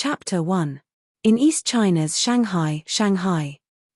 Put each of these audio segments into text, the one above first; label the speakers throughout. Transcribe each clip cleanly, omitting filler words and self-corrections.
Speaker 1: Chapter 1. In East China's Shanghai.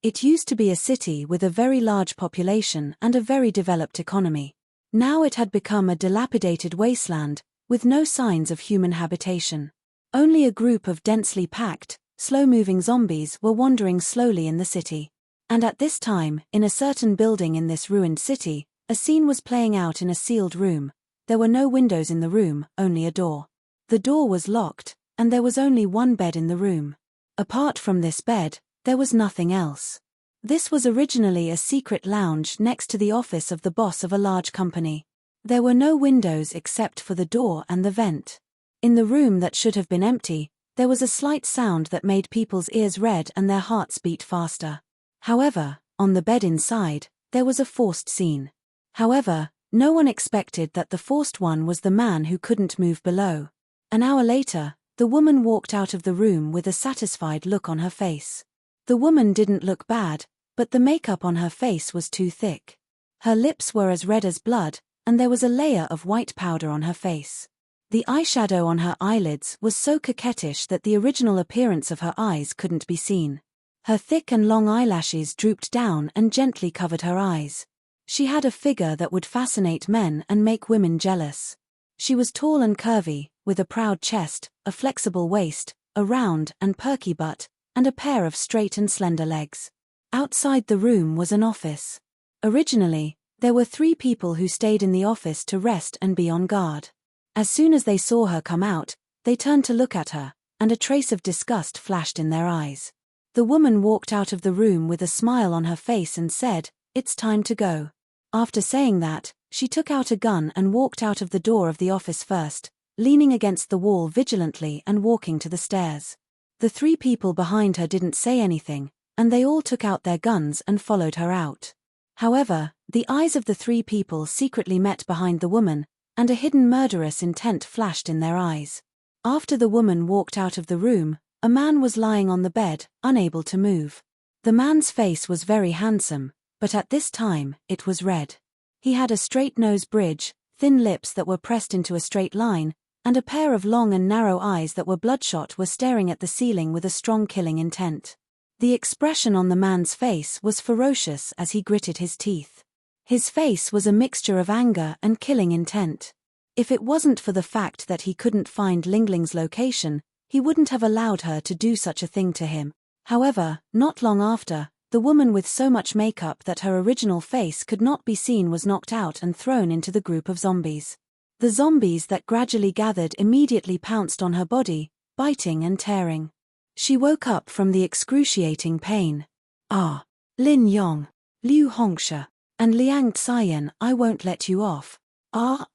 Speaker 1: It used to be a city with a very large population and a very developed economy. Now it had become a dilapidated wasteland, with no signs of human habitation. Only a group of densely packed, slow-moving zombies were wandering slowly in the city. And at this time, in a certain building in this ruined city, a scene was playing out in a sealed room. There were no windows in the room, only a door. The door was locked, and there was only one bed in the room. Apart from this bed, there was nothing else. This was originally a secret lounge next to the office of the boss of a large company. There were no windows except for the door and the vent. In the room that should have been empty, there was a slight sound that made people's ears red and their hearts beat faster. However, on the bed inside, there was a forced scene. However, no one expected that the forced one was the man who couldn't move below. An hour later, the woman walked out of the room with a satisfied look on her face. The woman didn't look bad, but the makeup on her face was too thick. Her lips were as red as blood, and there was a layer of white powder on her face. The eyeshadow on her eyelids was so coquettish that the original appearance of her eyes couldn't be seen. Her thick and long eyelashes drooped down and gently covered her eyes. She had a figure that would fascinate men and make women jealous. She was tall and curvy, with a proud chest, a flexible waist, a round and perky butt, and a pair of straight and slender legs. Outside the room was an office. Originally, there were 3 people who stayed in the office to rest and be on guard. As soon as they saw her come out, they turned to look at her, and a trace of disgust flashed in their eyes. The woman walked out of the room with a smile on her face and said, "It's time to go." After saying that, she took out a gun and walked out of the door of the office first, leaning against the wall vigilantly and walking to the stairs. The 3 people behind her didn't say anything, and they all took out their guns and followed her out. However, the eyes of the 3 people secretly met behind the woman, and a hidden murderous intent flashed in their eyes. After the woman walked out of the room, a man was lying on the bed, unable to move. The man's face was very handsome, but at this time, it was red. He had a straight nose bridge, thin lips that were pressed into a straight line, and a pair of long and narrow eyes that were bloodshot were staring at the ceiling with a strong killing intent. The expression on the man's face was ferocious as he gritted his teeth. His face was a mixture of anger and killing intent. If it wasn't for the fact that he couldn't find Ling Ling's location, he wouldn't have allowed her to do such a thing to him. However, not long after, the woman with so much makeup that her original face could not be seen was knocked out and thrown into the group of zombies. The zombies that gradually gathered immediately pounced on her body, biting and tearing. She woke up from the excruciating pain. "Ah, Lin Yong, Liu Hongsha, and Liang Xian, I won't let you off. I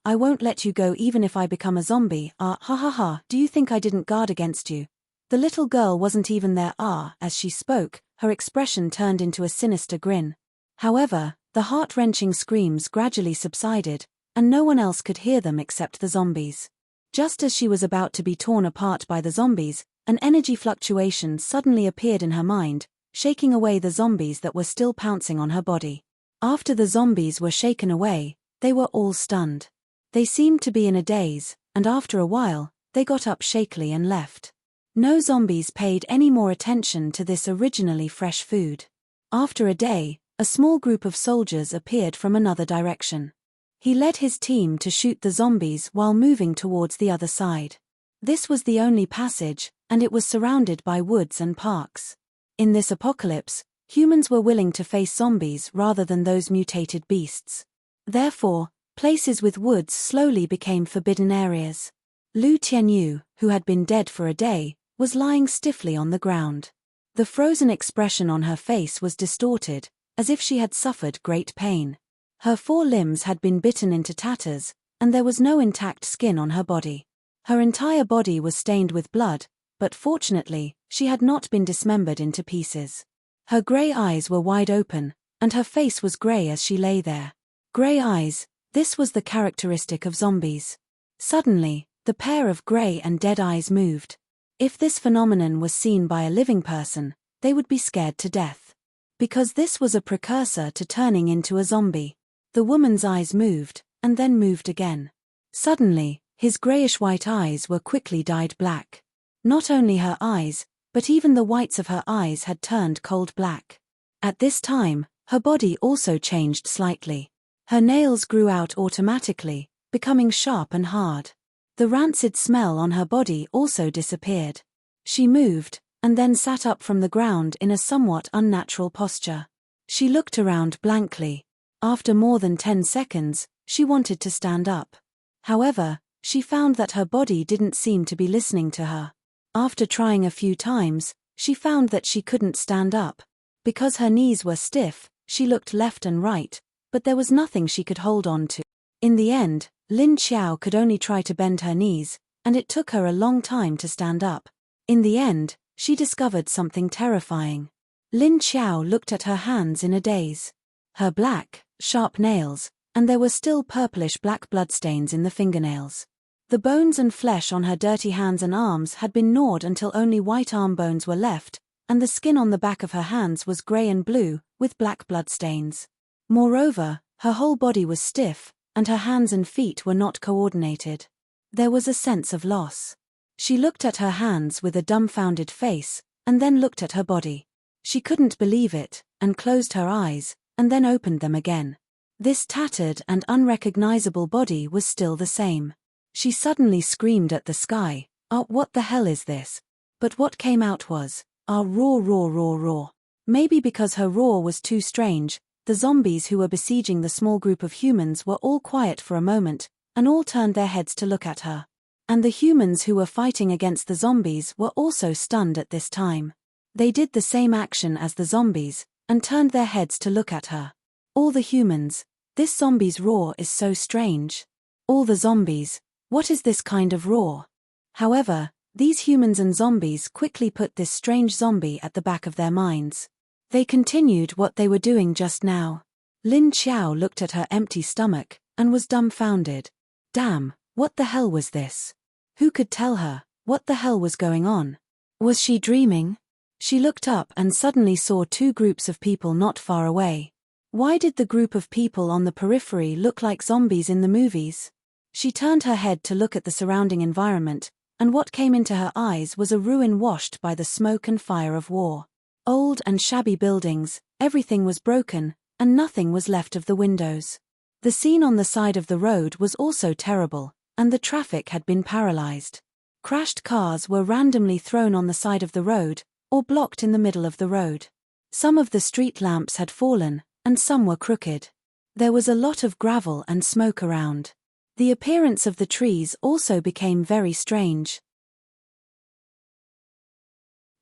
Speaker 1: won't let you go even if I become a zombie. Ha, do you think I didn't guard against you?" The little girl wasn't even there. As she spoke, her expression turned into a sinister grin. However, the heart-wrenching screams gradually subsided, and no one else could hear them except the zombies. Just as she was about to be torn apart by the zombies, an energy fluctuation suddenly appeared in her mind, shaking away the zombies that were still pouncing on her body. After the zombies were shaken away, they were all stunned. They seemed to be in a daze, and after a while, they got up shakily and left. No zombies paid any more attention to this originally fresh food. After a day, a small group of soldiers appeared from another direction. He led his team to shoot the zombies while moving towards the other side. This was the only passage, and it was surrounded by woods and parks. In this apocalypse, humans were willing to face zombies rather than those mutated beasts. Therefore, places with woods slowly became forbidden areas. Lu Tianyu, who had been dead for a day, was lying stiffly on the ground. The frozen expression on her face was distorted, as if she had suffered great pain. Her 4 limbs had been bitten into tatters, and there was no intact skin on her body. Her entire body was stained with blood, but fortunately, she had not been dismembered into pieces. Her grey eyes were wide open, and her face was grey as she lay there. Grey eyes, this was the characteristic of zombies. Suddenly, the pair of grey and dead eyes moved. If this phenomenon was seen by a living person, they would be scared to death. Because this was a precursor to turning into a zombie. The woman's eyes moved, and then moved again. Suddenly, His grayish-white eyes were quickly dyed black. Not only her eyes, but even the whites of her eyes had turned cold black. At this time, her body also changed slightly. Her nails grew out automatically, becoming sharp and hard. The rancid smell on her body also disappeared. She moved, and then sat up from the ground in a somewhat unnatural posture. She looked around blankly. After more than 10 seconds, she wanted to stand up. However, she found that her body didn't seem to be listening to her. After trying a few times, she found that she couldn't stand up. Because her knees were stiff, she looked left and right, but there was nothing she could hold on to. In the end, Lin Xiao could only try to bend her knees, and it took her a long time to stand up. In the end, she discovered something terrifying. Lin Xiao looked at her hands in a daze. Her black, sharp nails, and there were still purplish-black bloodstains in the fingernails. The bones and flesh on her dirty hands and arms had been gnawed until only white arm bones were left, and the skin on the back of her hands was gray and blue, with black bloodstains. Moreover, her whole body was stiff, and her hands and feet were not coordinated. There was a sense of loss. She looked at her hands with a dumbfounded face, and then looked at her body. She couldn't believe it, and closed her eyes, and then opened them again. This tattered and unrecognizable body was still the same. She suddenly screamed at the sky, "Ah, what the hell is this?" But what came out was, "Ah, roar, roar, roar, roar." Maybe because her roar was too strange, the zombies who were besieging the small group of humans were all quiet for a moment, and all turned their heads to look at her. And the humans who were fighting against the zombies were also stunned at this time. They did the same action as the zombies, and turned their heads to look at her. All the humans, "This zombie's roar is so strange." All the zombies, "What is this kind of roar?" However, these humans and zombies quickly put this strange zombie at the back of their minds. They continued what they were doing just now. Lin Xiao looked at her empty stomach, and was dumbfounded. Damn, what the hell was this? Who could tell her what the hell was going on? Was she dreaming? She looked up and suddenly saw two groups of people not far away. Why did the group of people on the periphery look like zombies in the movies? She turned her head to look at the surrounding environment, and what came into her eyes was a ruin washed by the smoke and fire of war. Old and shabby buildings, everything was broken, and nothing was left of the windows. The scene on the side of the road was also terrible, and the traffic had been paralyzed. Crashed cars were randomly thrown on the side of the road, or blocked in the middle of the road. Some of the street lamps had fallen, and some were crooked. There was a lot of gravel and smoke around. The appearance of the trees also became very strange.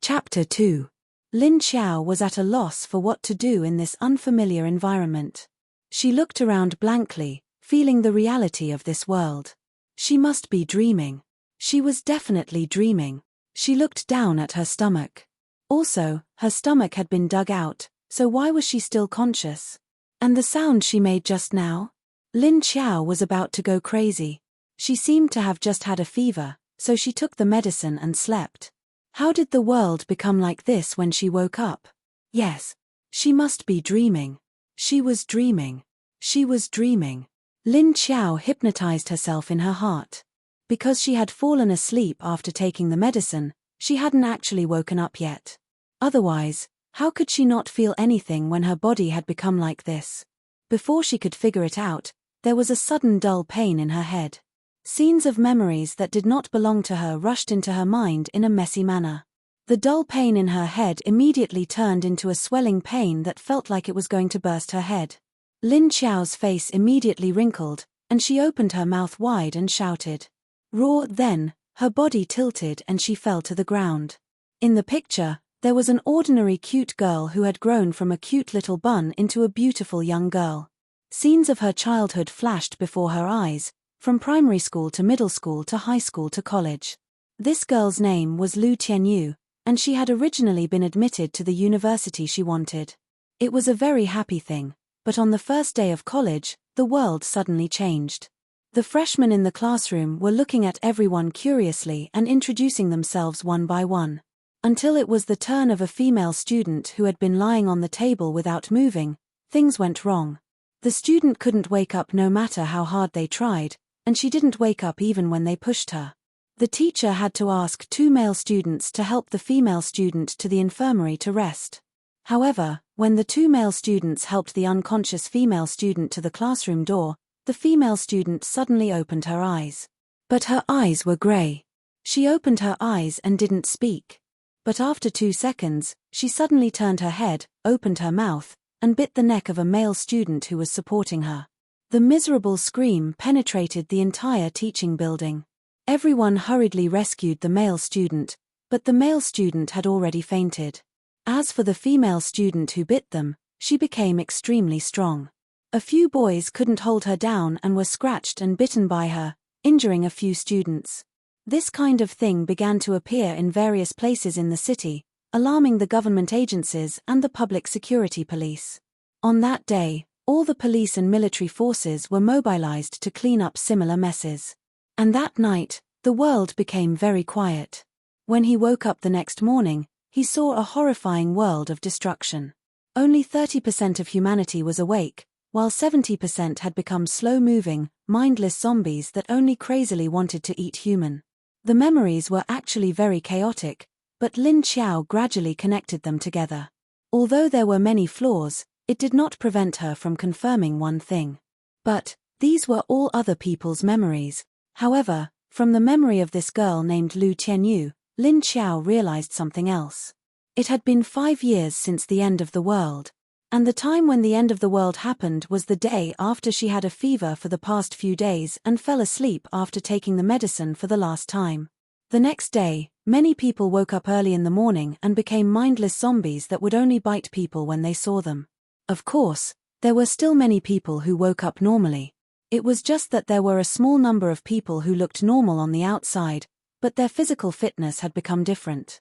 Speaker 1: Chapter 2. Lin Xiao was at a loss for what to do in this unfamiliar environment. She looked around blankly, feeling the reality of this world. She must be dreaming. She was definitely dreaming. She looked down at her stomach. Also, her stomach had been dug out, so why was she still conscious? And the sound she made just now? Lin Xiao was about to go crazy. She seemed to have just had a fever, so she took the medicine and slept. How did the world become like this when she woke up? Yes. She must be dreaming. She was dreaming. She was dreaming. Lin Xiao hypnotized herself in her heart. Because she had fallen asleep after taking the medicine, she hadn't actually woken up yet. Otherwise, how could she not feel anything when her body had become like this? Before she could figure it out, there was a sudden dull pain in her head. Scenes of memories that did not belong to her rushed into her mind in a messy manner. The dull pain in her head immediately turned into a swelling pain that felt like it was going to burst her head. Lin Xiao's face immediately wrinkled, and she opened her mouth wide and shouted. Roar! Then, her body tilted and she fell to the ground. In the picture, there was an ordinary cute girl who had grown from a cute little bun into a beautiful young girl. Scenes of her childhood flashed before her eyes, from primary school to middle school to high school to college. This girl's name was Lu Tianyu, and she had originally been admitted to the university she wanted. It was a very happy thing, but on the first day of college, the world suddenly changed. The freshmen in the classroom were looking at everyone curiously and introducing themselves one by one. Until it was the turn of a female student who had been lying on the table without moving, things went wrong. The student couldn't wake up no matter how hard they tried, and she didn't wake up even when they pushed her. The teacher had to ask 2 male students to help the female student to the infirmary to rest. However, when the 2 male students helped the unconscious female student to the classroom door, the female student suddenly opened her eyes. But her eyes were grey. She opened her eyes and didn't speak. But after 2 seconds, she suddenly turned her head, opened her mouth, and bit the neck of a male student who was supporting her. The miserable scream penetrated the entire teaching building. Everyone hurriedly rescued the male student, but the male student had already fainted. As for the female student who bit them, she became extremely strong. A few boys couldn't hold her down and were scratched and bitten by her, injuring a few students. This kind of thing began to appear in various places in the city, alarming the government agencies and the public security police. On that day, all the police and military forces were mobilized to clean up similar messes. And that night, the world became very quiet. When he woke up the next morning, he saw a horrifying world of destruction. Only 30% of humanity was awake, while 70% had become slow-moving, mindless zombies that only crazily wanted to eat human. The memories were actually very chaotic, but Lin Xiao gradually connected them together. Although there were many flaws, it did not prevent her from confirming one thing. But these were all other people's memories. However, from the memory of this girl named Lu Tianyu, Lin Xiao realized something else. It had been 5 years since the end of the world. And the time when the end of the world happened was the day after she had a fever for the past few days and fell asleep after taking the medicine for the last time. The next day, many people woke up early in the morning and became mindless zombies that would only bite people when they saw them. Of course, there were still many people who woke up normally. It was just that there were a small number of people who looked normal on the outside, but their physical fitness had become different.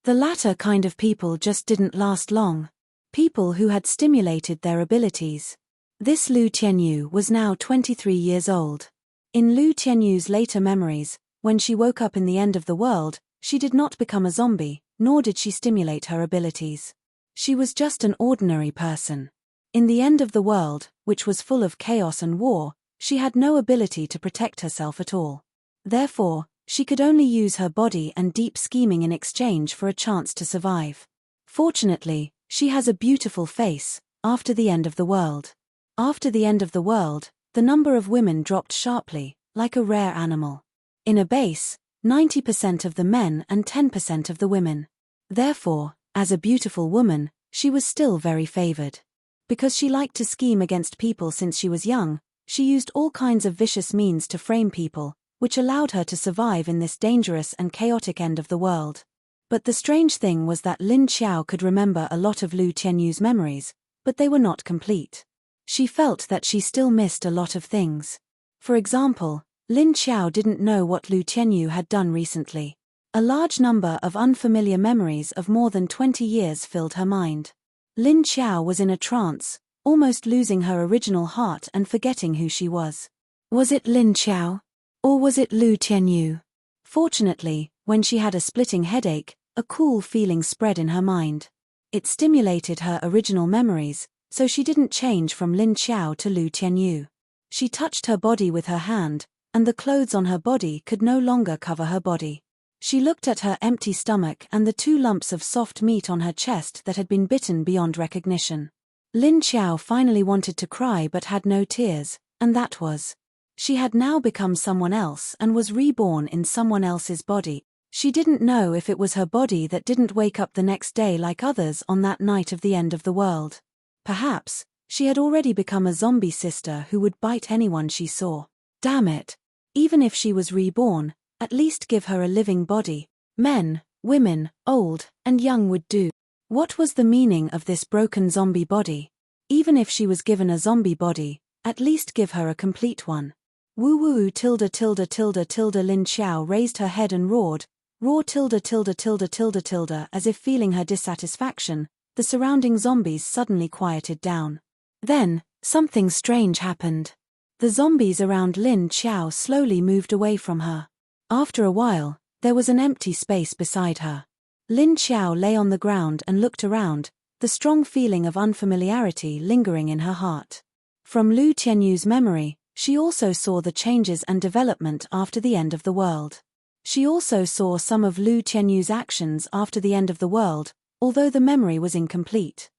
Speaker 1: The latter kind of people just didn't last long. People who had stimulated their abilities. This Lu Tianyu was now 23 years old. In Lu Tianyu's later memories, when she woke up in the end of the world, she did not become a zombie, nor did she stimulate her abilities. She was just an ordinary person. In the end of the world, which was full of chaos and war, she had no ability to protect herself at all. Therefore, she could only use her body and deep scheming in exchange for a chance to survive. Fortunately, she has a beautiful face. After the end of the world. After the end of the world, the number of women dropped sharply, like a rare animal. In a base, 90% of the men and 10% of the women. Therefore, as a beautiful woman, she was still very favored. Because she liked to scheme against people since she was young, she used all kinds of vicious means to frame people, which allowed her to survive in this dangerous and chaotic end of the world. But the strange thing was that Lin Xiao could remember a lot of Lu Tianyu's memories, but they were not complete. She felt that she still missed a lot of things. For example, Lin Xiao didn't know what Lu Tianyu had done recently. A large number of unfamiliar memories of more than 20 years filled her mind. Lin Xiao was in a trance, almost losing her original heart and forgetting who she was. Was it Lin Xiao? Or was it Lu Tianyu? Fortunately, when she had a splitting headache, a cool feeling spread in her mind. It stimulated her original memories, so she didn't change from Lin Xiao to Lu Tianyu. She touched her body with her hand, and the clothes on her body could no longer cover her body. She looked at her empty stomach and the 2 lumps of soft meat on her chest that had been bitten beyond recognition. Lin Xiao finally wanted to cry but had no tears, and that was. She had now become someone else and was reborn in someone else's body. She didn't know if it was her body that didn't wake up the next day like others on that night of the end of the world. Perhaps, she had already become a zombie sister who would bite anyone she saw. Damn it. Even if she was reborn, at least give her a living body. Men, women, old, and young would do. What was the meaning of this broken zombie body? Even if she was given a zombie body, at least give her a complete one. Woo woo tilde tilde tilde tilde. Lin Xiao raised her head and roared, roar tilde tilde tilde tilde tilde. As if feeling her dissatisfaction, the surrounding zombies suddenly quieted down. Then, something strange happened. The zombies around Lin Xiao slowly moved away from her. After a while, there was an empty space beside her. Lin Xiao lay on the ground and looked around, the strong feeling of unfamiliarity lingering in her heart. From Lu Tianyu's memory, She also saw the changes and development after the end of the world. She also saw some of Lu Tianyu's actions after the end of the world, although the memory was incomplete.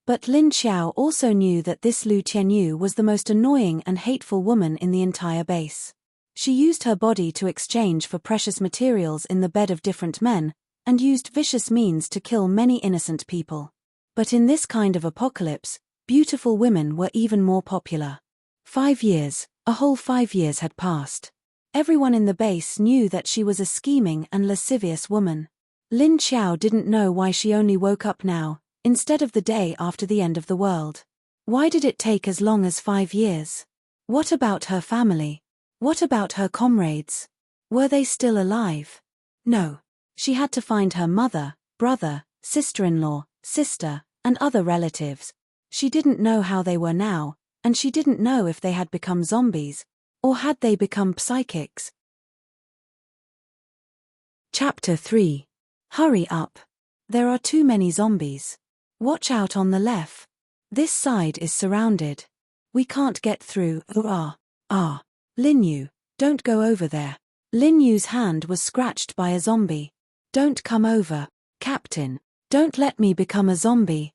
Speaker 1: But Lin Xiao also knew that this Lu Tianyu was the most annoying and hateful woman in the entire base. She used her body to exchange for precious materials in the bed of different men, and used vicious means to kill many innocent people. But in this kind of apocalypse, beautiful women were even more popular. 5 years, a whole 5 years had passed. Everyone in the base knew that she was a scheming and lascivious woman. Lin Xiao didn't know why she only woke up now, instead of the day after the end of the world. Why did it take as long as 5 years? What about her family? What about her comrades? Were they still alive? No. She had to find her mother, brother, sister-in-law, sister, and other relatives. She didn't know how they were now, and she didn't know if they had become zombies, or had they become psychics. Chapter 3. Hurry up. There are too many zombies. Watch out on the left. This side is surrounded. We can't get through. Lin Yu, don't go over there. Lin Yu's hand was scratched by a zombie. Don't come over, Captain. Don't let me become a zombie.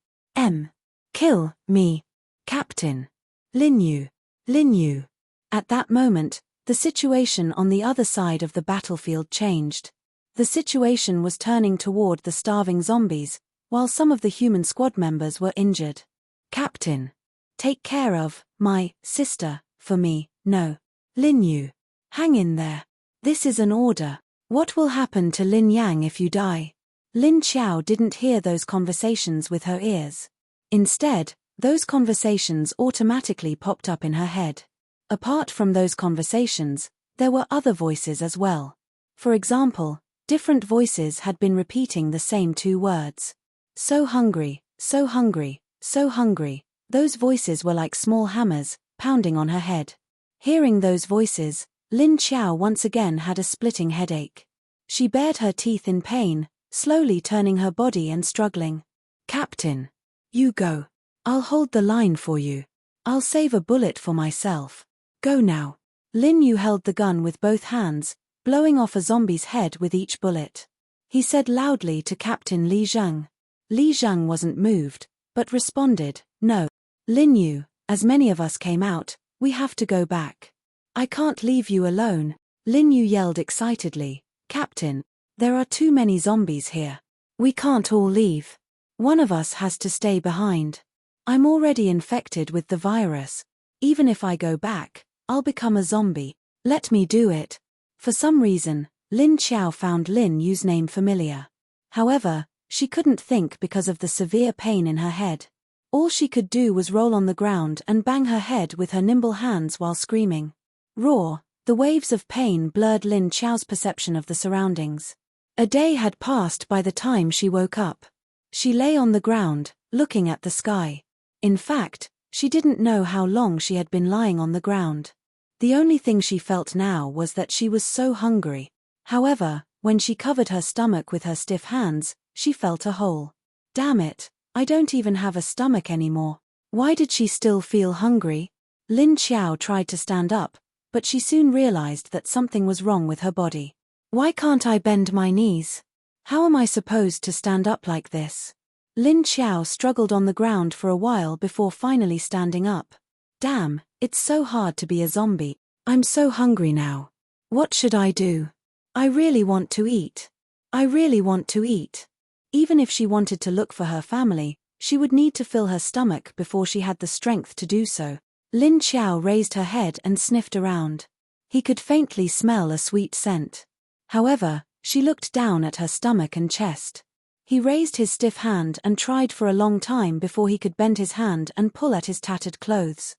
Speaker 1: Kill me. Captain. Lin Yu. Lin Yu. At that moment, the situation on the other side of the battlefield changed. The situation was turning toward the starving zombies, while some of the human squad members were injured. Captain. Take care of my sister, for me, no. Lin Yu. Hang in there. This is an order. What will happen to Lin Yang if you die? Lin Xiao didn't hear those conversations with her ears. Instead, those conversations automatically popped up in her head. Apart from those conversations, there were other voices as well. For example, different voices had been repeating the same 2 words. So hungry, so hungry, so hungry. Those voices were like small hammers, pounding on her head. Hearing those voices, Lin Xiao once again had a splitting headache. She bared her teeth in pain, slowly turning her body and struggling. Captain. You go. I'll hold the line for you. I'll save a bullet for myself. Go now. Lin Yu held the gun with both hands, blowing off a zombie's head with each bullet. He said loudly to Captain Li Zheng. Li Zheng wasn't moved, but responded, no. Lin Yu, as many of us came out, we have to go back. I can't leave you alone. Lin Yu yelled excitedly. Captain, there are too many zombies here. We can't all leave. One of us has to stay behind. I'm already infected with the virus. Even if I go back, I'll become a zombie. Let me do it. For some reason, Lin Xiao found Lin Yu's name familiar. However, she couldn't think because of the severe pain in her head. All she could do was roll on the ground and bang her head with her nimble hands while screaming. Roar, the waves of pain blurred Lin Xiao's perception of the surroundings. A day had passed by the time she woke up. She lay on the ground, looking at the sky. In fact, she didn't know how long she had been lying on the ground. The only thing she felt now was that she was so hungry. However, when she covered her stomach with her stiff hands, she felt a hole. Damn it, I don't even have a stomach anymore. Why did she still feel hungry? Lin Xiao tried to stand up, but she soon realized that something was wrong with her body. Why can't I bend my knees? How am I supposed to stand up like this? Lin Xiao struggled on the ground for a while before finally standing up. Damn, it's so hard to be a zombie. I'm so hungry now. What should I do? I really want to eat. I really want to eat. Even if she wanted to look for her family, she would need to fill her stomach before she had the strength to do so. Lin Xiao raised her head and sniffed around. He could faintly smell a sweet scent. However, she looked down at her stomach and chest. He raised his stiff hand and tried for a long time before he could bend his hand and pull at his tattered clothes.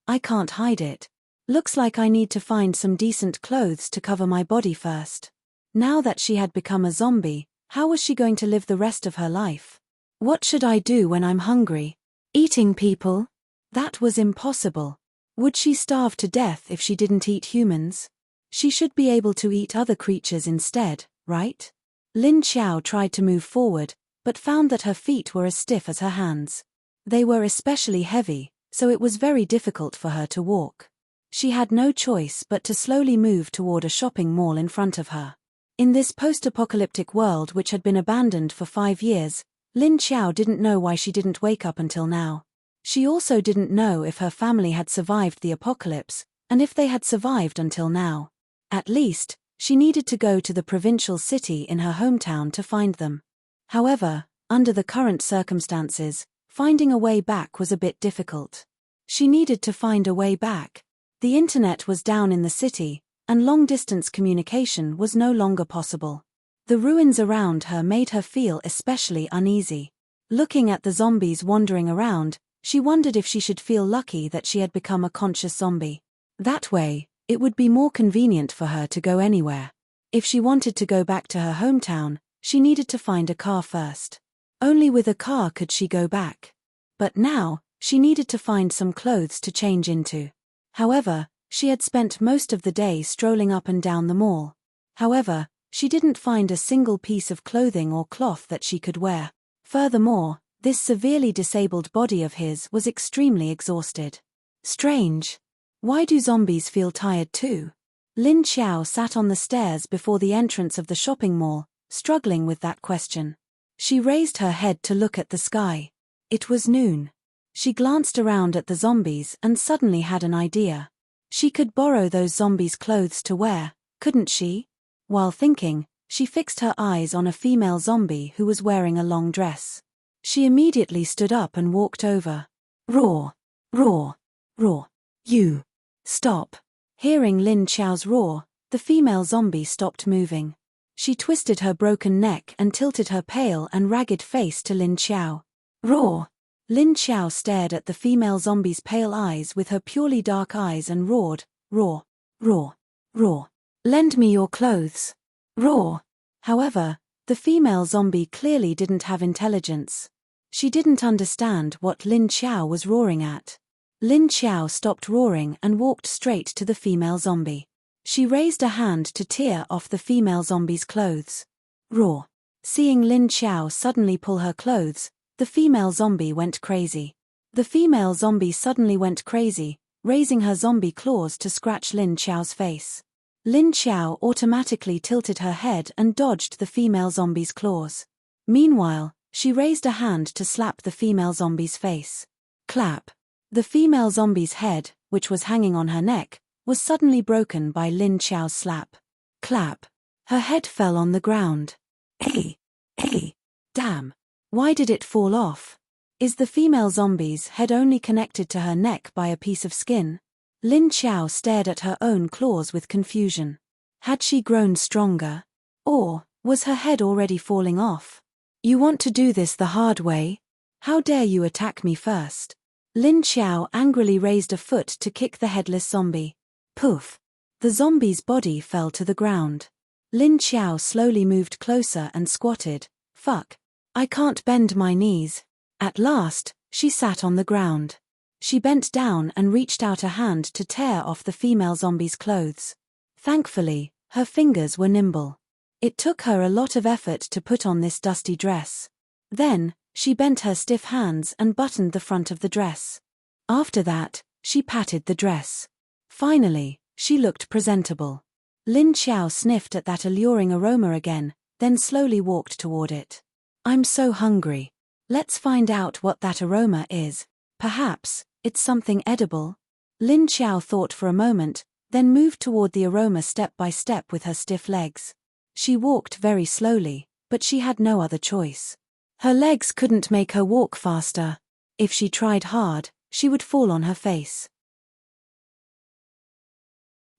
Speaker 1: I can't hide it. Looks like I need to find some decent clothes to cover my body first. Now that she had become a zombie, how was she going to live the rest of her life? What should I do when I'm hungry? Eating people? That was impossible. Would she starve to death if she didn't eat humans? She should be able to eat other creatures instead, right? Lin Xiao tried to move forward, but found that her feet were as stiff as her hands. They were especially heavy, so it was very difficult for her to walk. She had no choice but to slowly move toward a shopping mall in front of her. In this post-apocalyptic world which had been abandoned for 5 years, Lin Xiao didn't know why she didn't wake up until now. She also didn't know if her family had survived the apocalypse, and if they had survived until now. At least, she needed to go to the provincial city in her hometown to find them. However, under the current circumstances, finding a way back was a bit difficult. She needed to find a way back. The internet was down in the city, and long-distance communication was no longer possible. The ruins around her made her feel especially uneasy. Looking at the zombies wandering around, she wondered if she should feel lucky that she had become a conscious zombie. That way, it would be more convenient for her to go anywhere. If she wanted to go back to her hometown, she needed to find a car first. Only with a car could she go back. But now, she needed to find some clothes to change into. However, she had spent most of the day strolling up and down the mall. However, she didn't find a single piece of clothing or cloth that she could wear. Furthermore, this severely disabled body of his was extremely exhausted. Strange. Why do zombies feel tired too? Lin Xiao sat on the stairs before the entrance of the shopping mall, struggling with that question. She raised her head to look at the sky. It was noon. She glanced around at the zombies and suddenly had an idea. She could borrow those zombies' clothes to wear, couldn't she? While thinking, she fixed her eyes on a female zombie who was wearing a long dress. She immediately stood up and walked over. Roar! Roar! Roar! You! Stop! Hearing Lin Xiao's roar, the female zombie stopped moving. She twisted her broken neck and tilted her pale and ragged face to Lin Xiao. Roar! Lin Xiao stared at the female zombie's pale eyes with her purely dark eyes and roared, roar, roar, roar. Lend me your clothes. Roar. However, the female zombie clearly didn't have intelligence. She didn't understand what Lin Xiao was roaring at. Lin Xiao stopped roaring and walked straight to the female zombie. She raised a hand to tear off the female zombie's clothes. Roar. Seeing Lin Xiao suddenly pull her clothes, the female zombie went crazy. The female zombie suddenly went crazy, raising her zombie claws to scratch Lin Xiao's face. Lin Xiao automatically tilted her head and dodged the female zombie's claws. Meanwhile, she raised a hand to slap the female zombie's face. Clap. The female zombie's head, which was hanging on her neck, was suddenly broken by Lin Xiao's slap. Clap. Her head fell on the ground. Hey! Hey! Damn! Why did it fall off? Is the female zombie's head only connected to her neck by a piece of skin? Lin Xiao stared at her own claws with confusion. Had she grown stronger? Or was her head already falling off? You want to do this the hard way? How dare you attack me first? Lin Xiao angrily raised a foot to kick the headless zombie. Poof! The zombie's body fell to the ground. Lin Xiao slowly moved closer and squatted. Fuck! I can't bend my knees. At last, she sat on the ground. She bent down and reached out a hand to tear off the female zombie's clothes. Thankfully, her fingers were nimble. It took her a lot of effort to put on this dusty dress. Then, she bent her stiff hands and buttoned the front of the dress. After that, she patted the dress. Finally, she looked presentable. Lin Xiao sniffed at that alluring aroma again, then slowly walked toward it. I'm so hungry. Let's find out what that aroma is. Perhaps it's something edible. Lin Xiao thought for a moment, then moved toward the aroma step by step with her stiff legs. She walked very slowly, but she had no other choice. Her legs couldn't make her walk faster. If she tried hard, she would fall on her face.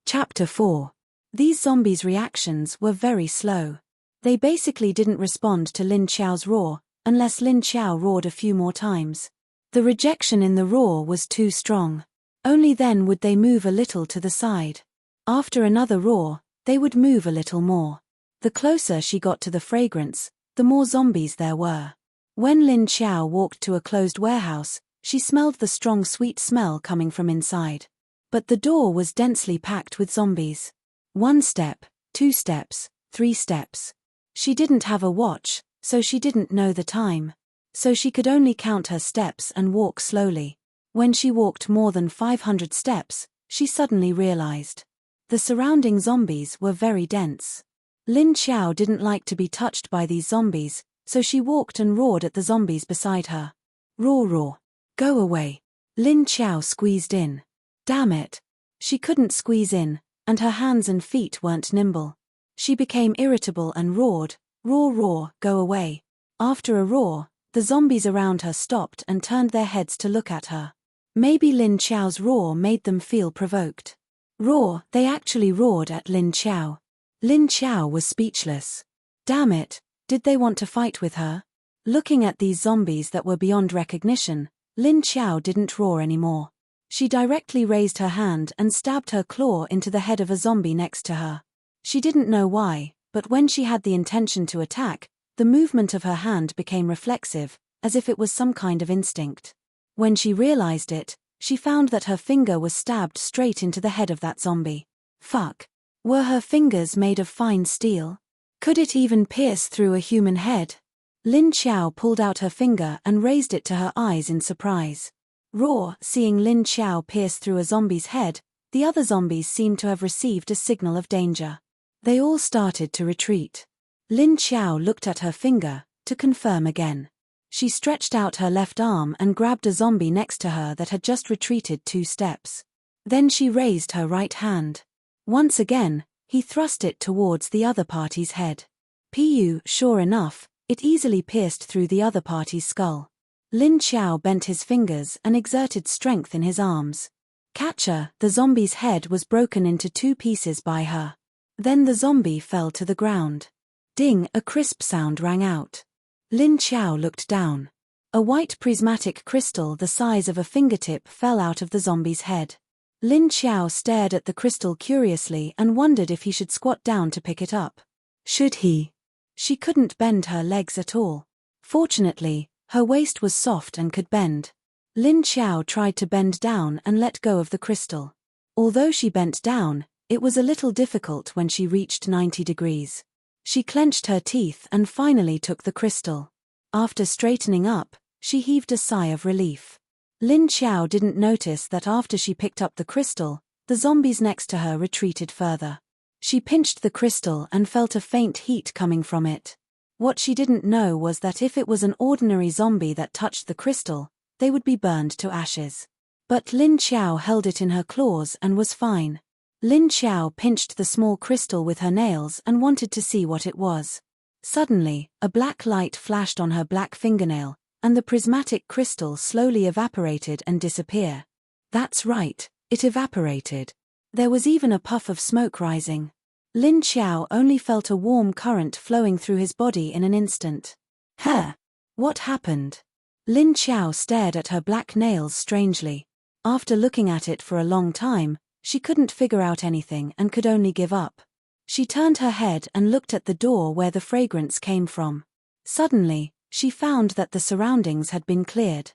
Speaker 1: Chapter 4. These zombies' reactions were very slow. They basically didn't respond to Lin Xiao's roar, unless Lin Xiao roared a few more times. The rejection in the roar was too strong. Only then would they move a little to the side. After another roar, they would move a little more. The closer she got to the fragrance, the more zombies there were. When Lin Xiao walked to a closed warehouse, she smelled the strong sweet smell coming from inside. But the door was densely packed with zombies. 1 step, 2 steps, 3 steps. She didn't have a watch, so she didn't know the time. So she could only count her steps and walk slowly. When she walked more than 500 steps, she suddenly realized. The surrounding zombies were very dense. Lin Xiao didn't like to be touched by these zombies, so she walked and roared at the zombies beside her. Roar, roar. Go away. Lin Xiao squeezed in. Damn it. She couldn't squeeze in, and her hands and feet weren't nimble. She became irritable and roared, roar, roar, go away. After a roar, the zombies around her stopped and turned their heads to look at her. Maybe Lin Xiao's roar made them feel provoked. Roar, they actually roared at Lin Xiao. Lin Xiao was speechless. Damn it, did they want to fight with her? Looking at these zombies that were beyond recognition, Lin Xiao didn't roar anymore. She directly raised her hand and stabbed her claw into the head of a zombie next to her. She didn't know why, but when she had the intention to attack, the movement of her hand became reflexive, as if it was some kind of instinct. When she realized it, she found that her finger was stabbed straight into the head of that zombie. Fuck. Were her fingers made of fine steel? Could it even pierce through a human head? Lin Xiao pulled out her finger and raised it to her eyes in surprise. Roar, seeing Lin Xiao pierce through a zombie's head, the other zombies seemed to have received a signal of danger. They all started to retreat. Lin Xiao looked at her finger, to confirm again. She stretched out her left arm and grabbed a zombie next to her that had just retreated 2 steps. Then she raised her right hand. Once again, he thrust it towards the other party's head. Sure enough, it easily pierced through the other party's skull. Lin Xiao bent his fingers and exerted strength in his arms. Catcher, the zombie's head was broken into 2 pieces by her. Then the zombie fell to the ground. Ding, a crisp sound rang out. Lin Xiao looked down. A white prismatic crystal the size of a fingertip fell out of the zombie's head. Lin Xiao stared at the crystal curiously and wondered if he should squat down to pick it up. Should he? She couldn't bend her legs at all. Fortunately, her waist was soft and could bend. Lin Xiao tried to bend down and let go of the crystal. Although she bent down, it was a little difficult when she reached 90 degrees. She clenched her teeth and finally took the crystal. After straightening up, she heaved a sigh of relief. Lin Xiao didn't notice that after she picked up the crystal, the zombies next to her retreated further. She pinched the crystal and felt a faint heat coming from it. What she didn't know was that if it was an ordinary zombie that touched the crystal, they would be burned to ashes. But Lin Xiao held it in her claws and was fine. Lin Xiao pinched the small crystal with her nails and wanted to see what it was. Suddenly, a black light flashed on her black fingernail, and the prismatic crystal slowly evaporated and disappeared. That's right, it evaporated. There was even a puff of smoke rising. Lin Xiao only felt a warm current flowing through his body in an instant. Huh? What happened? Lin Xiao stared at her black nails strangely. After looking at it for a long time, she couldn't figure out anything and could only give up. She turned her head and looked at the door where the fragrance came from. Suddenly, she found that the surroundings had been cleared.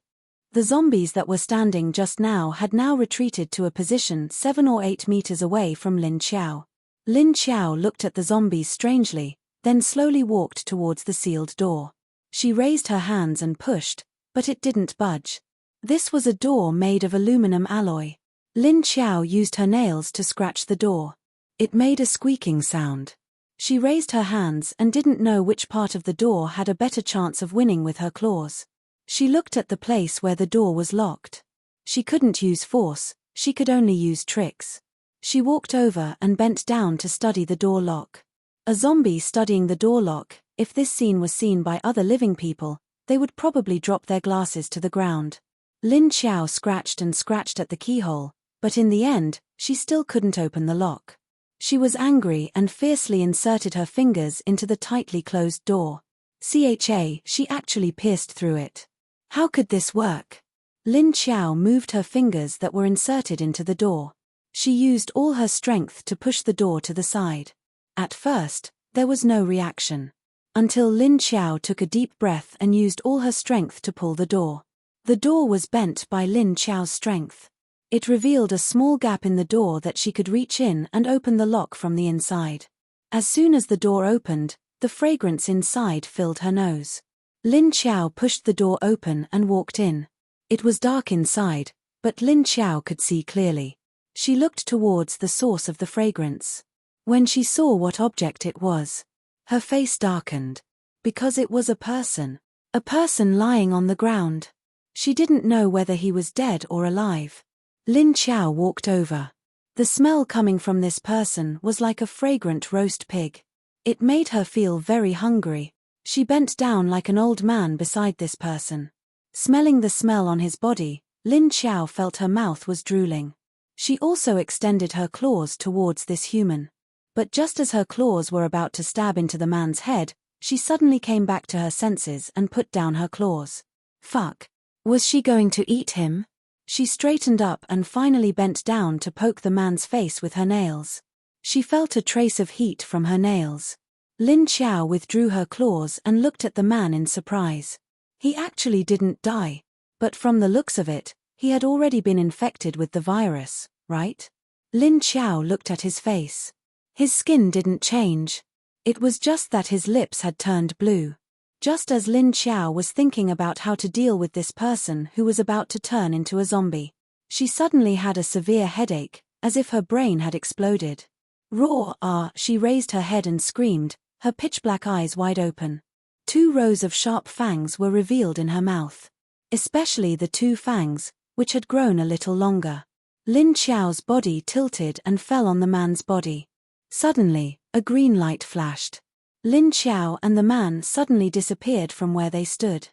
Speaker 1: The zombies that were standing just now had now retreated to a position 7 or 8 meters away from Lin Xiao. Lin Xiao looked at the zombies strangely, then slowly walked towards the sealed door. She raised her hands and pushed, but it didn't budge. This was a door made of aluminum alloy. Lin Xiao used her nails to scratch the door. It made a squeaking sound. She raised her hands and didn't know which part of the door had a better chance of winning with her claws. She looked at the place where the door was locked. She couldn't use force, she could only use tricks. She walked over and bent down to study the door lock. A zombie studying the door lock, if this scene was seen by other living people, they would probably drop their glasses to the ground. Lin Xiao scratched and scratched at the keyhole, but in the end, she still couldn't open the lock. She was angry and fiercely inserted her fingers into the tightly closed door. She actually pierced through it. How could this work? Lin Xiao moved her fingers that were inserted into the door. She used all her strength to push the door to the side. At first, there was no reaction. Until Lin Xiao took a deep breath and used all her strength to pull the door. The door was bent by Lin Xiao's strength. It revealed a small gap in the door that she could reach in and open the lock from the inside. As soon as the door opened, the fragrance inside filled her nose. Lin Xiao pushed the door open and walked in. It was dark inside, but Lin Xiao could see clearly. She looked towards the source of the fragrance. When she saw what object it was, her face darkened. Because it was a person. A person lying on the ground. She didn't know whether he was dead or alive. Lin Qiao walked over. The smell coming from this person was like a fragrant roast pig. It made her feel very hungry. She bent down like an old man beside this person. Smelling the smell on his body, Lin Qiao felt her mouth was drooling. She also extended her claws towards this human. But just as her claws were about to stab into the man's head, she suddenly came back to her senses and put down her claws. Fuck. Was she going to eat him? She straightened up and finally bent down to poke the man's face with her nails. She felt a trace of heat from her nails. Lin Qiao withdrew her claws and looked at the man in surprise. He actually didn't die. But from the looks of it, he had already been infected with the virus, right? Lin Qiao looked at his face. His skin didn't change. It was just that his lips had turned blue. Just as Lin Qiao was thinking about how to deal with this person who was about to turn into a zombie, she suddenly had a severe headache, as if her brain had exploded. Roar! She raised her head and screamed, her pitch-black eyes wide open. 2 rows of sharp fangs were revealed in her mouth. Especially the 2 fangs, which had grown a little longer. Lin Qiao's body tilted and fell on the man's body. Suddenly, a green light flashed. Lin Qiao and the man suddenly disappeared from where they stood.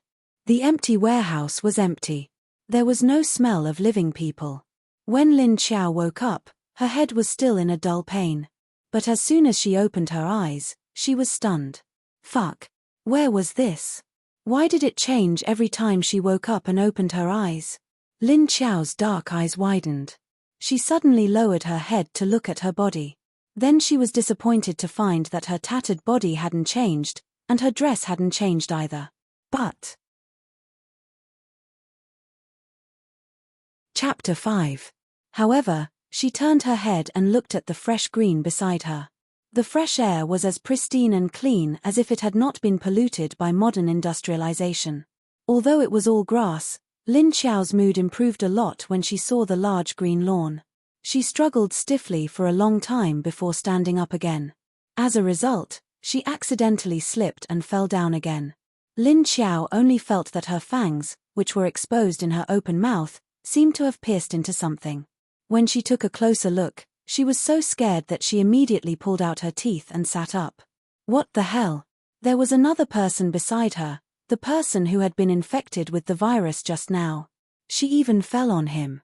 Speaker 1: The empty warehouse was empty. There was no smell of living people. When Lin Qiao woke up, her head was still in a dull pain. But as soon as she opened her eyes, she was stunned. Fuck. Where was this? Why did it change every time she woke up and opened her eyes? Lin Qiao's dark eyes widened. She suddenly lowered her head to look at her body. Then she was disappointed to find that her tattered body hadn't changed, and her dress hadn't changed either. But Chapter 5. However, she turned her head and looked at the fresh green beside her. The fresh air was as pristine and clean as if it had not been polluted by modern industrialization. Although it was all grass, Lin Qiao's mood improved a lot when she saw the large green lawn. She struggled stiffly for a long time before standing up again. As a result, she accidentally slipped and fell down again. Lin Qiao only felt that her fangs, which were exposed in her open mouth, seemed to have pierced into something. When she took a closer look, she was so scared that she immediately pulled out her teeth and sat up. What the hell? There was another person beside her, the person who had been infected with the virus just now. She even fell on him.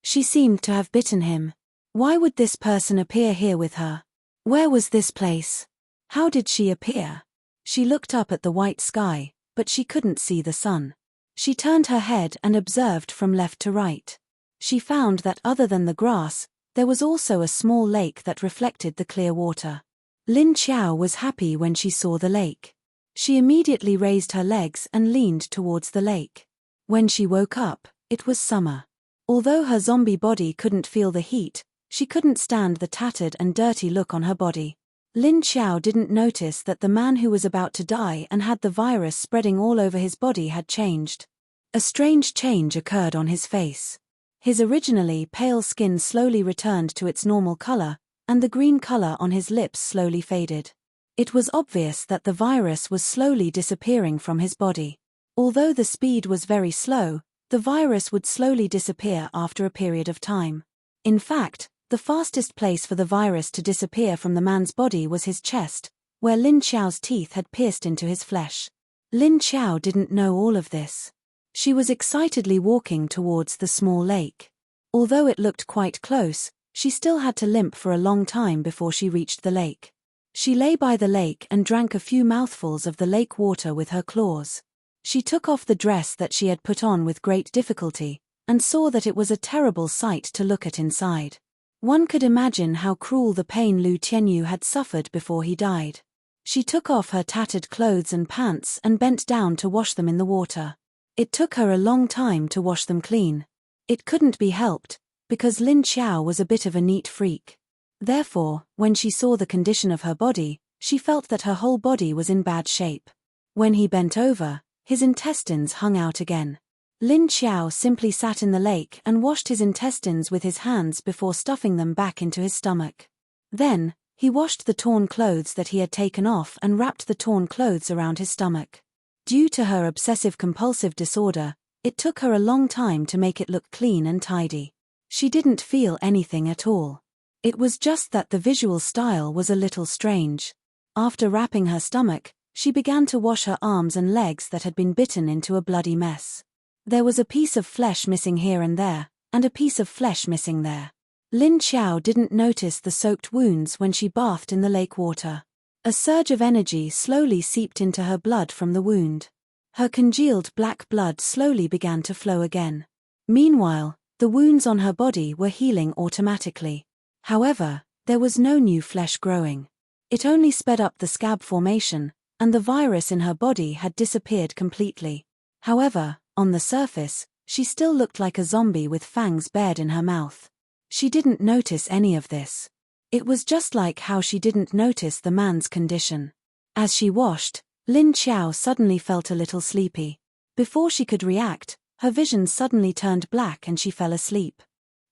Speaker 1: She seemed to have bitten him. Why would this person appear here with her? Where was this place? How did she appear? She looked up at the white sky, but she couldn't see the sun. She turned her head and observed from left to right. She found that other than the grass, there was also a small lake that reflected the clear water. Lin Qiao was happy when she saw the lake. She immediately raised her legs and leaned towards the lake. When she woke up, it was summer. Although her zombie body couldn't feel the heat, she couldn't stand the tattered and dirty look on her body. Lin Qiao didn't notice that the man who was about to die and had the virus spreading all over his body had changed. A strange change occurred on his face. His originally pale skin slowly returned to its normal color, and the green color on his lips slowly faded. It was obvious that the virus was slowly disappearing from his body. Although the speed was very slow, the virus would slowly disappear after a period of time. In fact, the fastest place for the virus to disappear from the man's body was his chest, where Lin Qiao's teeth had pierced into his flesh. Lin Qiao didn't know all of this. She was excitedly walking towards the small lake. Although it looked quite close, she still had to limp for a long time before she reached the lake. She lay by the lake and drank a few mouthfuls of the lake water with her claws. She took off the dress that she had put on with great difficulty, and saw that it was a terrible sight to look at inside. One could imagine how cruel the pain Lu Tianyu had suffered before he died. She took off her tattered clothes and pants and bent down to wash them in the water. It took her a long time to wash them clean. It couldn't be helped, because Lin Qiao was a bit of a neat freak. Therefore, when she saw the condition of her body, she felt that her whole body was in bad shape. When he bent over, his intestines hung out again. Lin Xiao simply sat in the lake and washed his intestines with his hands before stuffing them back into his stomach. Then, he washed the torn clothes that he had taken off and wrapped the torn clothes around his stomach. Due to her obsessive-compulsive disorder, it took her a long time to make it look clean and tidy. She didn't feel anything at all. It was just that the visual style was a little strange. After wrapping her stomach, she began to wash her arms and legs that had been bitten into a bloody mess. There was a piece of flesh missing here and there, and a piece of flesh missing there. Lin Xiao didn't notice the soaked wounds when she bathed in the lake water. A surge of energy slowly seeped into her blood from the wound. Her congealed black blood slowly began to flow again. Meanwhile, the wounds on her body were healing automatically. However, there was no new flesh growing. It only sped up the scab formation, and the virus in her body had disappeared completely. However, on the surface, she still looked like a zombie with fangs bared in her mouth. She didn't notice any of this. It was just like how she didn't notice the man's condition. As she washed, Lin Xiao suddenly felt a little sleepy. Before she could react, her vision suddenly turned black and she fell asleep.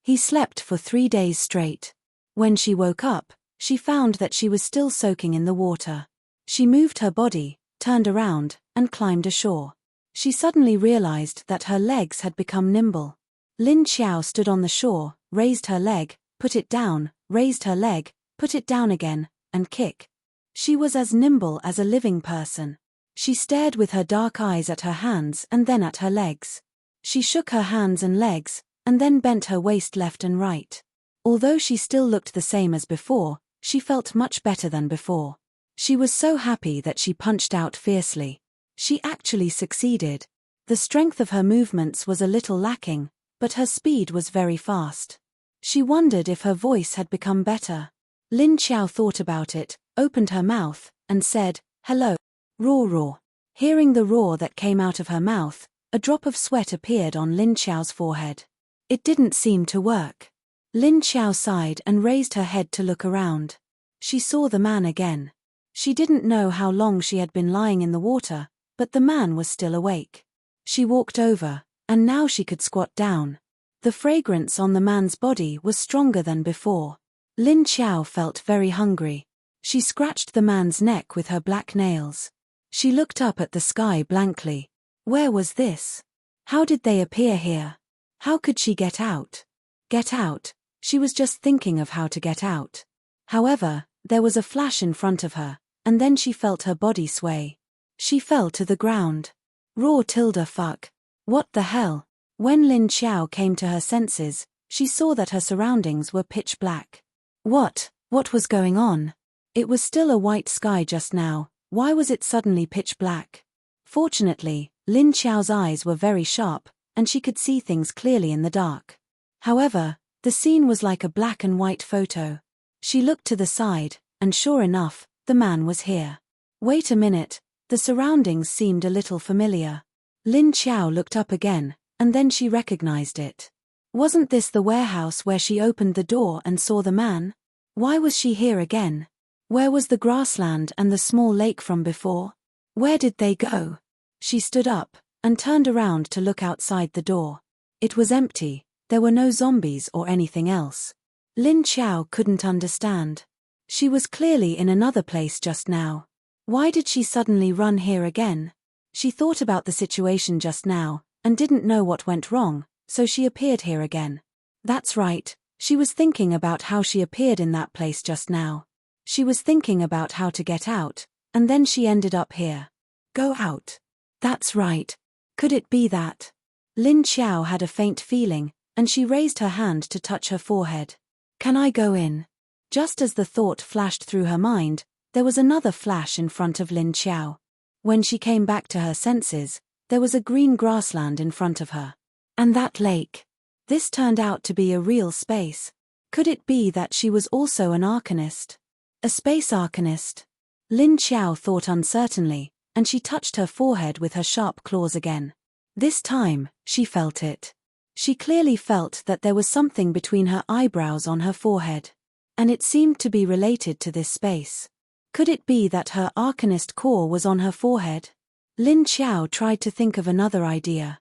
Speaker 1: He slept for 3 days straight. When she woke up, she found that she was still soaking in the water. She moved her body, turned around, and climbed ashore. She suddenly realized that her legs had become nimble. Lin Xiao stood on the shore, raised her leg, put it down, raised her leg, put it down again, and kick. She was as nimble as a living person. She stared with her dark eyes at her hands and then at her legs. She shook her hands and legs, and then bent her waist left and right. Although she still looked the same as before, she felt much better than before. She was so happy that she punched out fiercely. She actually succeeded. The strength of her movements was a little lacking, but her speed was very fast. She wondered if her voice had become better. Lin Xiao thought about it, opened her mouth, and said, "Hello." Roar roar. Hearing the roar that came out of her mouth, a drop of sweat appeared on Lin Xiao's forehead. It didn't seem to work. Lin Xiao sighed and raised her head to look around. She saw the man again. She didn't know how long she had been lying in the water, but the man was still awake. She walked over, and now she could squat down. The fragrance on the man's body was stronger than before. Lin Xiao felt very hungry. She scratched the man's neck with her black nails. She looked up at the sky blankly. Where was this? How did they appear here? How could she get out? Get out? She was just thinking of how to get out. However, there was a flash in front of her, and then she felt her body sway. She fell to the ground. Fuck. What the hell? When Lin Xiao came to her senses, she saw that her surroundings were pitch black. What was going on? It was still a white sky just now. Why was it suddenly pitch black? Fortunately, Lin Xiao's eyes were very sharp, and she could see things clearly in the dark. However, the scene was like a black and white photo. She looked to the side, and sure enough, the man was here. Wait a minute, the surroundings seemed a little familiar. Lin Xiao looked up again, and then she recognized it. Wasn't this the warehouse where she opened the door and saw the man? Why was she here again? Where was the grassland and the small lake from before? Where did they go? She stood up, and turned around to look outside the door. It was empty, there were no zombies or anything else. Lin Xiao couldn't understand. She was clearly in another place just now. Why did she suddenly run here again? She thought about the situation just now, and didn't know what went wrong, so she appeared here again. That's right, she was thinking about how she appeared in that place just now. She was thinking about how to get out, and then she ended up here. Go out. That's right. Could it be that? Lin Xiao had a faint feeling, and she raised her hand to touch her forehead. Can I go in? Just as the thought flashed through her mind, there was another flash in front of Lin Xiao. When she came back to her senses, there was a green grassland in front of her. And that lake. This turned out to be a real space. Could it be that she was also an arcanist? A space arcanist? Lin Xiao thought uncertainly, and she touched her forehead with her sharp claws again. This time, she felt it. She clearly felt that there was something between her eyebrows on her forehead. And it seemed to be related to this space. Could it be that her arcanist core was on her forehead? Lin Xiao tried to think of another idea.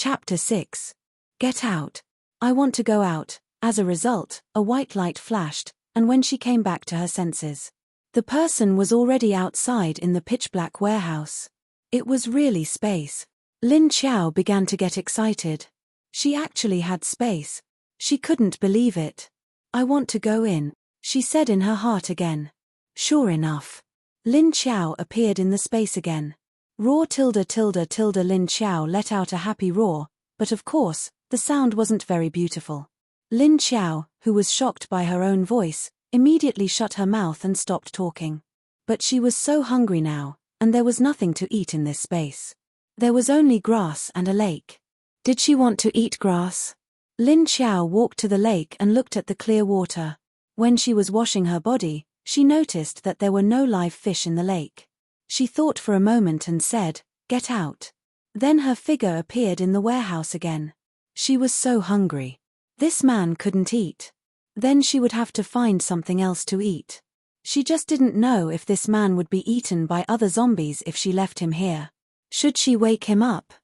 Speaker 1: Chapter 6. Get out. I want to go out. As a result, a white light flashed, and when she came back to her senses, the person was already outside in the pitch-black warehouse. It was really space. Lin Xiao began to get excited. She actually had space. She couldn't believe it. I want to go in, she said in her heart again. Sure enough. Lin Xiao appeared in the space again. Roar tilde tilde tilde. Lin Xiao let out a happy roar, but of course, the sound wasn't very beautiful. Lin Xiao, who was shocked by her own voice, immediately shut her mouth and stopped talking. But she was so hungry now, and there was nothing to eat in this space. There was only grass and a lake. Did she want to eat grass? Lin Xiao walked to the lake and looked at the clear water. When she was washing her body, she noticed that there were no live fish in the lake. She thought for a moment and said, "Get out." Then her figure appeared in the warehouse again. She was so hungry. This man couldn't eat. Then she would have to find something else to eat. She just didn't know if this man would be eaten by other zombies if she left him here. Should she wake him up?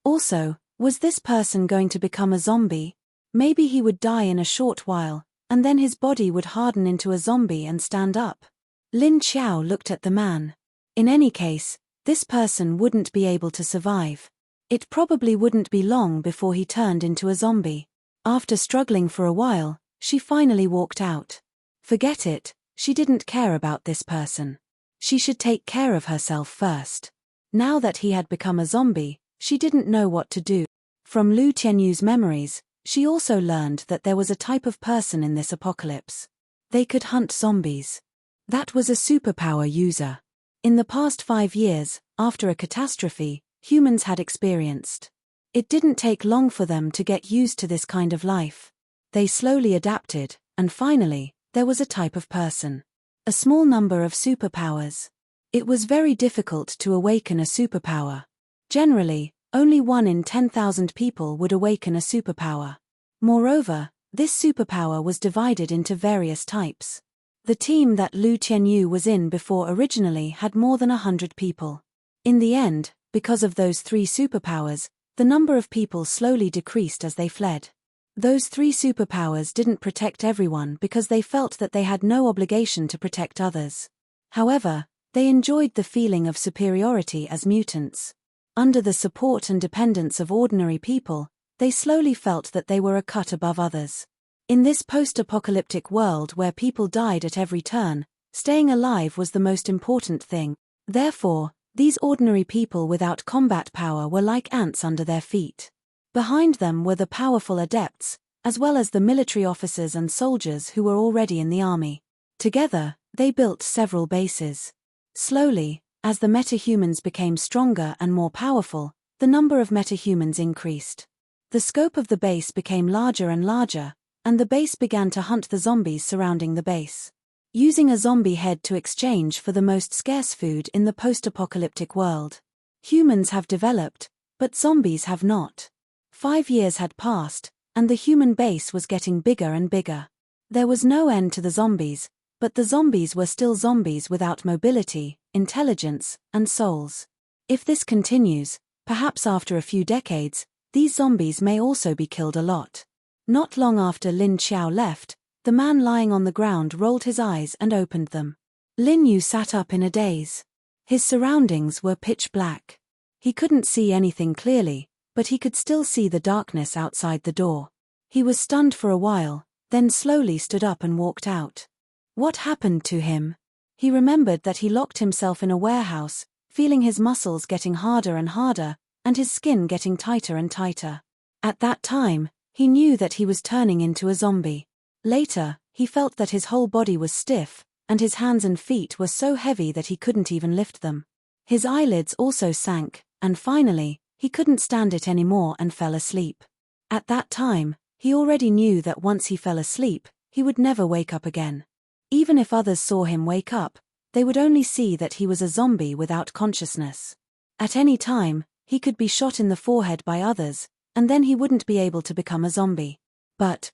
Speaker 1: Also, was this person going to become a zombie? Maybe he would die in a short while, and then his body would harden into a zombie and stand up. Lin Xiao looked at the man. In any case, this person wouldn't be able to survive. It probably wouldn't be long before he turned into a zombie. After struggling for a while, she finally walked out. Forget it, she didn't care about this person. She should take care of herself first. Now that he had become a zombie, she didn't know what to do. From Lu Tianyu's memories, she also learned that there was a type of person in this apocalypse. They could hunt zombies. That was a superpower user. In the past 5 years, after a catastrophe, humans had experienced. It didn't take long for them to get used to this kind of life. They slowly adapted, and finally, there was a type of person. A small number of superpowers. It was very difficult to awaken a superpower. Generally, only 1 in 10,000 people would awaken a superpower. Moreover, this superpower was divided into various types. The team that Lu Tianyu was in before originally had more than 100 people. In the end, because of those 3 superpowers, the number of people slowly decreased as they fled. Those 3 superpowers didn't protect everyone because they felt that they had no obligation to protect others. However, they enjoyed the feeling of superiority as mutants. Under the support and dependence of ordinary people, they slowly felt that they were a cut above others. In this post-apocalyptic world where people died at every turn, staying alive was the most important thing. Therefore, these ordinary people without combat power were like ants under their feet. Behind them were the powerful adepts, as well as the military officers and soldiers who were already in the army. Together, they built several bases. Slowly, as the metahumans became stronger and more powerful, the number of metahumans increased. The scope of the base became larger and larger, and the base began to hunt the zombies surrounding the base. Using a zombie head to exchange for the most scarce food in the post-apocalyptic world. Humans have developed, but zombies have not. 5 years had passed, and the human base was getting bigger and bigger. There was no end to the zombies, but the zombies were still zombies without mobility, intelligence, and souls. If this continues, perhaps after a few decades, these zombies may also be killed a lot. Not long after Lin Xiao left, the man lying on the ground rolled his eyes and opened them. Lin Yu sat up in a daze. His surroundings were pitch black. He couldn't see anything clearly, but he could still see the darkness outside the door. He was stunned for a while, then slowly stood up and walked out. What happened to him? He remembered that he locked himself in a warehouse, feeling his muscles getting harder and harder, and his skin getting tighter and tighter. At that time, he knew that he was turning into a zombie. Later, he felt that his whole body was stiff, and his hands and feet were so heavy that he couldn't even lift them. His eyelids also sank, and finally, he couldn't stand it anymore and fell asleep. At that time, he already knew that once he fell asleep, he would never wake up again. Even if others saw him wake up, they would only see that he was a zombie without consciousness. At any time, he could be shot in the forehead by others, and then he wouldn't be able to become a zombie. But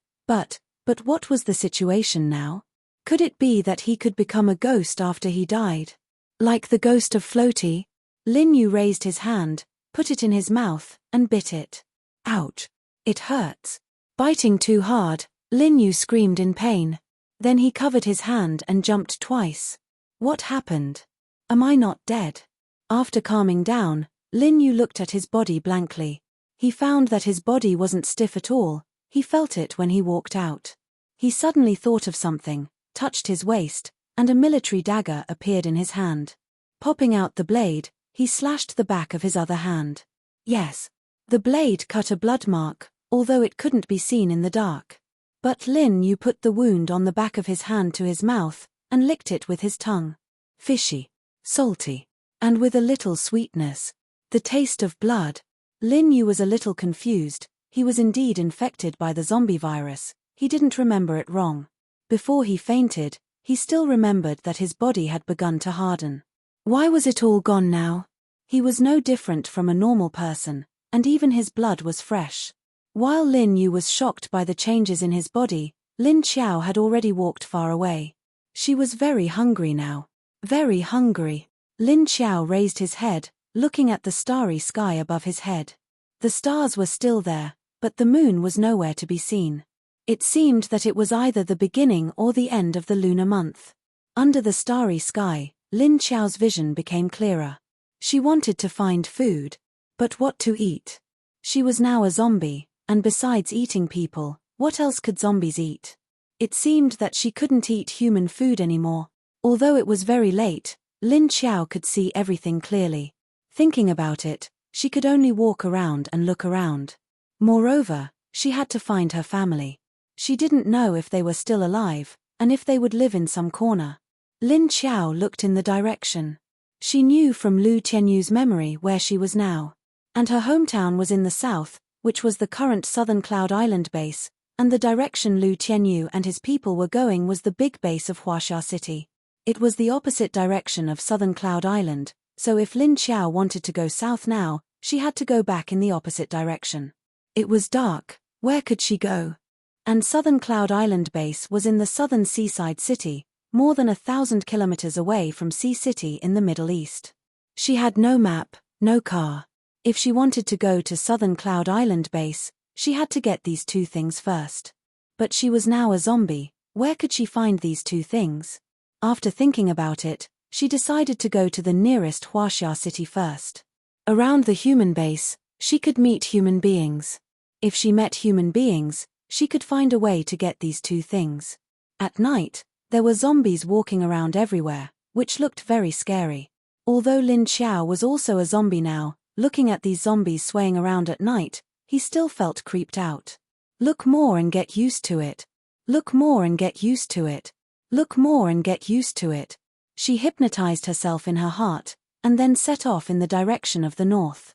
Speaker 1: what was the situation now? Could it be that he could become a ghost after he died? Like the ghost of Floaty? Lin Yu raised his hand, put it in his mouth, and bit it. Ouch! It hurts. Biting too hard, Lin Yu screamed in pain. Then he covered his hand and jumped twice. What happened? Am I not dead? After calming down, Lin Yu looked at his body blankly. He found that his body wasn't stiff at all. He felt it when he walked out. He suddenly thought of something, touched his waist, and a military dagger appeared in his hand. Popping out the blade, he slashed the back of his other hand. Yes. The blade cut a blood mark, although it couldn't be seen in the dark. But Lin Yu put the wound on the back of his hand to his mouth, and licked it with his tongue. Fishy, salty, and with a little sweetness. The taste of blood. Lin Yu was a little confused. He was indeed infected by the zombie virus. He didn't remember it wrong. Before he fainted, he still remembered that his body had begun to harden. Why was it all gone now? He was no different from a normal person, and even his blood was fresh. While Lin Yu was shocked by the changes in his body, Lin Xiao had already walked far away. She was very hungry now. Very hungry. Lin Xiao raised his head, looking at the starry sky above his head. The stars were still there, but the moon was nowhere to be seen. It seemed that it was either the beginning or the end of the lunar month. Under the starry sky, Lin Xiao's vision became clearer. She wanted to find food. But what to eat? She was now a zombie, and besides eating people, what else could zombies eat? It seemed that she couldn't eat human food anymore. Although it was very late, Lin Xiao could see everything clearly. Thinking about it, she could only walk around and look around. Moreover, she had to find her family. She didn't know if they were still alive, and if they would live in some corner. Lin Xiao looked in the direction. She knew from Lu Qianyu's memory where she was now. And her hometown was in the south, which was the current Southern Cloud Island base, and the direction Lu Qianyu and his people were going was the big base of Huaxia City. It was the opposite direction of Southern Cloud Island, so if Lin Xiao wanted to go south now, she had to go back in the opposite direction. It was dark. Where could she go? And Southern Cloud Island base was in the southern seaside city, more than 1,000 kilometers away from Sea City in the Middle East. She had no map, no car. If she wanted to go to Southern Cloud Island base, she had to get these two things first. But she was now a zombie. Where could she find these two things? After thinking about it, she decided to go to the nearest Huaxia city first. Around the human base, she could meet human beings. If she met human beings, she could find a way to get these two things. At night, there were zombies walking around everywhere, which looked very scary. Although Lin Xiao was also a zombie now, looking at these zombies swaying around at night, he still felt creeped out. Look more and get used to it. Look more and get used to it. Look more and get used to it. She hypnotized herself in her heart, and then set off in the direction of the north.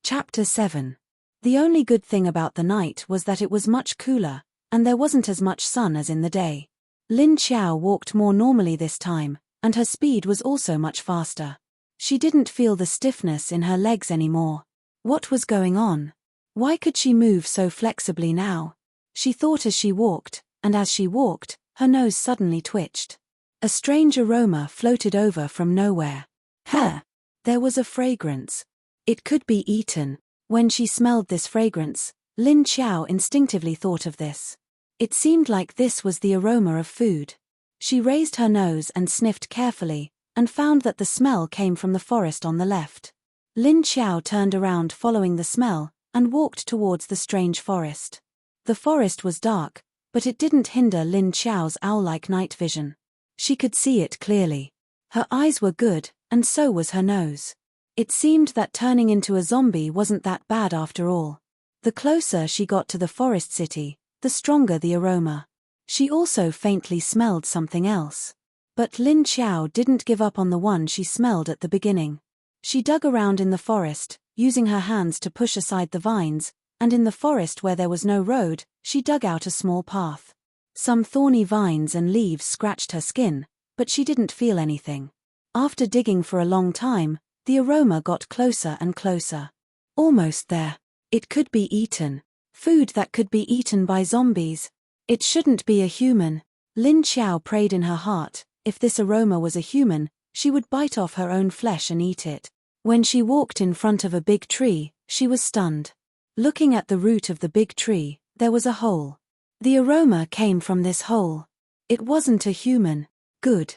Speaker 1: Chapter 7. The only good thing about the night was that it was much cooler, and there wasn't as much sun as in the day. Lin Xiao walked more normally this time, and her speed was also much faster. She didn't feel the stiffness in her legs anymore. What was going on? Why could she move so flexibly now? She thought as she walked, and as she walked, her nose suddenly twitched. A strange aroma floated over from nowhere. There was a fragrance. It could be eaten. When she smelled this fragrance, Lin Xiao instinctively thought of this. It seemed like this was the aroma of food. She raised her nose and sniffed carefully, and found that the smell came from the forest on the left. Lin Xiao turned around following the smell, and walked towards the strange forest. The forest was dark, but it didn't hinder Lin Xiao's owl-like night vision. She could see it clearly. Her eyes were good, and so was her nose. It seemed that turning into a zombie wasn't that bad after all. The closer she got to the forest city, the stronger the aroma. She also faintly smelled something else. But Lin Xiao didn't give up on the one she smelled at the beginning. She dug around in the forest, using her hands to push aside the vines, and in the forest where there was no road, she dug out a small path. Some thorny vines and leaves scratched her skin, but she didn't feel anything. After digging for a long time, the aroma got closer and closer. Almost there. It could be eaten. Food that could be eaten by zombies. It shouldn't be a human. Lin Xiao prayed in her heart, if this aroma was a human, she would bite off her own flesh and eat it. When she walked in front of a big tree, she was stunned. Looking at the root of the big tree, there was a hole. The aroma came from this hole. It wasn't a human. Good.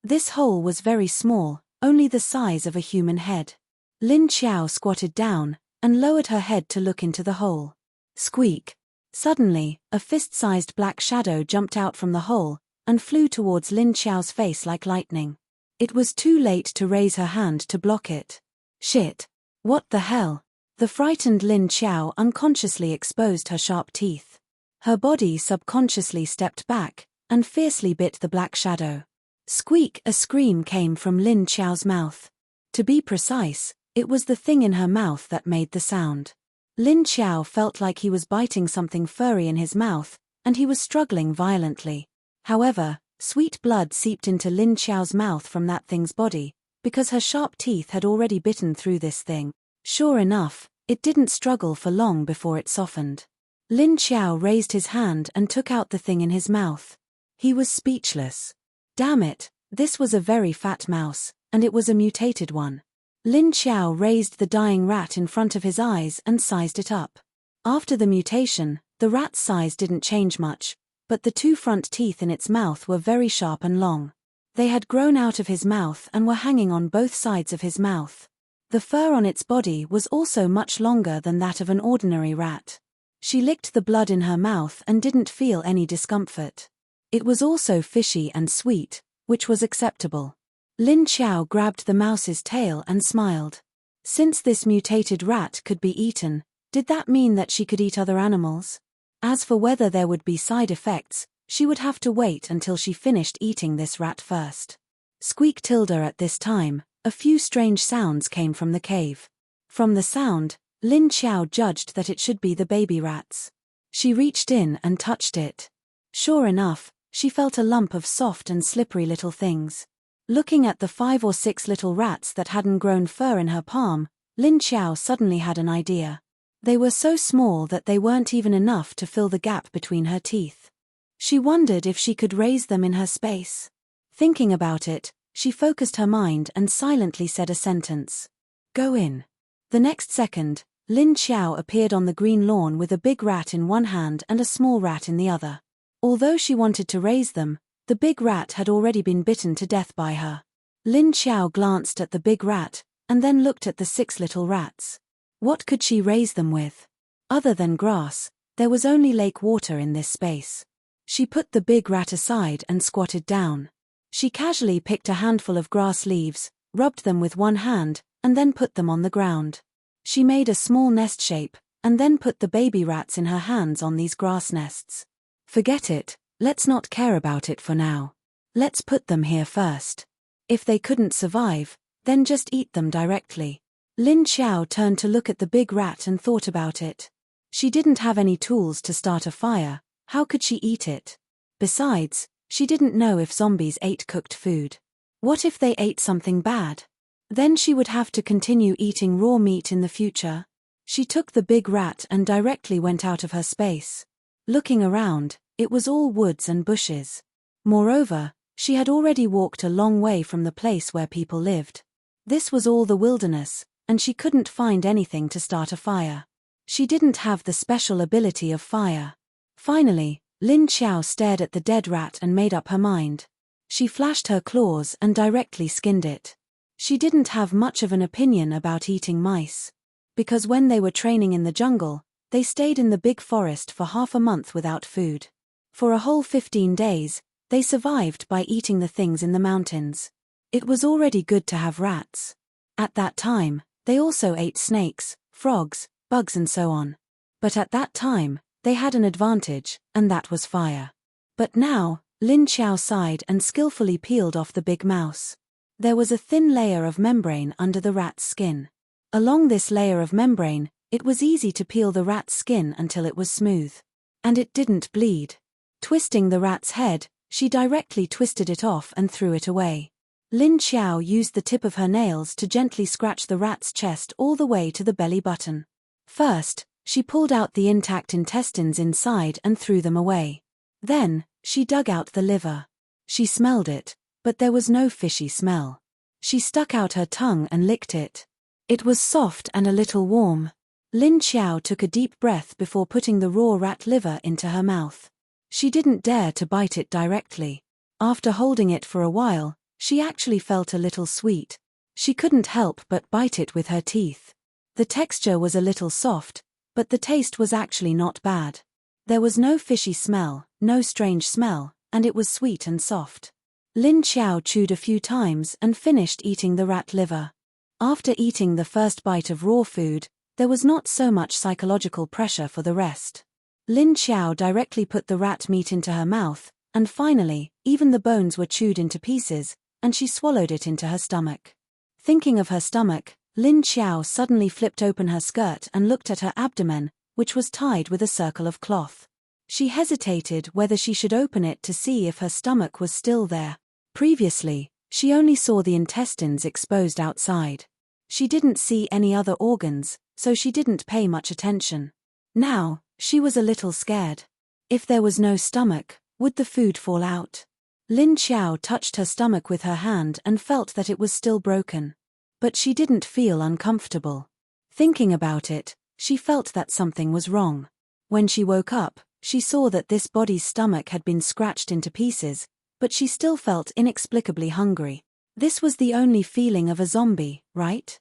Speaker 1: This hole was very small, only the size of a human head. Lin Xiao squatted down and lowered her head to look into the hole. Squeak! Suddenly, a fist-sized black shadow jumped out from the hole and flew towards Lin Xiao's face like lightning. It was too late to raise her hand to block it. Shit! What the hell? The frightened Lin Xiao unconsciously exposed her sharp teeth. Her body subconsciously stepped back and fiercely bit the black shadow. Squeak! A scream came from Lin Xiao's mouth. To be precise, it was the thing in her mouth that made the sound. Lin Xiao felt like he was biting something furry in his mouth, and he was struggling violently. However, sweet blood seeped into Lin Xiao's mouth from that thing's body, because her sharp teeth had already bitten through this thing. Sure enough, it didn't struggle for long before it softened. Lin Xiao raised his hand and took out the thing in his mouth. He was speechless. Damn it, this was a very fat mouse, and it was a mutated one. Lin Xiao raised the dying rat in front of his eyes and sized it up. After the mutation, the rat's size didn't change much, but the two front teeth in its mouth were very sharp and long. They had grown out of his mouth and were hanging on both sides of his mouth. The fur on its body was also much longer than that of an ordinary rat. She licked the blood in her mouth and didn't feel any discomfort. It was also fishy and sweet, which was acceptable. Lin Xiao grabbed the mouse's tail and smiled. Since this mutated rat could be eaten, did that mean that she could eat other animals? As for whether there would be side effects, she would have to wait until she finished eating this rat first. Squeak tilde at this time, a few strange sounds came from the cave. From the sound, Lin Xiao judged that it should be the baby rats. She reached in and touched it. Sure enough, she felt a lump of soft and slippery little things. Looking at the 5 or 6 little rats that hadn't grown fur in her palm, Lin Xiao suddenly had an idea. They were so small that they weren't even enough to fill the gap between her teeth. She wondered if she could raise them in her space. Thinking about it, she focused her mind and silently said a sentence. Go in. The next second, Lin Xiao appeared on the green lawn with a big rat in one hand and a small rat in the other. Although she wanted to raise them, the big rat had already been bitten to death by her. Lin Xiao glanced at the big rat, and then looked at the 6 little rats. What could she raise them with? Other than grass, there was only lake water in this space. She put the big rat aside and squatted down. She casually picked a handful of grass leaves, rubbed them with one hand, and then put them on the ground. She made a small nest shape, and then put the baby rats in her hands on these grass nests. Forget it, let's not care about it for now. Let's put them here first. If they couldn't survive, then just eat them directly. Lin Xiao turned to look at the big rat and thought about it. She didn't have any tools to start a fire, how could she eat it? Besides, she didn't know if zombies ate cooked food. What if they ate something bad? Then she would have to continue eating raw meat in the future. She took the big rat and directly went out of her space. Looking around, it was all woods and bushes. Moreover, she had already walked a long way from the place where people lived. This was all the wilderness, and she couldn't find anything to start a fire. She didn't have the special ability of fire. Finally, Lin Xiao stared at the dead rat and made up her mind. She flashed her claws and directly skinned it. She didn't have much of an opinion about eating mice. Because when they were training in the jungle, they stayed in the big forest for half a month without food. For a whole 15 days, they survived by eating the things in the mountains. It was already good to have rats. At that time, they also ate snakes, frogs, bugs and so on. But at that time, they had an advantage, and that was fire. But now, Lin Xiao sighed and skillfully peeled off the big mouse. There was a thin layer of membrane under the rat's skin. Along this layer of membrane, it was easy to peel the rat's skin until it was smooth. And it didn't bleed. Twisting the rat's head, she directly twisted it off and threw it away. Lin Xiao used the tip of her nails to gently scratch the rat's chest all the way to the belly button. First, she pulled out the intact intestines inside and threw them away. Then, she dug out the liver. She smelled it, but there was no fishy smell. She stuck out her tongue and licked it. It was soft and a little warm. Lin Xiao took a deep breath before putting the raw rat liver into her mouth. She didn't dare to bite it directly. After holding it for a while, she actually felt a little sweet. She couldn't help but bite it with her teeth. The texture was a little soft, but the taste was actually not bad. There was no fishy smell, no strange smell, and it was sweet and soft. Lin Xiao chewed a few times and finished eating the rat liver. After eating the first bite of raw food, there was not so much psychological pressure for the rest. Lin Xiao directly put the rat meat into her mouth, and finally, even the bones were chewed into pieces, and she swallowed it into her stomach. Thinking of her stomach, Lin Xiao suddenly flipped open her skirt and looked at her abdomen, which was tied with a circle of cloth. She hesitated whether she should open it to see if her stomach was still there. Previously, she only saw the intestines exposed outside. She didn't see any other organs, so she didn't pay much attention. Now, she was a little scared. If there was no stomach, would the food fall out? Lin Xiao touched her stomach with her hand and felt that it was still broken. But she didn't feel uncomfortable. Thinking about it, she felt that something was wrong. When she woke up, she saw that this body's stomach had been scratched into pieces, but she still felt inexplicably hungry. This was the only feeling of a zombie, right?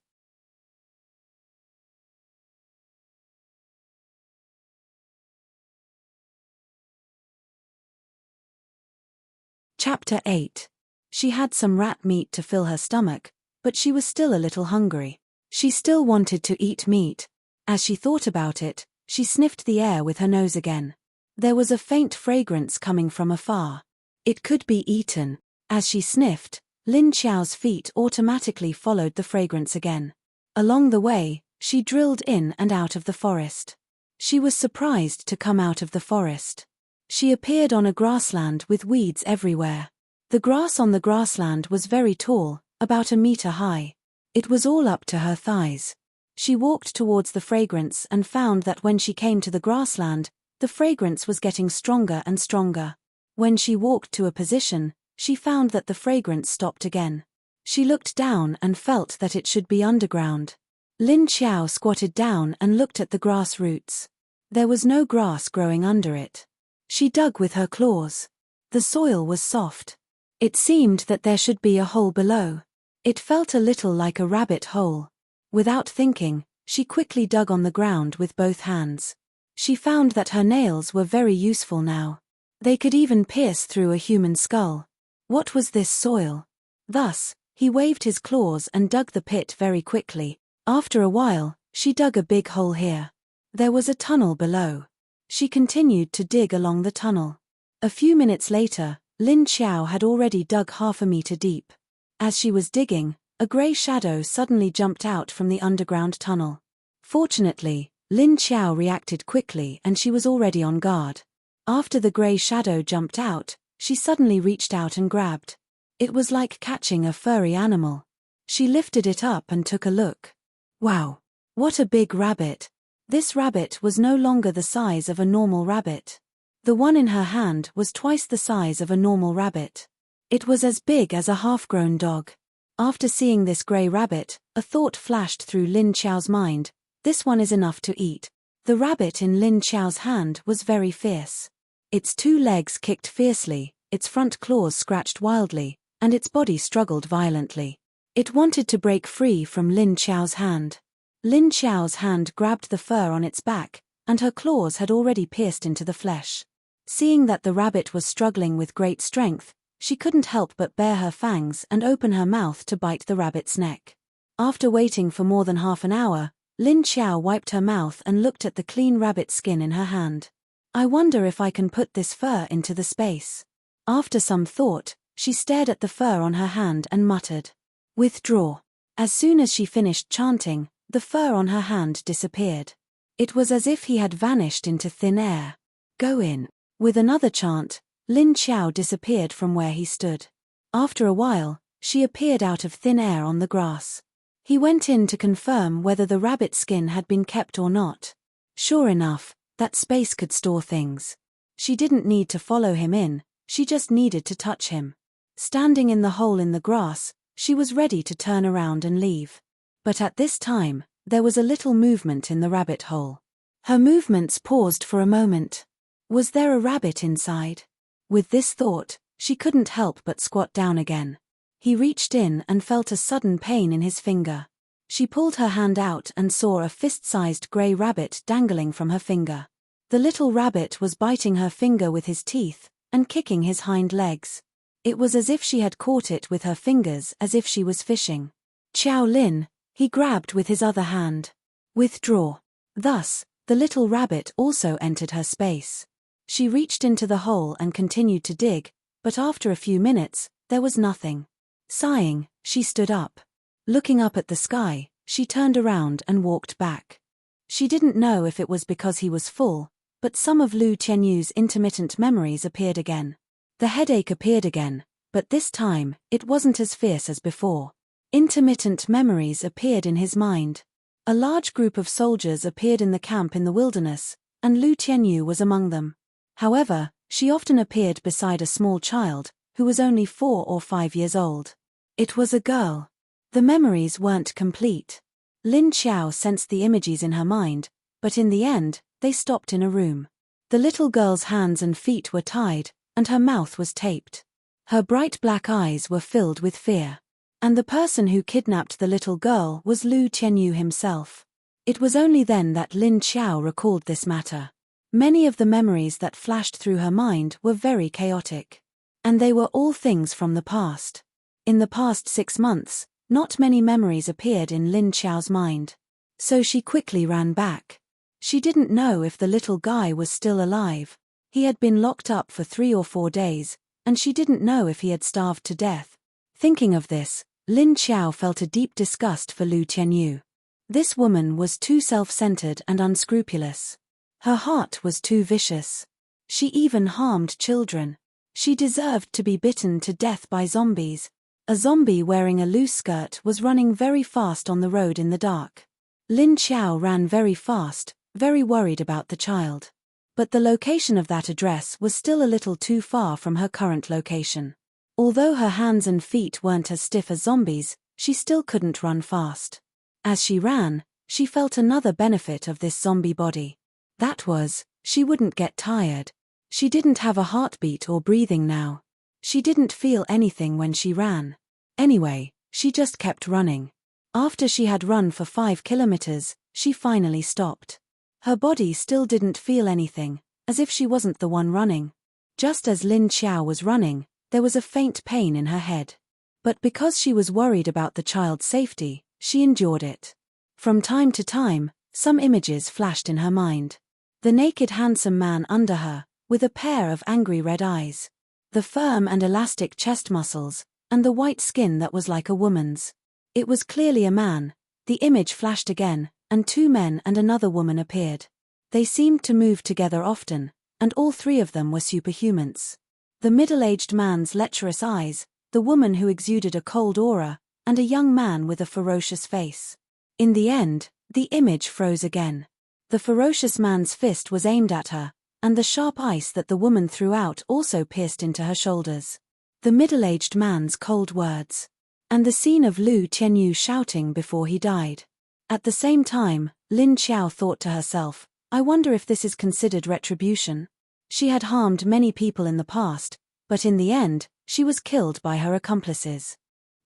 Speaker 1: Chapter 8. She had some rat meat to fill her stomach, but she was still a little hungry. She still wanted to eat meat. As she thought about it, she sniffed the air with her nose again. There was a faint fragrance coming from afar. It could be eaten. As she sniffed, Lin Xiao's feet automatically followed the fragrance again. Along the way, she drilled in and out of the forest. She was surprised to come out of the forest. She appeared on a grassland with weeds everywhere. The grass on the grassland was very tall, about a meter high. It was all up to her thighs. She walked towards the fragrance and found that when she came to the grassland, the fragrance was getting stronger and stronger. When she walked to a position, she found that the fragrance stopped again. She looked down and felt that it should be underground. Lin Xiao squatted down and looked at the grass roots. There was no grass growing under it. She dug with her claws. The soil was soft. It seemed that there should be a hole below. It felt a little like a rabbit hole. Without thinking, she quickly dug on the ground with both hands. She found that her nails were very useful now. They could even pierce through a human skull. What was this soil? Thus, he waved his claws and dug the pit very quickly. After a while, she dug a big hole here. There was a tunnel below. She continued to dig along the tunnel. A few minutes later, Lin Xiao had already dug half a meter deep. As she was digging, a grey shadow suddenly jumped out from the underground tunnel. Fortunately, Lin Xiao reacted quickly and she was already on guard. After the grey shadow jumped out, she suddenly reached out and grabbed. It was like catching a furry animal. She lifted it up and took a look. Wow! What a big rabbit! This rabbit was no longer the size of a normal rabbit. The one in her hand was twice the size of a normal rabbit. It was as big as a half-grown dog. After seeing this grey rabbit, a thought flashed through Lin Xiao's mind. This one is enough to eat. The rabbit in Lin Xiao's hand was very fierce. Its two legs kicked fiercely, its front claws scratched wildly, and its body struggled violently. It wanted to break free from Lin Xiao's hand. Lin Xiao's hand grabbed the fur on its back, and her claws had already pierced into the flesh. Seeing that the rabbit was struggling with great strength, she couldn't help but bare her fangs and open her mouth to bite the rabbit's neck. After waiting for more than half an hour, Lin Xiao wiped her mouth and looked at the clean rabbit skin in her hand. I wonder if I can put this fur into the space. After some thought, she stared at the fur on her hand and muttered, "Withdraw." As soon as she finished chanting, the fur on her hand disappeared. It was as if he had vanished into thin air. Go in. With another chant, Lin Xiao disappeared from where he stood. After a while, she appeared out of thin air on the grass. He went in to confirm whether the rabbit skin had been kept or not. Sure enough, that space could store things. She didn't need to follow him in, she just needed to touch him. Standing in the hole in the grass, She was ready to turn around and leave. But at this time, there was a little movement in the rabbit hole. Her movements paused for a moment. Was there a rabbit inside? With this thought, she couldn't help but squat down again. He reached in and felt a sudden pain in his finger. She pulled her hand out and saw a fist-sized grey rabbit dangling from her finger. The little rabbit was biting her finger with his teeth and kicking his hind legs. It was as if she had caught it with her fingers, as if she was fishing. Xiao Lin, he grabbed with his other hand. Withdraw. Thus, the little rabbit also entered her space. She reached into the hole and continued to dig, but after a few minutes, there was nothing. Sighing, she stood up. Looking up at the sky, she turned around and walked back. She didn't know if it was because he was full, but some of Lu Qianyu's intermittent memories appeared again. The headache appeared again, but this time, it wasn't as fierce as before. Intermittent memories appeared in his mind. A large group of soldiers appeared in the camp in the wilderness, and Lu Qianyu was among them. However, she often appeared beside a small child, who was only 4 or 5 years old. It was a girl. The memories weren't complete. Lin Xiao sensed the images in her mind, but in the end, they stopped in a room. The little girl's hands and feet were tied, and her mouth was taped. Her bright black eyes were filled with fear. And the person who kidnapped the little girl was Lu Qianyu himself. It was only then that Lin Xiao recalled this matter. Many of the memories that flashed through her mind were very chaotic. And they were all things from the past. In the past 6 months, not many memories appeared in Lin Xiao's mind. So she quickly ran back. She didn't know if the little guy was still alive. He had been locked up for 3 or 4 days, and she didn't know if he had starved to death. Thinking of this, Lin Xiao felt a deep disgust for Lu Qianyu. This woman was too self-centered and unscrupulous. Her heart was too vicious. She even harmed children. She deserved to be bitten to death by zombies. A zombie wearing a loose skirt was running very fast on the road in the dark. Lin Xiao ran very fast, very worried about the child. But the location of that address was still a little too far from her current location. Although her hands and feet weren't as stiff as zombies, she still couldn't run fast. As she ran, she felt another benefit of this zombie body. That was, she wouldn't get tired. She didn't have a heartbeat or breathing now. She didn't feel anything when she ran. Anyway, she just kept running. After she had run for 5 kilometers, she finally stopped. Her body still didn't feel anything, as if she wasn't the one running. Just as Lin Xiao was running, there was a faint pain in her head. But because she was worried about the child's safety, she endured it. From time to time, some images flashed in her mind. The naked handsome man under her, with a pair of angry red eyes. The firm and elastic chest muscles, and the white skin that was like a woman's. It was clearly a man. The image flashed again, and 2 men and another woman appeared. They seemed to move together often, and all 3 of them were superhumans. The middle-aged man's lecherous eyes, the woman who exuded a cold aura, and a young man with a ferocious face. In the end, the image froze again. The ferocious man's fist was aimed at her, and the sharp ice that the woman threw out also pierced into her shoulders. The middle-aged man's cold words. And the scene of Lu Qianyu shouting before he died. At the same time, Lin Xiao thought to herself, I wonder if this is considered retribution. She had harmed many people in the past, but in the end, she was killed by her accomplices.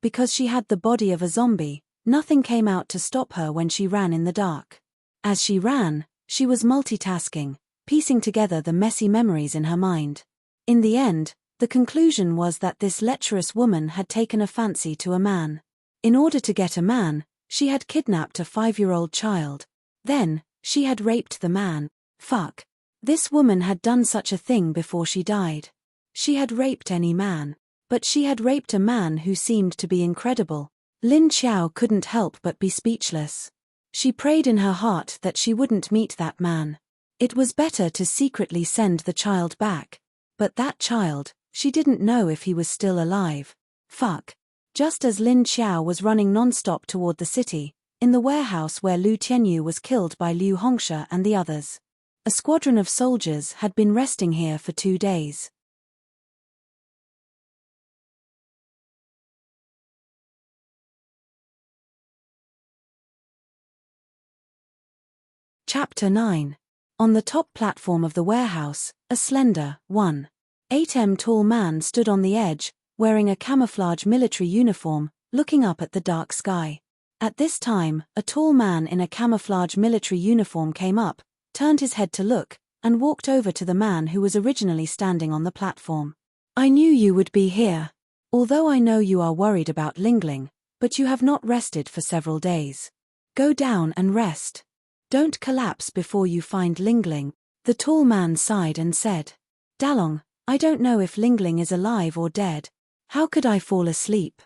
Speaker 1: Because she had the body of a zombie, nothing came out to stop her when she ran in the dark. As she ran, she was multitasking, piecing together the messy memories in her mind. In the end, the conclusion was that this lecherous woman had taken a fancy to a man. In order to get a man, she had kidnapped a 5-year-old child. Then, she had raped the man. Fuck. This woman had done such a thing before she died. She had raped any man. But she had raped a man who seemed to be incredible. Lin Xiao couldn't help but be speechless. She prayed in her heart that she wouldn't meet that man. It was better to secretly send the child back. But that child, she didn't know if he was still alive. Fuck. Just as Lin Xiao was running non-stop toward the city, in the warehouse where Lu Qianyu was killed by Liu Hongsha and the others. A squadron of soldiers had been resting here for 2 days. Chapter 9. On the top platform of the warehouse, a slender, 1.8 m tall man stood on the edge, wearing a camouflage military uniform, looking up at the dark sky. At this time, a tall man in a camouflage military uniform came up, turned his head to look, and walked over to the man who was originally standing on the platform. "I knew you would be here. Although I know you are worried about Lingling, but you have not rested for several days. Go down and rest. Don't collapse before you find Lingling." The tall man sighed and said, "Dalong, I don't know if Lingling is alive or dead. How could I fall asleep?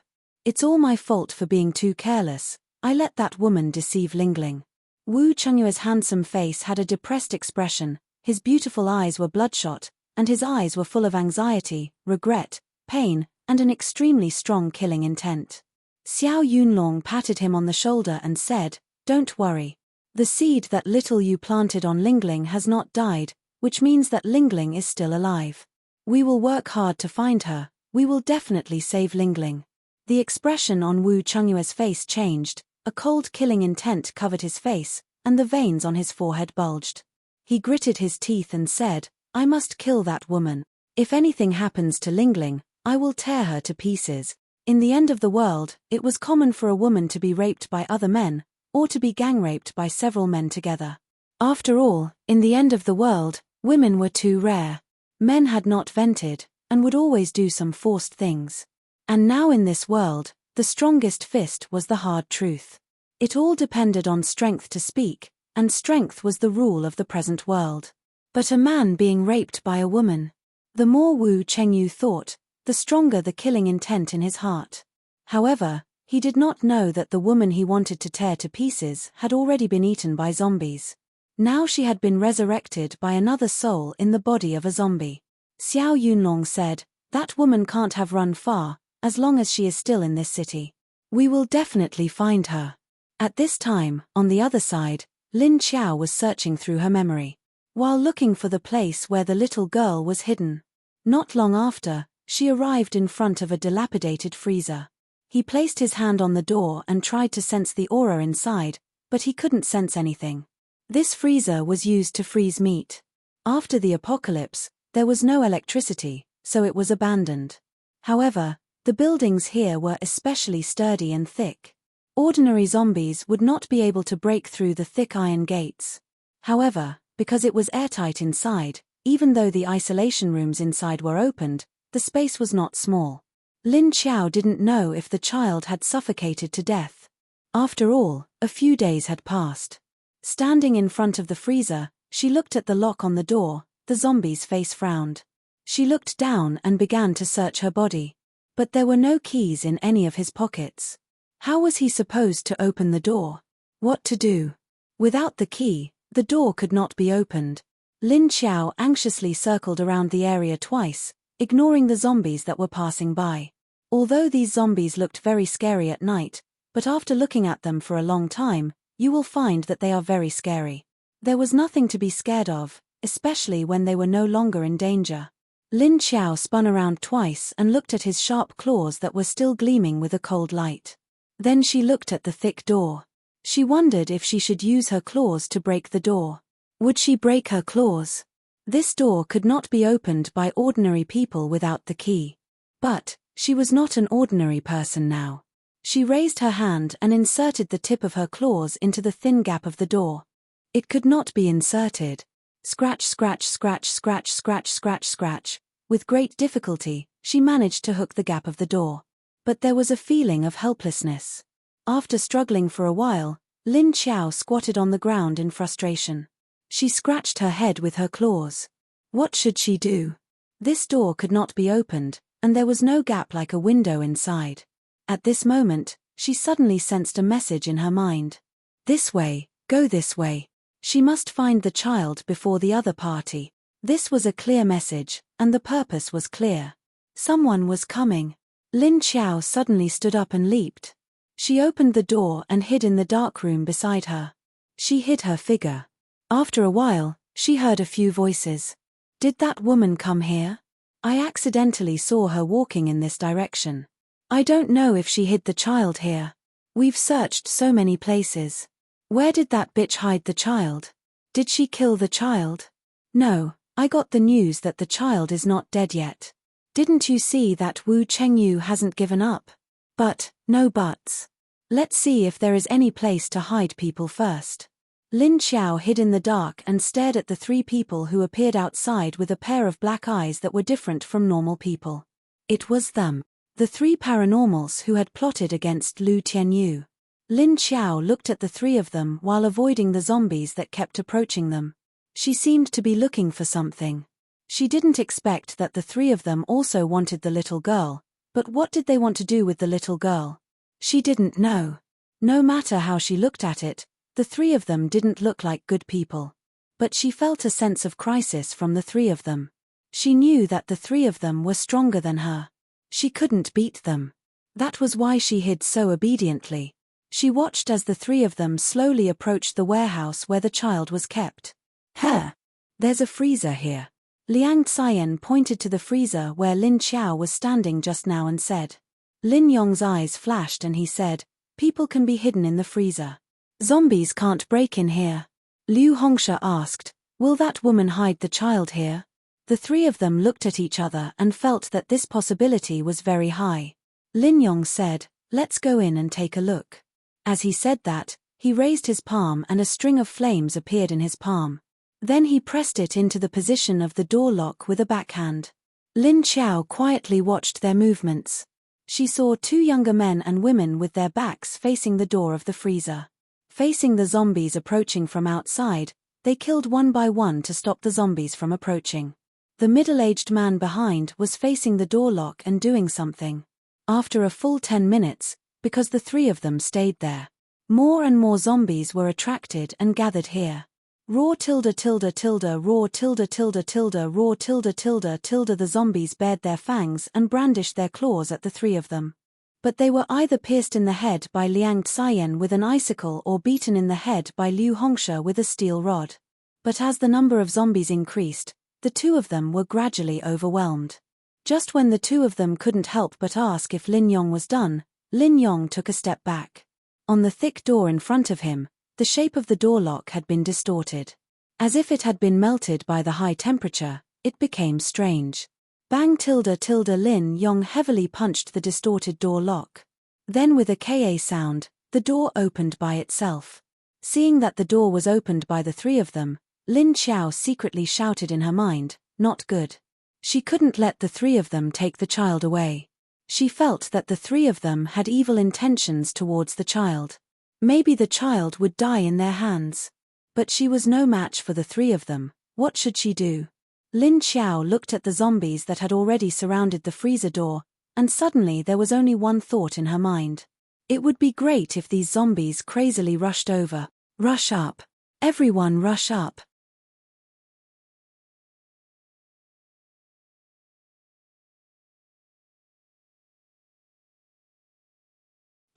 Speaker 1: It's all my fault for being too careless. I let that woman deceive Lingling." Wu Chengyue's handsome face had a depressed expression, his beautiful eyes were bloodshot, and his eyes were full of anxiety, regret, pain, and an extremely strong killing intent. Xiao Yunlong patted him on the shoulder and said, "Don't worry. The seed that little you planted on Lingling has not died, which means that Lingling is still alive. We will work hard to find her. We will definitely save Lingling." The expression on Wu Chengyue's face changed, a cold killing intent covered his face, and the veins on his forehead bulged. He gritted his teeth and said, "I must kill that woman. If anything happens to Lingling, I will tear her to pieces." In the end of the world, it was common for a woman to be raped by other men, or to be gang-raped by several men together. After all, in the end of the world, women were too rare. Men had not vented, and would always do some forced things. And now in this world, the strongest fist was the hard truth. It all depended on strength to speak, and strength was the rule of the present world. But a man being raped by a woman. The more Wu Chengyu thought, the stronger the killing intent in his heart. However, he did not know that the woman he wanted to tear to pieces had already been eaten by zombies. Now she had been resurrected by another soul in the body of a zombie. Xiao Yunlong said, "That woman can't have run far, as long as she is still in this city. We will definitely find her." At this time, on the other side, Lin Qiao was searching through her memory, while looking for the place where the little girl was hidden. Not long after, she arrived in front of a dilapidated freezer. He placed his hand on the door and tried to sense the aura inside, but he couldn't sense anything. This freezer was used to freeze meat. After the apocalypse, there was no electricity, so it was abandoned. However, the buildings here were especially sturdy and thick. Ordinary zombies would not be able to break through the thick iron gates. However, because it was airtight inside, even though the isolation rooms inside were opened, the space was not small. Lin Qiao didn't know if the child had suffocated to death. After all, a few days had passed. Standing in front of the freezer, she looked at the lock on the door. The zombie's face frowned. She looked down and began to search her body. But there were no keys in any of his pockets. How was he supposed to open the door? What to do? Without the key, the door could not be opened. Lin Qiao anxiously circled around the area twice, ignoring the zombies that were passing by. Although these zombies looked very scary at night, but after looking at them for a long time, you will find that they are very scary. There was nothing to be scared of, especially when they were no longer in danger. Lin Qiao spun around twice and looked at his sharp claws that were still gleaming with a cold light. Then she looked at the thick door. She wondered if she should use her claws to break the door. Would she break her claws? This door could not be opened by ordinary people without the key. But she was not an ordinary person now. She raised her hand and inserted the tip of her claws into the thin gap of the door. It could not be inserted. Scratch, scratch, scratch, scratch, scratch, scratch, scratch. With great difficulty, she managed to hook the gap of the door. But there was a feeling of helplessness. After struggling for a while, Lin Qiao squatted on the ground in frustration. She scratched her head with her claws. What should she do? This door could not be opened, and there was no gap like a window inside. At this moment, she suddenly sensed a message in her mind. This way, go this way. She must find the child before the other party. This was a clear message, and the purpose was clear. Someone was coming. Lin Qiao suddenly stood up and leaped. She opened the door and hid in the dark room beside her. She hid her figure. After a while, she heard a few voices. Did that woman come here? I accidentally saw her walking in this direction. I don't know if she hid the child here. We've searched so many places. Where did that bitch hide the child? Did she kill the child? No, I got the news that the child is not dead yet. Didn't you see that Wu Chengyu hasn't given up? But, no buts. Let's see if there is any place to hide people first. Lin Xiao hid in the dark and stared at the three people who appeared outside with a pair of black eyes that were different from normal people. It was them. The three paranormals who had plotted against Lu Tianyu. Lin Xiao looked at the three of them while avoiding the zombies that kept approaching them. She seemed to be looking for something. She didn't expect that the three of them also wanted the little girl, but what did they want to do with the little girl? She didn't know. No matter how she looked at it, the three of them didn't look like good people. But she felt a sense of crisis from the three of them. She knew that the three of them were stronger than her. She couldn't beat them. That was why she hid so obediently. She watched as the three of them slowly approached the warehouse where the child was kept. There's a freezer here. Liang Xian pointed to the freezer where Lin Xiao was standing just now and said. Lin Yong's eyes flashed and he said, people can be hidden in the freezer. Zombies can't break in here. Liu Hongsha asked, will that woman hide the child here? The three of them looked at each other and felt that this possibility was very high. Lin Yong said, let's go in and take a look. As he said that, he raised his palm and a string of flames appeared in his palm. Then he pressed it into the position of the door lock with a backhand. Lin Xiao quietly watched their movements. She saw two younger men and women with their backs facing the door of the freezer. Facing the zombies approaching from outside, they killed one by one to stop the zombies from approaching. The middle-aged man behind was facing the door lock and doing something. After a full 10 minutes, because the three of them stayed there, more and more zombies were attracted and gathered here. Roar tilde tilde tilde roar tilde tilde tilde roar tilde tilde tilde. The zombies bared their fangs and brandished their claws at the three of them. But they were either pierced in the head by Liang Xian with an icicle or beaten in the head by Liu Hongsha with a steel rod. But as the number of zombies increased, the two of them were gradually overwhelmed. Just when the two of them couldn't help but ask if Lin Yong was done, Lin Yong took a step back. On the thick door in front of him, the shape of the door lock had been distorted. As if it had been melted by the high temperature, it became strange. Bang tilde tilde. Lin Yong heavily punched the distorted door lock. Then with a ka sound, the door opened by itself. Seeing that the door was opened by the three of them, Lin Xiao secretly shouted in her mind, not good. She couldn't let the three of them take the child away. She felt that the three of them had evil intentions towards the child. Maybe the child would die in their hands. But she was no match for the three of them. What should she do? Lin Xiao looked at the zombies that had already surrounded the freezer door, and suddenly there was only one thought in her mind. It would be great if these zombies crazily rushed over. Rush up. Everyone rush up.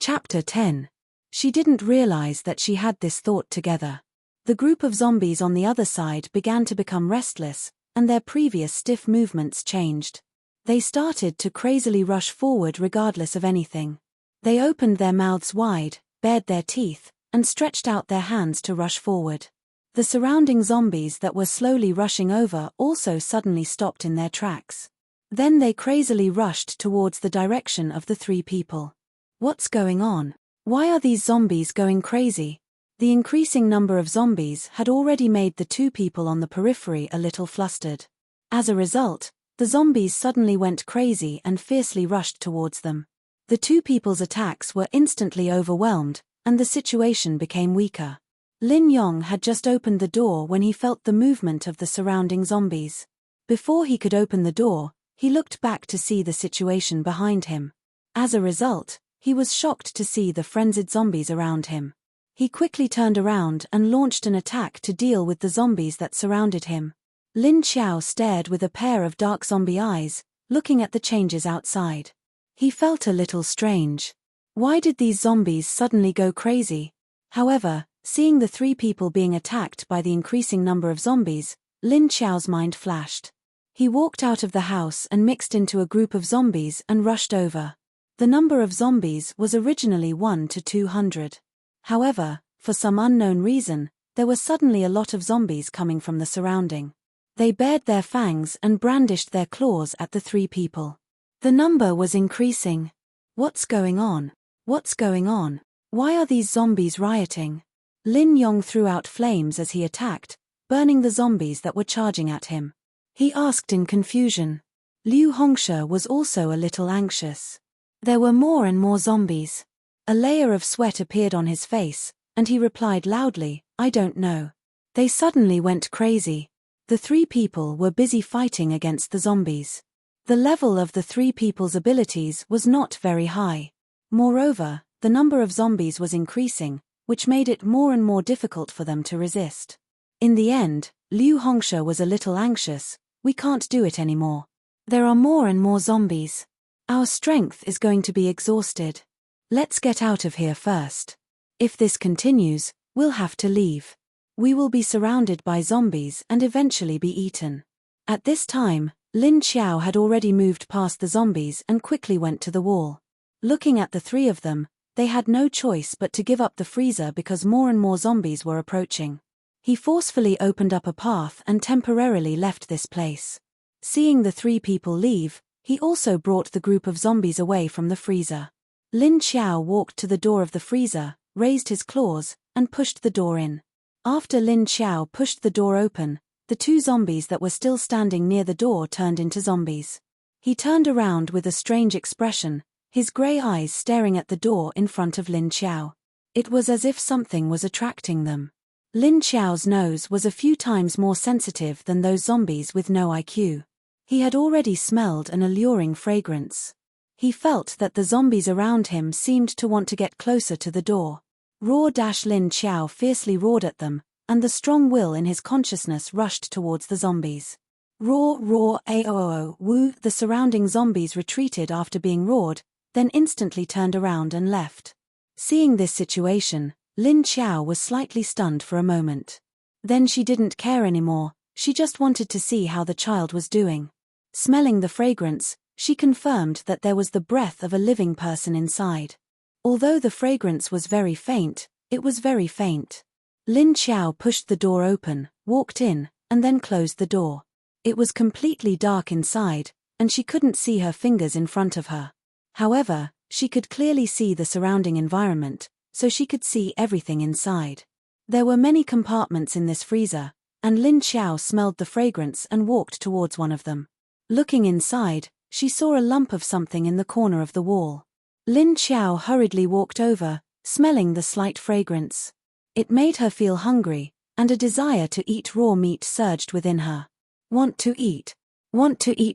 Speaker 1: Chapter 10. She didn't realize that she had this thought together. The group of zombies on the other side began to become restless, and their previous stiff movements changed. They started to crazily rush forward regardless of anything. They opened their mouths wide, bared their teeth, and stretched out their hands to rush forward. The surrounding zombies that were slowly rushing over also suddenly stopped in their tracks. Then they crazily rushed towards the direction of the three people. What's going on? Why are these zombies going crazy? The increasing number of zombies had already made the two people on the periphery a little flustered. As a result, the zombies suddenly went crazy and fiercely rushed towards them. The two people's attacks were instantly overwhelmed, and the situation became weaker. Lin Yong had just opened the door when he felt the movement of the surrounding zombies. Before he could open the door, he looked back to see the situation behind him. As a result, he was shocked to see the frenzied zombies around him. He quickly turned around and launched an attack to deal with the zombies that surrounded him. Lin Xiao stared with a pair of dark zombie eyes, looking at the changes outside. He felt a little strange. Why did these zombies suddenly go crazy? However, seeing the three people being attacked by the increasing number of zombies, Lin Xiao's mind flashed. He walked out of the house and mixed into a group of zombies and rushed over. The number of zombies was originally 1 to 200. However, for some unknown reason, there were suddenly a lot of zombies coming from the surrounding. They bared their fangs and brandished their claws at the three people. The number was increasing. What's going on? What's going on? Why are these zombies rioting? Lin Yong threw out flames as he attacked, burning the zombies that were charging at him. He asked in confusion. Liu Hongshe was also a little anxious. There were more and more zombies. A layer of sweat appeared on his face, and he replied loudly, "I don't know." They suddenly went crazy. The three people were busy fighting against the zombies. The level of the three people's abilities was not very high. Moreover, the number of zombies was increasing, which made it more and more difficult for them to resist. In the end, Liu Hongshe was a little anxious. "We can't do it anymore. There are more and more zombies. Our strength is going to be exhausted. Let's get out of here first. If this continues, we'll have to leave. We will be surrounded by zombies and eventually be eaten." At this time, Lin Xiao had already moved past the zombies and quickly went to the wall. Looking at the three of them, they had no choice but to give up the freezer because more and more zombies were approaching. He forcefully opened up a path and temporarily left this place. Seeing the three people leave, he also brought the group of zombies away from the freezer. Lin Xiao walked to the door of the freezer, raised his claws, and pushed the door in. After Lin Xiao pushed the door open, the two zombies that were still standing near the door turned into zombies. He turned around with a strange expression, his grey eyes staring at the door in front of Lin Xiao. It was as if something was attracting them. Lin Xiao's nose was a few times more sensitive than those zombies with no IQ. He had already smelled an alluring fragrance. He felt that the zombies around him seemed to want to get closer to the door. Lin Xiao fiercely roared at them, and the strong will in his consciousness rushed towards the zombies. Roar, roar, aoo, woo. The surrounding zombies retreated after being roared, then instantly turned around and left. Seeing this situation, Lin Xiao was slightly stunned for a moment. Then she didn't care anymore, she just wanted to see how the child was doing. Smelling the fragrance, she confirmed that there was the breath of a living person inside. Although the fragrance was very faint, it was very faint. Lin Xiao pushed the door open, walked in, and then closed the door. It was completely dark inside, and she couldn't see her fingers in front of her. However, she could clearly see the surrounding environment, so she could see everything inside. There were many compartments in this freezer, and Lin Xiao smelled the fragrance and walked towards one of them. Looking inside, she saw a lump of something in the corner of the wall. Lin Xiao hurriedly walked over, smelling the slight fragrance. It made her feel hungry, and a desire to eat raw meat surged within her. Want to eat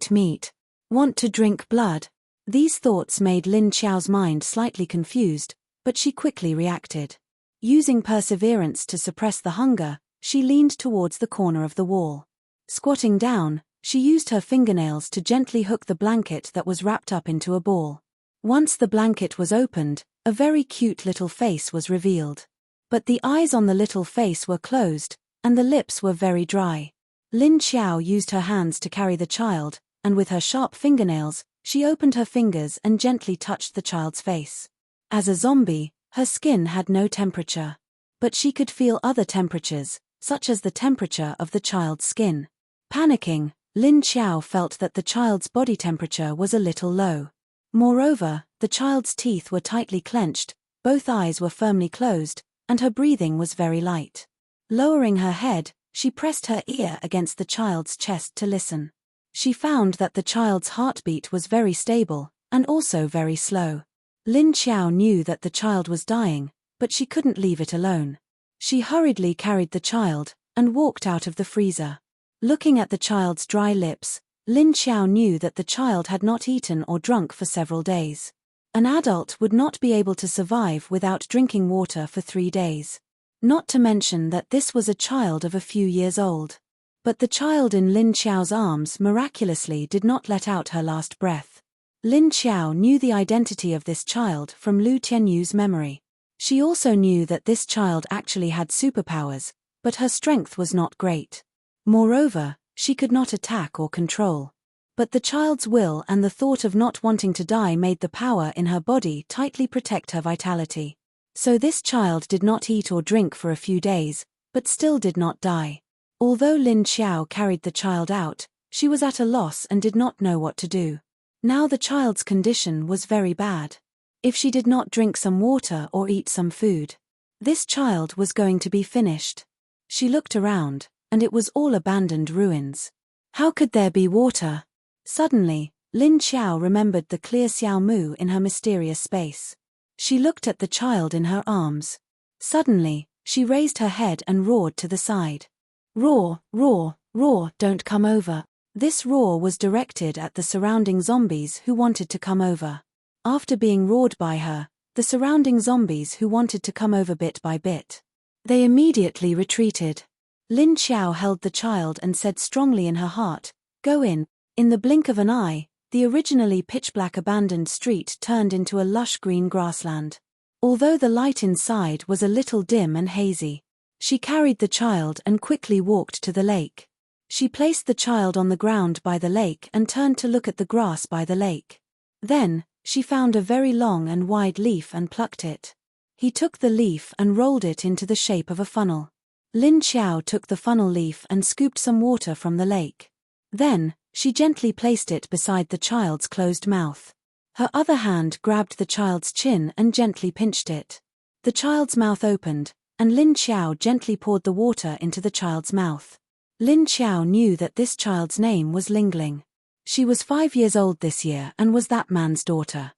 Speaker 1: meat, want to drink blood. These thoughts made Lin Xiao's mind slightly confused, but she quickly reacted. Using perseverance to suppress the hunger, she leaned towards the corner of the wall. Squatting down, she used her fingernails to gently hook the blanket that was wrapped up into a ball. Once the blanket was opened, a very cute little face was revealed. But the eyes on the little face were closed, and the lips were very dry. Lin Xiao used her hands to carry the child, and with her sharp fingernails, she opened her fingers and gently touched the child's face. As a zombie, her skin had no temperature. But she could feel other temperatures, such as the temperature of the child's skin. Panicking, Lin Xiao felt that the child's body temperature was a little low. Moreover, the child's teeth were tightly clenched, both eyes were firmly closed, and her breathing was very light. Lowering her head, she pressed her ear against the child's chest to listen. She found that the child's heartbeat was very stable, and also very slow. Lin Xiao knew that the child was dying, but she couldn't leave it alone. She hurriedly carried the child, and walked out of the freezer. Looking at the child's dry lips, Lin Xiao knew that the child had not eaten or drunk for several days. An adult would not be able to survive without drinking water for 3 days. Not to mention that this was a child of a few years old. But the child in Lin Xiao's arms miraculously did not let out her last breath. Lin Xiao knew the identity of this child from Lu Tianyu's memory. She also knew that this child actually had superpowers, but her strength was not great. Moreover, she could not attack or control. But the child's will and the thought of not wanting to die made the power in her body tightly protect her vitality. So this child did not eat or drink for a few days, but still did not die. Although Lin Xiao carried the child out, she was at a loss and did not know what to do. Now the child's condition was very bad. If she did not drink some water or eat some food, this child was going to be finished. She looked around, and it was all abandoned ruins. How could there be water? Suddenly, Lin Xiao remembered the clear Xiao Mu in her mysterious space. She looked at the child in her arms. Suddenly, she raised her head and roared to the side. Roar, roar, roar, don't come over. This roar was directed at the surrounding zombies who wanted to come over. After being roared by her, the surrounding zombies who wanted to come over bit by bit, they immediately retreated. Lin Xiao held the child and said strongly in her heart, "Go in." In the blink of an eye, the originally pitch-black abandoned street turned into a lush green grassland. Although the light inside was a little dim and hazy, she carried the child and quickly walked to the lake. She placed the child on the ground by the lake and turned to look at the grass by the lake. Then, she found a very long and wide leaf and plucked it. He took the leaf and rolled it into the shape of a funnel. Lin Xiao took the funnel leaf and scooped some water from the lake. Then, she gently placed it beside the child's closed mouth. Her other hand grabbed the child's chin and gently pinched it. The child's mouth opened, and Lin Xiao gently poured the water into the child's mouth. Lin Xiao knew that this child's name was Lingling. She was 5 years old this year and was that man's daughter.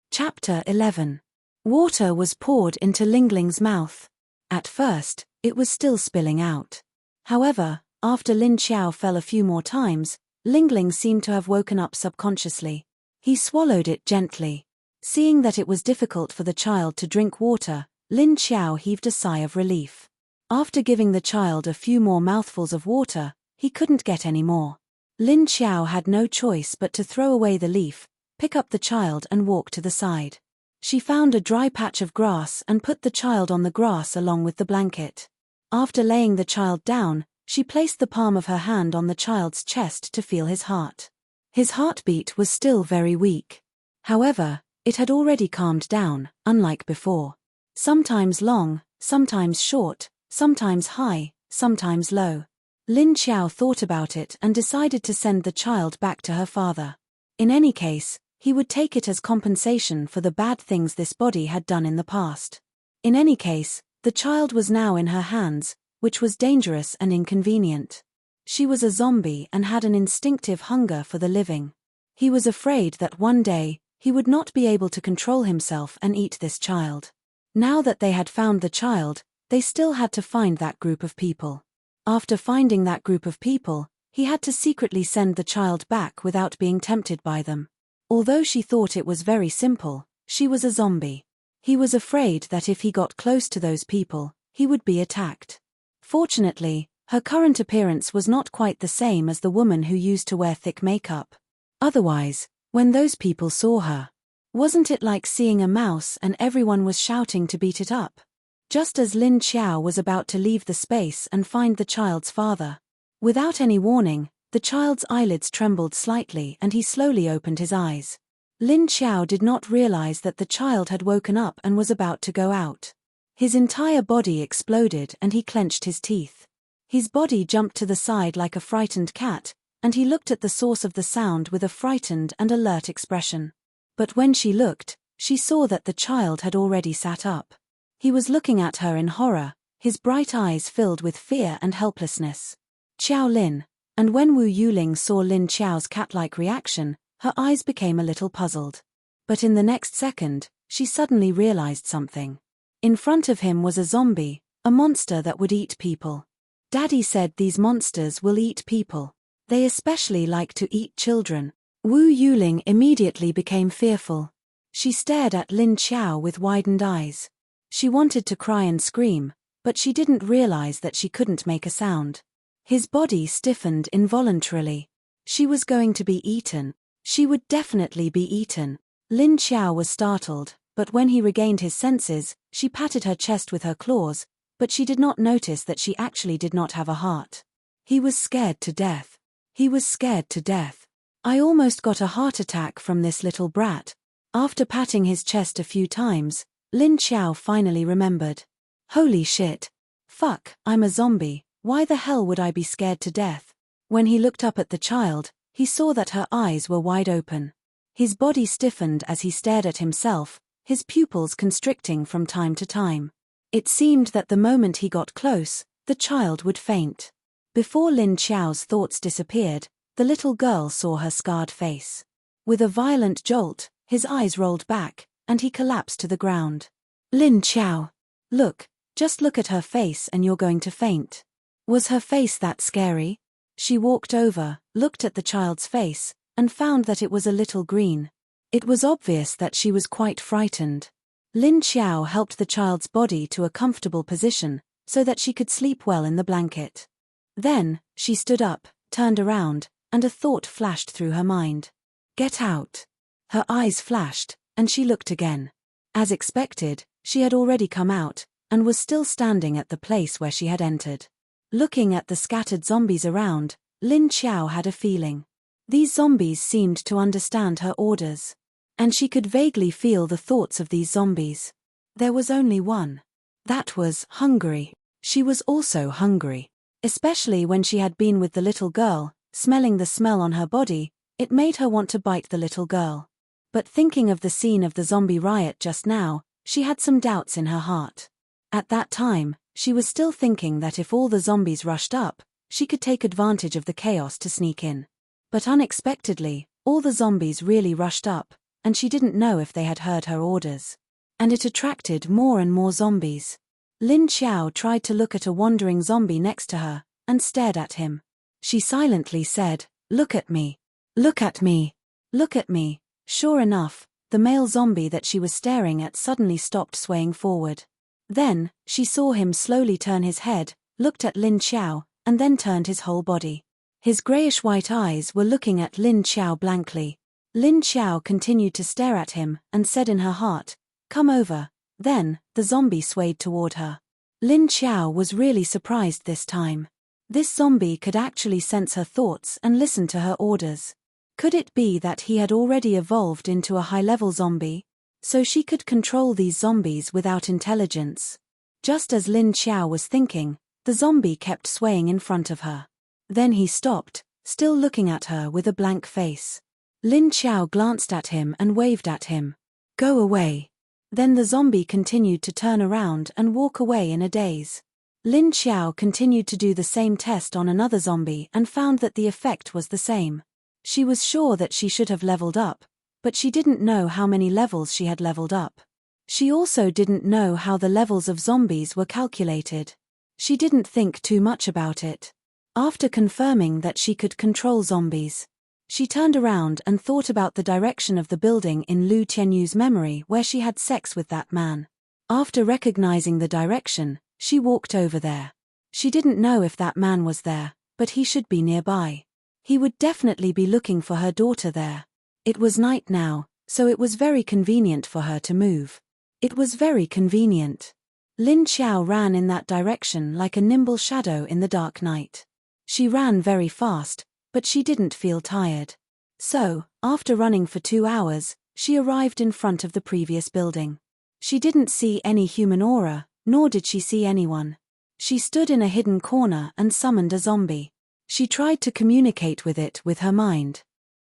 Speaker 1: Chapter 11. Water was poured into Lingling's mouth. At first, it was still spilling out. However, after Lin Xiao fell a few more times, Lingling seemed to have woken up subconsciously. He swallowed it gently. Seeing that it was difficult for the child to drink water, Lin Xiao heaved a sigh of relief. After giving the child a few more mouthfuls of water, he couldn't get any more. Lin Xiao had no choice but to throw away the leaf, pick up the child and walk to the side. She found a dry patch of grass and put the child on the grass along with the blanket. After laying the child down, she placed the palm of her hand on the child's chest to feel his heart. His heartbeat was still very weak. However, it had already calmed down, unlike before. Sometimes long, sometimes short, sometimes high, sometimes low. Lin Xiao thought about it and decided to send the child back to her father. In any case, he would take it as compensation for the bad things this body had done in the past. In any case, the child was now in her hands, which was dangerous and inconvenient. She was a zombie and had an instinctive hunger for the living. He was afraid that one day, he would not be able to control himself and eat this child. Now that they had found the child, they still had to find that group of people. After finding that group of people, he had to secretly send the child back without being tempted by them. Although she thought it was very simple, she was a zombie. He was afraid that if he got close to those people, he would be attacked. Fortunately, her current appearance was not quite the same as the woman who used to wear thick makeup. Otherwise, when those people saw her, wasn't it like seeing a mouse and everyone was shouting to beat it up? Just as Lin Xiao was about to leave the space and find the child's father. Without any warning, the child's eyelids trembled slightly and he slowly opened his eyes. Lin Xiao did not realize that the child had woken up and was about to go out. His entire body exploded and he clenched his teeth. His body jumped to the side like a frightened cat, and he looked at the source of the sound with a frightened and alert expression. But when she looked, she saw that the child had already sat up. He was looking at her in horror, his bright eyes filled with fear and helplessness. Xiao Lin. And when Wu Yuling saw Lin Xiao's cat-like reaction, her eyes became a little puzzled. But in the next second, she suddenly realized something. In front of him was a zombie, a monster that would eat people. Daddy said these monsters will eat people. They especially like to eat children. Wu Yuling immediately became fearful. She stared at Lin Xiao with widened eyes. She wanted to cry and scream, but she didn't realize that she couldn't make a sound. His body stiffened involuntarily. She was going to be eaten. She would definitely be eaten. Lin Xiao was startled, but when he regained his senses, she patted her chest with her claws, but she did not notice that she actually did not have a heart. He was scared to death. He was scared to death. I almost got a heart attack from this little brat. After patting his chest a few times, Lin Xiao finally remembered. Holy shit. Fuck, I'm a zombie, why the hell would I be scared to death? When he looked up at the child, he saw that her eyes were wide open. His body stiffened as he stared at himself, his pupils constricting from time to time. It seemed that the moment he got close, the child would faint. Before Lin Xiao's thoughts disappeared, the little girl saw her scarred face. With a violent jolt, his eyes rolled back, and he collapsed to the ground. Lin Xiao. Look, just look at her face and you're going to faint. Was her face that scary? She walked over, looked at the child's face, and found that it was a little green. It was obvious that she was quite frightened. Lin Xiao helped the child's body to a comfortable position, so that she could sleep well in the blanket. Then, she stood up, turned around, and a thought flashed through her mind. Get out. Her eyes flashed, and she looked again. As expected, she had already come out, and was still standing at the place where she had entered. Looking at the scattered zombies around, Lin Xiao had a feeling. These zombies seemed to understand her orders. And she could vaguely feel the thoughts of these zombies. There was only one. That was hungry. She was also hungry. Especially when she had been with the little girl, smelling the smell on her body, it made her want to bite the little girl. But thinking of the scene of the zombie riot just now, she had some doubts in her heart. At that time, she was still thinking that if all the zombies rushed up, she could take advantage of the chaos to sneak in. But unexpectedly, all the zombies really rushed up, and she didn't know if they had heard her orders. And it attracted more and more zombies. Lin Xiao tried to look at a wandering zombie next to her, and stared at him. She silently said, "Look at me. Look at me. Look at me." Sure enough, the male zombie that she was staring at suddenly stopped swaying forward. Then, she saw him slowly turn his head, looked at Lin Xiao, and then turned his whole body. His grayish-white eyes were looking at Lin Xiao blankly. Lin Xiao continued to stare at him, and said in her heart, "Come over." Then, the zombie swayed toward her. Lin Xiao was really surprised this time. This zombie could actually sense her thoughts and listen to her orders. Could it be that he had already evolved into a high-level zombie? So she could control these zombies without intelligence. Just as Lin Xiao was thinking, the zombie kept swaying in front of her. Then he stopped, still looking at her with a blank face. Lin Xiao glanced at him and waved at him. "Go away." Then the zombie continued to turn around and walk away in a daze. Lin Xiao continued to do the same test on another zombie and found that the effect was the same. She was sure that she should have leveled up, but she didn't know how many levels she had leveled up. She also didn't know how the levels of zombies were calculated. She didn't think too much about it. After confirming that she could control zombies, she turned around and thought about the direction of the building in Lu Tianyu's memory where she had sex with that man. After recognizing the direction, she walked over there. She didn't know if that man was there, but he should be nearby. He would definitely be looking for her daughter there. It was night now, so it was very convenient for her to move. It was very convenient. Lin Xiao ran in that direction like a nimble shadow in the dark night. She ran very fast, but she didn't feel tired. So, after running for 2 hours, she arrived in front of the previous building. She didn't see any human aura, nor did she see anyone. She stood in a hidden corner and summoned a zombie. She tried to communicate with it with her mind.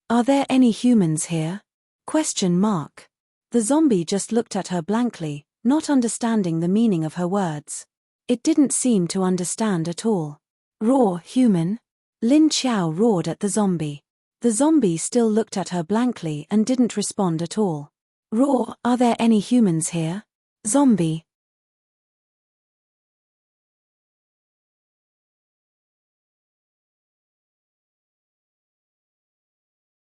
Speaker 1: "Are there any humans here?" Question mark. The zombie just looked at her blankly, not understanding the meaning of her words. It didn't seem to understand at all. "Raw human?" Lin Xiao roared at the zombie. The zombie still looked at her blankly and didn't respond at all. "Raw, are there any humans here?" Zombie.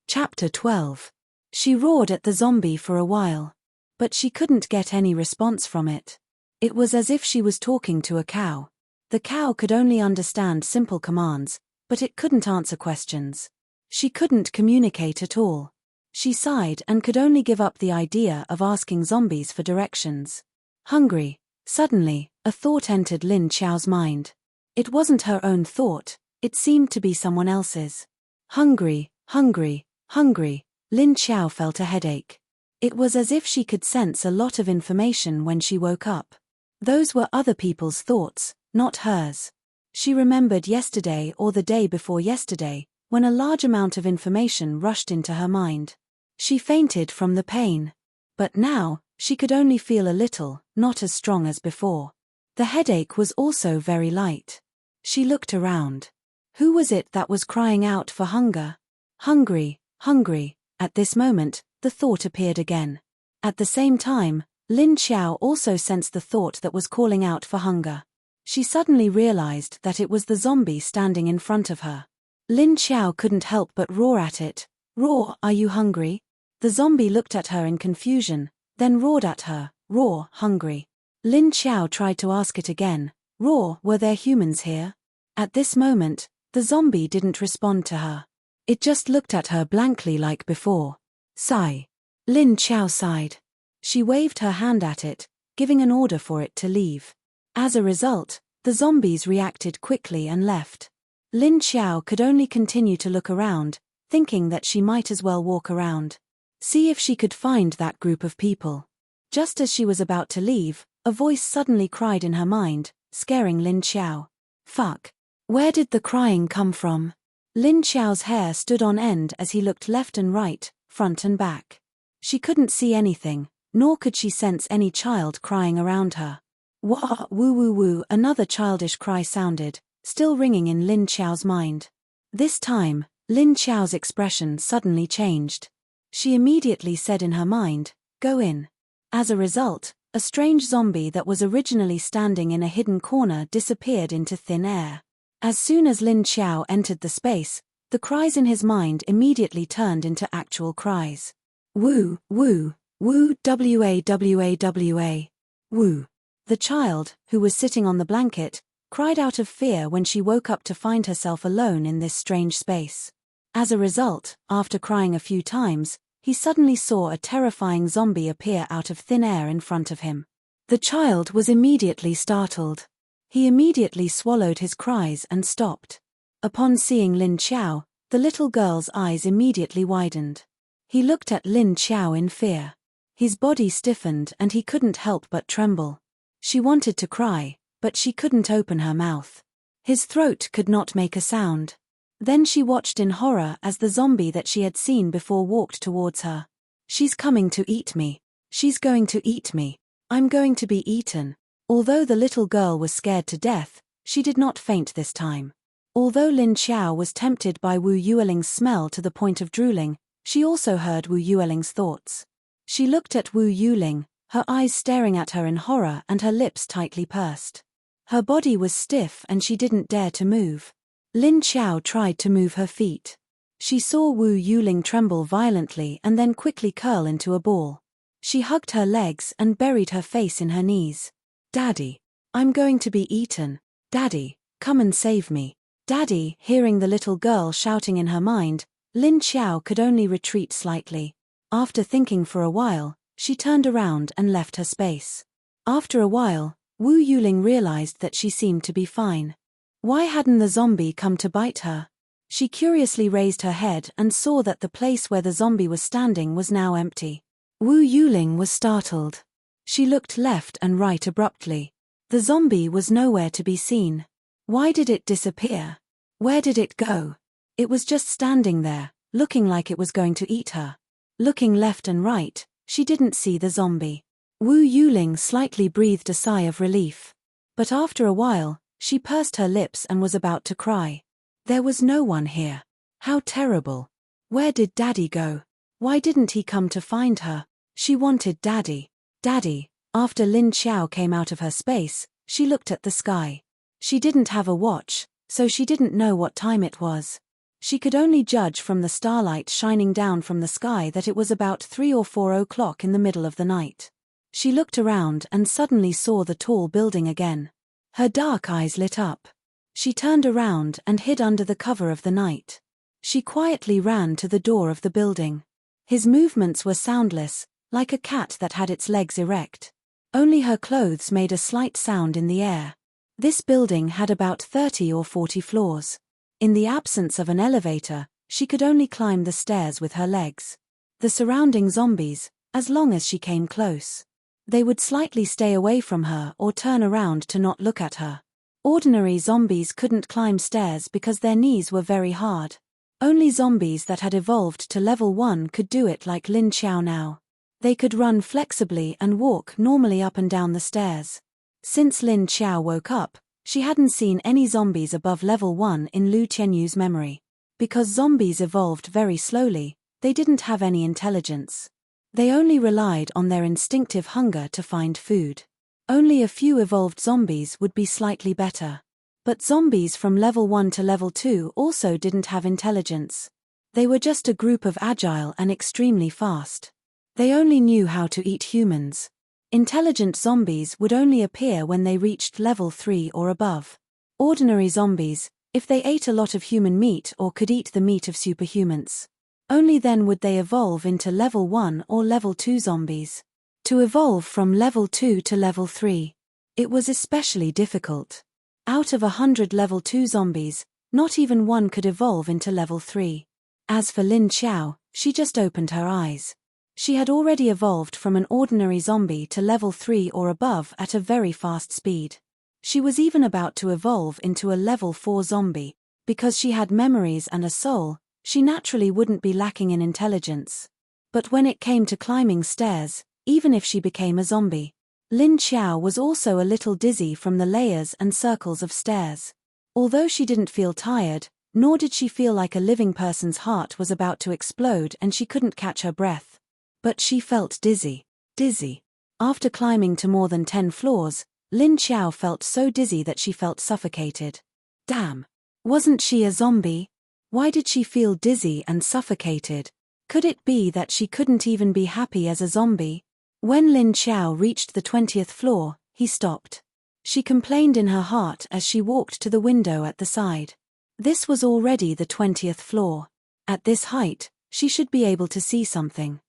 Speaker 1: Chapter 12. She roared at the zombie for a while. But she couldn't get any response from it. It was as if she was talking to a cow. The cow could only understand simple commands, but it couldn't answer questions. She couldn't communicate at all. She sighed and could only give up the idea of asking zombies for directions. Hungry. Suddenly, a thought entered Lin Xiao's mind. It wasn't her own thought, it seemed to be someone else's. Hungry, hungry, Hungry. Lin Xiao felt a headache. It was as if she could sense a lot of information when she woke up. Those were other people's thoughts, not hers. She remembered yesterday or the day before yesterday, when a large amount of information rushed into her mind. She fainted from the pain. But now, she could only feel a little, not as strong as before. The headache was also very light. She looked around. Who was it that was crying out for hunger? Hungry, hungry. At this moment, the thought appeared again. At the same time, Lin Xiao also sensed the thought that was calling out for hunger. She suddenly realized that it was the zombie standing in front of her. Lin Xiao couldn't help but roar at it. Roar, are you hungry? The zombie looked at her in confusion, then roared at her. Roar, hungry. Lin Xiao tried to ask it again. Roar, were there humans here? At this moment, the zombie didn't respond to her. It just looked at her blankly like before. Sigh. Lin Xiao sighed. She waved her hand at it, giving an order for it to leave. As a result, the zombies reacted quickly and left. Lin Xiao could only continue to look around, thinking that she might as well walk around. See if she could find that group of people. Just as she was about to leave, a voice suddenly cried in her mind, scaring Lin Xiao. Fuck. Where did the crying come from? Lin Xiao's hair stood on end as he looked left and right, front and back. She couldn't see anything, nor could she sense any child crying around her. Wah, woo woo woo, another childish cry sounded, still ringing in Lin Xiao's mind. This time, Lin Xiao's expression suddenly changed. She immediately said in her mind, go in. As a result, a strange zombie that was originally standing in a hidden corner disappeared into thin air. As soon as Lin Xiao entered the space, the cries in his mind immediately turned into actual cries. Woo, woo, woo, wa, wa, wa. Woo. The child, who was sitting on the blanket, cried out of fear when she woke up to find herself alone in this strange space. As a result, after crying a few times, he suddenly saw a terrifying zombie appear out of thin air in front of him. The child was immediately startled. He immediately swallowed his cries and stopped. Upon seeing Lin Xiao, the little girl's eyes immediately widened. He looked at Lin Xiao in fear. His body stiffened and he couldn't help but tremble. She wanted to cry, but she couldn't open her mouth. His throat could not make a sound. Then she watched in horror as the zombie that she had seen before walked towards her. She's coming to eat me. She's going to eat me. I'm going to be eaten. Although the little girl was scared to death, she did not faint this time. Although Lin Xiao was tempted by Wu Yueling's smell to the point of drooling, she also heard Wu Yueling's thoughts. She looked at Wu Yueling, her eyes staring at her in horror and her lips tightly pursed. Her body was stiff and she didn't dare to move. Lin Xiao tried to move her feet. She saw Wu Yueling tremble violently and then quickly curl into a ball. She hugged her legs and buried her face in her knees. Daddy, I'm going to be eaten. Daddy, come and save me. Daddy, hearing the little girl shouting in her mind, Lin Xiao could only retreat slightly. After thinking for a while, she turned around and left her space. After a while, Wu Yueling realized that she seemed to be fine. Why hadn't the zombie come to bite her? She curiously raised her head and saw that the place where the zombie was standing was now empty. Wu Yueling was startled. She looked left and right abruptly. The zombie was nowhere to be seen. Why did it disappear? Where did it go? It was just standing there, looking like it was going to eat her. Looking left and right, she didn't see the zombie. Wu Yueling slightly breathed a sigh of relief. But after a while, she pursed her lips and was about to cry. There was no one here. How terrible. Where did Daddy go? Why didn't he come to find her? She wanted Daddy. Daddy. After Lin Xiao came out of her space, she looked at the sky. She didn't have a watch, so she didn't know what time it was. She could only judge from the starlight shining down from the sky that it was about 3 or 4 o'clock in the middle of the night. She looked around and suddenly saw the tall building again. Her dark eyes lit up. She turned around and hid under the cover of the night. She quietly ran to the door of the building. His movements were soundless, like a cat that had its legs erect. Only her clothes made a slight sound in the air. This building had about 30 or 40 floors. In the absence of an elevator, She could only climb the stairs with her legs. The surrounding zombies, as long as she came close, they would slightly stay away from her or turn around to not look at her. Ordinary zombies couldn't climb stairs because their knees were very hard. Only zombies that had evolved to level 1 could do it, like Lin Xiao now. They could run flexibly and walk normally up and down the stairs. Since Lin Xiao woke up, she hadn't seen any zombies above level 1 in Lu Qianyu's memory. Because zombies evolved very slowly, they didn't have any intelligence. They only relied on their instinctive hunger to find food. Only a few evolved zombies would be slightly better. But zombies from level 1 to level 2 also didn't have intelligence. They were just a group of agile and extremely fast. They only knew how to eat humans. Intelligent zombies would only appear when they reached level 3 or above. Ordinary zombies, if they ate a lot of human meat or could eat the meat of superhumans, only then would they evolve into level 1 or level 2 zombies. To evolve from level 2 to level 3, it was especially difficult. Out of 100 level 2 zombies, not even one could evolve into level 3. As for Lin Xiao, she just opened her eyes. She had already evolved from an ordinary zombie to level 3 or above at a very fast speed. She was even about to evolve into a level 4 zombie. Because she had memories and a soul, she naturally wouldn't be lacking in intelligence. But when it came to climbing stairs, even if she became a zombie, Lin Xiao was also a little dizzy from the layers and circles of stairs. Although she didn't feel tired, nor did she feel like a living person's heart was about to explode and she couldn't catch her breath. But she felt dizzy. Dizzy. After climbing to more than 10 floors, Lin Xiao felt so dizzy that she felt suffocated. Damn. Wasn't she a zombie? Why did she feel dizzy and suffocated? Could it be that she couldn't even be happy as a zombie? When Lin Xiao reached the 20th floor, he stopped. She complained in her heart as she walked to the window at the side. This was already the 20th floor. At this height, she should be able to see something.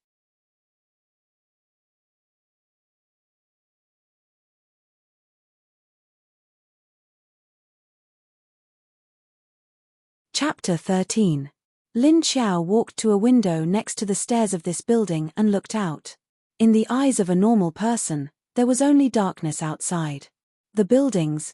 Speaker 1: Chapter 13. Lin Xiao walked to a window next to the stairs of this building and looked out. In the eyes of a normal person, there was only darkness outside. The buildings,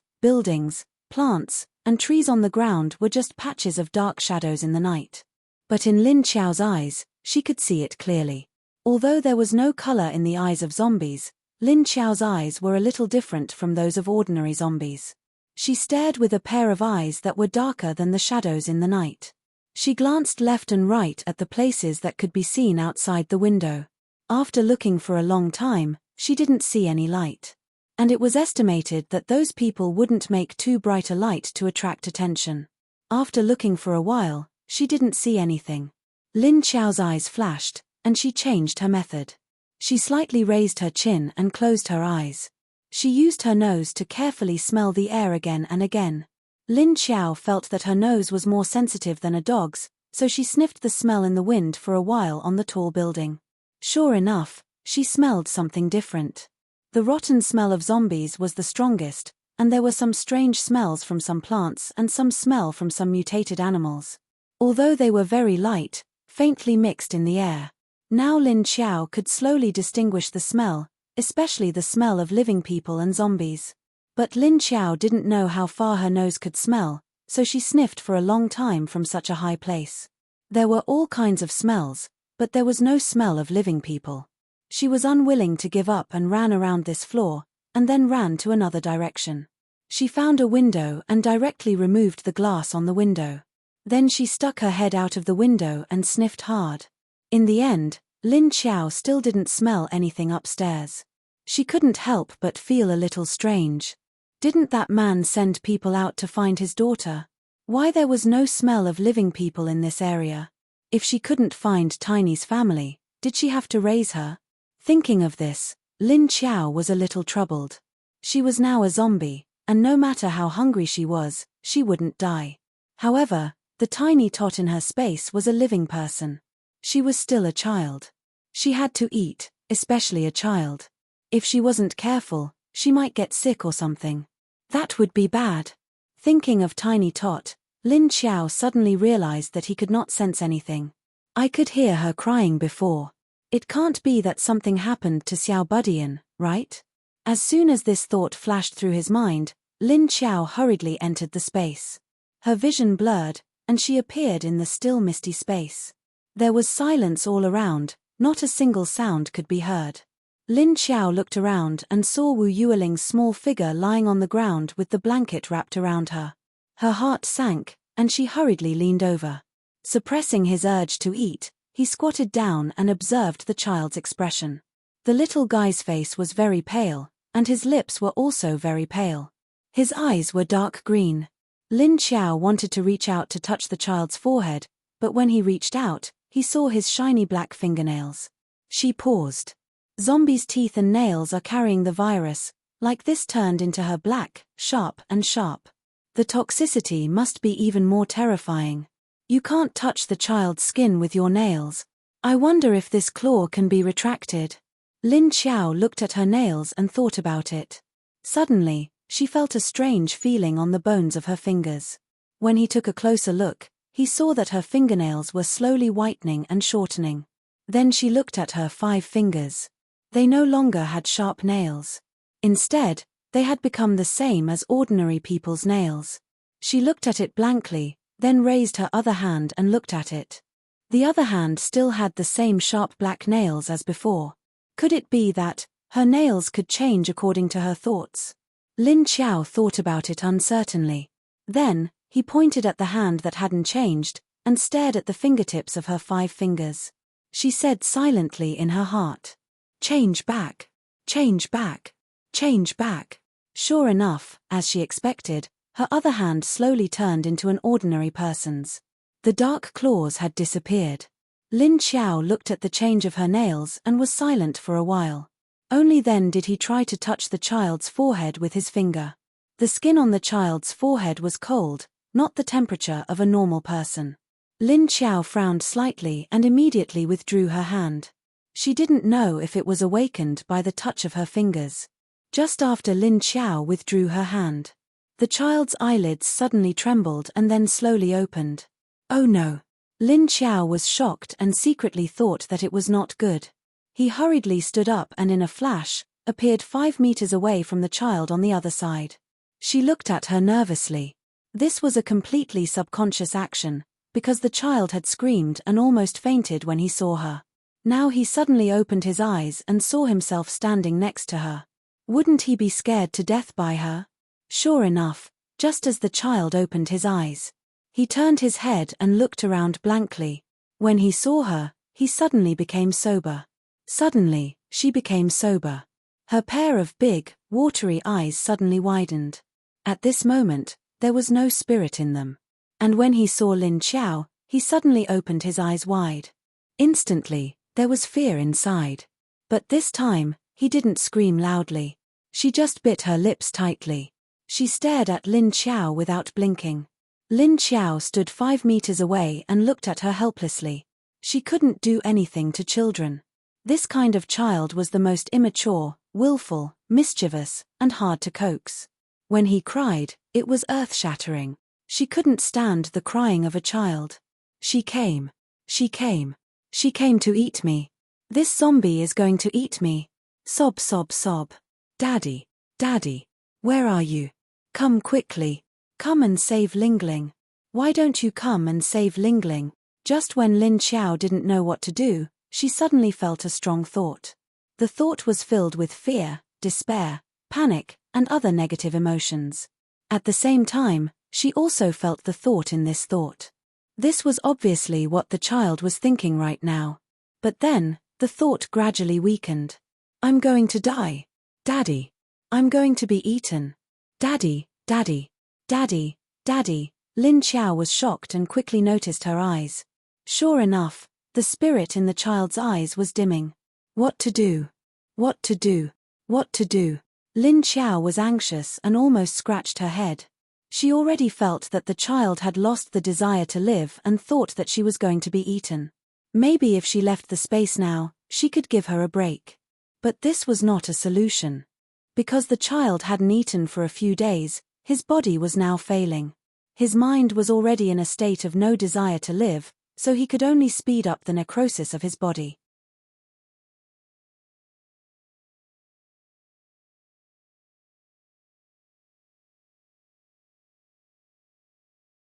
Speaker 1: plants, and trees on the ground were just patches of dark shadows in the night. But in Lin Xiao's eyes, she could see it clearly. Although there was no color in the eyes of zombies, Lin Xiao's eyes were a little different from those of ordinary zombies. She stared with a pair of eyes that were darker than the shadows in the night. She glanced left and right at the places that could be seen outside the window. After looking for a long time, she didn't see any light. And it was estimated that those people wouldn't make too bright a light to attract attention. After looking for a while, she didn't see anything. Lin Xiao's eyes flashed, and she changed her method. She slightly raised her chin and closed her eyes. She used her nose to carefully smell the air again and again. Lin Xiao felt that her nose was more sensitive than a dog's, so she sniffed the smell in the wind for a while on the tall building. Sure enough, she smelled something different. The rotten smell of zombies was the strongest, and there were some strange smells from some plants and some smell from some mutated animals. Although they were very light, faintly mixed in the air. Now Lin Xiao could slowly distinguish the smell, especially the smell of living people and zombies. But Lin Xiao didn't know how far her nose could smell, so she sniffed for a long time from such a high place. There were all kinds of smells, but there was no smell of living people. She was unwilling to give up and ran around this floor, and then ran to another direction. She found a window and directly removed the glass on the window. Then she stuck her head out of the window and sniffed hard. In the end, Lin Xiao still didn't smell anything upstairs. She couldn't help but feel a little strange. Didn't that man send people out to find his daughter? Why there was no smell of living people in this area? If she couldn't find Tiny's family, did she have to raise her? Thinking of this, Lin Xiao was a little troubled. She was now a zombie, and no matter how hungry she was, she wouldn't die. However, the tiny tot in her space was a living person. She was still a child. She had to eat, especially a child. If she wasn't careful, she might get sick or something. That would be bad. Thinking of Tiny Tot, Lin Xiao suddenly realized that he could not sense anything. I could hear her crying before. It can't be that something happened to Xiao Budian, right? As soon as this thought flashed through his mind, Lin Xiao hurriedly entered the space. Her vision blurred, and she appeared in the still misty space. There was silence all around, not a single sound could be heard. Lin Xiao looked around and saw Wu Yueling's small figure lying on the ground with the blanket wrapped around her. Her heart sank, and she hurriedly leaned over. Suppressing his urge to eat, he squatted down and observed the child's expression. The little guy's face was very pale, and his lips were also very pale. His eyes were dark green. Lin Xiao wanted to reach out to touch the child's forehead, but when he reached out, he saw his shiny black fingernails. She paused. Zombies' teeth and nails are carrying the virus, like this turned into her black, sharp. The toxicity must be even more terrifying. You can't touch the child's skin with your nails. I wonder if this claw can be retracted. Lin Xiao looked at her nails and thought about it. Suddenly, she felt a strange feeling on the bones of her fingers. When he took a closer look, he saw that her fingernails were slowly whitening and shortening. Then she looked at her 5 fingers. They no longer had sharp nails. Instead, they had become the same as ordinary people's nails. She looked at it blankly, then raised her other hand and looked at it. The other hand still had the same sharp black nails as before. Could it be that her nails could change according to her thoughts? Lin Xiao thought about it uncertainly. Then, he pointed at the hand that hadn't changed, and stared at the fingertips of her 5 fingers. She said silently in her heart, "Change back. Change back. Change back." Sure enough, as she expected, her other hand slowly turned into an ordinary person's. The dark claws had disappeared. Lin Xiao looked at the change of her nails and was silent for a while. Only then did he try to touch the child's forehead with his finger. The skin on the child's forehead was cold, not the temperature of a normal person. Lin Xiao frowned slightly and immediately withdrew her hand. She didn't know if it was awakened by the touch of her fingers. Just after Lin Xiao withdrew her hand, the child's eyelids suddenly trembled and then slowly opened. Oh no! Lin Xiao was shocked and secretly thought that it was not good. He hurriedly stood up and in a flash, appeared 5 meters away from the child on the other side. She looked at her nervously. This was a completely subconscious action, because the child had screamed and almost fainted when he saw her. Now he suddenly opened his eyes and saw himself standing next to her. Wouldn't he be scared to death by her? Sure enough, just as the child opened his eyes, he turned his head and looked around blankly. When he saw her, he suddenly became sober. Suddenly, she became sober. Her pair of big, watery eyes suddenly widened. At this moment, there was no spirit in them. And when he saw Lin Xiao, he suddenly opened his eyes wide. Instantly, there was fear inside. But this time, he didn't scream loudly. She just bit her lips tightly. She stared at Lin Xiao without blinking. Lin Xiao stood 5 meters away and looked at her helplessly. She couldn't do anything to children. This kind of child was the most immature, willful, mischievous, and hard to coax. When he cried, it was earth-shattering. She couldn't stand the crying of a child. She came. She came. She came to eat me. This zombie is going to eat me. Sob, sob, sob. Daddy, Daddy, where are you? Come quickly. Come and save Lingling. Why don't you come and save Lingling? Just when Lin Xiao didn't know what to do, she suddenly felt a strong thought. The thought was filled with fear, despair, panic, and other negative emotions. At the same time, she also felt the thought in this thought. This was obviously what the child was thinking right now. But then, the thought gradually weakened. I'm going to die. Daddy. I'm going to be eaten. Daddy, Daddy, Daddy, Daddy. Lin Xiao was shocked and quickly noticed her eyes. Sure enough, the spirit in the child's eyes was dimming. What to do? What to do? What to do? Lin Xiao was anxious and almost scratched her head. She already felt that the child had lost the desire to live and thought that she was going to be eaten. Maybe if she left the space now, she could give her a break. But this was not a solution. Because the child hadn't eaten for a few days, his body was now failing. His mind was already in a state of no desire to live, so he could only speed up the necrosis of his body.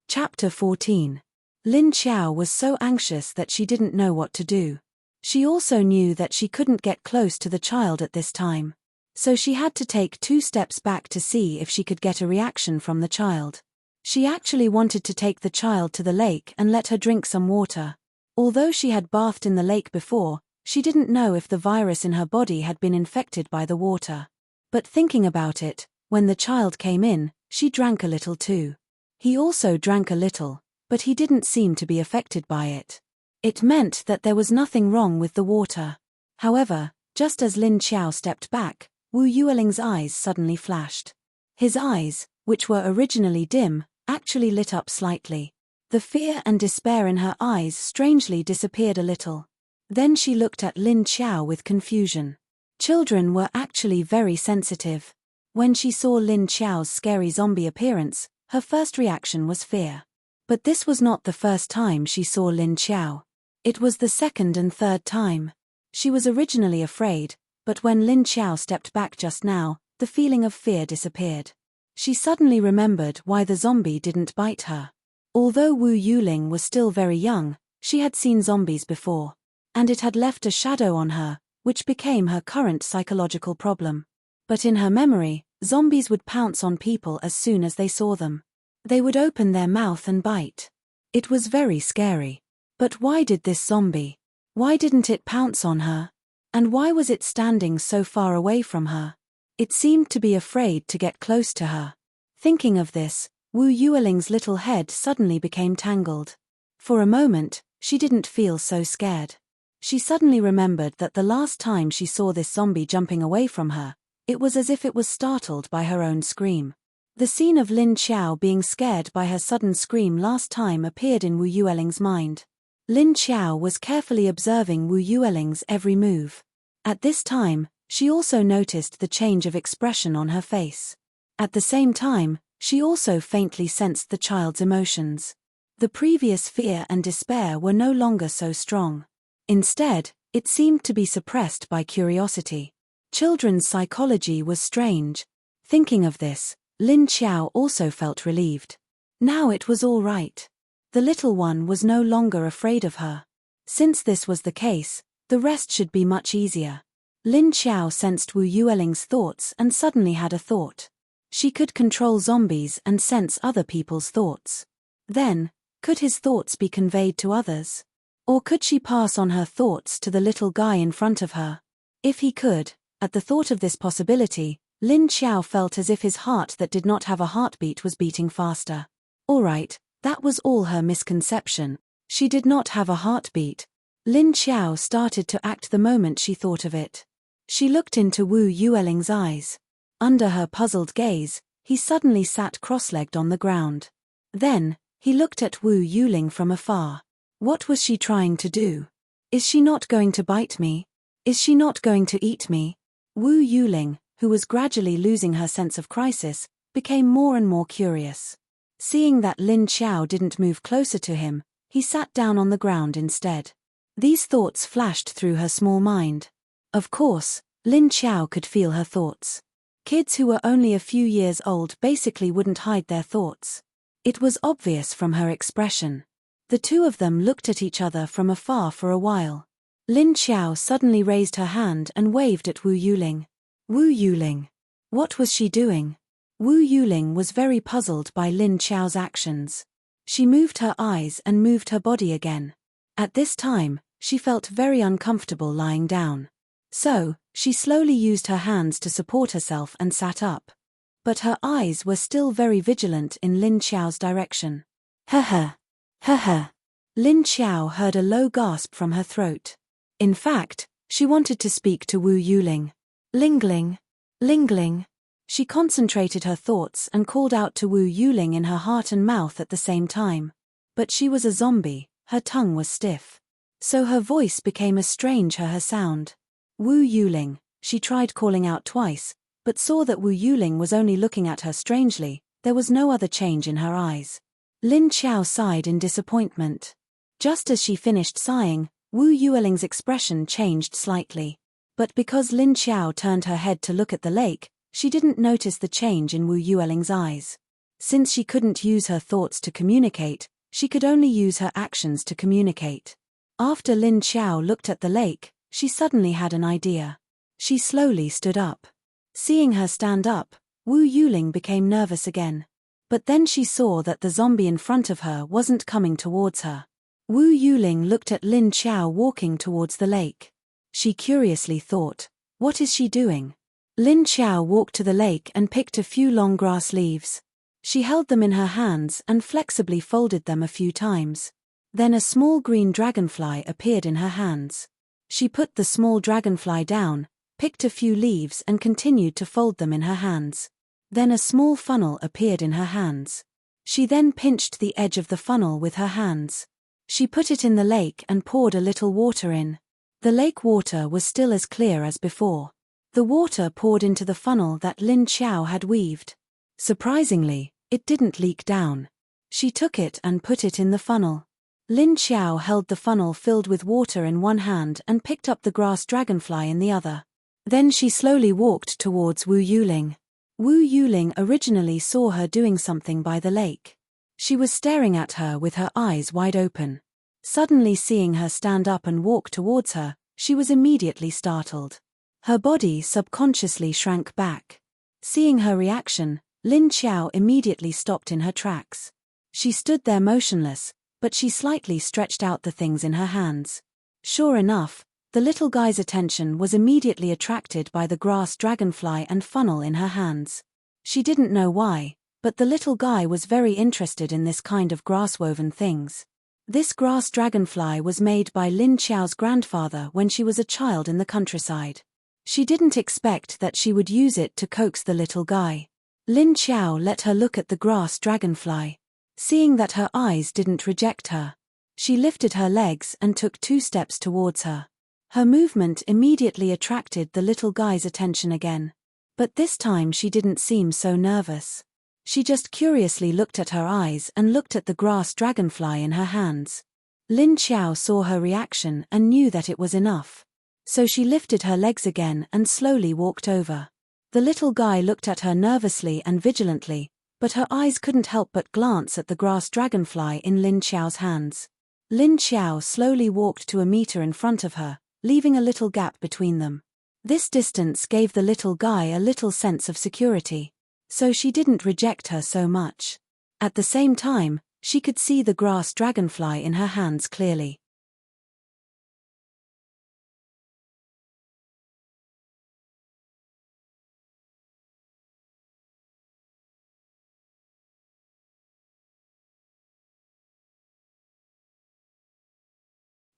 Speaker 1: Chapter 14. Lin Qiao was so anxious that she didn't know what to do. She also knew that she couldn't get close to the child at this time. So she had to take 2 steps back to see if she could get a reaction from the child. She actually wanted to take the child to the lake and let her drink some water. Although she had bathed in the lake before, she didn't know if the virus in her body had been infected by the water. But thinking about it, when the child came in, she drank a little too. He also drank a little, but he didn't seem to be affected by it. It meant that there was nothing wrong with the water. However, just as Lin Qiao stepped back, Wu Yueling's eyes suddenly flashed. His eyes, which were originally dim, actually lit up slightly. The fear and despair in her eyes strangely disappeared a little. Then she looked at Lin Qiao with confusion. Children were actually very sensitive. When she saw Lin Qiao's scary zombie appearance, her first reaction was fear. But this was not the first time she saw Lin Qiao. It was the second and third time. She was originally afraid, but when Lin Qiao stepped back just now, the feeling of fear disappeared. She suddenly remembered why the zombie didn't bite her. Although Wu Yuling was still very young, she had seen zombies before. And it had left a shadow on her, which became her current psychological problem. But in her memory, zombies would pounce on people as soon as they saw them. They would open their mouth and bite. It was very scary. But why did this zombie? Why didn't it pounce on her? And why was it standing so far away from her? It seemed to be afraid to get close to her. Thinking of this, Wu Yueling's little head suddenly became tangled. For a moment, she didn't feel so scared. She suddenly remembered that the last time she saw this zombie jumping away from her, it was as if it was startled by her own scream. The scene of Lin Qiao being scared by her sudden scream last time appeared in Wu Yueling's mind. Lin Qiao was carefully observing Wu Yueling's every move. At this time, she also noticed the change of expression on her face. At the same time, she also faintly sensed the child's emotions. The previous fear and despair were no longer so strong. Instead, it seemed to be suppressed by curiosity. Children's psychology was strange. Thinking of this, Lin Qiao also felt relieved. Now it was all right. The little one was no longer afraid of her. Since this was the case, the rest should be much easier. Lin Qiao sensed Wu Yueling's thoughts and suddenly had a thought. She could control zombies and sense other people's thoughts. Then, could his thoughts be conveyed to others? Or could she pass on her thoughts to the little guy in front of her? If he could, at the thought of this possibility, Lin Qiao felt as if his heart that did not have a heartbeat was beating faster. All right, that was all her misconception. She did not have a heartbeat. Lin Qiao started to act the moment she thought of it. She looked into Wu Yueling's eyes. Under her puzzled gaze, he suddenly sat cross-legged on the ground. Then, he looked at Wu Yuling from afar. What was she trying to do? Is she not going to bite me? Is she not going to eat me? Wu Yuling, who was gradually losing her sense of crisis, became more and more curious. Seeing that Lin Qiao didn't move closer to him, he sat down on the ground instead. These thoughts flashed through her small mind. Of course, Lin Qiao could feel her thoughts. Kids who were only a few years old basically wouldn't hide their thoughts. It was obvious from her expression. The two of them looked at each other from afar for a while. Lin Qiao suddenly raised her hand and waved at Wu Yuling. Wu Yuling. What was she doing? Wu Yuling was very puzzled by Lin Qiao's actions. She moved her eyes and moved her body again. At this time, she felt very uncomfortable lying down. So, she slowly used her hands to support herself and sat up. But her eyes were still very vigilant in Lin Qiao's direction. Ha. Lin Qiao heard a low gasp from her throat. In fact, she wanted to speak to Wu Yuling. Lingling. She concentrated her thoughts and called out to Wu Yuling in her heart and mouth at the same time. But she was a zombie, her tongue was stiff. So her voice became a strange her sound. Wu Yuling, she tried calling out twice, but saw that Wu Yuling was only looking at her strangely. There was no other change in her eyes. Lin Qiao sighed in disappointment. Just as she finished sighing, Wu Yueling's expression changed slightly. But because Lin Qiao turned her head to look at the lake, she didn't notice the change in Wu Yueling's eyes. Since she couldn't use her thoughts to communicate, she could only use her actions to communicate. After Lin Qiao looked at the lake, she suddenly had an idea. She slowly stood up. Seeing her stand up, Wu Yuling became nervous again. But then she saw that the zombie in front of her wasn't coming towards her. Wu Yuling looked at Lin Qiao walking towards the lake. She curiously thought, what is she doing? Lin Qiao walked to the lake and picked a few long grass leaves. She held them in her hands and flexibly folded them a few times. Then a small green dragonfly appeared in her hands. She put the small dragonfly down, picked a few leaves and continued to fold them in her hands. Then a small funnel appeared in her hands. She then pinched the edge of the funnel with her hands. She put it in the lake and poured a little water in. The lake water was still as clear as before. The water poured into the funnel that Lin Qiao had weaved. Surprisingly, it didn't leak down. She took it and put it in the funnel. Lin Qiao held the funnel filled with water in one hand and picked up the grass dragonfly in the other. Then she slowly walked towards Wu Yuling. Wu Yuling originally saw her doing something by the lake. She was staring at her with her eyes wide open. Suddenly seeing her stand up and walk towards her, she was immediately startled. Her body subconsciously shrank back. Seeing her reaction, Lin Qiao immediately stopped in her tracks. She stood there motionless, but she slightly stretched out the things in her hands. Sure enough, the little guy's attention was immediately attracted by the grass dragonfly and funnel in her hands. She didn't know why, but the little guy was very interested in this kind of grass-woven things. This grass dragonfly was made by Lin Qiao's grandfather when she was a child in the countryside. She didn't expect that she would use it to coax the little guy. Lin Qiao let her look at the grass dragonfly. Seeing that her eyes didn't reject her, she lifted her legs and took 2 steps towards her. Her movement immediately attracted the little guy's attention again. But this time she didn't seem so nervous. She just curiously looked at her eyes and looked at the grass dragonfly in her hands. Lin Qiao saw her reaction and knew that it was enough. So she lifted her legs again and slowly walked over. The little guy looked at her nervously and vigilantly, but her eyes couldn't help but glance at the grass dragonfly in Lin Qiao's hands. Lin Qiao slowly walked to a meter in front of her, leaving a little gap between them. This distance gave the little guy a little sense of security. So she didn't reject her so much. At the same time, she could see the grass dragonfly in her hands clearly.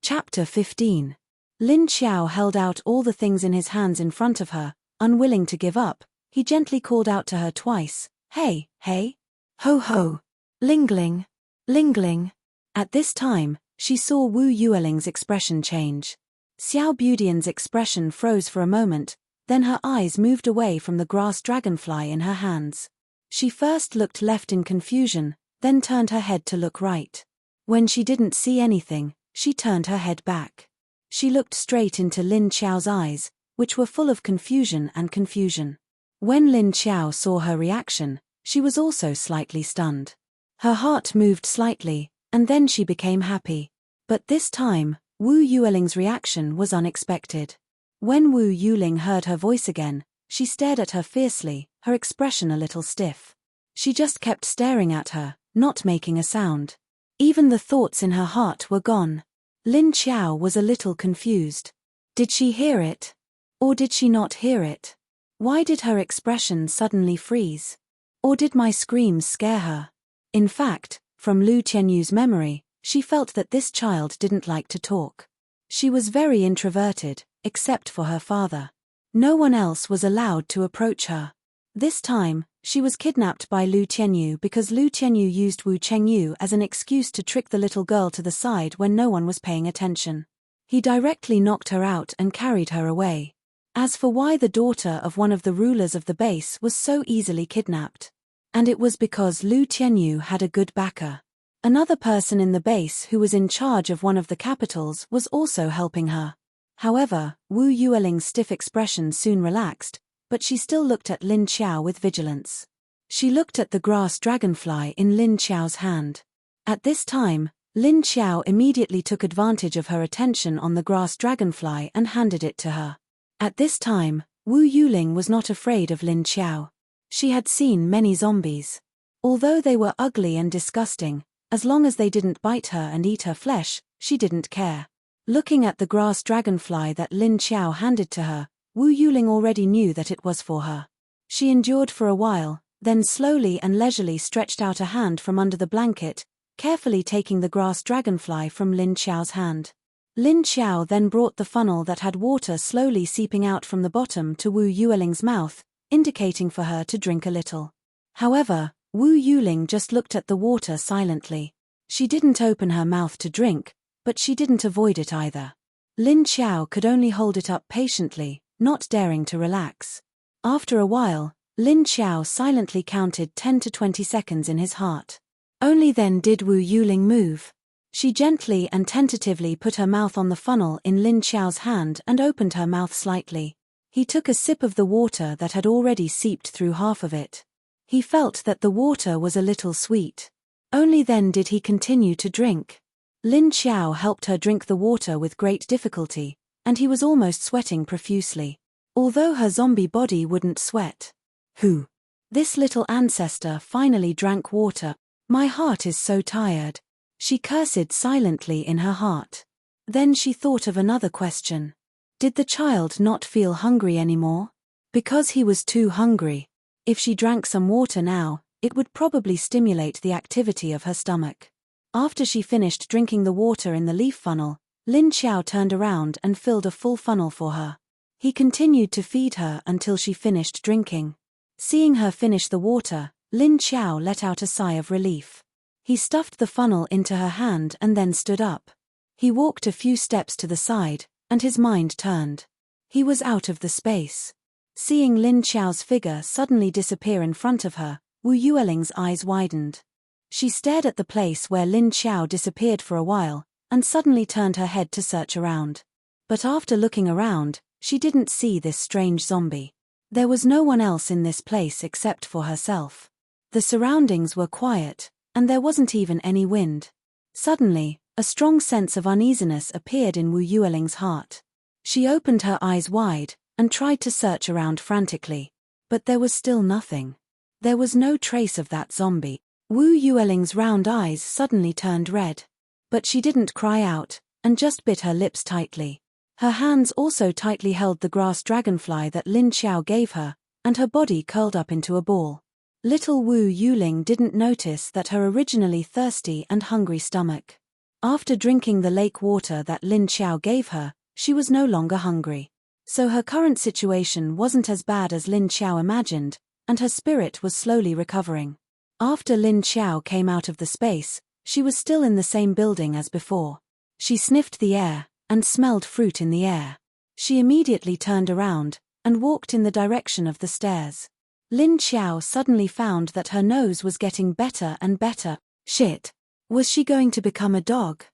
Speaker 1: Chapter 15. Lin Qiao held out all the things in his hands in front of her, unwilling to give up. He gently called out to her twice, "Hey, hey! Ho ho! Lingling! Lingling!" At this time, she saw Wu Yueling's expression change. Xiao Budian's expression froze for a moment, then her eyes moved away from the grass dragonfly in her hands. She first looked left in confusion, then turned her head to look right. When she didn't see anything, she turned her head back. She looked straight into Lin Qiao's eyes, which were full of confusion and confusion. When Lin Qiao saw her reaction, she was also slightly stunned. Her heart moved slightly, and then she became happy. But this time, Wu Yueling's reaction was unexpected. When Wu Yuling heard her voice again, she stared at her fiercely, her expression a little stiff. She just kept staring at her, not making a sound. Even the thoughts in her heart were gone. Lin Qiao was a little confused. Did she hear it? Or did she not hear it? Why did her expression suddenly freeze? Or did my screams scare her? In fact, from Lu Qianyu's memory, she felt that this child didn't like to talk. She was very introverted, except for her father. No one else was allowed to approach her. This time, she was kidnapped by Lu Qianyu because Lu Qianyu used Wu Chengyu as an excuse to trick the little girl to the side when no one was paying attention. He directly knocked her out and carried her away. As for why the daughter of one of the rulers of the base was so easily kidnapped. And it was because Lu Qianyu had a good backer. Another person in the base who was in charge of one of the capitals was also helping her. However, Wu Yueling's stiff expression soon relaxed, but she still looked at Lin Qiao with vigilance. She looked at the grass dragonfly in Lin Qiao's hand. At this time, Lin Qiao immediately took advantage of her attention on the grass dragonfly and handed it to her. At this time, Wu Yuling was not afraid of Lin Qiao. She had seen many zombies. Although they were ugly and disgusting, as long as they didn't bite her and eat her flesh, she didn't care. Looking at the grass dragonfly that Lin Qiao handed to her, Wu Yuling already knew that it was for her. She endured for a while, then slowly and leisurely stretched out a hand from under the blanket, carefully taking the grass dragonfly from Lin Qiao's hand. Lin Qiao then brought the funnel that had water slowly seeping out from the bottom to Wu Yueling's mouth, indicating for her to drink a little. However, Wu Yuling just looked at the water silently. She didn't open her mouth to drink, but she didn't avoid it either. Lin Qiao could only hold it up patiently, not daring to relax. After a while, Lin Qiao silently counted 10 to 20 seconds in his heart. Only then did Wu Yuling move. She gently and tentatively put her mouth on the funnel in Lin Qiao's hand and opened her mouth slightly. He took a sip of the water that had already seeped through half of it. He felt that the water was a little sweet. Only then did he continue to drink. Lin Qiao helped her drink the water with great difficulty, and he was almost sweating profusely. Although her zombie body wouldn't sweat. Who? This little ancestor finally drank water. My heart is so tired. She cursed silently in her heart. Then she thought of another question. Did the child not feel hungry anymore? Because he was too hungry. If she drank some water now, it would probably stimulate the activity of her stomach. After she finished drinking the water in the leaf funnel, Lin Qiao turned around and filled a full funnel for her. He continued to feed her until she finished drinking. Seeing her finish the water, Lin Qiao let out a sigh of relief. He stuffed the funnel into her hand and then stood up. He walked a few steps to the side, and his mind turned. He was out of the space. Seeing Lin Qiao's figure suddenly disappear in front of her, Wu Yueling's eyes widened. She stared at the place where Lin Qiao disappeared for a while, and suddenly turned her head to search around. But after looking around, she didn't see this strange zombie. There was no one else in this place except for herself. The surroundings were quiet, and there wasn't even any wind. Suddenly, a strong sense of uneasiness appeared in Wu Yueling's heart. She opened her eyes wide, and tried to search around frantically. But there was still nothing. There was no trace of that zombie. Wu Yueling's round eyes suddenly turned red. But she didn't cry out, and just bit her lips tightly. Her hands also tightly held the grass dragonfly that Lin Qiao gave her, and her body curled up into a ball. Little Wu Yuling didn't notice that her originally thirsty and hungry stomach. After drinking the lake water that Lin Qiao gave her, she was no longer hungry. So her current situation wasn't as bad as Lin Qiao imagined, and her spirit was slowly recovering. After Lin Qiao came out of the space, she was still in the same building as before. She sniffed the air, and smelled fruit in the air. She immediately turned around, and walked in the direction of the stairs. Lin Qiao suddenly found that her nose was getting better and better. Shit! Was she going to become a dog?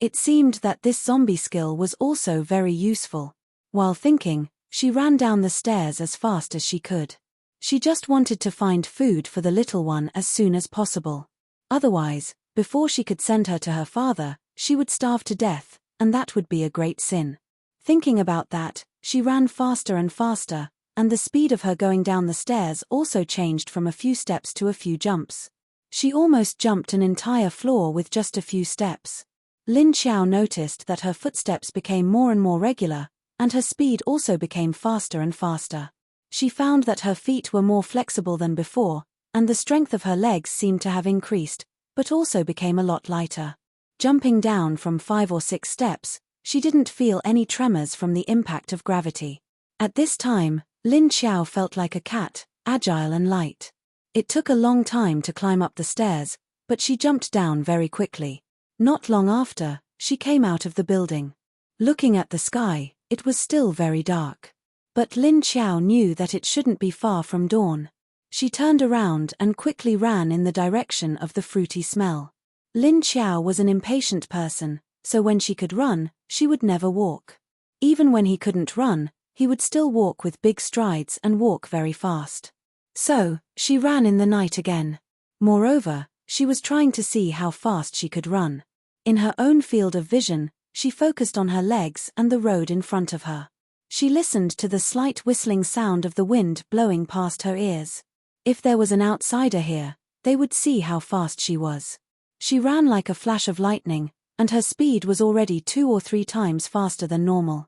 Speaker 1: It seemed that this zombie skill was also very useful. While thinking, she ran down the stairs as fast as she could. She just wanted to find food for the little one as soon as possible. Otherwise, before she could send her to her father, she would starve to death, and that would be a great sin. Thinking about that, she ran faster and faster, and the speed of her going down the stairs also changed from a few steps to a few jumps. She almost jumped an entire floor with just a few steps. Lin Qiao noticed that her footsteps became more and more regular, and her speed also became faster and faster. She found that her feet were more flexible than before, and the strength of her legs seemed to have increased, but also became a lot lighter. Jumping down from 5 or 6 steps, she didn't feel any tremors from the impact of gravity. At this time, Lin Qiao felt like a cat, agile and light. It took a long time to climb up the stairs, but she jumped down very quickly. Not long after, she came out of the building. Looking at the sky, it was still very dark. But Lin Qiao knew that it shouldn't be far from dawn. She turned around and quickly ran in the direction of the fruity smell. Lin Xiao was an impatient person, so when she could run, she would never walk. Even when he couldn't run, he would still walk with big strides and walk very fast. So, she ran in the night again. Moreover, she was trying to see how fast she could run. In her own field of vision, she focused on her legs and the road in front of her. She listened to the slight whistling sound of the wind blowing past her ears. If there was an outsider here, they would see how fast she was. She ran like a flash of lightning, and her speed was already 2 or 3 times faster than normal.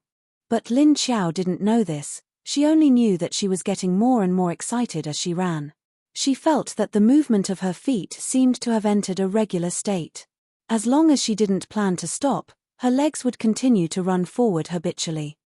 Speaker 1: But Lin Xiao didn't know this, she only knew that she was getting more and more excited as she ran. She felt that the movement of her feet seemed to have entered a regular state. As long as she didn't plan to stop, her legs would continue to run forward habitually.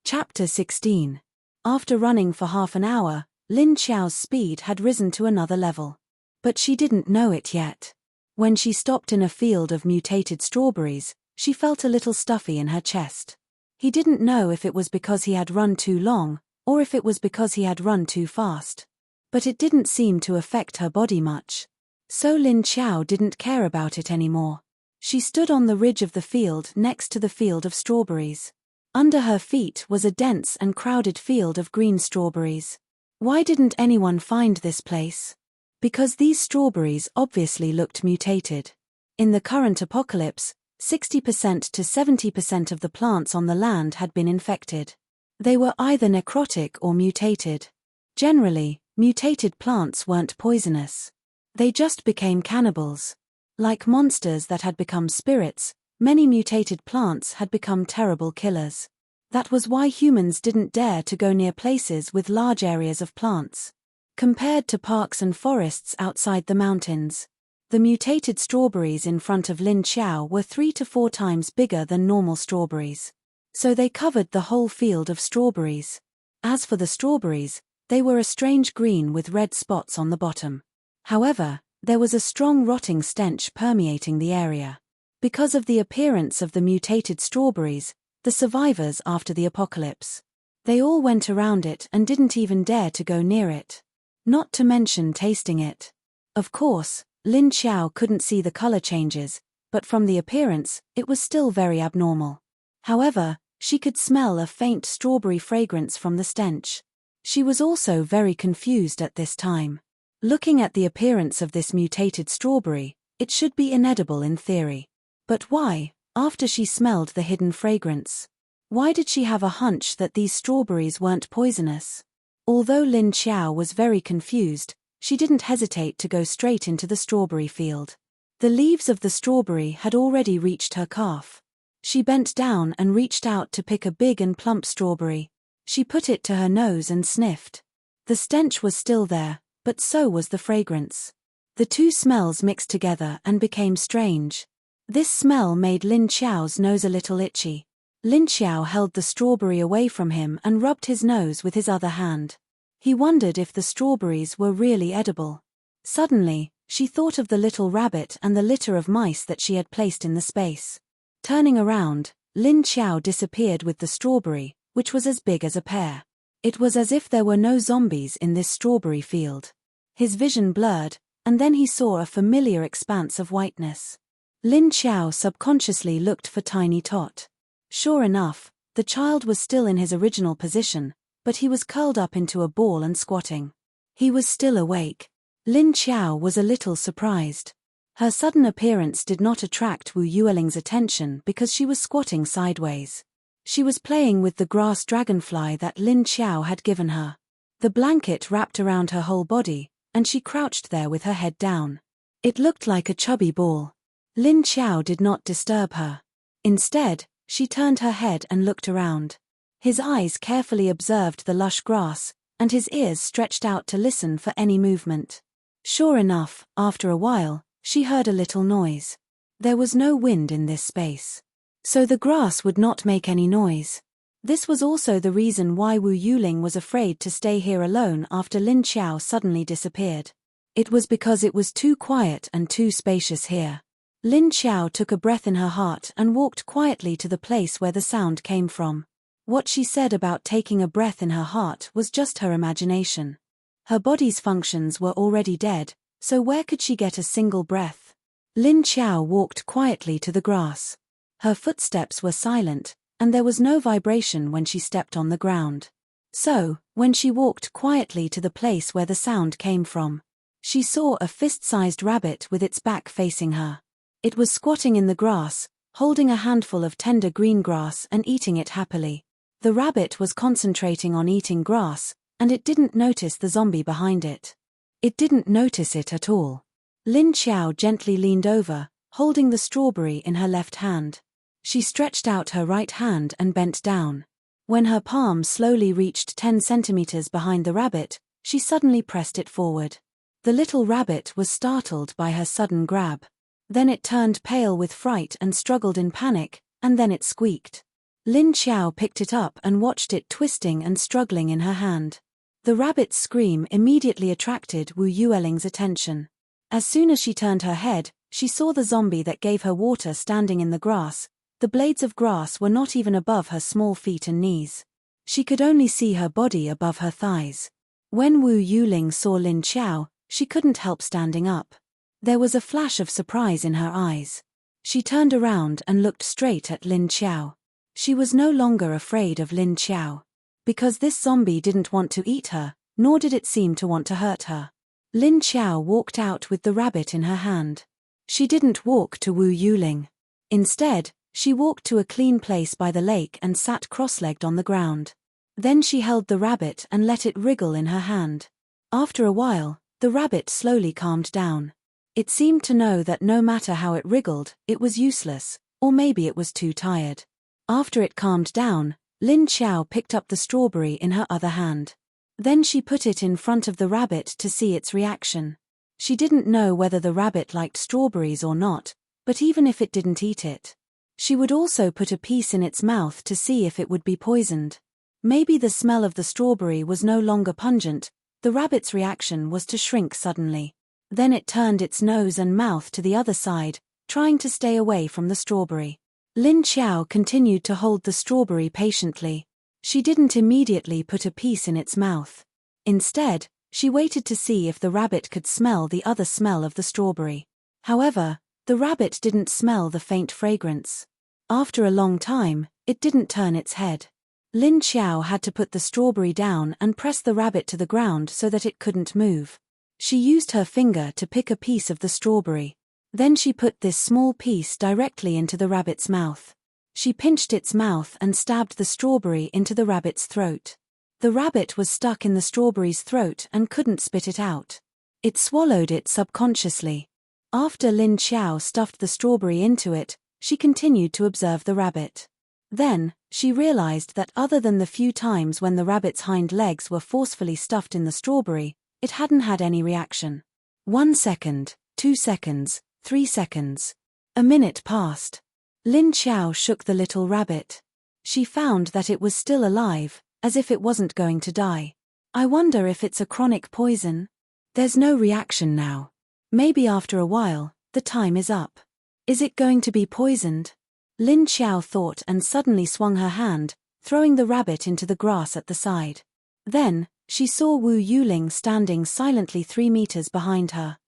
Speaker 1: Chapter 16. After running for half an hour, Lin Xiao's speed had risen to another level. But she didn't know it yet. When she stopped in a field of mutated strawberries, she felt a little stuffy in her chest. He didn't know if it was because he had run too long, or if it was because he had run too fast. But it didn't seem to affect her body much. So Lin Xiao didn't care about it anymore. She stood on the ridge of the field next to the field of strawberries. Under her feet was a dense and crowded field of green strawberries. Why didn't anyone find this place? Because these strawberries obviously looked mutated. In the current apocalypse, 60% to 70% of the plants on the land had been infected. They were either necrotic or mutated. Generally, mutated plants weren't poisonous. They just became cannibals. Like monsters that had become spirits, many mutated plants had become terrible killers. That was why humans didn't dare to go near places with large areas of plants. Compared to parks and forests outside the mountains, the mutated strawberries in front of Lin Xiao were 3 to 4 times bigger than normal strawberries. So they covered the whole field of strawberries. As for the strawberries, they were a strange green with red spots on the bottom. However, there was a strong rotting stench permeating the area. Because of the appearance of the mutated strawberries, the survivors after the apocalypse, they all went around it and didn't even dare to go near it. Not to mention tasting it. Of course, Lin Xiao couldn't see the color changes, but from the appearance, it was still very abnormal. However, she could smell a faint strawberry fragrance from the stench. She was also very confused at this time. Looking at the appearance of this mutated strawberry, it should be inedible in theory. But why, after she smelled the hidden fragrance? Why did she have a hunch that these strawberries weren't poisonous? Although Lin Xiao was very confused, she didn't hesitate to go straight into the strawberry field. The leaves of the strawberry had already reached her calf. She bent down and reached out to pick a big and plump strawberry. She put it to her nose and sniffed. The stench was still there, but so was the fragrance. The two smells mixed together and became strange. This smell made Lin Xiao's nose a little itchy. Lin Xiao held the strawberry away from him and rubbed his nose with his other hand. He wondered if the strawberries were really edible. Suddenly, she thought of the little rabbit and the litter of mice that she had placed in the space. Turning around, Lin Xiao disappeared with the strawberry, which was as big as a pear. It was as if there were no zombies in this strawberry field. His vision blurred, and then he saw a familiar expanse of whiteness. Lin Xiao subconsciously looked for Tiny Tot. Sure enough, the child was still in his original position, but he was curled up into a ball and squatting. He was still awake. Lin Xiao was a little surprised. Her sudden appearance did not attract Wu Yueling's attention because she was squatting sideways. She was playing with the grass dragonfly that Lin Xiao had given her. The blanket wrapped around her whole body, and she crouched there with her head down. It looked like a chubby ball. Lin Xiao did not disturb her. Instead, she turned her head and looked around. His eyes carefully observed the lush grass, and his ears stretched out to listen for any movement. Sure enough, after a while, she heard a little noise. There was no wind in this space. So the grass would not make any noise. This was also the reason why Wu Yuling was afraid to stay here alone after Lin Xiao suddenly disappeared. It was because it was too quiet and too spacious here. Lin Xiao took a breath in her heart and walked quietly to the place where the sound came from. What she said about taking a breath in her heart was just her imagination. Her body's functions were already dead, so where could she get a single breath? Lin Qiao walked quietly to the grass. Her footsteps were silent, and there was no vibration when she stepped on the ground. So, when she walked quietly to the place where the sound came from, she saw a fist-sized rabbit with its back facing her. It was squatting in the grass, holding a handful of tender green grass and eating it happily. The rabbit was concentrating on eating grass, and it didn't notice the zombie behind it. It didn't notice it at all. Lin Qiao gently leaned over, holding the strawberry in her left hand. She stretched out her right hand and bent down. When her palm slowly reached 10 centimeters behind the rabbit, she suddenly pressed it forward. The little rabbit was startled by her sudden grab. Then it turned pale with fright and struggled in panic, and then it squeaked. Lin Qiao picked it up and watched it twisting and struggling in her hand. The rabbit's scream immediately attracted Wu Yueling's attention. As soon as she turned her head, she saw the zombie that gave her water standing in the grass. The blades of grass were not even above her small feet and knees. She could only see her body above her thighs. When Wu Yuling saw Lin Qiao, she couldn't help standing up. There was a flash of surprise in her eyes. She turned around and looked straight at Lin Qiao. She was no longer afraid of Lin Qiao. Because this zombie didn't want to eat her, nor did it seem to want to hurt her. Lin Qiao walked out with the rabbit in her hand. She didn't walk to Wu Yuling. Instead, she walked to a clean place by the lake and sat cross-legged on the ground. Then she held the rabbit and let it wriggle in her hand. After a while, the rabbit slowly calmed down. It seemed to know that no matter how it wriggled, it was useless, or maybe it was too tired. After it calmed down, Lin Qiao picked up the strawberry in her other hand. Then she put it in front of the rabbit to see its reaction. She didn't know whether the rabbit liked strawberries or not, but even if it didn't eat it, she would also put a piece in its mouth to see if it would be poisoned. Maybe the smell of the strawberry was no longer pungent. The rabbit's reaction was to shrink suddenly. Then it turned its nose and mouth to the other side, trying to stay away from the strawberry. Lin Qiao continued to hold the strawberry patiently. She didn't immediately put a piece in its mouth. Instead, she waited to see if the rabbit could smell the other smell of the strawberry. However, the rabbit didn't smell the faint fragrance. After a long time, it didn't turn its head. Lin Qiao had to put the strawberry down and press the rabbit to the ground so that it couldn't move. She used her finger to pick a piece of the strawberry. Then she put this small piece directly into the rabbit's mouth. She pinched its mouth and stabbed the strawberry into the rabbit's throat. The rabbit was stuck in the strawberry's throat and couldn't spit it out. It swallowed it subconsciously. After Lin Qiao stuffed the strawberry into it, she continued to observe the rabbit. Then, she realized that other than the few times when the rabbit's hind legs were forcefully stuffed in the strawberry, it hadn't had any reaction. 1 second, 2 seconds, 3 seconds. A minute passed. Lin Qiao shook the little rabbit. She found that it was still alive, as if it wasn't going to die. I wonder if it's a chronic poison? There's no reaction now. Maybe after a while, the time is up. Is it going to be poisoned? Lin Qiao thought and suddenly swung her hand, throwing the rabbit into the grass at the side. Then, she saw Wu Yuling standing silently 3 meters behind her.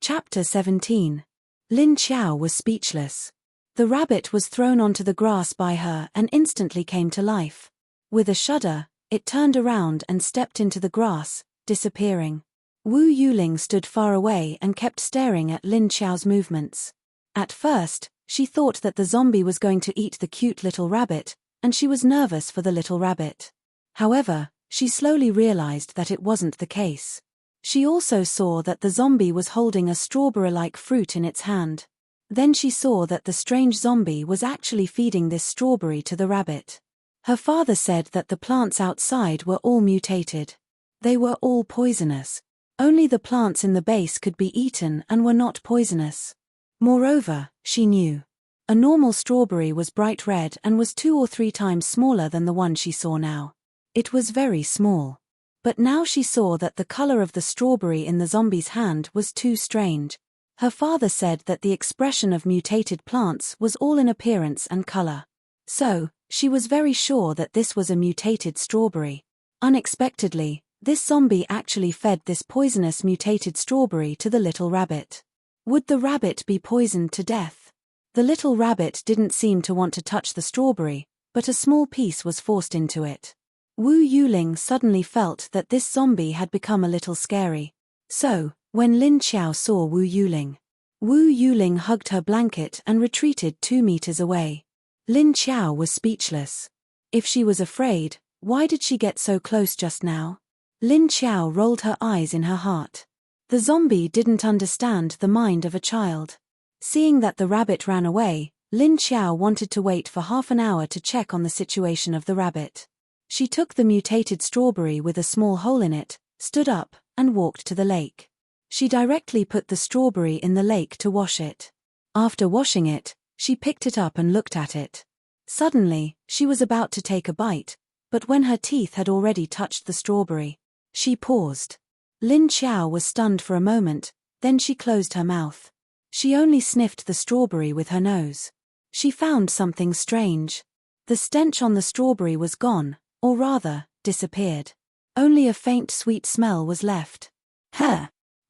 Speaker 1: Chapter 17. Lin Qiao was speechless. The rabbit was thrown onto the grass by her and instantly came to life. With a shudder, it turned around and stepped into the grass, disappearing. Wu Yuling stood far away and kept staring at Lin Qiao's movements. At first, she thought that the zombie was going to eat the cute little rabbit, and she was nervous for the little rabbit. However, she slowly realized that it wasn't the case. She also saw that the zombie was holding a strawberry-like fruit in its hand. Then she saw that the strange zombie was actually feeding this strawberry to the rabbit. Her father said that the plants outside were all mutated. They were all poisonous. Only the plants in the base could be eaten and were not poisonous. Moreover, she knew. A normal strawberry was bright red and was 2 or 3 times smaller than the one she saw now. It was very small. But now she saw that the color of the strawberry in the zombie's hand was too strange. Her father said that the expression of mutated plants was all in appearance and color. So, she was very sure that this was a mutated strawberry. Unexpectedly, this zombie actually fed this poisonous mutated strawberry to the little rabbit. Would the rabbit be poisoned to death? The little rabbit didn't seem to want to touch the strawberry, but a small piece was forced into it. Wu Yuling suddenly felt that this zombie had become a little scary. So, when Lin Qiao saw Wu Yuling hugged her blanket and retreated 2 meters away. Lin Qiao was speechless. If she was afraid, why did she get so close just now? Lin Qiao rolled her eyes in her heart. The zombie didn't understand the mind of a child. Seeing that the rabbit ran away, Lin Qiao wanted to wait for half an hour to check on the situation of the rabbit. She took the mutated strawberry with a small hole in it, stood up, and walked to the lake. She directly put the strawberry in the lake to wash it. After washing it, she picked it up and looked at it. Suddenly, she was about to take a bite, but when her teeth had already touched the strawberry, she paused. Lin Qiao was stunned for a moment, then she closed her mouth. She only sniffed the strawberry with her nose. She found something strange. The stench on the strawberry was gone, or rather, disappeared. Only a faint sweet smell was left.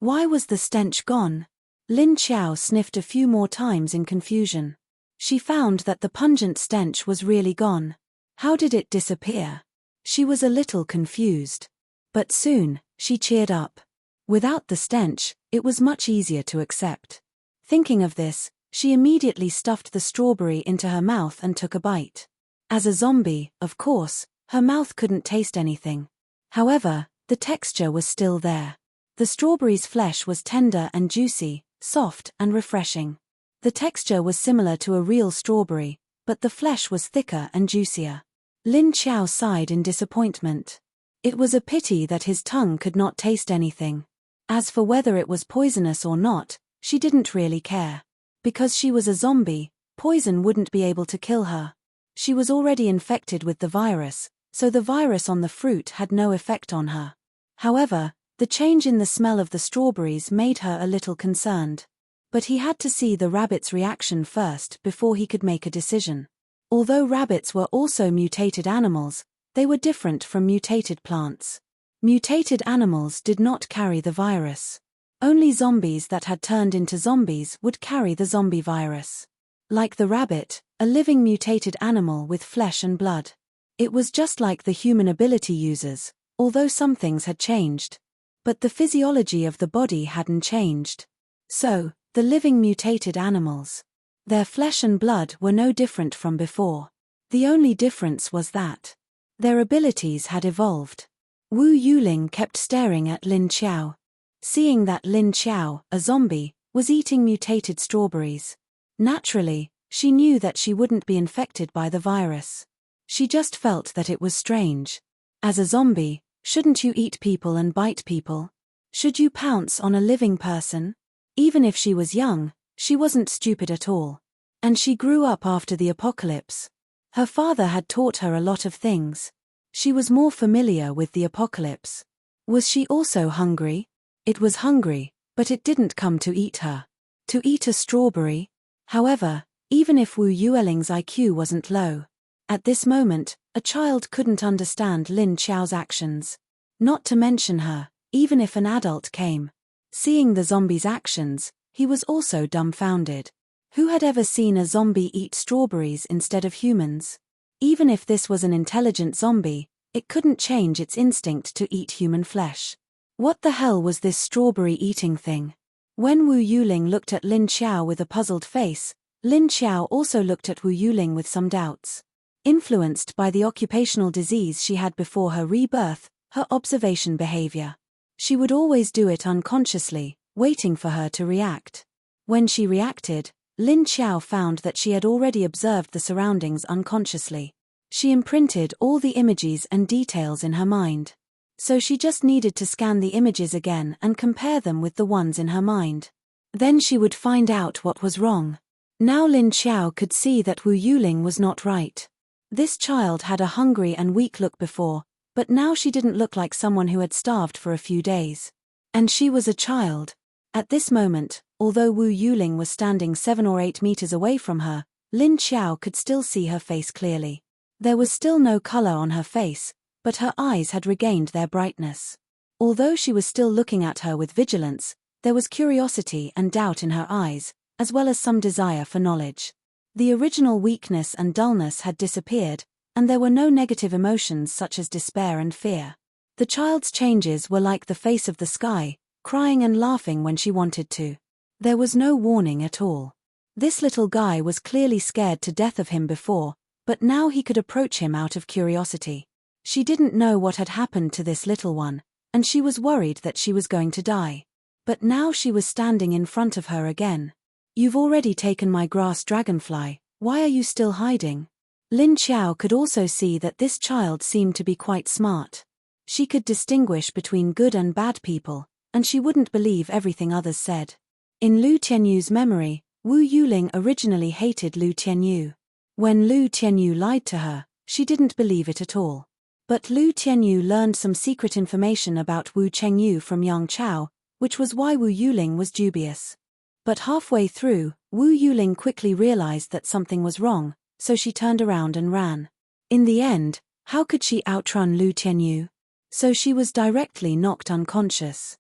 Speaker 1: Why was the stench gone? Lin Qiao sniffed a few more times in confusion. She found that the pungent stench was really gone. How did it disappear? She was a little confused. But soon, she cheered up. Without the stench, it was much easier to accept. Thinking of this, she immediately stuffed the strawberry into her mouth and took a bite. As a zombie, of course, her mouth couldn't taste anything. However, the texture was still there. The strawberry's flesh was tender and juicy, soft and refreshing. The texture was similar to a real strawberry, but the flesh was thicker and juicier. Lin Qiao sighed in disappointment. It was a pity that his tongue could not taste anything. As for whether it was poisonous or not, she didn't really care. Because she was a zombie, poison wouldn't be able to kill her. She was already infected with the virus, so the virus on the fruit had no effect on her. However, the change in the smell of the strawberries made her a little concerned. But he had to see the rabbit's reaction first before he could make a decision. Although rabbits were also mutated animals, they were different from mutated plants. Mutated animals did not carry the virus. Only zombies that had turned into zombies would carry the zombie virus. Like the rabbit, a living mutated animal with flesh and blood. It was just like the human ability users, although some things had changed. But the physiology of the body hadn't changed. So, the living mutated animals. Their flesh and blood were no different from before. The only difference was that their abilities had evolved. Wu Yuling kept staring at Lin Qiao. Seeing that Lin Qiao, a zombie, was eating mutated strawberries. Naturally, she knew that she wouldn't be infected by the virus. She just felt that it was strange. As a zombie, shouldn't you eat people and bite people? Should you pounce on a living person? Even if she was young, she wasn't stupid at all. And she grew up after the apocalypse. Her father had taught her a lot of things. She was more familiar with the apocalypse. Was she also hungry? It was hungry, but it didn't come to eat her. To eat a strawberry? However, even if Wu Yueling's IQ wasn't low, at this moment, a child couldn't understand Lin Qiao's actions. Not to mention her, even if an adult came. Seeing the zombie's actions, he was also dumbfounded. Who had ever seen a zombie eat strawberries instead of humans? Even if this was an intelligent zombie, it couldn't change its instinct to eat human flesh. What the hell was this strawberry eating thing? When Wu Yuling looked at Lin Qiao with a puzzled face, Lin Qiao also looked at Wu Yuling with some doubts. Influenced by the occupational disease she had before her rebirth, her observation behavior. She would always do it unconsciously, waiting for her to react. When she reacted, Lin Qiao found that she had already observed the surroundings unconsciously. She imprinted all the images and details in her mind. So she just needed to scan the images again and compare them with the ones in her mind. Then she would find out what was wrong. Now Lin Qiao could see that Wu Yuling was not right. This child had a hungry and weak look before, But now she didn't look like someone who had starved for a few days. And she was a child. At this moment, although Wu Yuling was standing 7 or 8 meters away from her, Lin Xiao could still see her face clearly. There was still no color on her face, but her eyes had regained their brightness. Although she was still looking at her with vigilance, there was curiosity and doubt in her eyes, as well as some desire for knowledge. The original weakness and dullness had disappeared, and there were no negative emotions such as despair and fear. The child's changes were like the face of the sky, crying and laughing when she wanted to. There was no warning at all. This little guy was clearly scared to death of him before, but now he could approach him out of curiosity. She didn't know what had happened to this little one, and she was worried that she was going to die. But now she was standing in front of her again. "You've already taken my grass dragonfly, why are you still hiding?" Lin Xiao could also see that this child seemed to be quite smart. She could distinguish between good and bad people, and she wouldn't believe everything others said. In Lu Tianyu's memory, Wu Yuling originally hated Lu Tianyu. When Lu Tianyu lied to her, she didn't believe it at all. But Lu Tianyu learned some secret information about Wu Chengyu from Yang Chao, which was why Wu Yuling was dubious. But halfway through, Wu Yuling quickly realized that something was wrong, so she turned around and ran. In the end, how could she outrun Lu Tianyu? So she was directly knocked unconscious.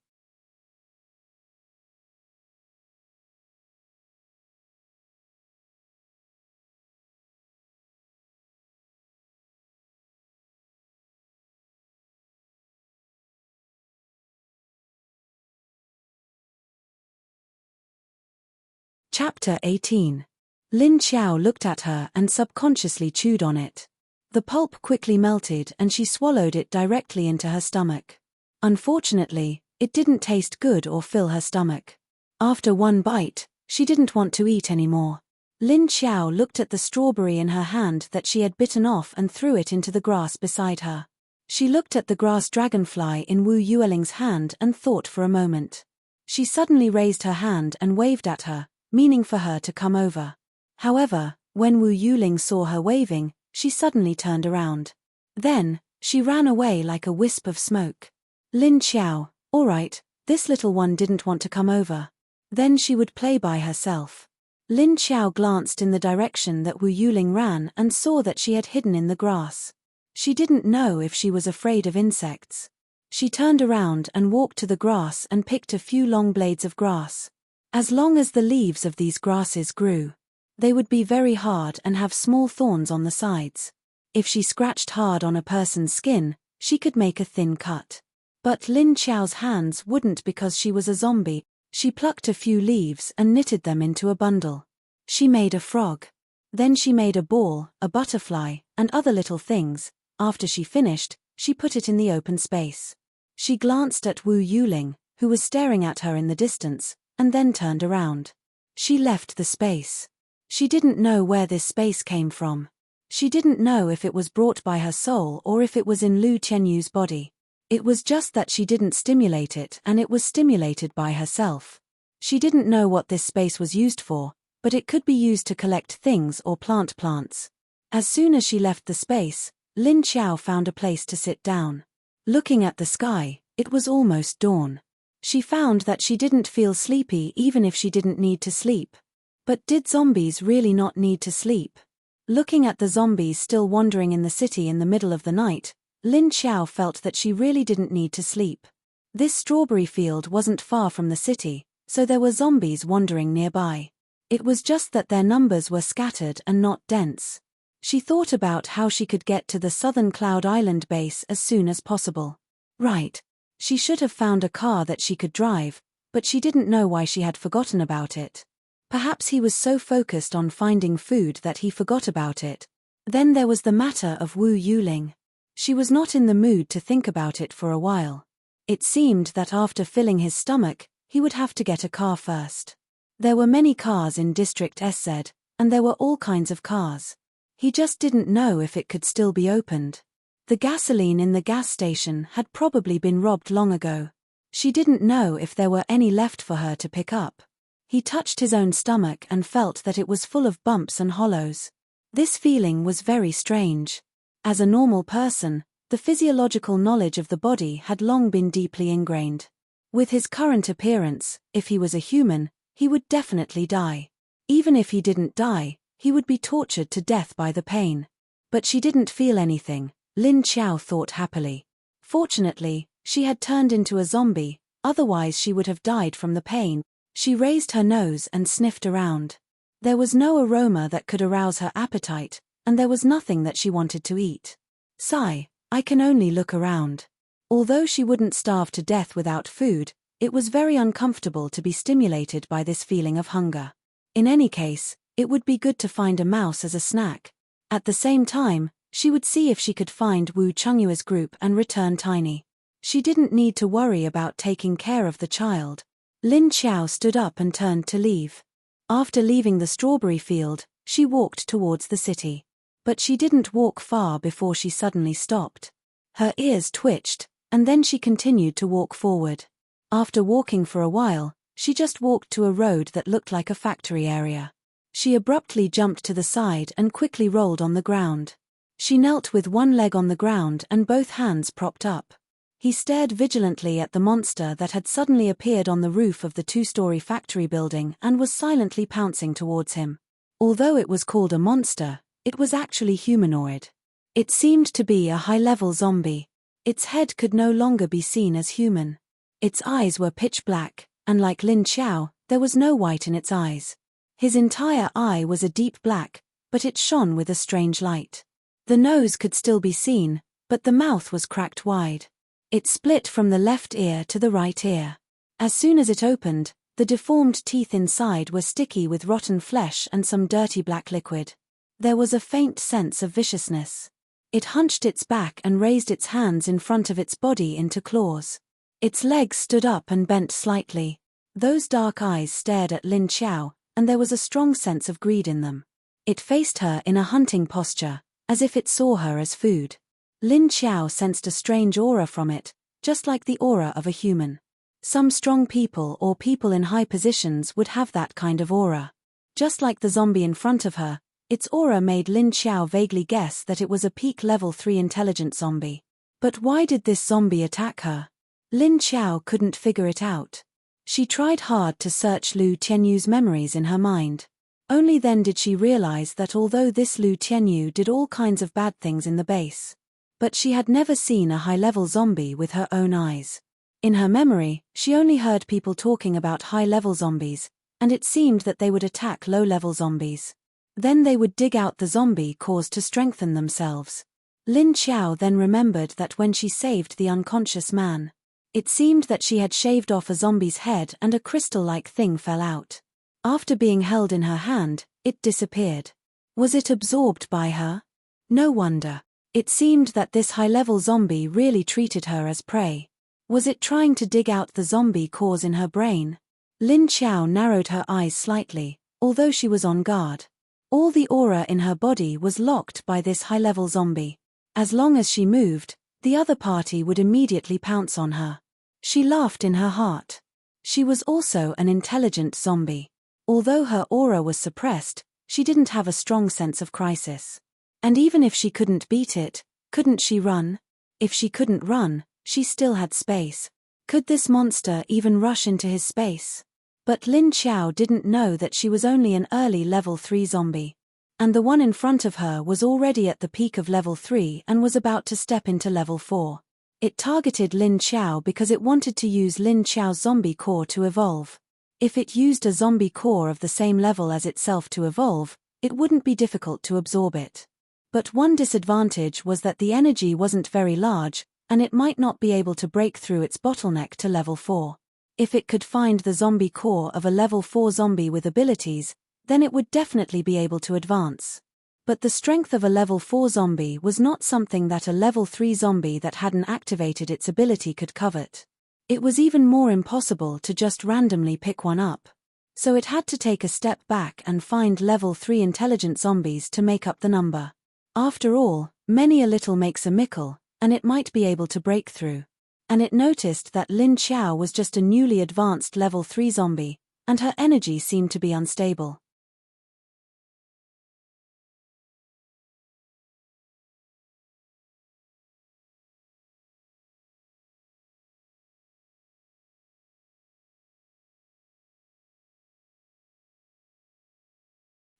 Speaker 1: Chapter 18. Lin Xiao looked at her and subconsciously chewed on it. The pulp quickly melted and she swallowed it directly into her stomach. Unfortunately, it didn't taste good or fill her stomach. After one bite, she didn't want to eat anymore. Lin Xiao looked at the strawberry in her hand that she had bitten off and threw it into the grass beside her. She looked at the grass dragonfly in Wu Yueling's hand and thought for a moment. She suddenly raised her hand and waved at her, meaning for her to come over. However, when Wu Yuling saw her waving, she suddenly turned around. Then, she ran away like a wisp of smoke. Lin Xiao, all right, this little one didn't want to come over. Then she would play by herself. Lin Xiao glanced in the direction that Wu Yuling ran and saw that she had hidden in the grass. She didn't know if she was afraid of insects. She turned around and walked to the grass and picked a few long blades of grass. As long as the leaves of these grasses grew, they would be very hard and have small thorns on the sides. If she scratched hard on a person's skin, she could make a thin cut. But Lin Xiao's hands wouldn't because she was a zombie. She plucked a few leaves and knitted them into a bundle. She made a frog. Then she made a ball, a butterfly, and other little things. After she finished, she put it in the open space. She glanced at Wu Yuling, who was staring at her in the distance, and then turned around. She left the space. She didn't know where this space came from. She didn't know if it was brought by her soul or if it was in Lu Tianyu's body. It was just that she didn't stimulate it and it was stimulated by herself. She didn't know what this space was used for, but it could be used to collect things or plant plants. As soon as she left the space, Lin Xiao found a place to sit down. Looking at the sky, it was almost dawn. She found that she didn't feel sleepy even if she didn't need to sleep. But did zombies really not need to sleep? Looking at the zombies still wandering in the city in the middle of the night, Lin Xiao felt that she really didn't need to sleep. This strawberry field wasn't far from the city, so there were zombies wandering nearby. It was just that their numbers were scattered and not dense. She thought about how she could get to the southern Cloud Island base as soon as possible. Right. She should have found a car that she could drive, but she didn't know why she had forgotten about it. Perhaps he was so focused on finding food that he forgot about it. Then there was the matter of Wu Yuling. She was not in the mood to think about it for a while. It seemed that after filling his stomach, he would have to get a car first. There were many cars in District SZ, and there were all kinds of cars. He just didn't know if it could still be opened. The gasoline in the gas station had probably been robbed long ago. She didn't know if there were any left for her to pick up. He touched his own stomach and felt that it was full of bumps and hollows. This feeling was very strange. As a normal person, The physiological knowledge of the body had long been deeply ingrained. With his current appearance, if he was a human, he would definitely die. Even if he didn't die, he would be tortured to death by the pain. But she didn't feel anything, Lin Xiao thought happily. Fortunately, she had turned into a zombie, otherwise she would have died from the pain. She raised her nose and sniffed around. There was no aroma that could arouse her appetite, and there was nothing that she wanted to eat. Sigh, I can only look around. Although she wouldn't starve to death without food, it was very uncomfortable to be stimulated by this feeling of hunger. In any case, it would be good to find a mouse as a snack. At the same time, she would see if she could find Wu Chungyue's group and return Tiny. She didn't need to worry about taking care of the child. Lin Xiao stood up and turned to leave. After leaving the strawberry field, she walked towards the city. But she didn't walk far before she suddenly stopped. Her ears twitched, and then she continued to walk forward. After walking for a while, she just walked to a road that looked like a factory area. She abruptly jumped to the side and quickly rolled on the ground. She knelt with one leg on the ground and both hands propped up. He stared vigilantly at the monster that had suddenly appeared on the roof of the two-story factory building and was silently pouncing towards him. Although it was called a monster, it was actually humanoid. It seemed to be a high-level zombie. Its head could no longer be seen as human. Its eyes were pitch black, and like Lin Xiao, there was no white in its eyes. His entire eye was a deep black, but it shone with a strange light. The nose could still be seen, but the mouth was cracked wide. It split from the left ear to the right ear. As soon as it opened, the deformed teeth inside were sticky with rotten flesh and some dirty black liquid. There was a faint sense of viciousness. It hunched its back and raised its hands in front of its body into claws. Its legs stood up and bent slightly. Those dark eyes stared at Lin Xiao, and there was a strong sense of greed in them. It faced her in a hunting posture, as if it saw her as food. Lin Xiao sensed a strange aura from it, just like the aura of a human. Some strong people or people in high positions would have that kind of aura. Just like the zombie in front of her, its aura made Lin Xiao vaguely guess that it was a peak level 3 intelligent zombie. But why did this zombie attack her? Lin Xiao couldn't figure it out. She tried hard to search Lu Tianyu's memories in her mind. Only then did she realize that although this Lu Tianyu did all kinds of bad things in the base, but she had never seen a high-level zombie with her own eyes. In her memory, she only heard people talking about high-level zombies, and it seemed that they would attack low-level zombies. Then they would dig out the zombie cores to strengthen themselves. Lin Xiao then remembered that when she saved the unconscious man, it seemed that she had shaved off a zombie's head and a crystal-like thing fell out. After being held in her hand, it disappeared. Was it absorbed by her? No wonder. It seemed that this high-level zombie really treated her as prey. Was it trying to dig out the zombie cores in her brain? Lin Xiao narrowed her eyes slightly, although she was on guard. All the aura in her body was locked by this high-level zombie. As long as she moved, the other party would immediately pounce on her. She laughed in her heart. She was also an intelligent zombie. Although her aura was suppressed, she didn't have a strong sense of crisis. And even if she couldn't beat it, couldn't she run? If she couldn't run, she still had space. Could this monster even rush into his space? But Lin Xiao didn't know that she was only an early level 3 zombie. And the one in front of her was already at the peak of level 3 and was about to step into level 4. It targeted Lin Xiao because it wanted to use Lin Xiao's zombie core to evolve. If it used a zombie core of the same level as itself to evolve, it wouldn't be difficult to absorb it. But one disadvantage was that the energy wasn't very large, and it might not be able to break through its bottleneck to level 4. If it could find the zombie core of a level 4 zombie with abilities, then it would definitely be able to advance. But the strength of a level 4 zombie was not something that a level 3 zombie that hadn't activated its ability could covet. It was even more impossible to just randomly pick one up. So it had to take a step back and find level 3 intelligent zombies to make up the number. After all, many a little makes a mickle, and it might be able to break through. And it noticed that Lin Xiao was just a newly advanced level 3 zombie, and her energy seemed to be unstable.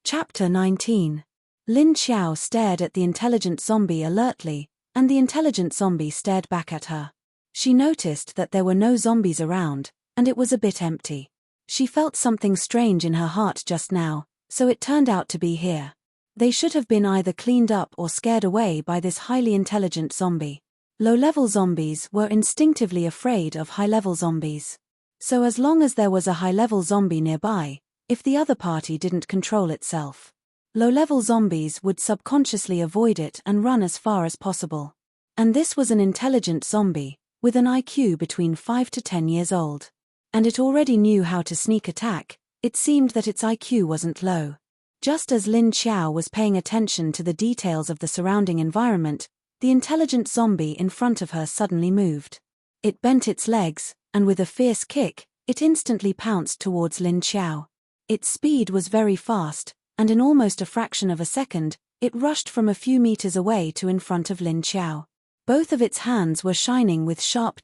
Speaker 1: Chapter 19. Lin Xiao stared at the intelligent zombie alertly, and the intelligent zombie stared back at her. She noticed that there were no zombies around, and it was a bit empty. She felt something strange in her heart just now, so it turned out to be here. They should have been either cleaned up or scared away by this highly intelligent zombie. Low-level zombies were instinctively afraid of high-level zombies. So as long as there was a high-level zombie nearby, if the other party didn't control itself, low-level zombies would subconsciously avoid it and run as far as possible. And this was an intelligent zombie, with an IQ between 5 to 10 years old. And it already knew how to sneak attack. It seemed that its IQ wasn't low. Just as Lin Xiao was paying attention to the details of the surrounding environment, the intelligent zombie in front of her suddenly moved. It bent its legs, and with a fierce kick, it instantly pounced towards Lin Xiao. Its speed was very fast, and in almost a fraction of a second, it rushed from a few meters away to in front of Lin Xiao. Both of its hands were shining with sharp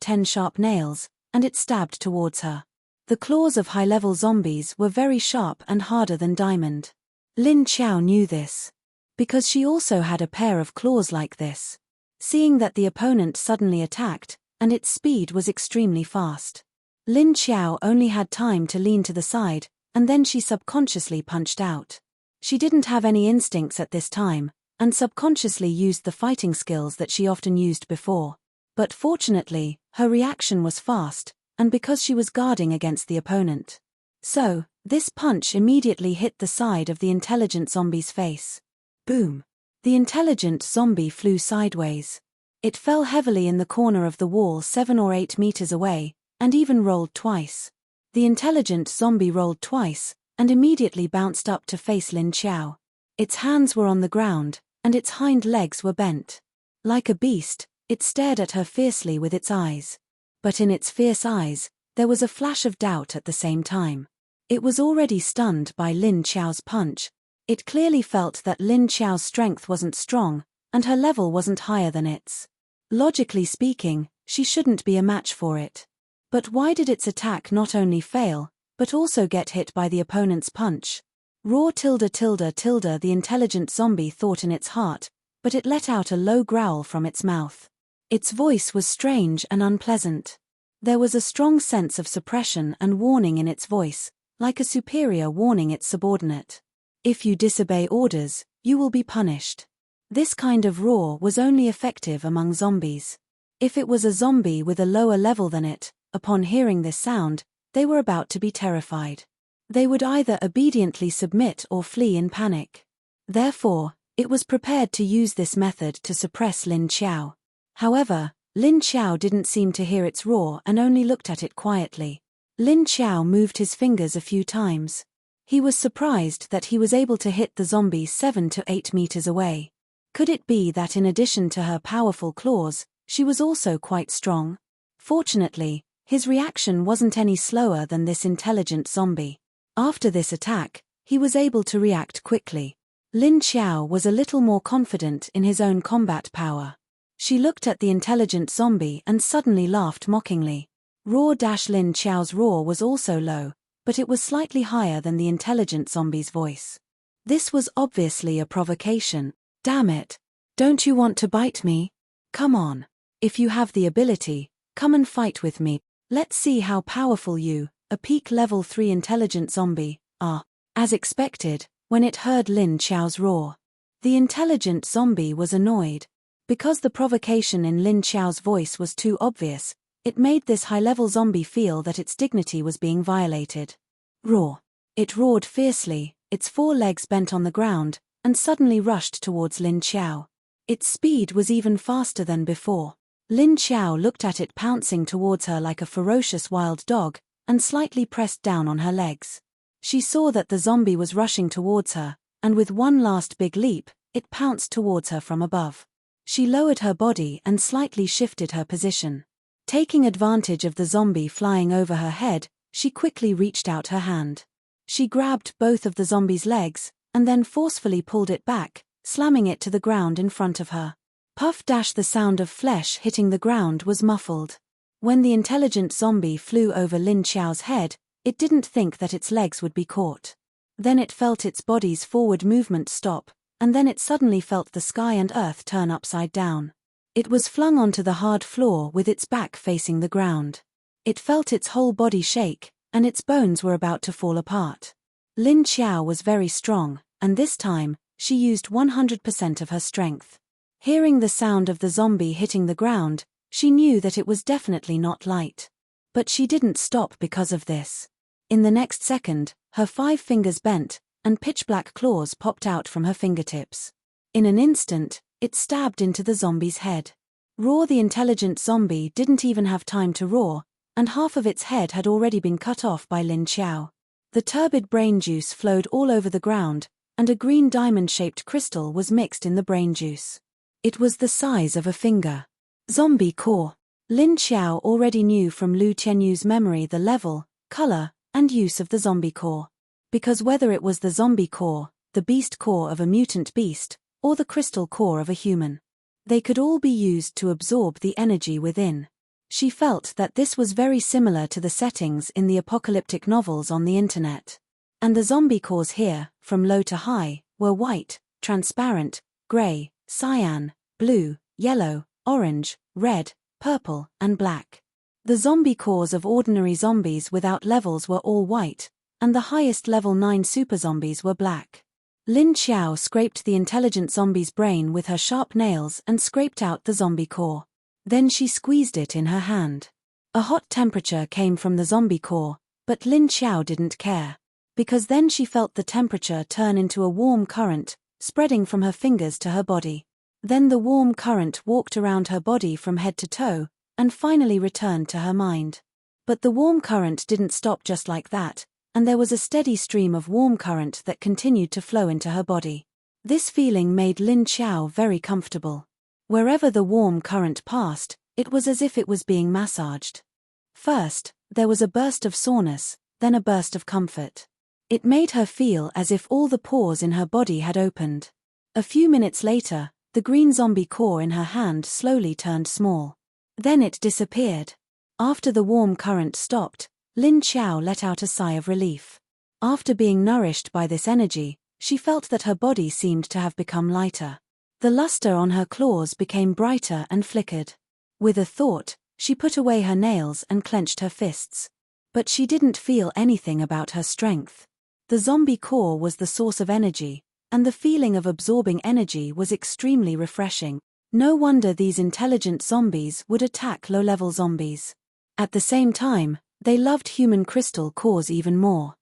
Speaker 1: nails, and it stabbed towards her. The claws of high-level zombies were very sharp and harder than diamond. Lin Xiao knew this, because she also had a pair of claws like this. Seeing that the opponent suddenly attacked, and its speed was extremely fast, Lin Xiao only had time to lean to the side, and then she subconsciously punched out. She didn't have any instincts at this time, and subconsciously used the fighting skills that she often used before. But fortunately, her reaction was fast, and because she was guarding against the opponent. So, this punch immediately hit the side of the intelligent zombie's face. Boom! The intelligent zombie flew sideways. It fell heavily in the corner of the wall 7 or 8 meters away, and even rolled twice. The intelligent zombie rolled twice, and immediately bounced up to face Lin Xiao. Its hands were on the ground, and its hind legs were bent. Like a beast, it stared at her fiercely with its eyes. But in its fierce eyes, there was a flash of doubt at the same time. It was already stunned by Lin Xiao's punch. It clearly felt that Lin Xiao's strength wasn't strong, and her level wasn't higher than its. Logically speaking, she shouldn't be a match for it. But why did its attack not only fail, but also get hit by the opponent's punch? Roar the intelligent zombie thought in its heart, but it let out a low growl from its mouth. Its voice was strange and unpleasant. There was a strong sense of suppression and warning in its voice, like a superior warning its subordinate. If you disobey orders, you will be punished. This kind of roar was only effective among zombies. If it was a zombie with a lower level than it, upon hearing this sound, they were about to be terrified. They would either obediently submit or flee in panic. Therefore, it was prepared to use this method to suppress Lin Xiao. However, Lin Xiao didn't seem to hear its roar and only looked at it quietly. Lin Xiao moved his fingers a few times. He was surprised that he was able to hit the zombie 7 to 8 meters away. Could it be that in addition to her powerful claws, she was also quite strong? Fortunately, his reaction wasn't any slower than this intelligent zombie. After this attack, he was able to react quickly. Lin Xiao was a little more confident in his own combat power. She looked at the intelligent zombie and suddenly laughed mockingly. Lin Xiao's roar was also low, but it was slightly higher than the intelligent zombie's voice. This was obviously a provocation. Damn it! Don't you want to bite me? Come on. If you have the ability, come and fight with me. Let's see how powerful you, a peak level 3 intelligent zombie, are. As expected, when it heard Lin Xiao's roar, the intelligent zombie was annoyed. Because the provocation in Lin Xiao's voice was too obvious, it made this high-level zombie feel that its dignity was being violated. Roar. It roared fiercely, its 4 legs bent on the ground, and suddenly rushed towards Lin Xiao. Its speed was even faster than before. Lin Xiao looked at it pouncing towards her like a ferocious wild dog, and slightly pressed down on her legs. She saw that the zombie was rushing towards her, and with one last big leap, it pounced towards her from above. She lowered her body and slightly shifted her position. Taking advantage of the zombie flying over her head, she quickly reached out her hand. She grabbed both of the zombie's legs, and then forcefully pulled it back, slamming it to the ground in front of her. Puff! The sound of flesh hitting the ground was muffled. When the intelligent zombie flew over Lin Xiao's head, it didn't think that its legs would be caught. Then it felt its body's forward movement stop, and then it suddenly felt the sky and earth turn upside down. It was flung onto the hard floor with its back facing the ground. It felt its whole body shake, and its bones were about to fall apart. Lin Xiao was very strong, and this time, she used 100% of her strength. Hearing the sound of the zombie hitting the ground, she knew that it was definitely not light. But she didn't stop because of this. In the next second, her 5 fingers bent, and pitch-black claws popped out from her fingertips. In an instant, it stabbed into the zombie's head. Roar the intelligent zombie didn't even have time to roar, and half of its head had already been cut off by Lin Xiao. The turbid brain juice flowed all over the ground, and a green diamond-shaped crystal was mixed in the brain juice. It was the size of a finger. Zombie core. Lin Xiao already knew from Lu Tianyu's memory the level, color, and use of the zombie core. Because whether it was the zombie core, the beast core of a mutant beast, or the crystal core of a human, they could all be used to absorb the energy within. She felt that this was very similar to the settings in the apocalyptic novels on the internet. And the zombie cores here, from low to high, were white, transparent, gray, cyan, blue, yellow, orange, red, purple, and black. The zombie cores of ordinary zombies without levels were all white, and the highest level 9 super zombies were black. Lin Xiao scraped the intelligent zombie's brain with her sharp nails and scraped out the zombie core. Then she squeezed it in her hand. A hot temperature came from the zombie core, but Lin Xiao didn't care. Because then she felt the temperature turn into a warm current, spreading from her fingers to her body. Then the warm current walked around her body from head to toe, and finally returned to her mind. But the warm current didn't stop just like that, and there was a steady stream of warm current that continued to flow into her body. This feeling made Lin Xiao very comfortable. Wherever the warm current passed, it was as if it was being massaged. First, there was a burst of soreness, then a burst of comfort. It made her feel as if all the pores in her body had opened. A few minutes later, the green zombie core in her hand slowly turned small. Then it disappeared. After the warm current stopped, Lin Xiao let out a sigh of relief. After being nourished by this energy, she felt that her body seemed to have become lighter. The luster on her claws became brighter and flickered. With a thought, she put away her nails and clenched her fists. But she didn't feel anything about her strength. The zombie core was the source of energy, and the feeling of absorbing energy was extremely refreshing. No wonder these intelligent zombies would attack low-level zombies. At the same time, they loved human crystal cores even more.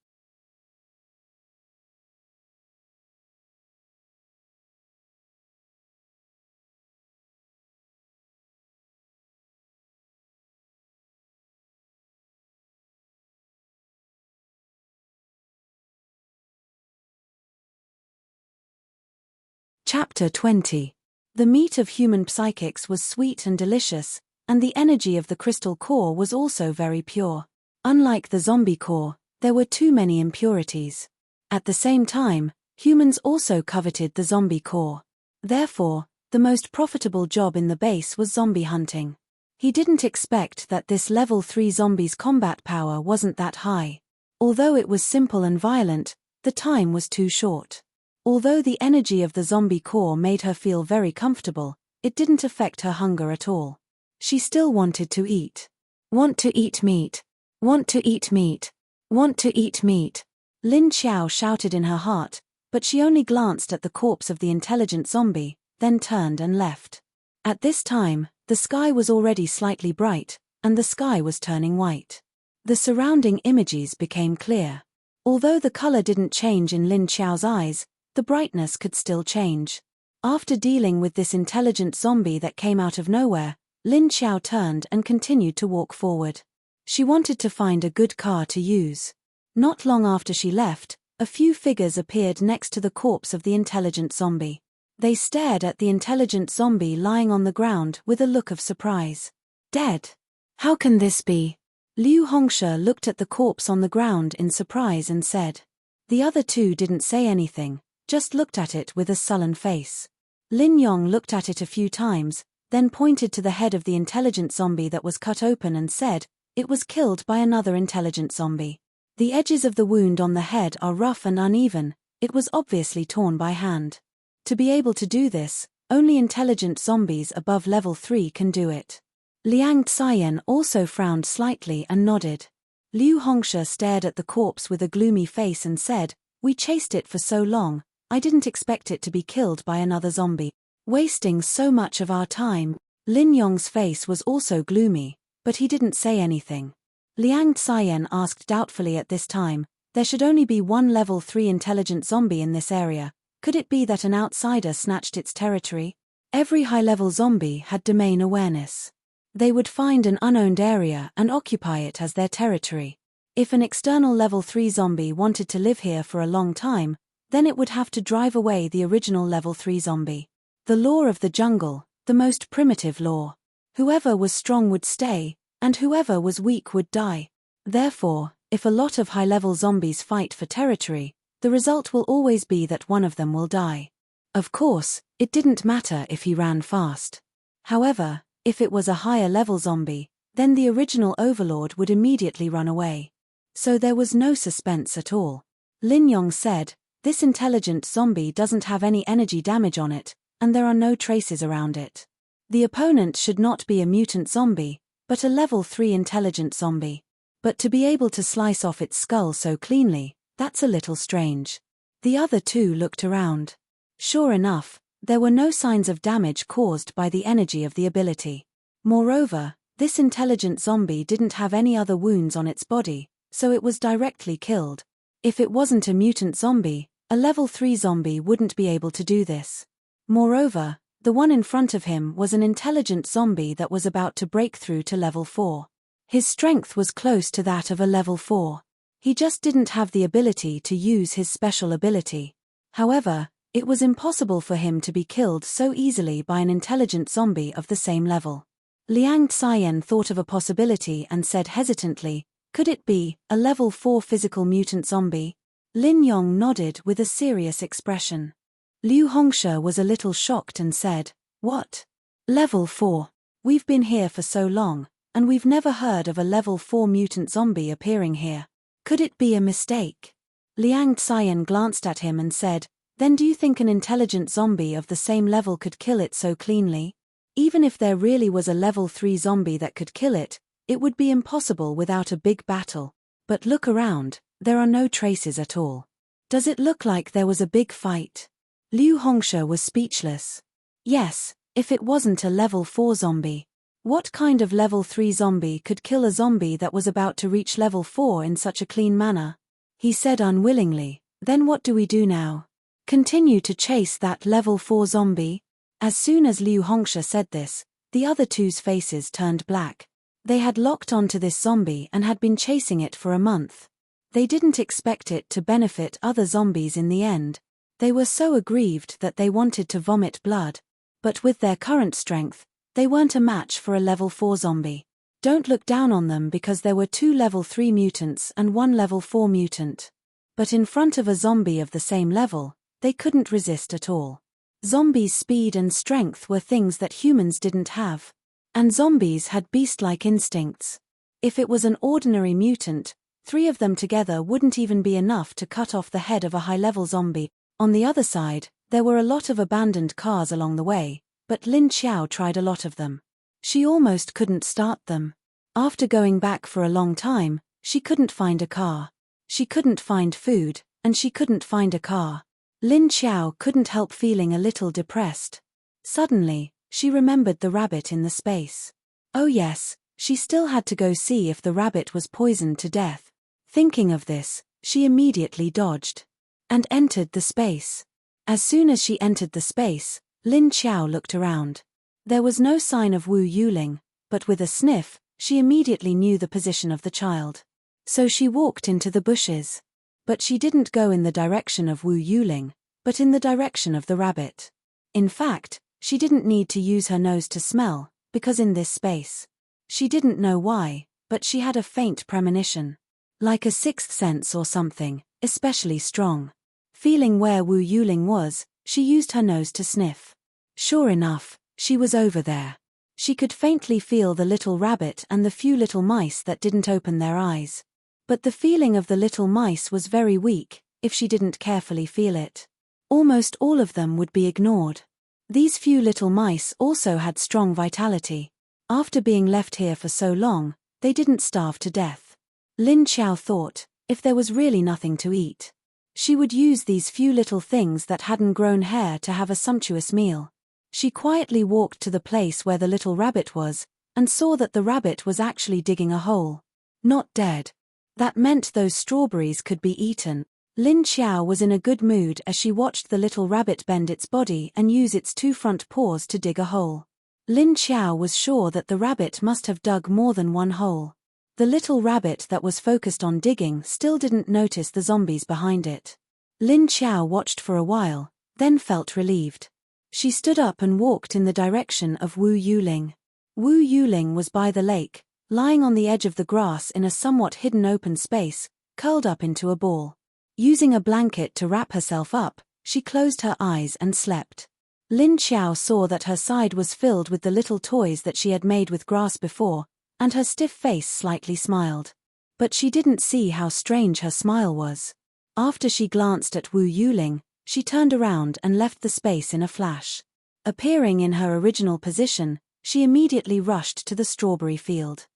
Speaker 1: Chapter 20. The meat of human psychics was sweet and delicious, and the energy of the crystal core was also very pure. Unlike the zombie core, there were too many impurities. At the same time, humans also coveted the zombie core. Therefore, the most profitable job in the base was zombie hunting. He didn't expect that this level 3 zombie's combat power wasn't that high. Although it was simple and violent, the time was too short. Although the energy of the zombie core made her feel very comfortable, it didn't affect her hunger at all. She still wanted to eat. Want to eat meat. Want to eat meat. Want to eat meat. Lin Xiao shouted in her heart, but she only glanced at the corpse of the intelligent zombie, then turned and left. At this time, the sky was already slightly bright, and the sky was turning white. The surrounding images became clear. Although the color didn't change in Lin Xiao's eyes, the brightness could still change. After dealing with this intelligent zombie that came out of nowhere, Lin Xiao turned and continued to walk forward. She wanted to find a good car to use. Not long after she left, a few figures appeared next to the corpse of the intelligent zombie. They stared at the intelligent zombie lying on the ground with a look of surprise. Dead? How can this be? Liu Hongshe looked at the corpse on the ground in surprise and said. The other two didn't say anything, just looked at it with a sullen face. Lin Yong looked at it a few times, then pointed to the head of the intelligent zombie that was cut open and said, it was killed by another intelligent zombie. The edges of the wound on the head are rough and uneven, it was obviously torn by hand. To be able to do this, only intelligent zombies above level 3 can do it. Liang Xian also frowned slightly and nodded. Liu Hongsha stared at the corpse with a gloomy face and said, "We chased it for so long, I didn't expect it to be killed by another zombie. Wasting so much of our time." Lin Yong's face was also gloomy, but he didn't say anything. Liang Xian asked doubtfully at this time, "There should only be one level 3 intelligent zombie in this area. Could it be that an outsider snatched its territory?" Every high-level zombie had domain awareness. They would find an unowned area and occupy it as their territory. If an external level 3 zombie wanted to live here for a long time, then it would have to drive away the original level 3 zombie. The law of the jungle, the most primitive law. Whoever was strong would stay, and whoever was weak would die. Therefore, if a lot of high-level zombies fight for territory, the result will always be that one of them will die. Of course, it didn't matter if he ran fast. However, if it was a higher-level zombie, then the original overlord would immediately run away. So there was no suspense at all. Lin Yong said, "This intelligent zombie doesn't have any energy damage on it, and there are no traces around it. The opponent should not be a mutant zombie, but a level 3 intelligent zombie. But to be able to slice off its skull so cleanly, that's a little strange." The other two looked around. Sure enough, there were no signs of damage caused by the energy of the ability. Moreover, this intelligent zombie didn't have any other wounds on its body, so it was directly killed. If it wasn't a mutant zombie, a level 3 zombie wouldn't be able to do this. Moreover, the one in front of him was an intelligent zombie that was about to break through to level 4. His strength was close to that of a level 4. He just didn't have the ability to use his special ability. However, it was impossible for him to be killed so easily by an intelligent zombie of the same level. Liang Xian thought of a possibility and said hesitantly, "Could it be a level 4 physical mutant zombie?" Lin Yong nodded with a serious expression. Liu Hongsha was a little shocked and said, "What? Level 4? We've been here for so long, and we've never heard of a level 4 mutant zombie appearing here. Could it be a mistake?" Liang Xian glanced at him and said, "Then do you think an intelligent zombie of the same level could kill it so cleanly? Even if there really was a level 3 zombie that could kill it, it would be impossible without a big battle. But look around, there are no traces at all. Does it look like there was a big fight?" Liu Hongsha was speechless. Yes, if it wasn't a level 4 zombie. What kind of level 3 zombie could kill a zombie that was about to reach level 4 in such a clean manner? He said unwillingly, "Then what do we do now? Continue to chase that level 4 zombie?" As soon as Liu Hongsha said this, the other two's faces turned black. They had locked onto this zombie and had been chasing it for a month. They didn't expect it to benefit other zombies in the end. They were so aggrieved that they wanted to vomit blood. But with their current strength, they weren't a match for a level 4 zombie. Don't look down on them because there were 2 level 3 mutants and 1 level 4 mutant. But in front of a zombie of the same level, they couldn't resist at all. Zombies' speed and strength were things that humans didn't have. And zombies had beast-like instincts. If it was an ordinary mutant, 3 of them together wouldn't even be enough to cut off the head of a high-level zombie. On the other side, there were a lot of abandoned cars along the way, but Lin Xiao tried a lot of them. She almost couldn't start them. After going back for a long time, she couldn't find a car. She couldn't find food, and she couldn't find a car. Lin Xiao couldn't help feeling a little depressed. Suddenly, she remembered the rabbit in the space. Oh yes, she still had to go see if the rabbit was poisoned to death. Thinking of this, she immediately dodged and entered the space. As soon as she entered the space, Lin Xiao looked around. There was no sign of Wu Yuling, but with a sniff, she immediately knew the position of the child. So she walked into the bushes. But she didn't go in the direction of Wu Yuling, but in the direction of the rabbit. In fact, she didn't need to use her nose to smell, because in this space. She didn't know why, but she had a faint premonition. Like a sixth sense or something, especially strong. Feeling where Wu Yuling was, she used her nose to sniff. Sure enough, she was over there. She could faintly feel the little rabbit and the few little mice that didn't open their eyes. But the feeling of the little mice was very weak, if she didn't carefully feel it. Almost all of them would be ignored. These few little mice also had strong vitality. After being left here for so long, they didn't starve to death. Lin Xiao thought, if there was really nothing to eat, she would use these few little things that hadn't grown hair to have a sumptuous meal. She quietly walked to the place where the little rabbit was, and saw that the rabbit was actually digging a hole. Not dead. That meant those strawberries could be eaten. Lin Xiao was in a good mood as she watched the little rabbit bend its body and use its two front paws to dig a hole. Lin Xiao was sure that the rabbit must have dug more than one hole. The little rabbit that was focused on digging still didn't notice the zombies behind it. Lin Xiao watched for a while, then felt relieved. She stood up and walked in the direction of Wu Yuling. Wu Yuling was by the lake, lying on the edge of the grass in a somewhat hidden open space, curled up into a ball. Using a blanket to wrap herself up, she closed her eyes and slept. Lin Xiao saw that her side was filled with the little toys that she had made with grass before, and her stiff face slightly smiled. But she didn't see how strange her smile was. After she glanced at Wu Yuling, she turned around and left the space in a flash. Appearing in her original position, she immediately rushed to the strawberry field.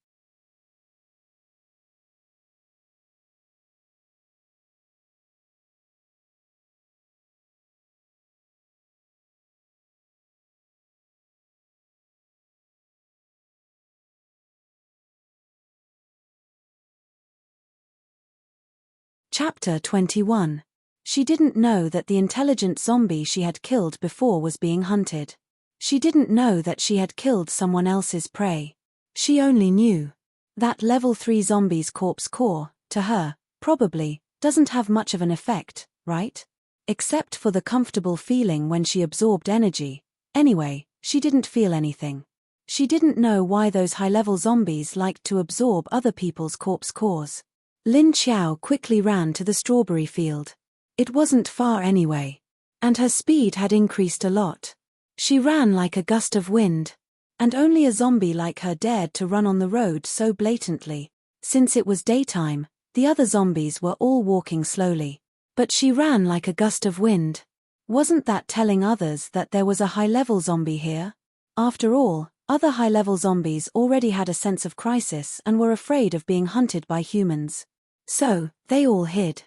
Speaker 1: Chapter 21. She didn't know that the intelligent zombie she had killed before was being hunted. She didn't know that she had killed someone else's prey. She only knew that level 3 zombie's corpse core, to her, probably, doesn't have much of an effect, right? Except for the comfortable feeling when she absorbed energy. Anyway, she didn't feel anything. She didn't know why those high-level zombies liked to absorb other people's corpse cores. Lin Xiao quickly ran to the strawberry field. It wasn't far anyway. And her speed had increased a lot. She ran like a gust of wind. And only a zombie like her dared to run on the road so blatantly. Since it was daytime, the other zombies were all walking slowly. But she ran like a gust of wind. Wasn't that telling others that there was a high-level zombie here? After all, other high-level zombies already had a sense of crisis and were afraid of being hunted by humans. So, they all hid.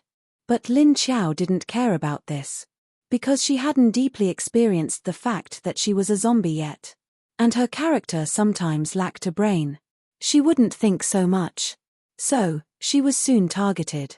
Speaker 1: But Lin Xiao didn't care about this. Because she hadn't deeply experienced the fact that she was a zombie yet. And her character sometimes lacked a brain. She wouldn't think so much. So, she was soon targeted.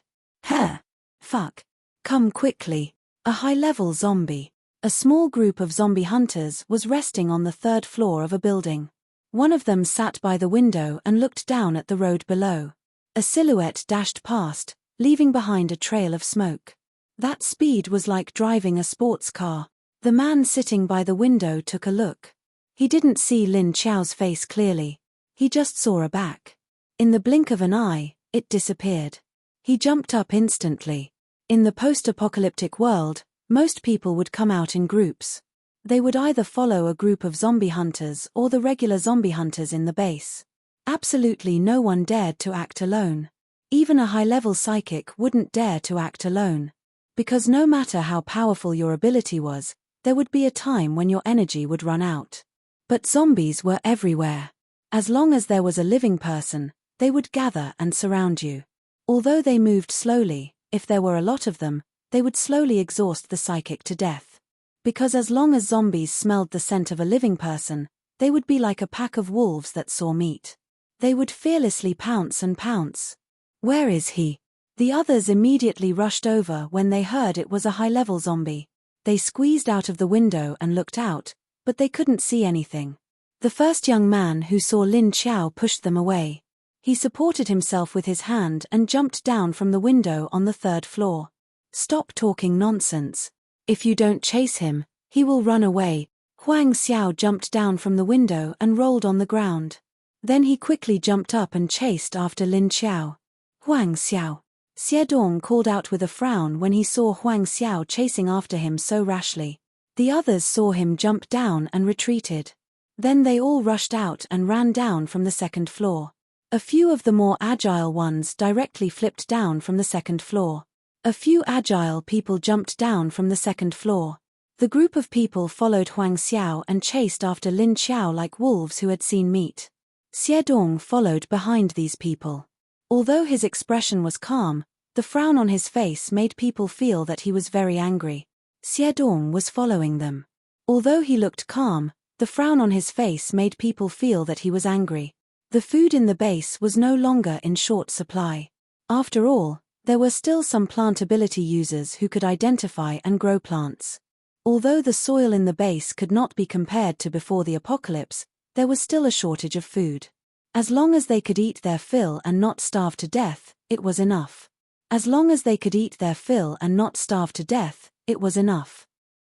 Speaker 1: Fuck. Come quickly. A high-level zombie. A small group of zombie hunters was resting on the 3rd floor of a building. One of them sat by the window and looked down at the road below. A silhouette dashed past, leaving behind a trail of smoke. That speed was like driving a sports car. The man sitting by the window took a look. He didn't see Lin Xiao's face clearly. He just saw a back. In the blink of an eye, it disappeared. He jumped up instantly. In the post-apocalyptic world, most people would come out in groups. They would either follow a group of zombie hunters or the regular zombie hunters in the base. Absolutely no one dared to act alone. Even a high-level psychic wouldn't dare to act alone. Because no matter how powerful your ability was, there would be a time when your energy would run out. But zombies were everywhere. As long as there was a living person, they would gather and surround you. Although they moved slowly, if there were a lot of them, they would slowly exhaust the psychic to death. Because as long as zombies smelled the scent of a living person, they would be like a pack of wolves that saw meat. They would fearlessly pounce and pounce. Where is he? The others immediately rushed over when they heard it was a high-level zombie. They squeezed out of the window and looked out, but they couldn't see anything. The first young man who saw Lin Xiao pushed them away. He supported himself with his hand and jumped down from the window on the 3rd floor. Stop talking nonsense. If you don't chase him, he will run away. Huang Xiao jumped down from the window and rolled on the ground. Then he quickly jumped up and chased after Lin Xiao. Huang Xiao. Xie Dong called out with a frown when he saw Huang Xiao chasing after him so rashly. The others saw him jump down and retreated. Then they all rushed out and ran down from the 2nd floor. A few of the more agile ones directly flipped down from the second floor. A few agile people jumped down from the second floor. The group of people followed Huang Xiao and chased after Lin Qiao like wolves who had seen meat. Xiedong followed behind these people. Although his expression was calm, the frown on his face made people feel that he was very angry. Xiedong was following them. Although he looked calm, the frown on his face made people feel that he was angry. The food in the base was no longer in short supply. After all, there were still some plant ability users who could identify and grow plants. Although the soil in the base could not be compared to before the apocalypse, there was still a shortage of food. As long as they could eat their fill and not starve to death, it was enough. As long as they could eat their fill and not starve to death, it was enough.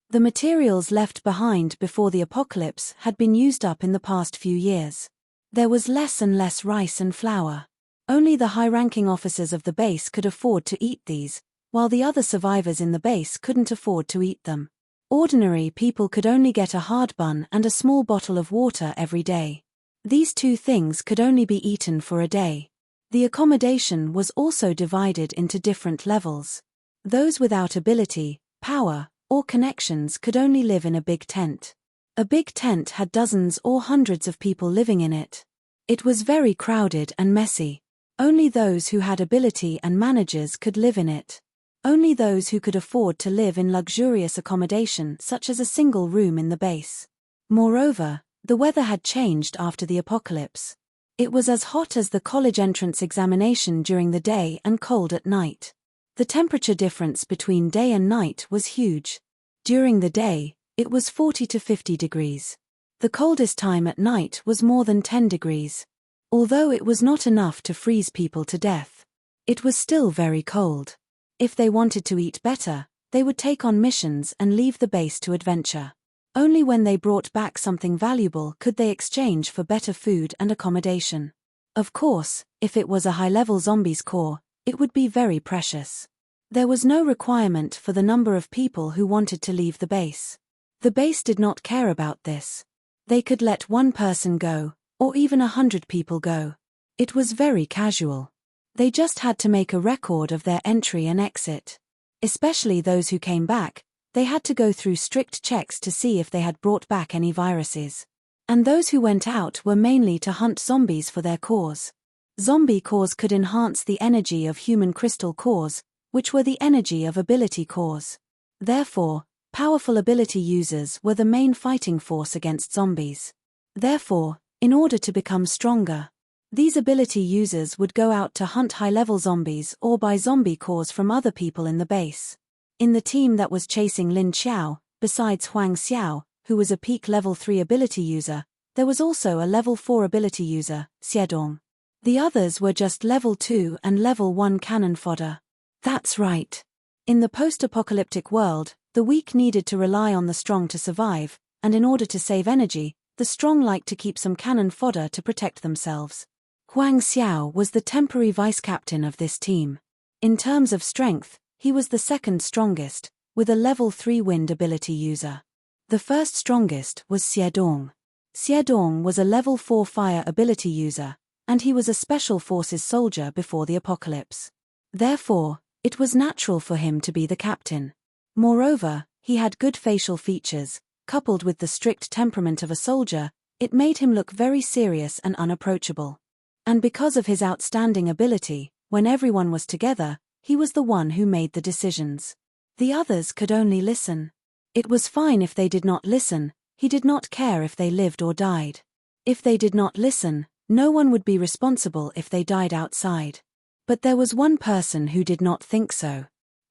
Speaker 1: The materials left behind before the apocalypse had been used up in the past few years. There was less and less rice and flour. Only the high-ranking officers of the base could afford to eat these, while the other survivors in the base couldn't afford to eat them. Ordinary people could only get a hard bun and a small bottle of water every day. These two things could only be eaten for a day. The accommodation was also divided into different levels. Those without ability, power, or connections could only live in a big tent. A big tent had dozens or hundreds of people living in it. It was very crowded and messy. Only those who had ability and managers could live in it. Only those who could afford to live in luxurious accommodation such as a single room in the base. Moreover, the weather had changed after the apocalypse. It was as hot as the college entrance examination during the day and cold at night. The temperature difference between day and night was huge. During the day, it was 40 to 50 degrees. The coldest time at night was more than 10 degrees. Although it was not enough to freeze people to death, it was still very cold. If they wanted to eat better, they would take on missions and leave the base to adventure. Only when they brought back something valuable could they exchange for better food and accommodation. Of course, if it was a high-level zombies core, it would be very precious. There was no requirement for the number of people who wanted to leave the base. The base did not care about this. They could let one person go, or even 100 people go. It was very casual. They just had to make a record of their entry and exit. Especially those who came back, they had to go through strict checks to see if they had brought back any viruses. And those who went out were mainly to hunt zombies for their cores. Zombie cores could enhance the energy of human crystal cores, which were the energy of ability cores. Therefore, powerful ability users were the main fighting force against zombies. Therefore, in order to become stronger, these ability users would go out to hunt high-level zombies or buy zombie cores from other people in the base. In the team that was chasing Lin Qiao, besides Huang Xiao, who was a peak level 3 ability user, there was also a level 4 ability user, Xiedong. The others were just level 2 and level 1 cannon fodder. That's right. In the post-apocalyptic world, the weak needed to rely on the strong to survive, and in order to save energy, the strong liked to keep some cannon fodder to protect themselves. Huang Xiao was the temporary vice-captain of this team. In terms of strength, he was the second strongest, with a level 3 wind ability user. The first strongest was Xiedong. Xiedong was a level 4 fire ability user, and he was a special forces soldier before the apocalypse. Therefore, it was natural for him to be the captain. Moreover, he had good facial features. Coupled with the strict temperament of a soldier, it made him look very serious and unapproachable. And because of his outstanding ability, when everyone was together, he was the one who made the decisions. The others could only listen. It was fine if they did not listen, he did not care if they lived or died. If they did not listen, no one would be responsible if they died outside. But there was one person who did not think so.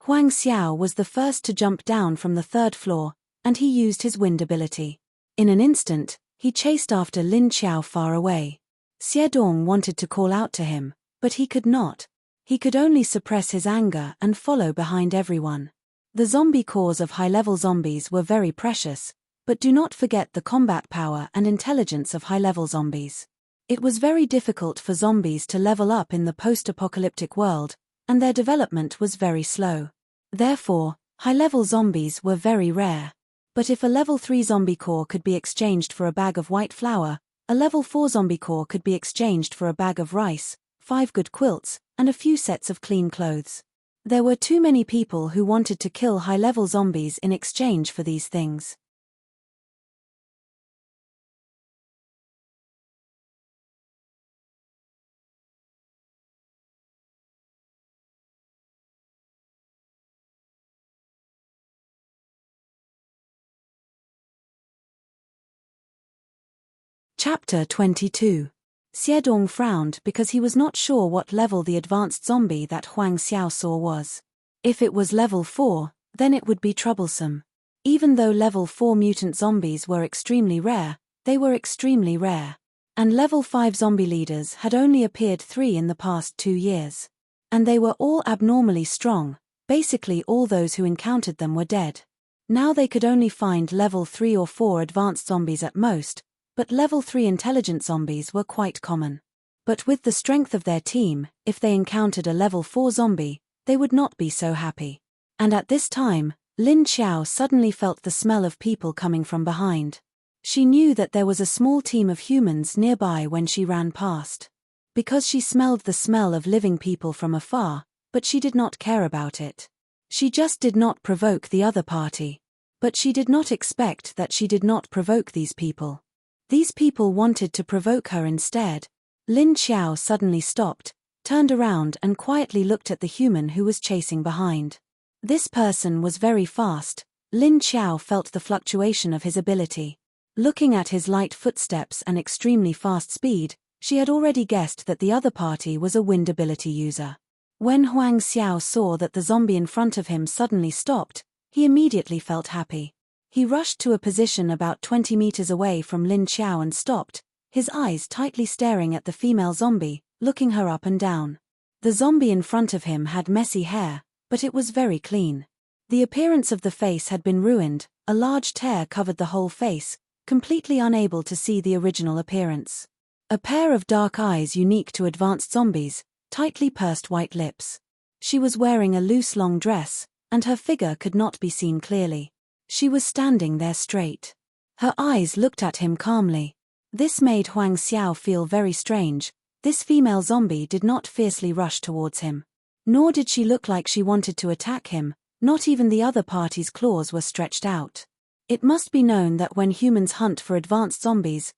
Speaker 1: Huang Xiao was the first to jump down from the 3rd floor, and he used his wind ability. In an instant, he chased after Lin Qiao far away. Xiedong wanted to call out to him, but he could not. He could only suppress his anger and follow behind everyone. The zombie cores of high-level zombies were very precious, but do not forget the combat power and intelligence of high-level zombies. It was very difficult for zombies to level up in the post-apocalyptic world, and their development was very slow. Therefore, high-level zombies were very rare. But if a level 3 zombie core could be exchanged for a bag of white flour, A level 4 zombie core could be exchanged for a bag of rice, 5 good quilts, and a few sets of clean clothes. There were too many people who wanted to kill high-level zombies in exchange for these things. Chapter 22. Xiedong frowned because he was not sure what level the advanced zombie that Huang Xiao saw was. If it was level 4, then it would be troublesome. Even though level 4 mutant zombies were extremely rare, they were extremely rare. And level 5 zombie leaders had only appeared 3 in the past 2 years. And they were all abnormally strong, basically all those who encountered them were dead. Now they could only find level 3 or 4 advanced zombies at most, but level 3 intelligent zombies were quite common. But with the strength of their team, if they encountered a level 4 zombie, they would not be so happy. And at this time, Lin Xiao suddenly felt the smell of people coming from behind. She knew that there was a small team of humans nearby when she ran past. Because she smelled the smell of living people from afar, but she did not care about it. She just did not provoke the other party. But she did not expect that she did not provoke these people. These people wanted to provoke her instead. Lin Xiao suddenly stopped, turned around and quietly looked at the human who was chasing behind. This person was very fast. Lin Xiao felt the fluctuation of his ability. Looking at his light footsteps and extremely fast speed, she had already guessed that the other party was a wind ability user. When Huang Xiao saw that the zombie in front of him suddenly stopped, he immediately felt happy. He rushed to a position about 20 meters away from Lin Xiao and stopped, his eyes tightly staring at the female zombie, looking her up and down. The zombie in front of him had messy hair, but it was very clean. The appearance of the face had been ruined, a large tear covered the whole face, completely unable to see the original appearance. A pair of dark eyes unique to advanced zombies, tightly pursed white lips. She was wearing a loose long dress, and her figure could not be seen clearly. She was standing there straight. Her eyes looked at him calmly. This made Huang Xiao feel very strange. This female zombie did not fiercely rush towards him. Nor did she look like she wanted to attack him, not even the other party's claws were stretched out. It must be known that when humans hunt for advanced zombies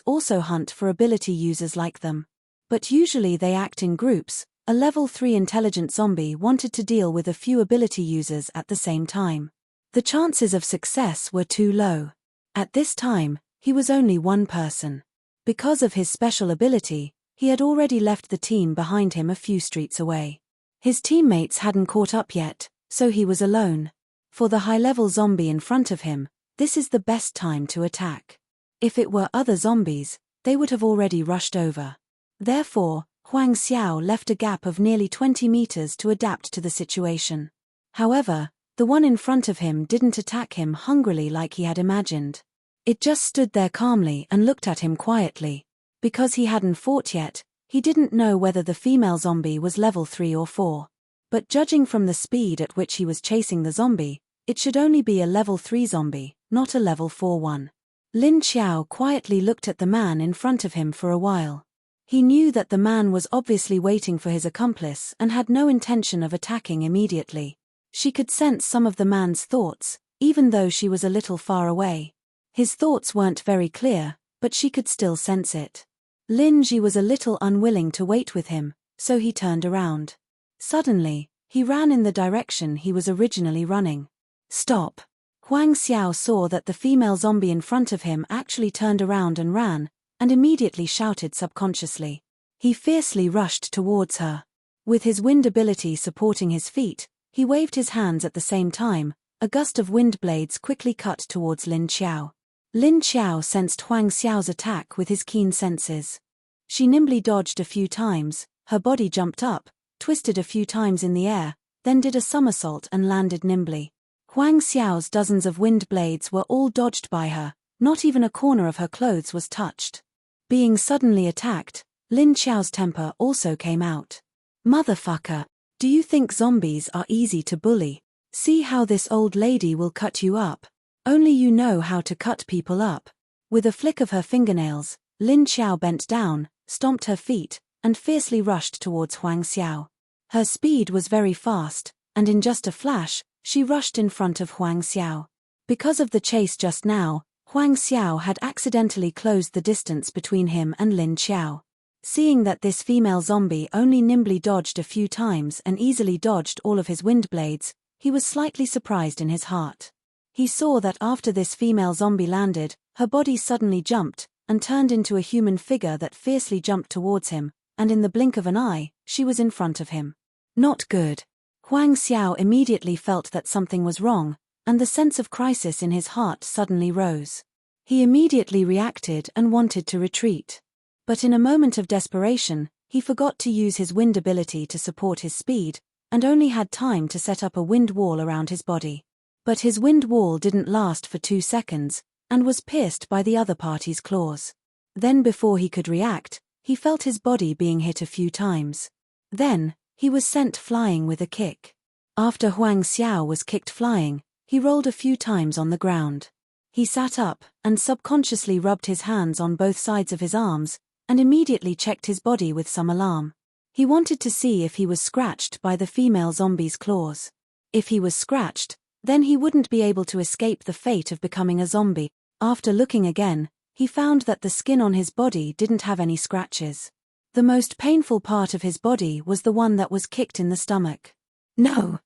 Speaker 1: also hunt for ability users like them. But usually they act in groups. A level 3 intelligent zombie wanted to deal with a few ability users at the same time. The chances of success were too low. At this time, he was only one person. Because of his special ability, he had already left the team behind him a few streets away. His teammates hadn't caught up yet, so he was alone. For the high-level zombie in front of him, this is the best time to attack. If it were other zombies, they would have already rushed over. Therefore, Huang Xiao left a gap of nearly 20 meters to adapt to the situation. However, the one in front of him didn't attack him hungrily like he had imagined. It just stood there calmly and looked at him quietly. Because he hadn't fought yet, he didn't know whether the female zombie was level 3 or 4. But judging from the speed at which he was chasing the zombie, it should only be a level 3 zombie, not a level 4 one. Lin Xiao quietly looked at the man in front of him for a while. He knew that the man was obviously waiting for his accomplice and had no intention of attacking immediately. She could sense some of the man's thoughts, even though she was a little far away. His thoughts weren't very clear, but she could still sense it. Lin Ji was a little unwilling to wait with him, so he turned around. Suddenly, he ran in the direction he was originally running. Stop! Huang Xiao saw that the female zombie in front of him actually turned around and ran, and immediately shouted subconsciously. He fiercely rushed towards her. With his wind ability supporting his feet, he waved his hands at the same time. A gust of wind blades quickly cut towards Lin Xiao. Lin Xiao sensed Huang Xiao's attack with his keen senses. She nimbly dodged a few times, her body jumped up, twisted a few times in the air, then did a somersault and landed nimbly. Huang Xiao's dozens of wind blades were all dodged by her, not even a corner of her clothes was touched. Being suddenly attacked, Lin Xiao's temper also came out. Motherfucker! Do you think zombies are easy to bully? See how this old lady will cut you up. Only you know how to cut people up. With a flick of her fingernails, Lin Xiao bent down, stomped her feet, and fiercely rushed towards Huang Xiao. Her speed was very fast, and in just a flash, she rushed in front of Huang Xiao. Because of the chase just now, Huang Xiao had accidentally closed the distance between him and Lin Xiao. Seeing that this female zombie only nimbly dodged a few times and easily dodged all of his wind blades, he was slightly surprised in his heart. He saw that after this female zombie landed, her body suddenly jumped, and turned into a human figure that fiercely jumped towards him, and in the blink of an eye, she was in front of him. Not good. Huang Xiao immediately felt that something was wrong, and the sense of crisis in his heart suddenly rose. He immediately reacted and wanted to retreat. But in a moment of desperation, he forgot to use his wind ability to support his speed, and only had time to set up a wind wall around his body. But his wind wall didn't last for 2 seconds, and was pierced by the other party's claws. Then before he could react, he felt his body being hit a few times. Then, he was sent flying with a kick. After Huang Xiao was kicked flying, he rolled a few times on the ground. He sat up, and subconsciously rubbed his hands on both sides of his arms, and immediately checked his body with some alarm. He wanted to see if he was scratched by the female zombie's claws. If he was scratched, then he wouldn't be able to escape the fate of becoming a zombie. After looking again, he found that the skin on his body didn't have any scratches. The most painful part of his body was the one that was kicked in the stomach. No,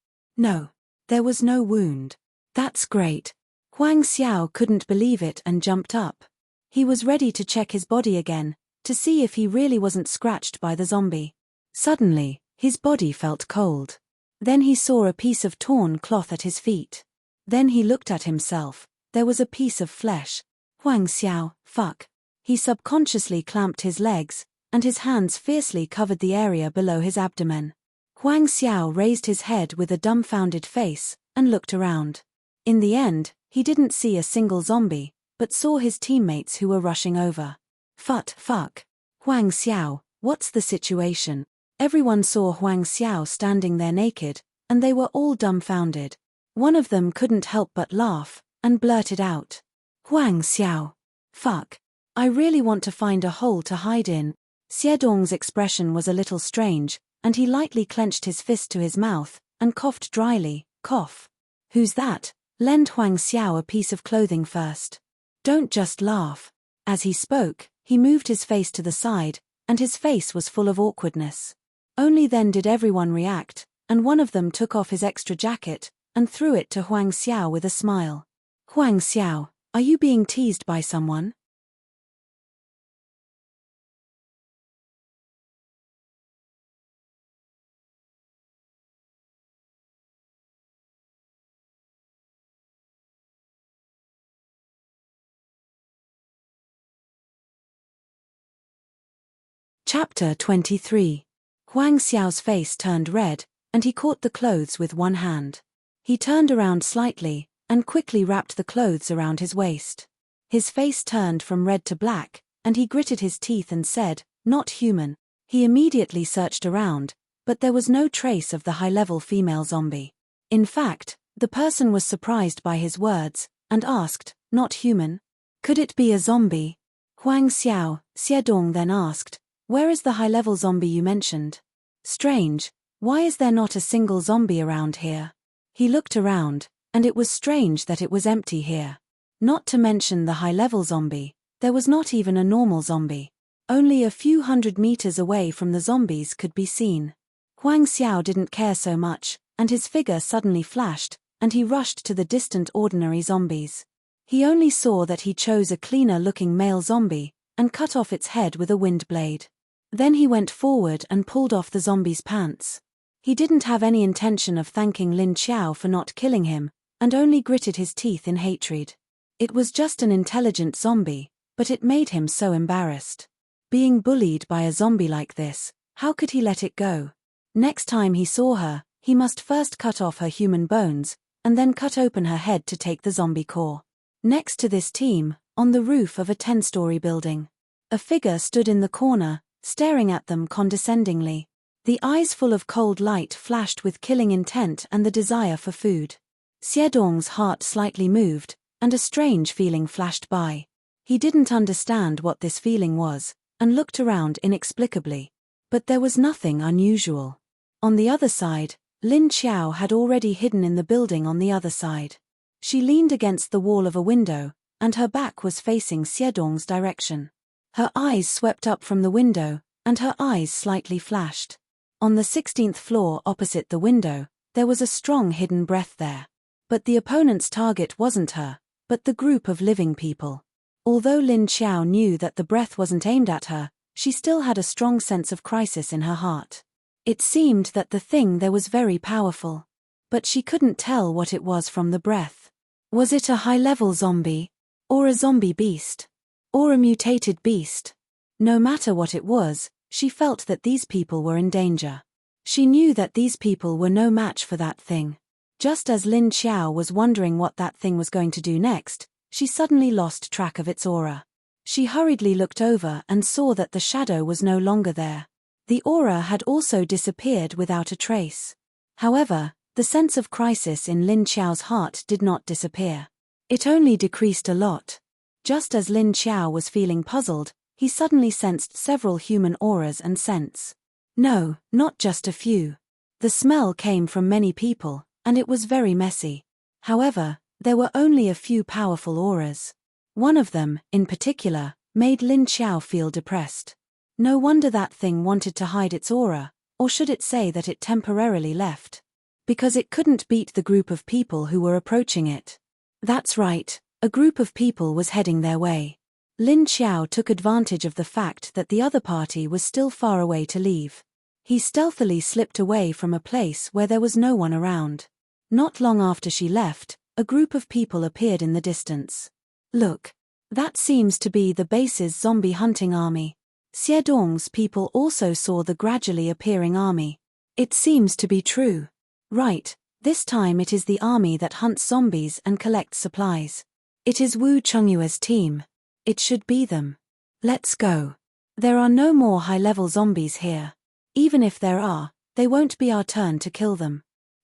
Speaker 1: there was no wound. That's great. Huang Xiao couldn't believe it and jumped up. He was ready to check his body again, to see if he really wasn't scratched by the zombie. Suddenly, his body felt cold. Then he saw a piece of torn cloth at his feet. Then he looked at himself. There was a piece of flesh. Huang Xiao, fuck. He subconsciously clamped his legs, and his hands fiercely covered the area below his abdomen. Huang Xiao raised his head with a dumbfounded face, and looked around. In the end, he didn't see a single zombie, but saw his teammates who were rushing over. Fuck. Huang Xiao, what's the situation? Everyone saw Huang Xiao standing there naked, and they were all dumbfounded. One of them couldn't help but laugh, and blurted out. Huang Xiao. Fuck. I really want to find a hole to hide in. Xiedong's expression was a little strange, and he lightly clenched his fist to his mouth, and coughed dryly, cough. Who's that? Lend Huang Xiao a piece of clothing first. Don't just laugh. As he spoke, he moved his face to the side, and his face was full of awkwardness. Only then did everyone react, and one of them took off his extra jacket, and threw it to Huang Xiao with a smile. Huang Xiao, are you being teased by someone? Chapter 23. Huang Xiao's face turned red, and he caught the clothes with one hand. He turned around slightly, and quickly wrapped the clothes around his waist. His face turned from red to black, and he gritted his teeth and said, "Not human." He immediately searched around, but there was no trace of the high-level female zombie. In fact, the person was surprised by his words, and asked, "Not human? Could it be a zombie?" Huang Xiao, Xiedong then asked, "Where is the high-level zombie you mentioned? Strange, why is there not a single zombie around here?" He looked around, and it was strange that it was empty here. Not to mention the high-level zombie, there was not even a normal zombie. Only a few 100 meters away from the zombies could be seen. Huang Xiao didn't care so much, and his figure suddenly flashed, and he rushed to the distant ordinary zombies. He only saw that he chose a cleaner-looking male zombie, and cut off its head with a wind blade. Then he went forward and pulled off the zombie's pants. He didn't have any intention of thanking Lin Xiao for not killing him, and only gritted his teeth in hatred. It was just an intelligent zombie, but it made him so embarrassed. Being bullied by a zombie like this, how could he let it go? Next time he saw her, he must first cut off her human bones, and then cut open her head to take the zombie core. Next to this team, on the roof of a 10-story building, a figure stood in the corner, staring at them condescendingly. The eyes full of cold light flashed with killing intent and the desire for food. Xiedong's heart slightly moved, and a strange feeling flashed by. He didn't understand what this feeling was, and looked around inexplicably. But there was nothing unusual. On the other side, Lin Xiao had already hidden in the building on the other side. She leaned against the wall of a window, and her back was facing Xiedong's direction. Her eyes swept up from the window, and her eyes slightly flashed. On the 16th floor opposite the window, there was a strong hidden breath there. But the opponent's target wasn't her, but the group of living people. Although Lin Xiao knew that the breath wasn't aimed at her, she still had a strong sense of crisis in her heart. It seemed that the thing there was very powerful. But she couldn't tell what it was from the breath. Was it a high-level zombie? Or a zombie beast? Or a mutated beast? No matter what it was, she felt that these people were in danger. She knew that these people were no match for that thing. Just as Lin Xiao was wondering what that thing was going to do next, she suddenly lost track of its aura. She hurriedly looked over and saw that the shadow was no longer there. The aura had also disappeared without a trace. However, the sense of crisis in Lin Xiao's heart did not disappear. It only decreased a lot. Just as Lin Xiao was feeling puzzled, he suddenly sensed several human auras and scents. No, not just a few. The smell came from many people, and it was very messy. However, there were only a few powerful auras. One of them, in particular, made Lin Xiao feel depressed. No wonder that thing wanted to hide its aura, or should it say that it temporarily left? Because it couldn't beat the group of people who were approaching it. That's right, a group of people was heading their way. Lin Xiao took advantage of the fact that the other party was still far away to leave. He stealthily slipped away from a place where there was no one around. Not long after she left, a group of people appeared in the distance. Look. That seems to be the base's zombie hunting army. Xiedong's people also saw the gradually appearing army. It seems to be true. Right, this time it is the army that hunts zombies and collects supplies. It is Wu Chungyue's team. It should be them. Let's go. There are no more high-level zombies here. Even if there are, they won't be our turn to kill them.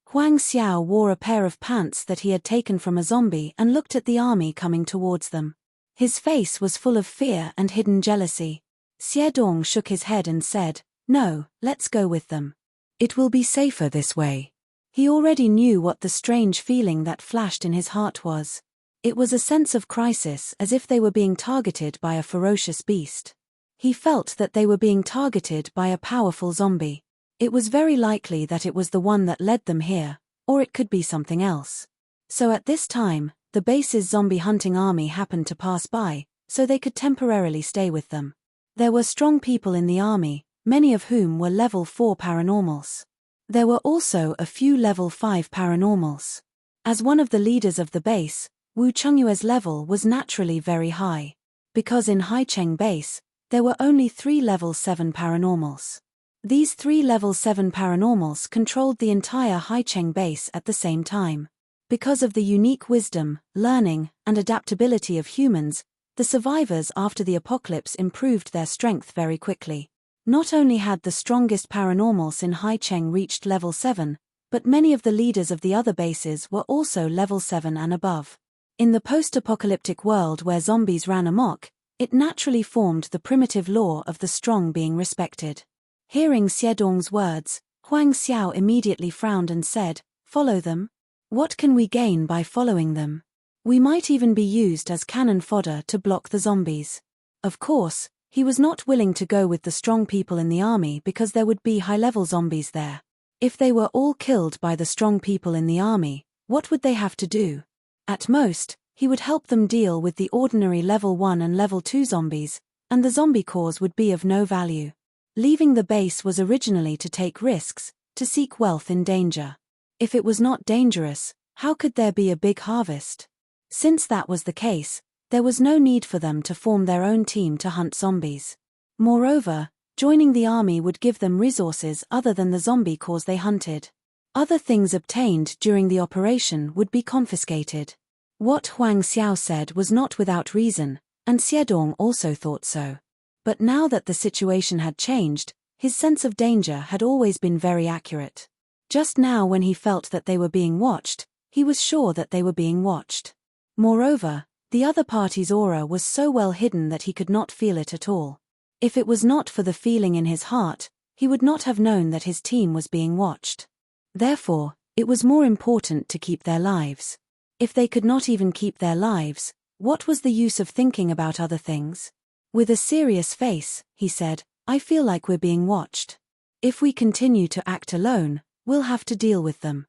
Speaker 1: Huang Xiao wore a pair of pants that he had taken from a zombie and looked at the army coming towards them. His face was full of fear and hidden jealousy. Xiedong shook his head and said, "No, let's go with them. It will be safer this way." He already knew what the strange feeling that flashed in his heart was. It was a sense of crisis, as if they were being targeted by a ferocious beast. He felt that they were being targeted by a powerful zombie. It was very likely that it was the one that led them here, or it could be something else. So at this time, the base's zombie hunting army happened to pass by, so they could temporarily stay with them. There were strong people in the army, many of whom were level 4 paranormals. There were also a few level 5 paranormals. As one of the leaders of the base, Wu Chungyue's level was naturally very high. Because in Haicheng base, there were only 3 level 7 paranormals. These 3 level 7 paranormals controlled the entire Haicheng base at the same time. Because of the unique wisdom, learning, and adaptability of humans, the survivors after the apocalypse improved their strength very quickly. Not only had the strongest paranormals in Haicheng reached level 7, but many of the leaders of the other bases were also level 7 and above. In the post-apocalyptic world where zombies ran amok, it naturally formed the primitive law of the strong being respected. Hearing Xiedong's words, Huang Xiao immediately frowned and said, "Follow them? What can we gain by following them? We might even be used as cannon fodder to block the zombies." Of course, he was not willing to go with the strong people in the army because there would be high-level zombies there. If they were all killed by the strong people in the army, what would they have to do? At most, he would help them deal with the ordinary level 1 and level 2 zombies, and the zombie cause would be of no value. Leaving the base was originally to take risks, to seek wealth in danger. If it was not dangerous, how could there be a big harvest? Since that was the case, there was no need for them to form their own team to hunt zombies. Moreover, joining the army would give them resources other than the zombie cause they hunted. Other things obtained during the operation would be confiscated. What Huang Xiao said was not without reason, and Xiedong also thought so. But now that the situation had changed, his sense of danger had always been very accurate. Just now when he felt that they were being watched, he was sure that they were being watched. Moreover, The other party's aura was so well hidden that he could not feel it at all. If it was not for the feeling in his heart, he would not have known that his team was being watched. Therefore, it was more important to keep their lives. If they could not even keep their lives, what was the use of thinking about other things? With a serious face, he said, I feel like we're being watched. If we continue to act alone, we'll have to deal with them.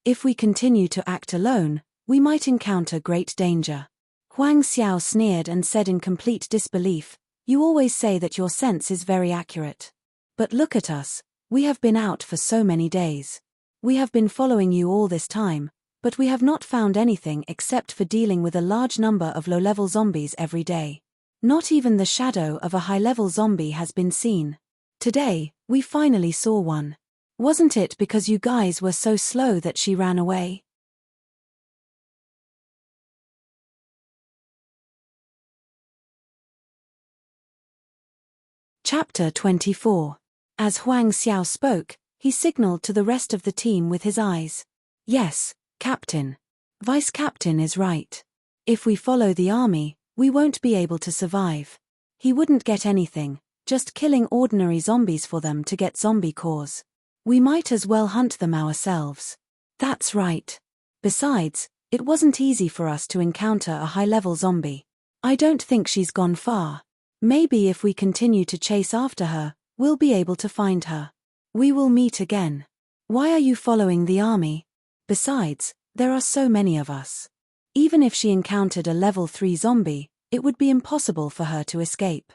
Speaker 1: If we continue to act alone, we might encounter great danger. Huang Xiao sneered and said in complete disbelief, You always say that your sense is very accurate. But look at us, we have been out for so many days. We have been following you all this time, but we have not found anything except for dealing with a large number of low-level zombies every day. Not even the shadow of a high-level zombie has been seen. Today, we finally saw one. Wasn't it because you guys were so slow that she ran away? Chapter 24. As Huang Xiao spoke, he signaled to the rest of the team with his eyes. Yes, Captain. Vice Captain is right. If we follow the army, we won't be able to survive. He wouldn't get anything, just killing ordinary zombies for them to get zombie cores. We might as well hunt them ourselves. That's right. Besides, it wasn't easy for us to encounter a high-level zombie. I don't think she's gone far. Maybe if we continue to chase after her, we'll be able to find her. We will meet again. Why are you following the army? Besides, there are so many of us. Even if she encountered a level 3 zombie, it would be impossible for her to escape.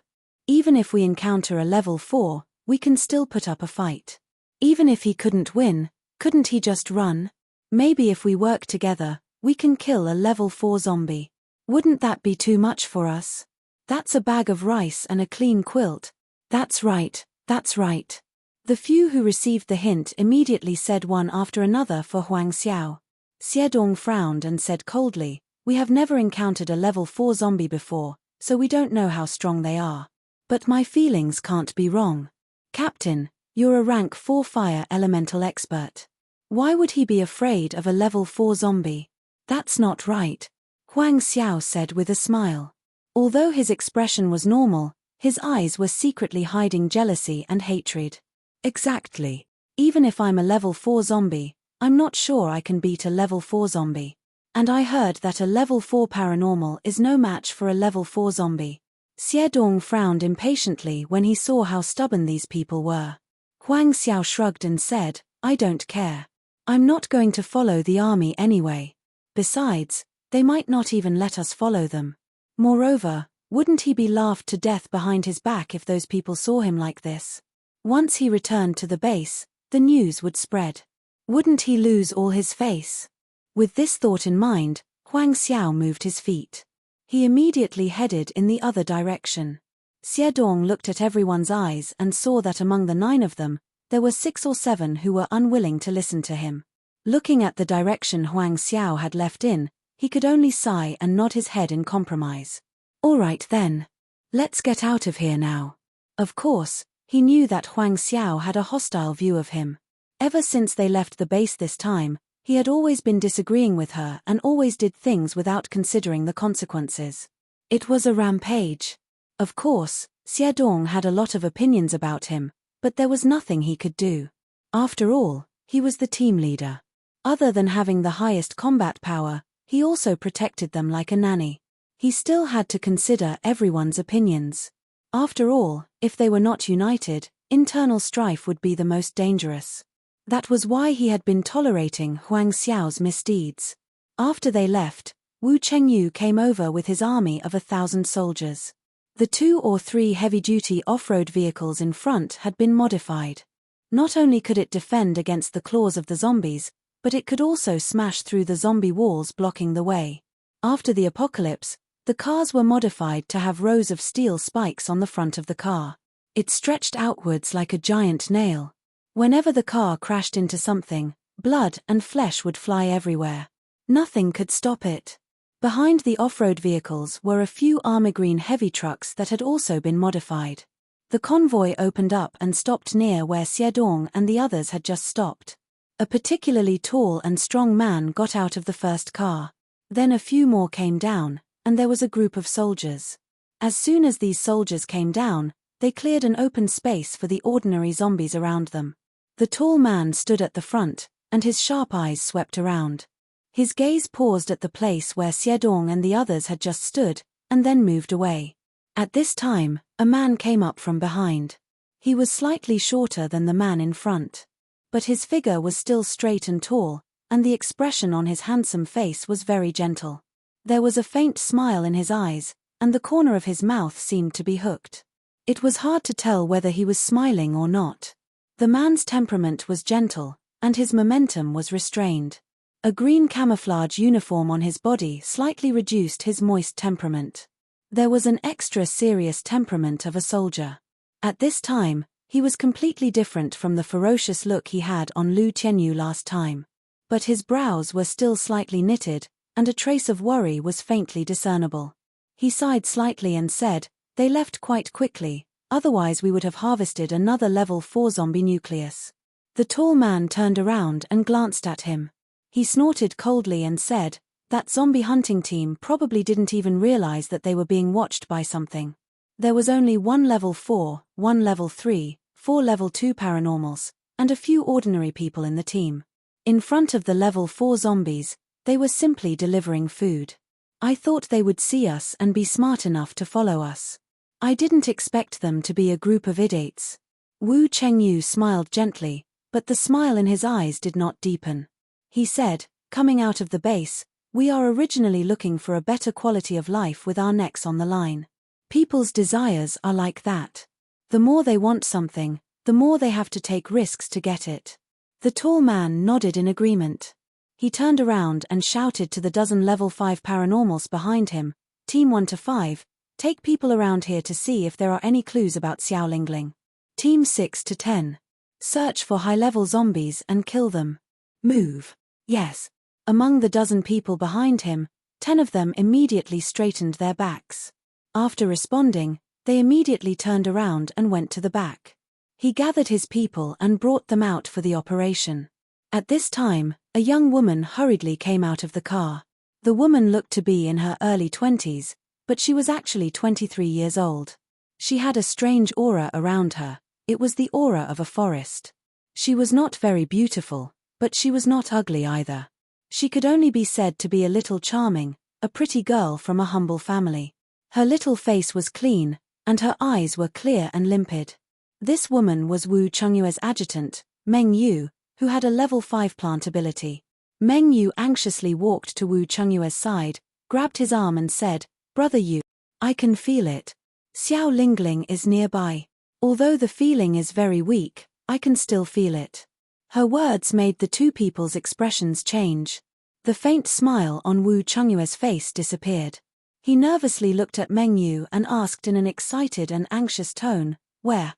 Speaker 1: Even if we encounter a level 4, we can still put up a fight. Even if he couldn't win, couldn't he just run? Maybe if we work together, we can kill a level 4 zombie. Wouldn't that be too much for us? That's a bag of rice and a clean quilt. That's right, that's right. The few who received the hint immediately said one after another for Huang Xiao. Xiedong frowned and said coldly, We have never encountered a level 4 zombie before, so we don't know how strong they are. But my feelings can't be wrong. Captain, you're a rank 4 fire elemental expert. Why would he be afraid of a level 4 zombie? That's not right, Huang Xiao said with a smile. Although his expression was normal, his eyes were secretly hiding jealousy and hatred. Exactly. Even if I'm a level 4 zombie, I'm not sure I can beat a level 4 zombie. And I heard that a level 4 paranormal is no match for a level 4 zombie. Xiedong frowned impatiently when he saw how stubborn these people were. Huang Xiao shrugged and said, I don't care. I'm not going to follow the army anyway. Besides, they might not even let us follow them. Moreover, wouldn't he be laughed to death behind his back if those people saw him like this? Once he returned to the base, the news would spread. Wouldn't he lose all his face? With this thought in mind, Huang Xiao moved his feet. He immediately headed in the other direction. Xiedong looked at everyone's eyes and saw that among the 9 of them, there were 6 or 7 who were unwilling to listen to him. Looking at the direction Huang Xiao had left in, he could only sigh and nod his head in compromise. All right then. Let's get out of here now. Of course, he knew that Huang Xiao had a hostile view of him. Ever since they left the base this time, he had always been disagreeing with her and always did things without considering the consequences. It was a rampage. Of course, Xiedong had a lot of opinions about him, but there was nothing he could do. After all, he was the team leader. Other than having the highest combat power, he also protected them like a nanny. He still had to consider everyone's opinions. After all, if they were not united, internal strife would be the most dangerous. That was why he had been tolerating Huang Xiao's misdeeds. After they left, Wu Chengyu came over with his army of 1,000 soldiers. The 2 or 3 heavy-duty off-road vehicles in front had been modified. Not only could it defend against the claws of the zombies, but it could also smash through the zombie walls blocking the way. After the apocalypse, the cars were modified to have rows of steel spikes on the front of the car. It stretched outwards like a giant nail. Whenever the car crashed into something, blood and flesh would fly everywhere. Nothing could stop it. Behind the off-road vehicles were a few armor-green heavy trucks that had also been modified. The convoy opened up and stopped near where Xiedong and the others had just stopped. A particularly tall and strong man got out of the first car. Then a few more came down, and there was a group of soldiers. As soon as these soldiers came down, they cleared an open space for the ordinary zombies around them. The tall man stood at the front, and his sharp eyes swept around. His gaze paused at the place where Xiedong and the others had just stood, and then moved away. At this time, a man came up from behind. He was slightly shorter than the man in front. But his figure was still straight and tall, and the expression on his handsome face was very gentle. There was a faint smile in his eyes, and the corner of his mouth seemed to be hooked. It was hard to tell whether he was smiling or not. The man's temperament was gentle, and his momentum was restrained. A green camouflage uniform on his body slightly reduced his moist temperament. There was an extra serious temperament of a soldier. At this time, he was completely different from the ferocious look he had on Lu Tianyu last time. But his brows were still slightly knitted, and a trace of worry was faintly discernible. He sighed slightly and said, "They left quite quickly, otherwise we would have harvested another level 4 zombie nucleus." The tall man turned around and glanced at him. He snorted coldly and said, "That zombie hunting team probably didn't even realize that they were being watched by something. There was only 1 level 4, 1 level 3, 4 level 2 paranormals, and a few ordinary people in the team. In front of the level 4 zombies, they were simply delivering food. I thought they would see us and be smart enough to follow us. I didn't expect them to be a group of idiots." Wu Chengyu smiled gently, but the smile in his eyes did not deepen. He said, "Coming out of the base, we are originally looking for a better quality of life with our necks on the line. People's desires are like that. The more they want something, the more they have to take risks to get it." The tall man nodded in agreement. He turned around and shouted to the dozen level 5 paranormals behind him, "Team 1 to 5, take people around here to see if there are any clues about Xiao Lingling. Team 6 to 10, search for high-level zombies and kill them. Move." "Yes." Among the dozen people behind him, 10 of them immediately straightened their backs. After responding, they immediately turned around and went to the back. He gathered his people and brought them out for the operation. At this time, a young woman hurriedly came out of the car. The woman looked to be in her early 20s, but she was actually 23 years old. She had a strange aura around her. It was the aura of a forest. She was not very beautiful, but she was not ugly either. She could only be said to be a little charming, a pretty girl from a humble family. Her little face was clean, and her eyes were clear and limpid. This woman was Wu Chengyue's adjutant, Meng Yu, who had a level 5 plant ability. Meng Yu anxiously walked to Wu Chengyue's side, grabbed his arm and said, "Brother Yu, I can feel it. Xiao Lingling is nearby. Although the feeling is very weak, I can still feel it." Her words made the two people's expressions change. The faint smile on Wu Chengyue's face disappeared. He nervously looked at Meng Yu and asked in an excited and anxious tone, Where?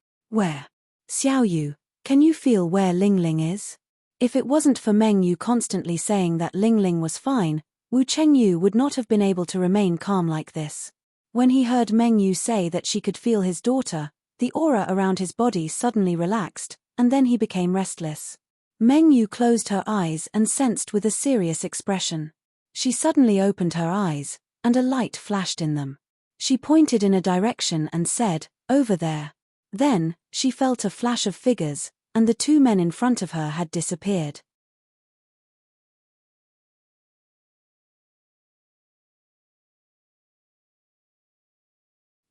Speaker 1: Xiao Yu, can you feel where Lingling is?" If it wasn't for Meng Yu constantly saying that Lingling was fine, Wu Chengyu would not have been able to remain calm like this. When he heard Meng Yu say that she could feel his daughter, the aura around his body suddenly relaxed, and then he became restless. Meng Yu closed her eyes and sensed with a serious expression. She suddenly opened her eyes, and a light flashed in them. She pointed in a direction and said, "Over there." Then, she felt a flash of figures, and the two men in front of her had disappeared.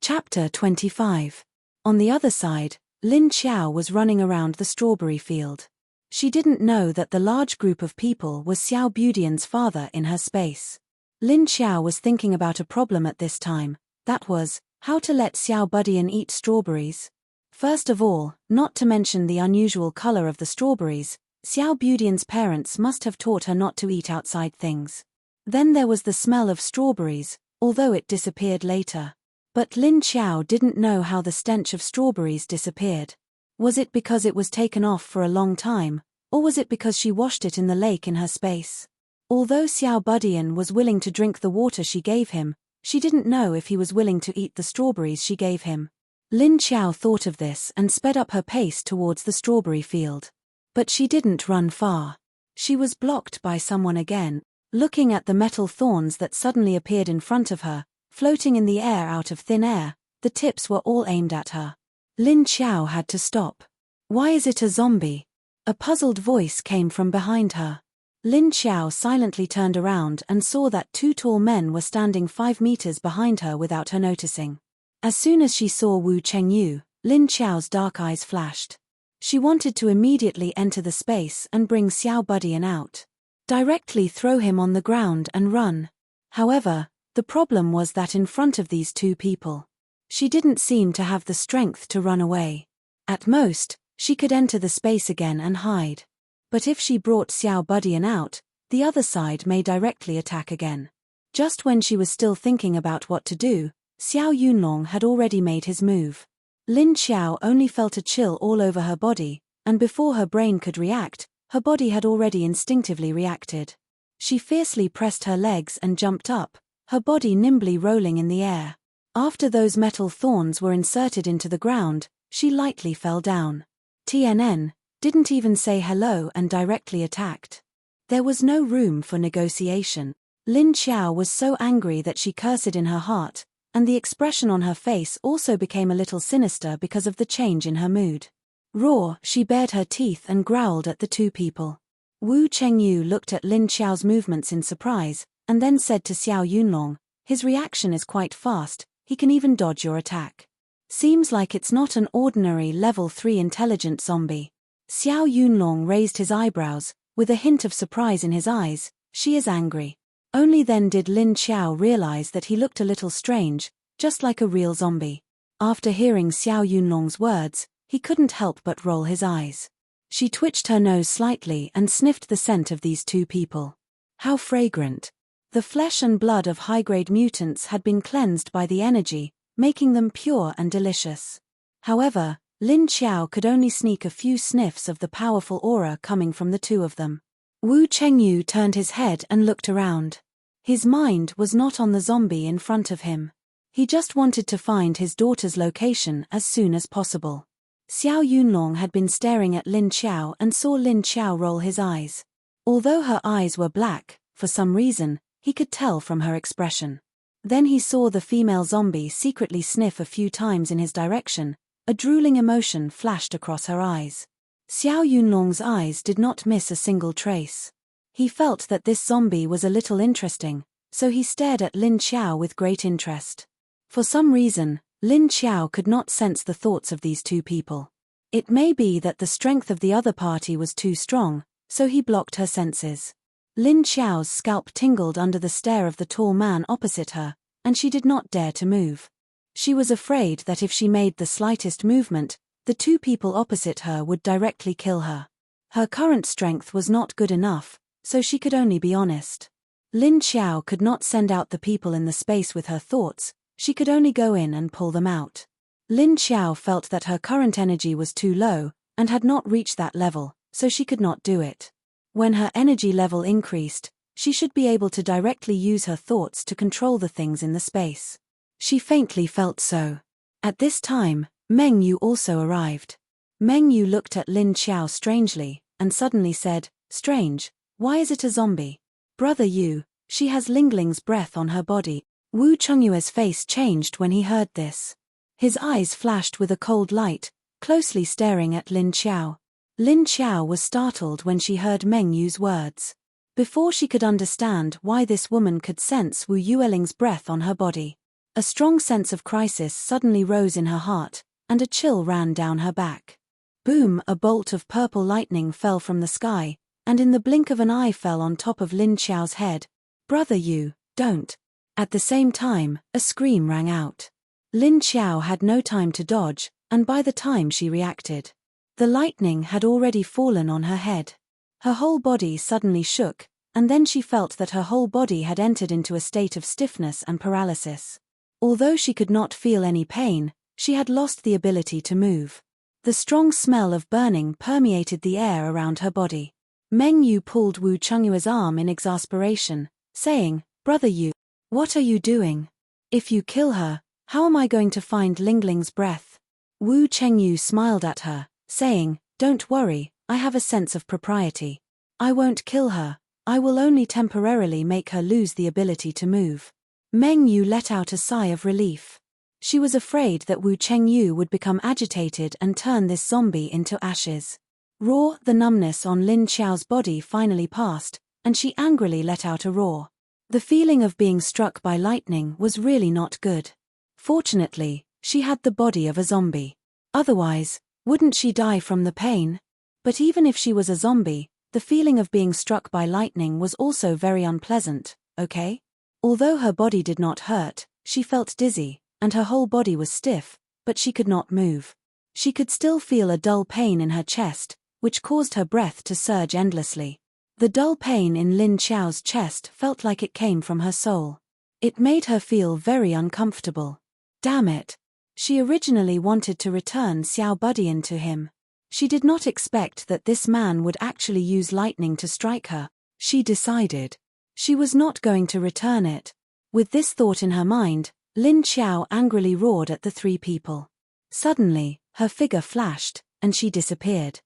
Speaker 1: Chapter 25. On the other side, Lin Xiao was running around the strawberry field. She didn't know that the large group of people was Xiao Budian's father in her space. Lin Xiao was thinking about a problem at this time, that was, how to let Xiao Budian eat strawberries. First of all, not to mention the unusual color of the strawberries, Xiao Budian's parents must have taught her not to eat outside things. Then there was the smell of strawberries, although it disappeared later. But Lin Xiao didn't know how the stench of strawberries disappeared. Was it because it was taken off for a long time, or was it because she washed it in the lake in her space? Although Xiao Budian was willing to drink the water she gave him, she didn't know if he was willing to eat the strawberries she gave him. Lin Xiao thought of this and sped up her pace towards the strawberry field. But she didn't run far. She was blocked by someone again. Looking at the metal thorns that suddenly appeared in front of her, floating in the air out of thin air, the tips were all aimed at her. Lin Xiao had to stop. Why is it a zombie? A puzzled voice came from behind her. Lin Xiao silently turned around and saw that two tall men were standing 5 meters behind her without her noticing. As soon as she saw Wu Chengyu, Lin Xiao's dark eyes flashed. She wanted to immediately enter the space and bring Xiao Budian out. Directly throw him on the ground and run. However, the problem was that in front of these two people, she didn't seem to have the strength to run away. At most, she could enter the space again and hide. But if she brought Xiao Budian out, the other side may directly attack again. Just when she was still thinking about what to do, Xiao Yunlong had already made his move. Lin Xiao only felt a chill all over her body, and before her brain could react, her body had already instinctively reacted. She fiercely pressed her legs and jumped up, her body nimbly rolling in the air. After those metal thorns were inserted into the ground, she lightly fell down. TNN didn't even say hello and directly attacked. There was no room for negotiation. Lin Xiao was so angry that she cursed in her heart, and the expression on her face also became a little sinister because of the change in her mood. Raw, she bared her teeth and growled at the two people. Wu Chengyu looked at Lin Xiao's movements in surprise, and then said to Xiao Yunlong, "His reaction is quite fast, he can even dodge your attack. Seems like it's not an ordinary level 3 intelligent zombie." Xiao Yunlong raised his eyebrows, with a hint of surprise in his eyes. She is angry. Only then did Lin Xiao realize that he looked a little strange, just like a real zombie. After hearing Xiao Yunlong's words, he couldn't help but roll his eyes. She twitched her nose slightly and sniffed the scent of these two people. How fragrant. The flesh and blood of high-grade mutants had been cleansed by the energy, making them pure and delicious. However, Lin Xiao could only sneak a few sniffs of the powerful aura coming from the two of them. Wu Chengyu turned his head and looked around. His mind was not on the zombie in front of him. He just wanted to find his daughter's location as soon as possible. Xiao Yunlong had been staring at Lin Xiao and saw Lin Xiao roll his eyes. Although her eyes were black, for some reason, he could tell from her expression. Then he saw the female zombie secretly sniff a few times in his direction. A drooling emotion flashed across her eyes. Xiao Yunlong's eyes did not miss a single trace. He felt that this zombie was a little interesting, so he stared at Lin Xiao with great interest. For some reason, Lin Xiao could not sense the thoughts of these two people. It may be that the strength of the other party was too strong, so he blocked her senses. Lin Xiao's scalp tingled under the stare of the tall man opposite her, and she did not dare to move. She was afraid that if she made the slightest movement, the two people opposite her would directly kill her. Her current strength was not good enough, so she could only be honest. Lin Xiao could not send out the people in the space with her thoughts, she could only go in and pull them out. Lin Xiao felt that her current energy was too low, and had not reached that level, so she could not do it. When her energy level increased, she should be able to directly use her thoughts to control the things in the space. She faintly felt so. At this time, Meng Yu also arrived. Meng Yu looked at Lin Xiao strangely, and suddenly said, "Strange, why is it a zombie? Brother Yu, she has Lingling's breath on her body." Wu Chengyue's face changed when he heard this. His eyes flashed with a cold light, closely staring at Lin Xiao. Lin Xiao was startled when she heard Meng Yu's words. Before she could understand why this woman could sense Wu Yueling's breath on her body, a strong sense of crisis suddenly rose in her heart, and a chill ran down her back. Boom! A bolt of purple lightning fell from the sky, and in the blink of an eye fell on top of Lin Xiao's head. "Brother Yu, don't." At the same time, a scream rang out. Lin Xiao had no time to dodge, and by the time she reacted, the lightning had already fallen on her head. Her whole body suddenly shook, and then she felt that her whole body had entered into a state of stiffness and paralysis. Although she could not feel any pain, she had lost the ability to move. The strong smell of burning permeated the air around her body. Meng Yu pulled Wu Chengyue's arm in exasperation, saying, "Brother Yu, what are you doing? If you kill her, how am I going to find Lingling's breath?" Wu Chengyu smiled at her, saying, "Don't worry, I have a sense of propriety. I won't kill her, I will only temporarily make her lose the ability to move. Meng Yu let out a sigh of relief. She was afraid that Wu Chengyu would become agitated and turn this zombie into ashes. The numbness on Lin Xiao's body finally passed, and she angrily let out a roar. The feeling of being struck by lightning was really not good. Fortunately, she had the body of a zombie. Otherwise, wouldn't she die from the pain? But even if she was a zombie, the feeling of being struck by lightning was also very unpleasant, okay? Although her body did not hurt, she felt dizzy, and her whole body was stiff, but she could not move. She could still feel a dull pain in her chest, which caused her breath to surge endlessly. The dull pain in Lin Xiao's chest felt like it came from her soul. It made her feel very uncomfortable. Damn it. She originally wanted to return Xiao Budian to him. She did not expect that this man would actually use lightning to strike her. She decided she was not going to return it. With this thought in her mind, Lin Xiao angrily roared at the three people. Suddenly, her figure flashed, and she disappeared.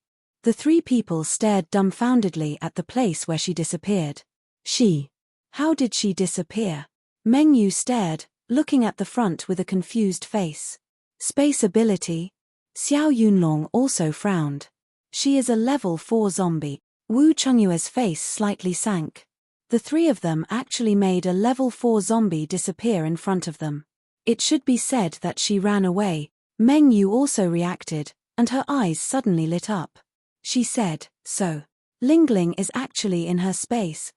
Speaker 1: The three people stared dumbfoundedly at the place where she disappeared. How did she disappear? Meng Yu stared, looking at the front with a confused face. Space ability? Xiao Yunlong also frowned. She is a level 4 zombie. Wu Chengyue's face slightly sank. The three of them actually made a level 4 zombie disappear in front of them. It should be said that she ran away. Meng Yu also reacted, and her eyes suddenly lit up. She said, so, Lingling is actually in her space.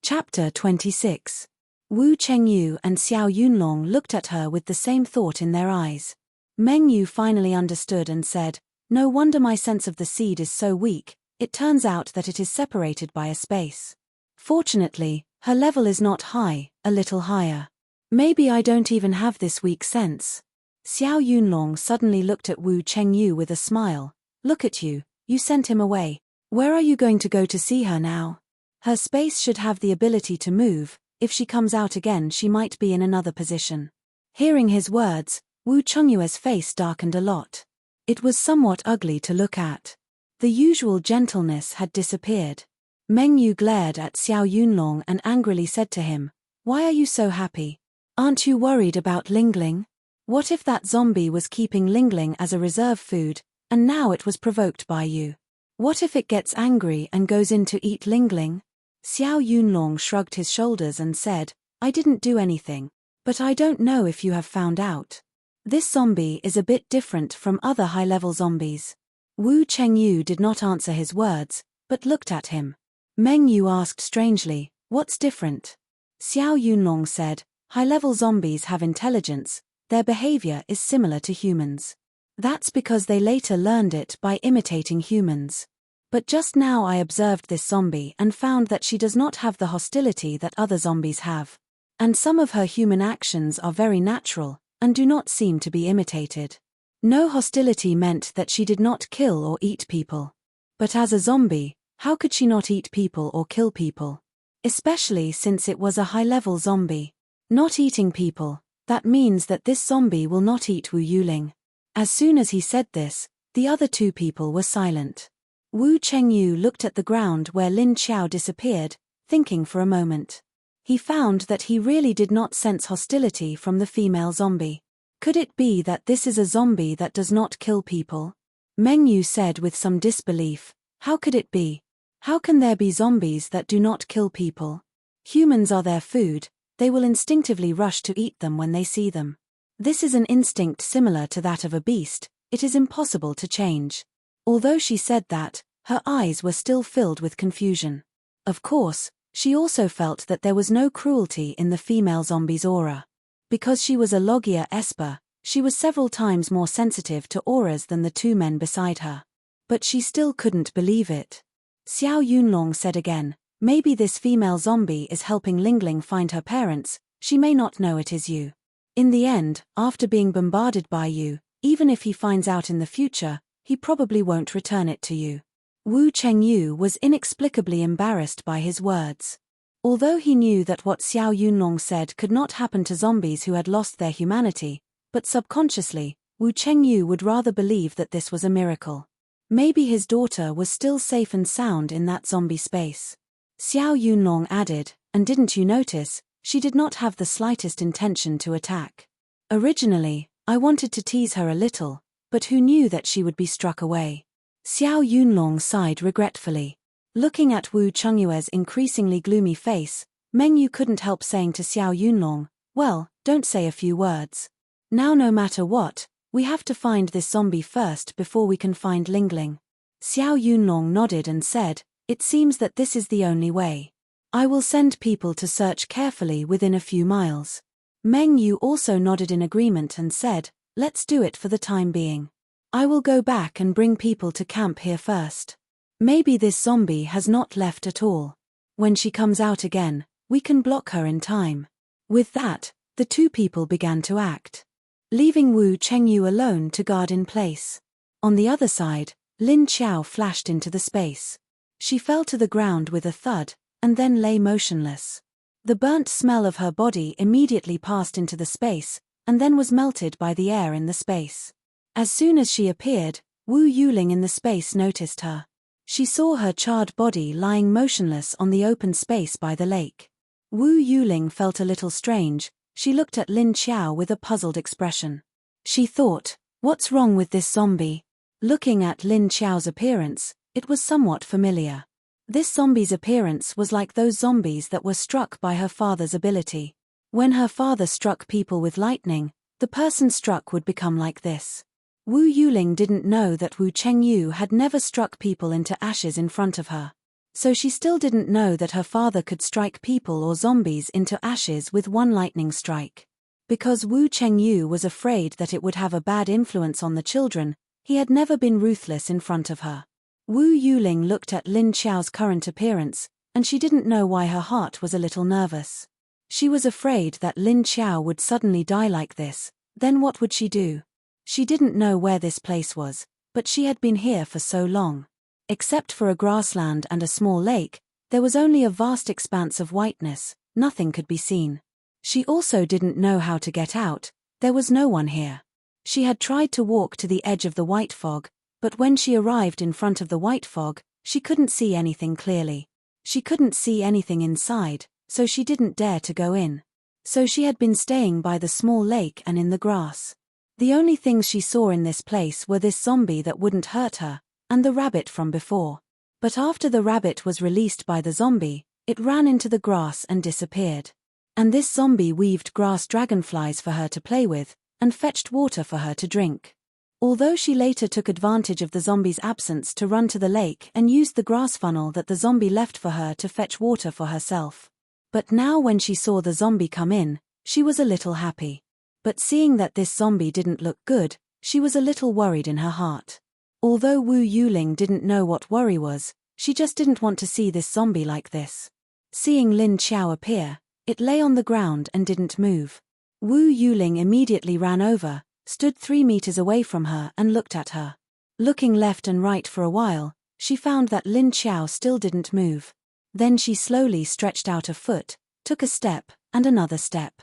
Speaker 1: Chapter 26. Wu Chengyu and Xiao Yunlong looked at her with the same thought in their eyes. Meng Yu finally understood and said, no wonder my sense of the seed is so weak, it turns out that it is separated by a space. Fortunately, her level is not high, a little higher. Maybe I don't even have this weak sense. Xiao Yunlong suddenly looked at Wu Chengyu with a smile. Look at you, you sent him away. Where are you going to go to see her now? Her space should have the ability to move. If she comes out again she might be in another position. Hearing his words, Wu Chengyue's face darkened a lot. It was somewhat ugly to look at. The usual gentleness had disappeared. Meng Yu glared at Xiao Yunlong and angrily said to him, why are you so happy? Aren't you worried about Lingling? What if that zombie was keeping Lingling as a reserve food, and now it was provoked by you? What if it gets angry and goes in to eat Lingling? Xiao Yunlong shrugged his shoulders and said, I didn't do anything, but I don't know if you have found out. This zombie is a bit different from other high-level zombies. Wu Chengyu did not answer his words, but looked at him. Meng Yu asked strangely, what's different? Xiao Yunlong said, high-level zombies have intelligence, their behavior is similar to humans. That's because they later learned it by imitating humans. But just now I observed this zombie and found that she does not have the hostility that other zombies have. And some of her human actions are very natural, and do not seem to be imitated. No hostility meant that she did not kill or eat people. But as a zombie, how could she not eat people or kill people? Especially since it was a high-level zombie. Not eating people, that means that this zombie will not eat Wu Yuling. As soon as he said this, the other two people were silent. Wu Chengyu looked at the ground where Lin Xiao disappeared, thinking for a moment. He found that he really did not sense hostility from the female zombie. Could it be that this is a zombie that does not kill people? Meng Yu said with some disbelief, how could it be? How can there be zombies that do not kill people? Humans are their food, they will instinctively rush to eat them when they see them. This is an instinct similar to that of a beast, it is impossible to change. Although she said that, her eyes were still filled with confusion. Of course, she also felt that there was no cruelty in the female zombie's aura. Because she was a Logia Esper, she was several times more sensitive to auras than the two men beside her. But she still couldn't believe it. Xiao Yunlong said again, maybe this female zombie is helping Lingling find her parents, she may not know it is you. In the end, after being bombarded by you, even if he finds out in the future, he probably won't return it to you. Wu Chengyu was inexplicably embarrassed by his words. Although he knew that what Xiao Yunlong said could not happen to zombies who had lost their humanity, but subconsciously, Wu Chengyu would rather believe that this was a miracle. Maybe his daughter was still safe and sound in that zombie space. Xiao Yunlong added, and didn't you notice, she did not have the slightest intention to attack. Originally, I wanted to tease her a little, but who knew that she would be struck away? Xiao Yunlong sighed regretfully. Looking at Wu Chengyue's increasingly gloomy face, Meng Yu couldn't help saying to Xiao Yunlong, well, don't say a few words. Now no matter what, we have to find this zombie first before we can find Lingling. Xiao Yunlong nodded and said, it seems that this is the only way. I will send people to search carefully within a few miles. Meng Yu also nodded in agreement and said, let's do it for the time being. I will go back and bring people to camp here first. Maybe this zombie has not left at all. When she comes out again, we can block her in time. With that, the two people began to act, leaving Wu Chengyu alone to guard in place. On the other side, Lin Qiao flashed into the space. She fell to the ground with a thud, and then lay motionless. The burnt smell of her body immediately passed into the space, and then was melted by the air in the space. As soon as she appeared, Wu Yuling in the space noticed her. She saw her charred body lying motionless on the open space by the lake. Wu Yuling felt a little strange. She looked at Lin Qiao with a puzzled expression. She thought, what's wrong with this zombie? Looking at Lin Qiao's appearance, it was somewhat familiar. This zombie's appearance was like those zombies that were struck by her father's ability. When her father struck people with lightning, the person struck would become like this. Wu Yuling didn't know that Wu Chengyu had never struck people into ashes in front of her. So she still didn't know that her father could strike people or zombies into ashes with one lightning strike. Because Wu Chengyu was afraid that it would have a bad influence on the children, he had never been ruthless in front of her. Wu Yuling looked at Lin Qiao's current appearance, and she didn't know why her heart was a little nervous. She was afraid that Lin Qiao would suddenly die like this. Then what would she do? She didn't know where this place was, but she had been here for so long. Except for a grassland and a small lake, there was only a vast expanse of whiteness, nothing could be seen. She also didn't know how to get out, there was no one here. She had tried to walk to the edge of the white fog, but when she arrived in front of the white fog, she couldn't see anything clearly. She couldn't see anything inside, so she didn't dare to go in. So she had been staying by the small lake and in the grass. The only things she saw in this place were this zombie that wouldn't hurt her, and the rabbit from before. But after the rabbit was released by the zombie, it ran into the grass and disappeared. And this zombie weaved grass dragonflies for her to play with, and fetched water for her to drink. Although she later took advantage of the zombie's absence to run to the lake and used the grass funnel that the zombie left for her to fetch water for herself. But now when she saw the zombie come in, she was a little happy. But seeing that this zombie didn't look good, she was a little worried in her heart. Although Wu Yuling didn't know what worry was, she just didn't want to see this zombie like this. Seeing Lin Qiao appear, it lay on the ground and didn't move. Wu Yuling immediately ran over, stood 3 meters away from her and looked at her. Looking left and right for a while, she found that Lin Qiao still didn't move. Then she slowly stretched out a foot, took a step, and another step.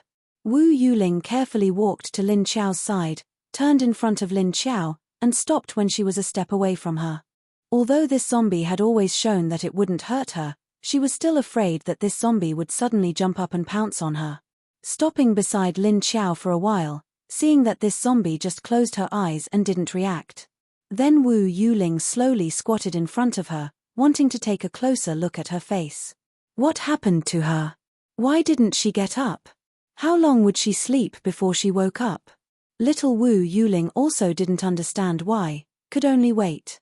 Speaker 1: Wu Yuling carefully walked to Lin Qiao's side, turned in front of Lin Qiao, and stopped when she was a step away from her. Although this zombie had always shown that it wouldn't hurt her, she was still afraid that this zombie would suddenly jump up and pounce on her. Stopping beside Lin Qiao for a while, seeing that this zombie just closed her eyes and didn't react. Then Wu Yuling slowly squatted in front of her, wanting to take a closer look at her face. What happened to her? Why didn't she get up? How long would she sleep before she woke up? Little Wu Yuling also didn't understand why, could only wait.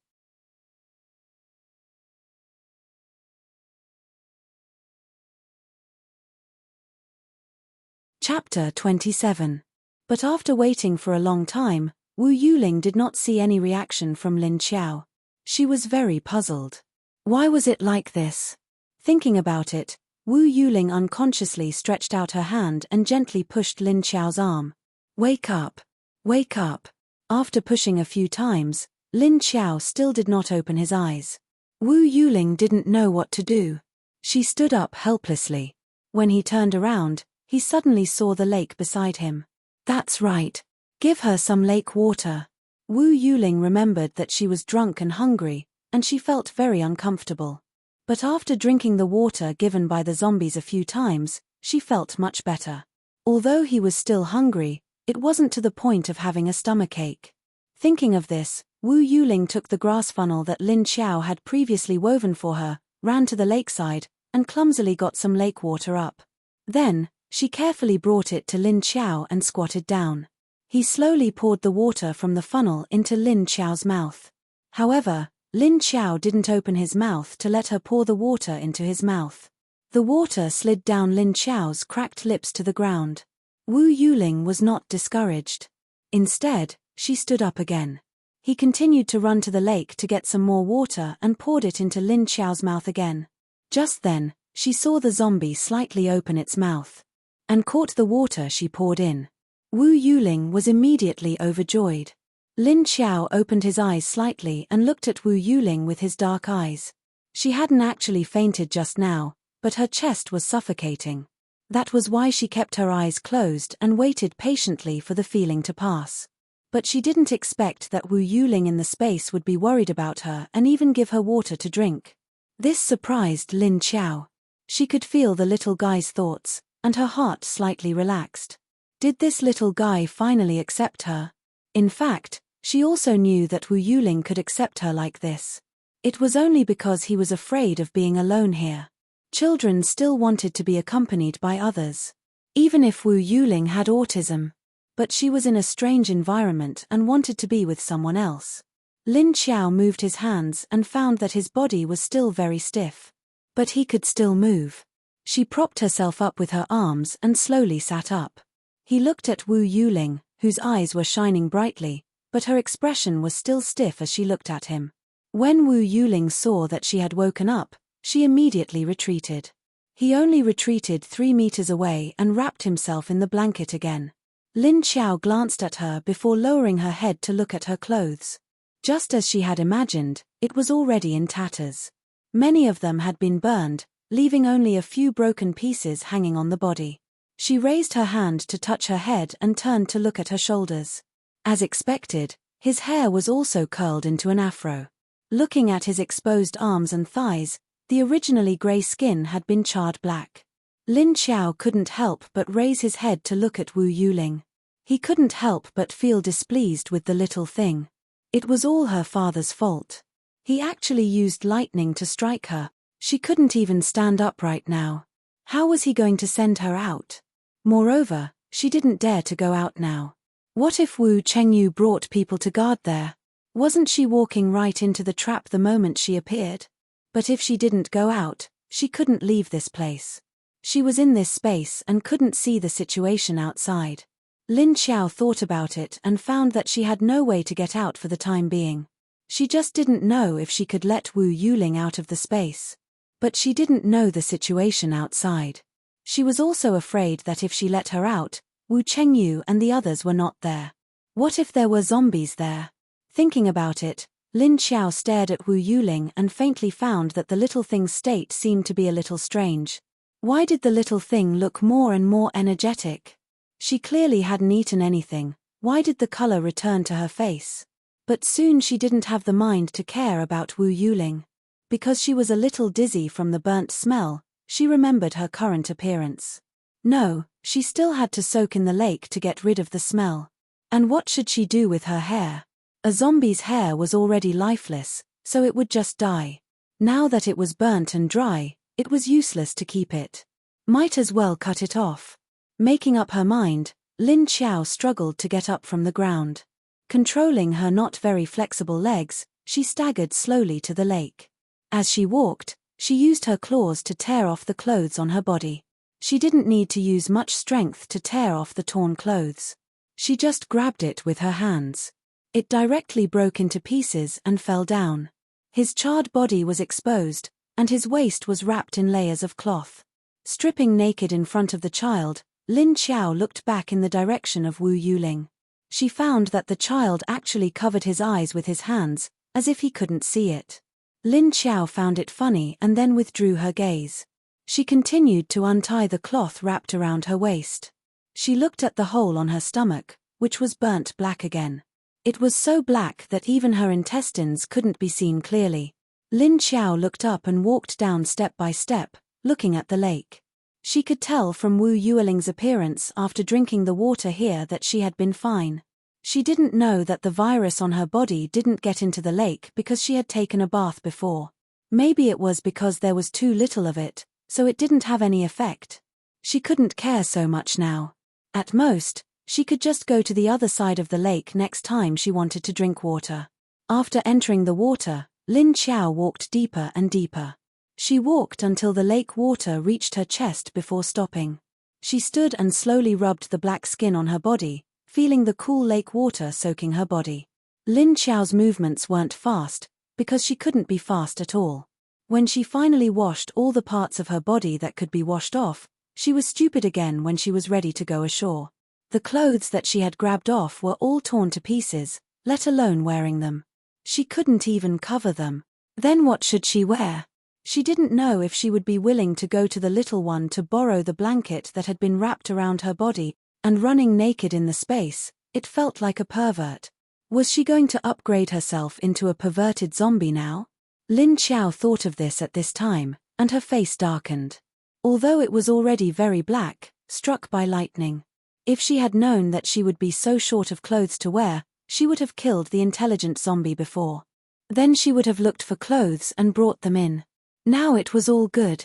Speaker 1: Chapter 27. But after waiting for a long time, Wu Yuling did not see any reaction from Lin Qiao. She was very puzzled. Why was it like this? Thinking about it, Wu Yuling unconsciously stretched out her hand and gently pushed Lin Qiao's arm. Wake up! Wake up! After pushing a few times, Lin Qiao still did not open his eyes. Wu Yuling didn't know what to do. She stood up helplessly. When he turned around, he suddenly saw the lake beside him. That's right. Give her some lake water. Wu Yuling remembered that she was drunk and hungry, and she felt very uncomfortable. But after drinking the water given by the zombies a few times, she felt much better. Although he was still hungry, it wasn't to the point of having a stomachache. Thinking of this, Wu Yuling took the grass funnel that Lin Xiao had previously woven for her, ran to the lakeside, and clumsily got some lake water up. Then, she carefully brought it to Lin Xiao and squatted down. He slowly poured the water from the funnel into Lin Xiao's mouth. However, Lin Xiao didn't open his mouth to let her pour the water into his mouth. The water slid down Lin Xiao's cracked lips to the ground. Wu Yuling was not discouraged. Instead, she stood up again. He continued to run to the lake to get some more water and poured it into Lin Xiao's mouth again. Just then, she saw the zombie slightly open its mouth and caught the water she poured in. Wu Yuling was immediately overjoyed. Lin Xiao opened his eyes slightly and looked at Wu Yuling with his dark eyes. She hadn't actually fainted just now, but her chest was suffocating. That was why she kept her eyes closed and waited patiently for the feeling to pass. But she didn't expect that Wu Yuling in the space would be worried about her and even give her water to drink. This surprised Lin Xiao. She could feel the little guy's thoughts, and her heart slightly relaxed. Did this little guy finally accept her? In fact, she also knew that Wu Yuling could accept her like this. It was only because he was afraid of being alone here. Children still wanted to be accompanied by others. Even if Wu Yuling had autism. But she was in a strange environment and wanted to be with someone else. Lin Xiao moved his hands and found that his body was still very stiff. But he could still move. She propped herself up with her arms and slowly sat up. He looked at Wu Yuling, whose eyes were shining brightly, but her expression was still stiff as she looked at him. When Wu Yuling saw that she had woken up, she immediately retreated. He only retreated 3 meters away and wrapped himself in the blanket again. Lin Xiao glanced at her before lowering her head to look at her clothes. Just as she had imagined, it was already in tatters. Many of them had been burned, leaving only a few broken pieces hanging on the body. She raised her hand to touch her head and turned to look at her shoulders. As expected, his hair was also curled into an afro. Looking at his exposed arms and thighs, the originally grey skin had been charred black. Lin Xiao couldn't help but raise his head to look at Wu Yuling. He couldn't help but feel displeased with the little thing. It was all her father's fault. He actually used lightning to strike her. She couldn't even stand up right now. How was he going to send her out? Moreover, she didn't dare to go out now. What if Wu Chengyu brought people to guard there? Wasn't she walking right into the trap the moment she appeared? But if she didn't go out, she couldn't leave this place. She was in this space and couldn't see the situation outside. Lin Xiao thought about it and found that she had no way to get out for the time being. She just didn't know if she could let Wu Yuling out of the space. But she didn't know the situation outside. She was also afraid that if she let her out, Wu Chengyu and the others were not there. What if there were zombies there? Thinking about it, Lin Xiao stared at Wu Yuling and faintly found that the little thing's state seemed to be a little strange. Why did the little thing look more and more energetic? She clearly hadn't eaten anything. Why did the color return to her face? But soon she didn't have the mind to care about Wu Yuling. Because she was a little dizzy from the burnt smell, she remembered her current appearance. No, she still had to soak in the lake to get rid of the smell. And what should she do with her hair? A zombie's hair was already lifeless, so it would just die. Now that it was burnt and dry, it was useless to keep it. Might as well cut it off. Making up her mind, Lin Xiao struggled to get up from the ground. Controlling her not very flexible legs, she staggered slowly to the lake. As she walked, she used her claws to tear off the clothes on her body. She didn't need to use much strength to tear off the torn clothes. She just grabbed it with her hands. It directly broke into pieces and fell down. His charred body was exposed, and his waist was wrapped in layers of cloth. Stripping naked in front of the child, Lin Xiao looked back in the direction of Wu Yuling. She found that the child actually covered his eyes with his hands, as if he couldn't see it. Lin Xiao found it funny and then withdrew her gaze. She continued to untie the cloth wrapped around her waist. She looked at the hole on her stomach, which was burnt black again. It was so black that even her intestines couldn't be seen clearly. Lin Xiao looked up and walked down step by step, looking at the lake. She could tell from Wu Yueling's appearance after drinking the water here that she had been fine. She didn't know that the virus on her body didn't get into the lake because she had taken a bath before. Maybe it was because there was too little of it, so it didn't have any effect. She couldn't care so much now. At most, she could just go to the other side of the lake next time she wanted to drink water. After entering the water, Lin Xiao walked deeper and deeper. She walked until the lake water reached her chest before stopping. She stood and slowly rubbed the black skin on her body, feeling the cool lake water soaking her body. Lin Xiao's movements weren't fast, because she couldn't be fast at all. When she finally washed all the parts of her body that could be washed off, she was stupid again when she was ready to go ashore. The clothes that she had grabbed off were all torn to pieces, let alone wearing them. She couldn't even cover them. Then what should she wear? She didn't know if she would be willing to go to the little one to borrow the blanket that had been wrapped around her body, and running naked in the space, it felt like a pervert. Was she going to upgrade herself into a perverted zombie now? Lin Xiao thought of this at this time, and her face darkened. Although it was already very black, struck by lightning. If she had known that she would be so short of clothes to wear, she would have killed the intelligent zombie before. Then she would have looked for clothes and brought them in. Now it was all good.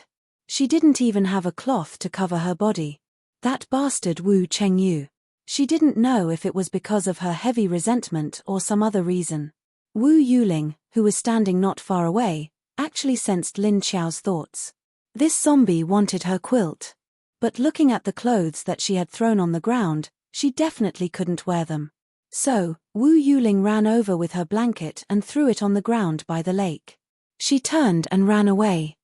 Speaker 1: She didn't even have a cloth to cover her body. That bastard Wu Chengyu. She didn't know if it was because of her heavy resentment or some other reason. Wu Yuling, who was standing not far away, actually sensed Lin Xiao's thoughts. This zombie wanted her quilt. But looking at the clothes that she had thrown on the ground, she definitely couldn't wear them. So, Wu Yuling ran over with her blanket and threw it on the ground by the lake. She turned and ran away.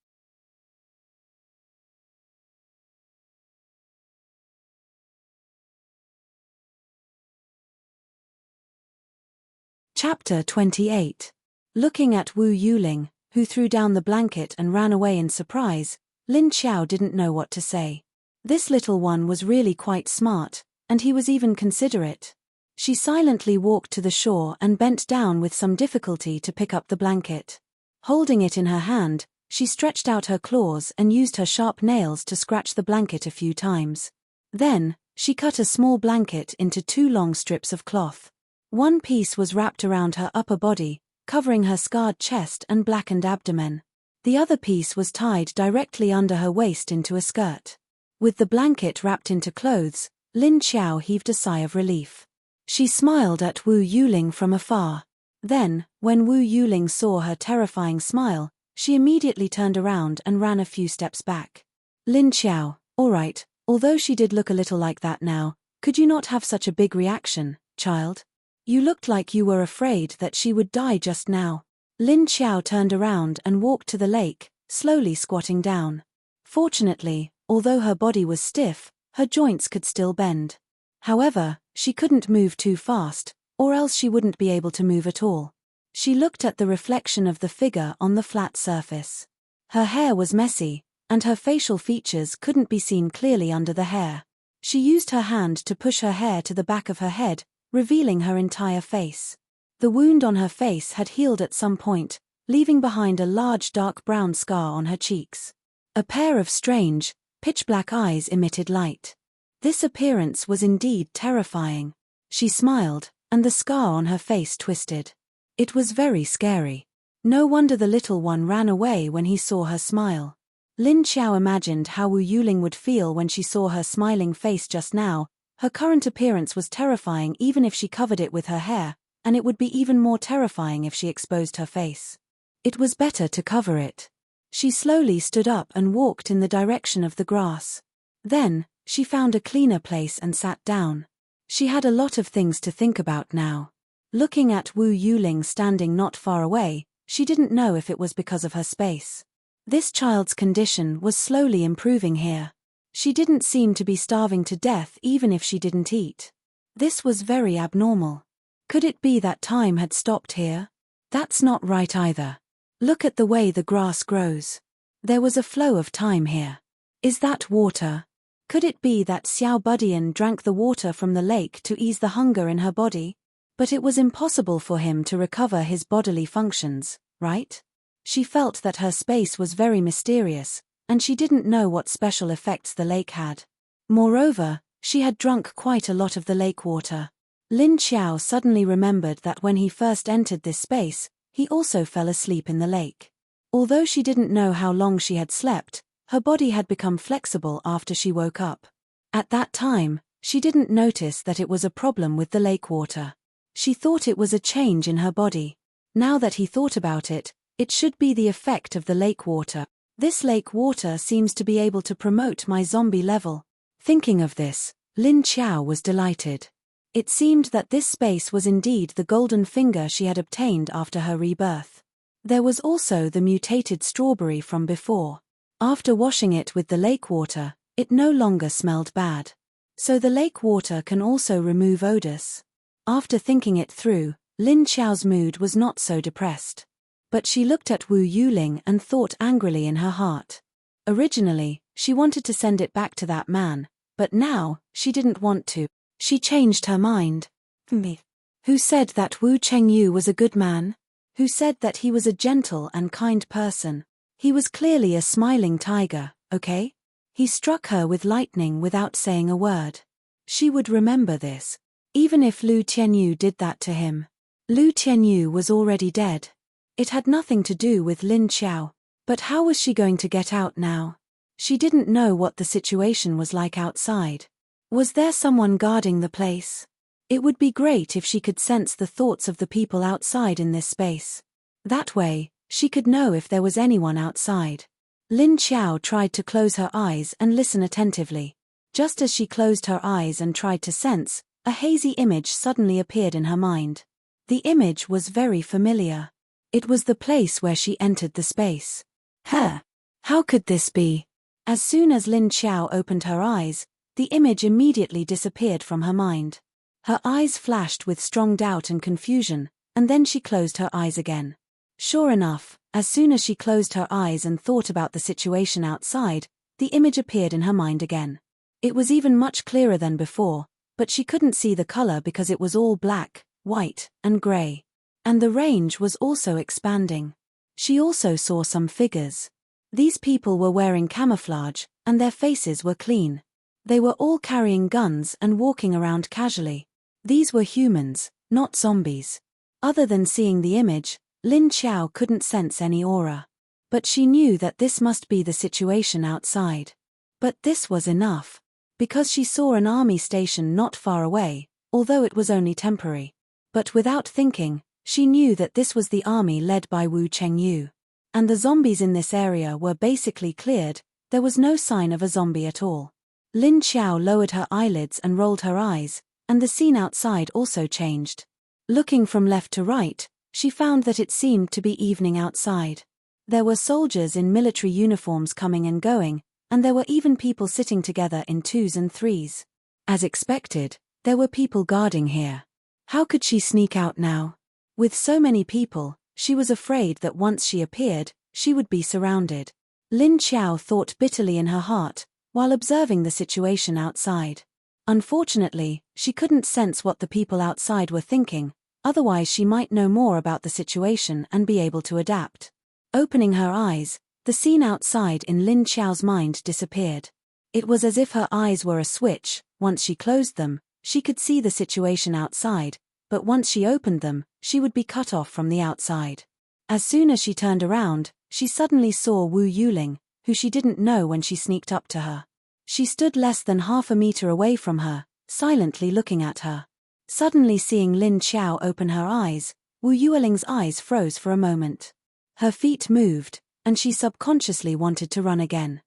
Speaker 1: Chapter 28. Looking at Wu Yuling, who threw down the blanket and ran away in surprise, Lin Xiao didn't know what to say. This little one was really quite smart, and he was even considerate. She silently walked to the shore and bent down with some difficulty to pick up the blanket. Holding it in her hand, she stretched out her claws and used her sharp nails to scratch the blanket a few times. Then, she cut a small blanket into 2 long strips of cloth. One piece was wrapped around her upper body, covering her scarred chest and blackened abdomen. The other piece was tied directly under her waist into a skirt. With the blanket wrapped into clothes, Lin Xiao heaved a sigh of relief. She smiled at Wu Yuling from afar. Then, when Wu Yuling saw her terrifying smile, she immediately turned around and ran a few steps back. Lin Xiao, all right, although she did look a little like that now, could you not have such a big reaction, child? You looked like you were afraid that she would die just now. Lin Xiao turned around and walked to the lake, slowly squatting down. Fortunately, although her body was stiff, her joints could still bend. However, she couldn't move too fast, or else she wouldn't be able to move at all. She looked at the reflection of the figure on the flat surface. Her hair was messy, and her facial features couldn't be seen clearly under the hair. She used her hand to push her hair to the back of her head, revealing her entire face. The wound on her face had healed at some point, leaving behind a large dark brown scar on her cheeks. A pair of strange, pitch-black eyes emitted light. This appearance was indeed terrifying. She smiled, and the scar on her face twisted. It was very scary. No wonder the little one ran away when he saw her smile. Lin Xiao imagined how Wu Yuling would feel when she saw her smiling face just now. Her current appearance was terrifying even if she covered it with her hair, and it would be even more terrifying if she exposed her face. It was better to cover it. She slowly stood up and walked in the direction of the grass. Then, she found a cleaner place and sat down. She had a lot of things to think about now. Looking at Wu Yuling standing not far away, she didn't know if it was because of her space. This child's condition was slowly improving here. She didn't seem to be starving to death even if she didn't eat. This was very abnormal. Could it be that time had stopped here? That's not right either. Look at the way the grass grows. There was a flow of time here. Is that water? Could it be that Xiao Budian drank the water from the lake to ease the hunger in her body? But it was impossible for him to recover his bodily functions, right? She felt that her space was very mysterious, and she didn't know what special effects the lake had. Moreover, she had drunk quite a lot of the lake water. Lin Xiao suddenly remembered that when he first entered this space, he also fell asleep in the lake. Although she didn't know how long she had slept, her body had become flexible after she woke up. At that time, she didn't notice that it was a problem with the lake water. She thought it was a change in her body. Now that he thought about it, it should be the effect of the lake water. This lake water seems to be able to promote my zombie level. Thinking of this, Lin Xiao was delighted. It seemed that this space was indeed the golden finger she had obtained after her rebirth. There was also the mutated strawberry from before. After washing it with the lake water, it no longer smelled bad. So the lake water can also remove odors. After thinking it through, Lin Xiao's mood was not so depressed. But she looked at Wu Yuling and thought angrily in her heart. Originally, she wanted to send it back to that man, but now, she didn't want to. She changed her mind. Me. Who said that Wu Chengyu was a good man? Who said that he was a gentle and kind person? He was clearly a smiling tiger, okay? He struck her with lightning without saying a word. She would remember this. Even if Lu Tianyu did that to him. Lu Tianyu was already dead. It had nothing to do with Lin Xiao. But how was she going to get out now? She didn't know what the situation was like outside. Was there someone guarding the place? It would be great if she could sense the thoughts of the people outside in this space. That way, she could know if there was anyone outside. Lin Xiao tried to close her eyes and listen attentively. Just as she closed her eyes and tried to sense, a hazy image suddenly appeared in her mind. The image was very familiar. It was the place where she entered the space. How could this be? As soon as Lin Xiao opened her eyes, the image immediately disappeared from her mind. Her eyes flashed with strong doubt and confusion, and then she closed her eyes again. Sure enough, as soon as she closed her eyes and thought about the situation outside, the image appeared in her mind again. It was even much clearer than before, but she couldn't see the color because it was all black, white, and gray. And the range was also expanding. She also saw some figures. These people were wearing camouflage, and their faces were clean. They were all carrying guns and walking around casually. These were humans, not zombies. Other than seeing the image, Lin Xiao couldn't sense any aura. But she knew that this must be the situation outside. But this was enough. Because she saw an army station not far away, although it was only temporary. But without thinking, she knew that this was the army led by Wu Chengyu. And the zombies in this area were basically cleared, there was no sign of a zombie at all. Lin Xiao lowered her eyelids and rolled her eyes, and the scene outside also changed. Looking from left to right, she found that it seemed to be evening outside. There were soldiers in military uniforms coming and going, and there were even people sitting together in twos and threes. As expected, there were people guarding here. How could she sneak out now? With so many people, she was afraid that once she appeared, she would be surrounded. Lin Xiao thought bitterly in her heart, while observing the situation outside. Unfortunately, she couldn't sense what the people outside were thinking, otherwise she might know more about the situation and be able to adapt. Opening her eyes, the scene outside in Lin Xiao's mind disappeared. It was as if her eyes were a switch. Once she closed them, she could see the situation outside, but once she opened them, she would be cut off from the outside. As soon as she turned around, she suddenly saw Wu Yuling, who she didn't know when she sneaked up to her. She stood less than half a meter away from her, silently looking at her. Suddenly seeing Lin Xiao open her eyes, Wu Yuling's eyes froze for a moment. Her feet moved, and she subconsciously wanted to run again.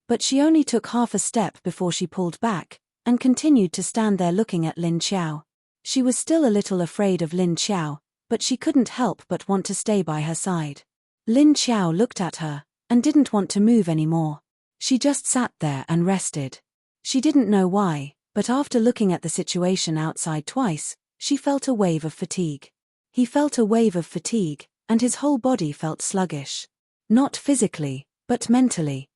Speaker 1: But she only took half a step before she pulled back, and continued to stand there looking at Lin Xiao. She was still a little afraid of Lin Xiao, but she couldn't help but want to stay by her side. Lin Xiao looked at her, and didn't want to move anymore. She just sat there and rested. She didn't know why, but after looking at the situation outside twice, she felt a wave of fatigue. He felt a wave of fatigue, and his whole body felt sluggish. Not physically, but mentally.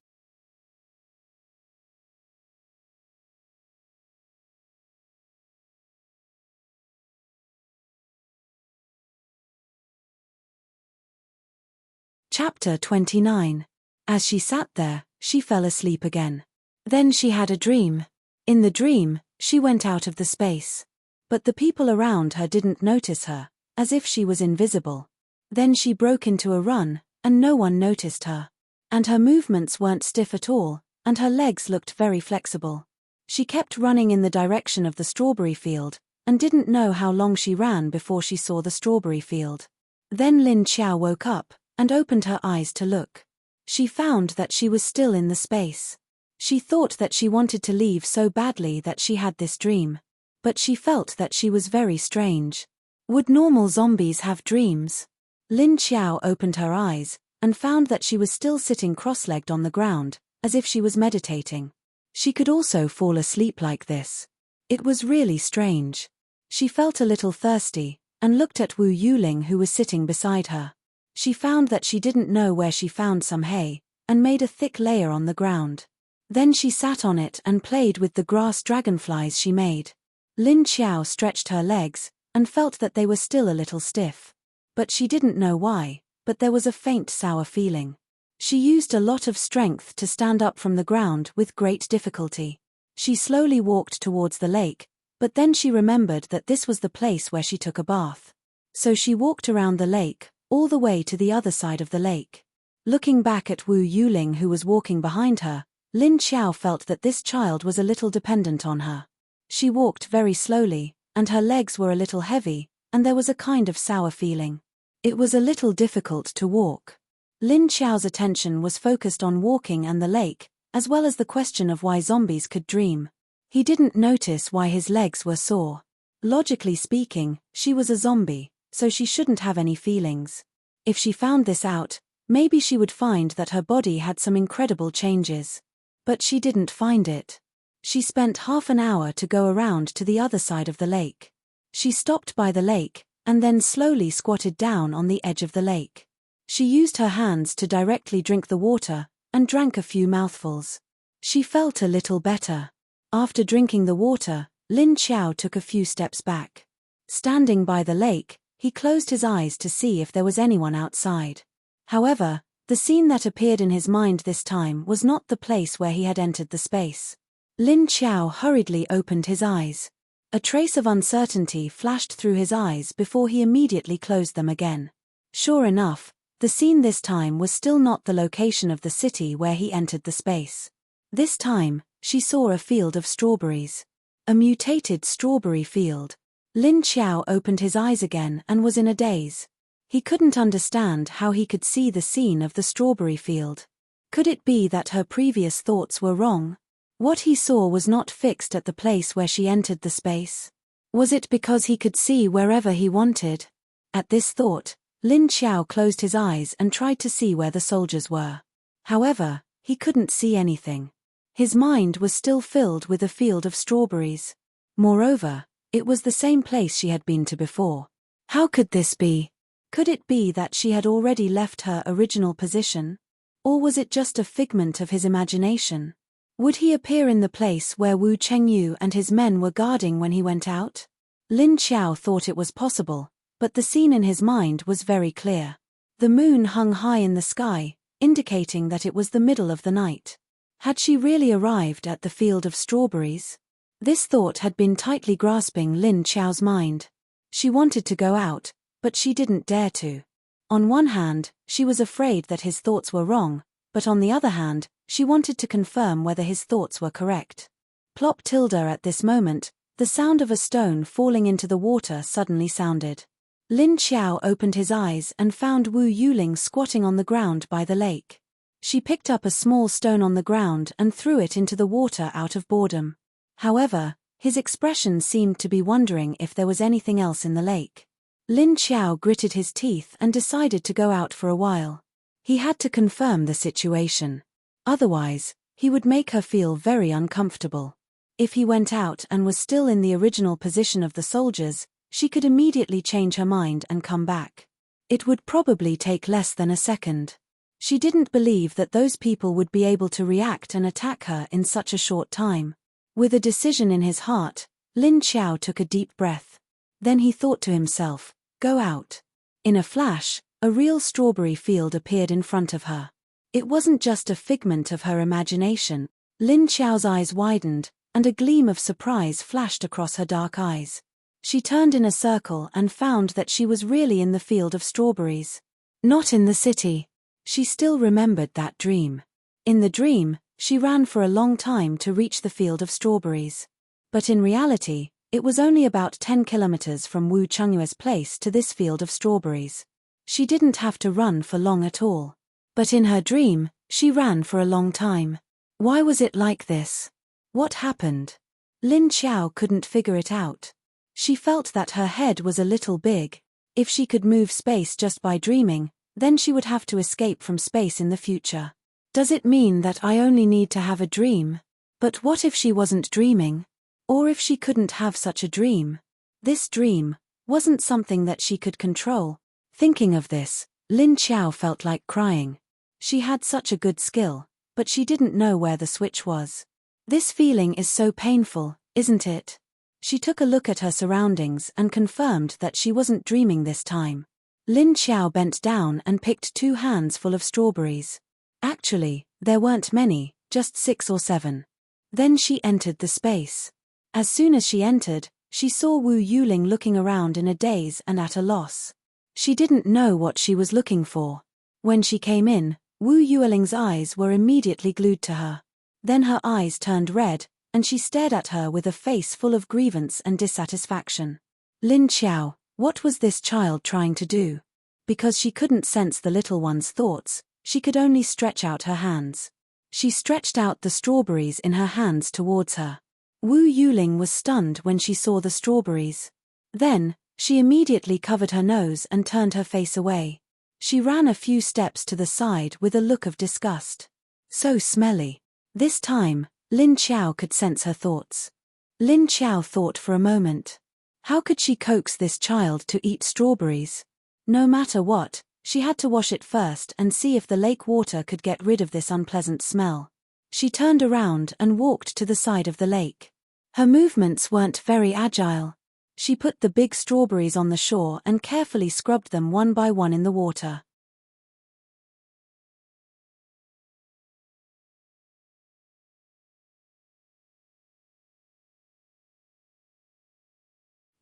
Speaker 1: Chapter 29. As she sat there, she fell asleep again. Then she had a dream. In the dream, she went out of the space. But the people around her didn't notice her, as if she was invisible. Then she broke into a run, and no one noticed her. And her movements weren't stiff at all, and her legs looked very flexible. She kept running in the direction of the strawberry field, and didn't know how long she ran before she saw the strawberry field. Then Lin Xiao woke up, and opened her eyes to look. She found that she was still in the space. She thought that she wanted to leave so badly that she had this dream. But she felt that she was very strange. Would normal zombies have dreams? Lin Xiao opened her eyes, and found that she was still sitting cross-legged on the ground, as if she was meditating. She could also fall asleep like this. It was really strange. She felt a little thirsty, and looked at Wu Yuling who was sitting beside her. She found that she didn't know where she found some hay, and made a thick layer on the ground. Then she sat on it and played with the grass dragonflies she made. Lin Xiao stretched her legs, and felt that they were still a little stiff. But she didn't know why, but there was a faint sour feeling. She used a lot of strength to stand up from the ground with great difficulty. She slowly walked towards the lake, but then she remembered that this was the place where she took a bath. So she walked around the lake, all the way to the other side of the lake. Looking back at Wu Yuling who was walking behind her, Lin Xiao felt that this child was a little dependent on her. She walked very slowly, and her legs were a little heavy, and there was a kind of sour feeling. It was a little difficult to walk. Lin Xiao's attention was focused on walking and the lake, as well as the question of why zombies could dream. He didn't notice why his legs were sore. Logically speaking, she was a zombie, so she shouldn't have any feelings. If she found this out, maybe she would find that her body had some incredible changes. But she didn't find it. She spent half an hour to go around to the other side of the lake. She stopped by the lake, and then slowly squatted down on the edge of the lake. She used her hands to directly drink the water, and drank a few mouthfuls. She felt a little better. After drinking the water, Lin Xiao took a few steps back. Standing by the lake, he closed his eyes to see if there was anyone outside. However, the scene that appeared in his mind this time was not the place where he had entered the space. Lin Xiao hurriedly opened his eyes. A trace of uncertainty flashed through his eyes before he immediately closed them again. Sure enough, the scene this time was still not the location of the city where he entered the space. This time, she saw a field of strawberries. A mutated strawberry field. Lin Xiao opened his eyes again and was in a daze. He couldn't understand how he could see the scene of the strawberry field. Could it be that her previous thoughts were wrong? What he saw was not fixed at the place where she entered the space. Was it because he could see wherever he wanted? At this thought, Lin Xiao closed his eyes and tried to see where the soldiers were. However, he couldn't see anything. His mind was still filled with a field of strawberries. Moreover, it was the same place she had been to before. How could this be? Could it be that she had already left her original position? Or was it just a figment of his imagination? Would he appear in the place where Wu Chengyu and his men were guarding when he went out? Lin Xiao thought it was possible, but the scene in his mind was very clear. The moon hung high in the sky, indicating that it was the middle of the night. Had she really arrived at the field of strawberries? This thought had been tightly grasping Lin Xiao's mind. She wanted to go out, but she didn't dare to. On one hand, she was afraid that his thoughts were wrong, but on the other hand, she wanted to confirm whether his thoughts were correct. Plop tilde at this moment, the sound of a stone falling into the water suddenly sounded. Lin Xiao opened his eyes and found Wu Yuling squatting on the ground by the lake. She picked up a small stone on the ground and threw it into the water out of boredom. However, his expression seemed to be wondering if there was anything else in the lake. Lin Xiao gritted his teeth and decided to go out for a while. He had to confirm the situation. Otherwise, he would make her feel very uncomfortable. If he went out and was still in the original position of the soldiers, she could immediately change her mind and come back. It would probably take less than a second. She didn't believe that those people would be able to react and attack her in such a short time. With a decision in his heart, Lin Xiao took a deep breath. Then he thought to himself, "Go out." In a flash, A real strawberry field appeared in front of her. It wasn't just a figment of her imagination. Lin Xiao's eyes widened, and a gleam of surprise flashed across her dark eyes. She turned in a circle and found that she was really in the field of strawberries. Not in the city. She still remembered that dream. In the dream, she ran for a long time to reach the field of strawberries. But in reality, it was only about 10 kilometers from Wu Chungyue's place to this field of strawberries. She didn't have to run for long at all. But in her dream, she ran for a long time. Why was it like this? What happened? Lin Xiao couldn't figure it out. She felt that her head was a little big. If she could move space just by dreaming, then she would have to escape from space in the future. Does it mean that I only need to have a dream? But what if she wasn't dreaming? Or if she couldn't have such a dream? This dream wasn't something that she could control. Thinking of this, Lin Xiao felt like crying. She had such a good skill, but she didn't know where the switch was. This feeling is so painful, isn't it? She took a look at her surroundings and confirmed that she wasn't dreaming this time. Lin Xiao bent down and picked 2 hands full of strawberries. Actually, there weren't many, just 6 or 7. Then she entered the space. As soon as she entered, she saw Wu Yuling looking around in a daze and at a loss. She didn't know what she was looking for. When she came in, Wu Yuling's eyes were immediately glued to her. Then her eyes turned red, and she stared at her with a face full of grievance and dissatisfaction. Lin Xiao, what was this child trying to do? Because she couldn't sense the little one's thoughts, she could only stretch out her hands. She stretched out the strawberries in her hands towards her. Wu Yuling was stunned when she saw the strawberries. Then, she immediately covered her nose and turned her face away. She ran a few steps to the side with a look of disgust. So smelly. This time, Lin Xiao could sense her thoughts. Lin Xiao thought for a moment. How could she coax this child to eat strawberries? No matter what, she had to wash it first and see if the lake water could get rid of this unpleasant smell. She turned around and walked to the side of the lake. Her movements weren't very agile. She put the big strawberries on the shore and carefully scrubbed them one by one in the water.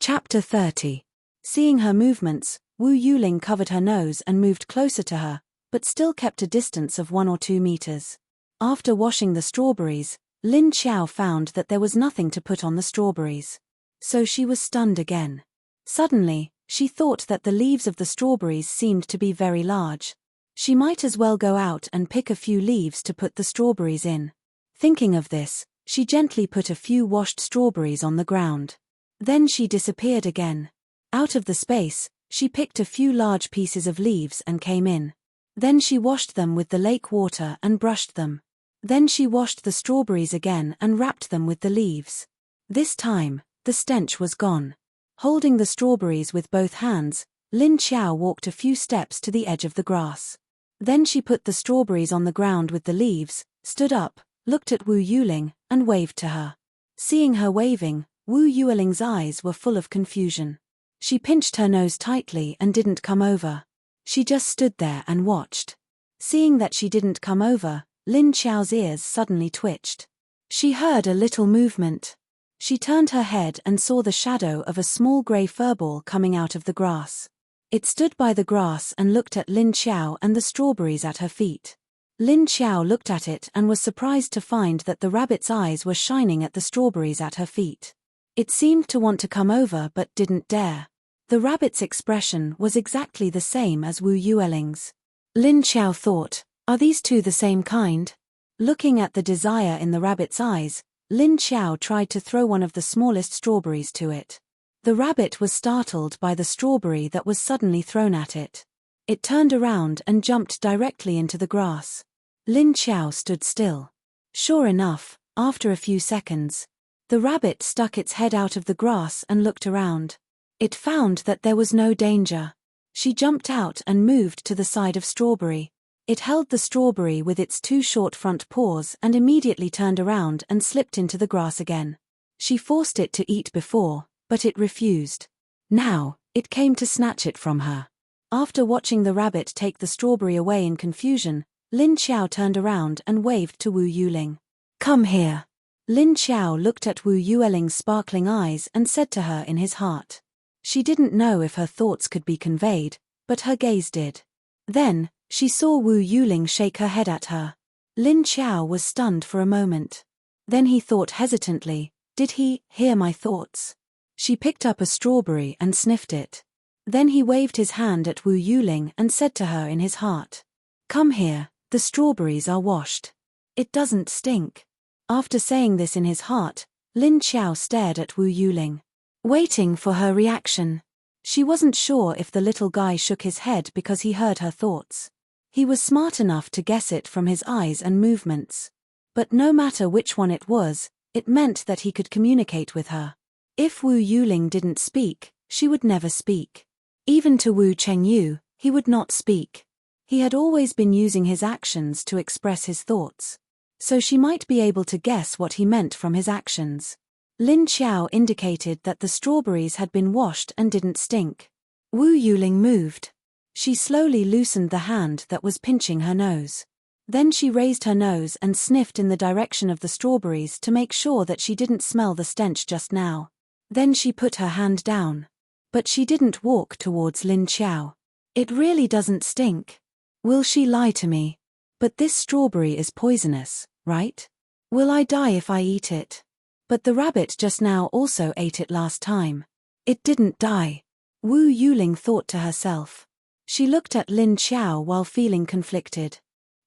Speaker 1: Chapter 30. Seeing her movements, Wu Yuling covered her nose and moved closer to her, but still kept a distance of 1 or 2 meters. After washing the strawberries, Lin Xiao found that there was nothing to put on the strawberries. So she was stunned again. Suddenly, she thought that the leaves of the strawberries seemed to be very large. She might as well go out and pick a few leaves to put the strawberries in. Thinking of this, she gently put a few washed strawberries on the ground. Then she disappeared again. Out of the space, she picked a few large pieces of leaves and came in. Then she washed them with the lake water and brushed them. Then she washed the strawberries again and wrapped them with the leaves. This time, the stench was gone. Holding the strawberries with both hands, Lin Xiao walked a few steps to the edge of the grass. Then she put the strawberries on the ground with the leaves, stood up, looked at Wu Yuling, and waved to her. Seeing her waving, Wu Yuling's eyes were full of confusion. She pinched her nose tightly and didn't come over. She just stood there and watched. Seeing that she didn't come over, Lin Xiao's ears suddenly twitched. She heard a little movement. She turned her head and saw the shadow of a small grey furball coming out of the grass. It stood by the grass and looked at Lin Xiao and the strawberries at her feet. Lin Xiao looked at it and was surprised to find that the rabbit's eyes were shining at the strawberries at her feet. It seemed to want to come over but didn't dare. The rabbit's expression was exactly the same as Wu Yuling's. Lin Xiao thought, are these two the same kind? Looking at the desire in the rabbit's eyes, Lin Xiao tried to throw one of the smallest strawberries to it. The rabbit was startled by the strawberry that was suddenly thrown at it. It turned around and jumped directly into the grass. Lin Xiao stood still. Sure enough, after a few seconds, the rabbit stuck its head out of the grass and looked around. It found that there was no danger. She jumped out and moved to the side of strawberry. It held the strawberry with its 2 short front paws and immediately turned around and slipped into the grass again. She forced it to eat before, but it refused. Now, it came to snatch it from her. After watching the rabbit take the strawberry away in confusion, Lin Qiao turned around and waved to Wu Yuling. "Come here." Lin Qiao looked at Wu Yuling's sparkling eyes and said to her in his heart. She didn't know if her thoughts could be conveyed, but her gaze did. Then, she saw Wu Yuling shake her head at her. Lin Qiao was stunned for a moment. Then he thought hesitantly, did he hear my thoughts? She picked up a strawberry and sniffed it. Then he waved his hand at Wu Yuling and said to her in his heart. "Come here, the strawberries are washed. It doesn't stink." After saying this in his heart, Lin Qiao stared at Wu Yuling, waiting for her reaction. She wasn't sure if the little guy shook his head because he heard her thoughts. He was smart enough to guess it from his eyes and movements. But no matter which one it was, it meant that he could communicate with her. If Wu Yuling didn't speak, she would never speak. Even to Wu Chengyu, he would not speak. He had always been using his actions to express his thoughts. So she might be able to guess what he meant from his actions. Lin Qiao indicated that the strawberries had been washed and didn't stink. Wu Yuling moved. She slowly loosened the hand that was pinching her nose. Then she raised her nose and sniffed in the direction of the strawberries to make sure that she didn't smell the stench just now. Then she put her hand down. But she didn't walk towards Lin Qiao. "It really doesn't stink. Will she lie to me? But this strawberry is poisonous, right? Will I die if I eat it? But the rabbit just now also ate it last time. It didn't die." Wu Yuling thought to herself. She looked at Lin Qiao while feeling conflicted.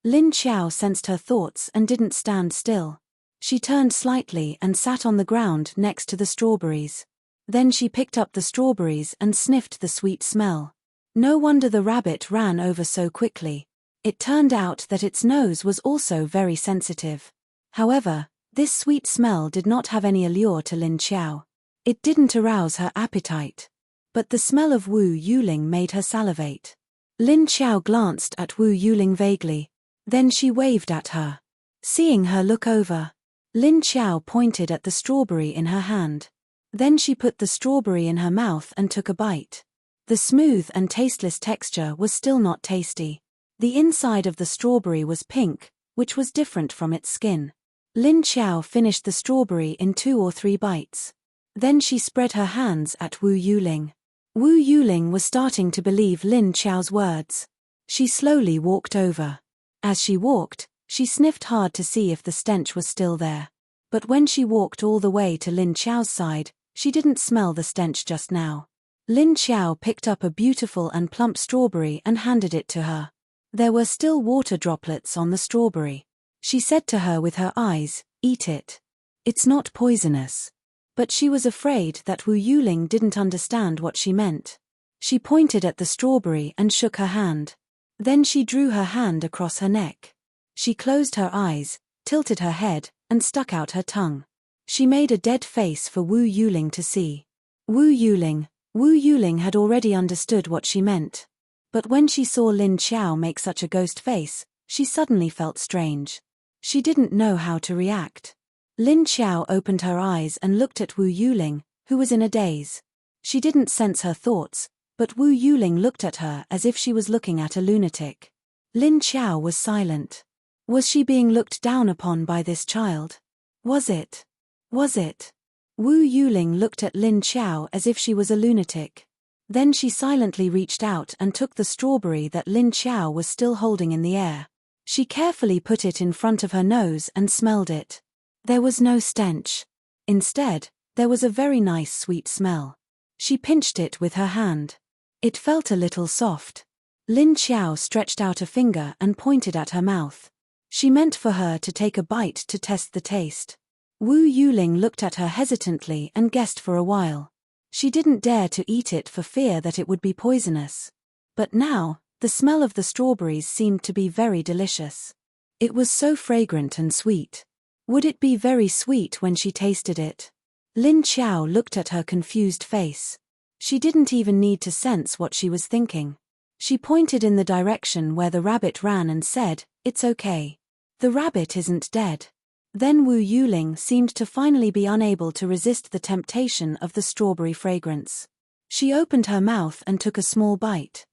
Speaker 1: Lin Qiao sensed her thoughts and didn't stand still. She turned slightly and sat on the ground next to the strawberries. Then she picked up the strawberries and sniffed the sweet smell. No wonder the rabbit ran over so quickly. It turned out that its nose was also very sensitive. However, this sweet smell did not have any allure to Lin Qiao. It didn't arouse her appetite. But the smell of Wu Yuling made her salivate. Lin Qiao glanced at Wu Yuling vaguely. Then she waved at her. Seeing her look over, Lin Qiao pointed at the strawberry in her hand. Then she put the strawberry in her mouth and took a bite. The smooth and tasteless texture was still not tasty. The inside of the strawberry was pink, which was different from its skin. Lin Qiao finished the strawberry in 2 or 3 bites. Then she spread her hands at Wu Yuling. Wu Yuling was starting to believe Lin Qiao's words. She slowly walked over. As she walked, she sniffed hard to see if the stench was still there. But when she walked all the way to Lin Qiao's side, she didn't smell the stench just now. Lin Qiao picked up a beautiful and plump strawberry and handed it to her. There were still water droplets on the strawberry. She said to her with her eyes, "Eat it. It's not poisonous." But she was afraid that Wu Yuling didn't understand what she meant. She pointed at the strawberry and shook her hand. Then she drew her hand across her neck. She closed her eyes, tilted her head, and stuck out her tongue. She made a dead face for Wu Yuling to see. Wu Yuling had already understood what she meant. But when she saw Lin Qiao make such a ghost face, she suddenly felt strange. She didn't know how to react. Lin Qiao opened her eyes and looked at Wu Yuling, who was in a daze. She didn't sense her thoughts, but Wu Yuling looked at her as if she was looking at a lunatic. Lin Qiao was silent. Was she being looked down upon by this child? Was it? Wu Yuling looked at Lin Qiao as if she was a lunatic. Then she silently reached out and took the strawberry that Lin Qiao was still holding in the air. She carefully put it in front of her nose and smelled it. There was no stench. Instead, there was a very nice sweet smell. She pinched it with her hand. It felt a little soft. Lin Qiao stretched out a finger and pointed at her mouth. She meant for her to take a bite to test the taste. Wu Yuling looked at her hesitantly and guessed for a while. She didn't dare to eat it for fear that it would be poisonous. But now, the smell of the strawberries seemed to be very delicious. It was so fragrant and sweet. Would it be very sweet when she tasted it? Lin Qiao looked at her confused face. She didn't even need to sense what she was thinking. She pointed in the direction where the rabbit ran and said, "It's okay. The rabbit isn't dead." Then Wu Yuling seemed to finally be unable to resist the temptation of the strawberry fragrance. She opened her mouth and took a small bite.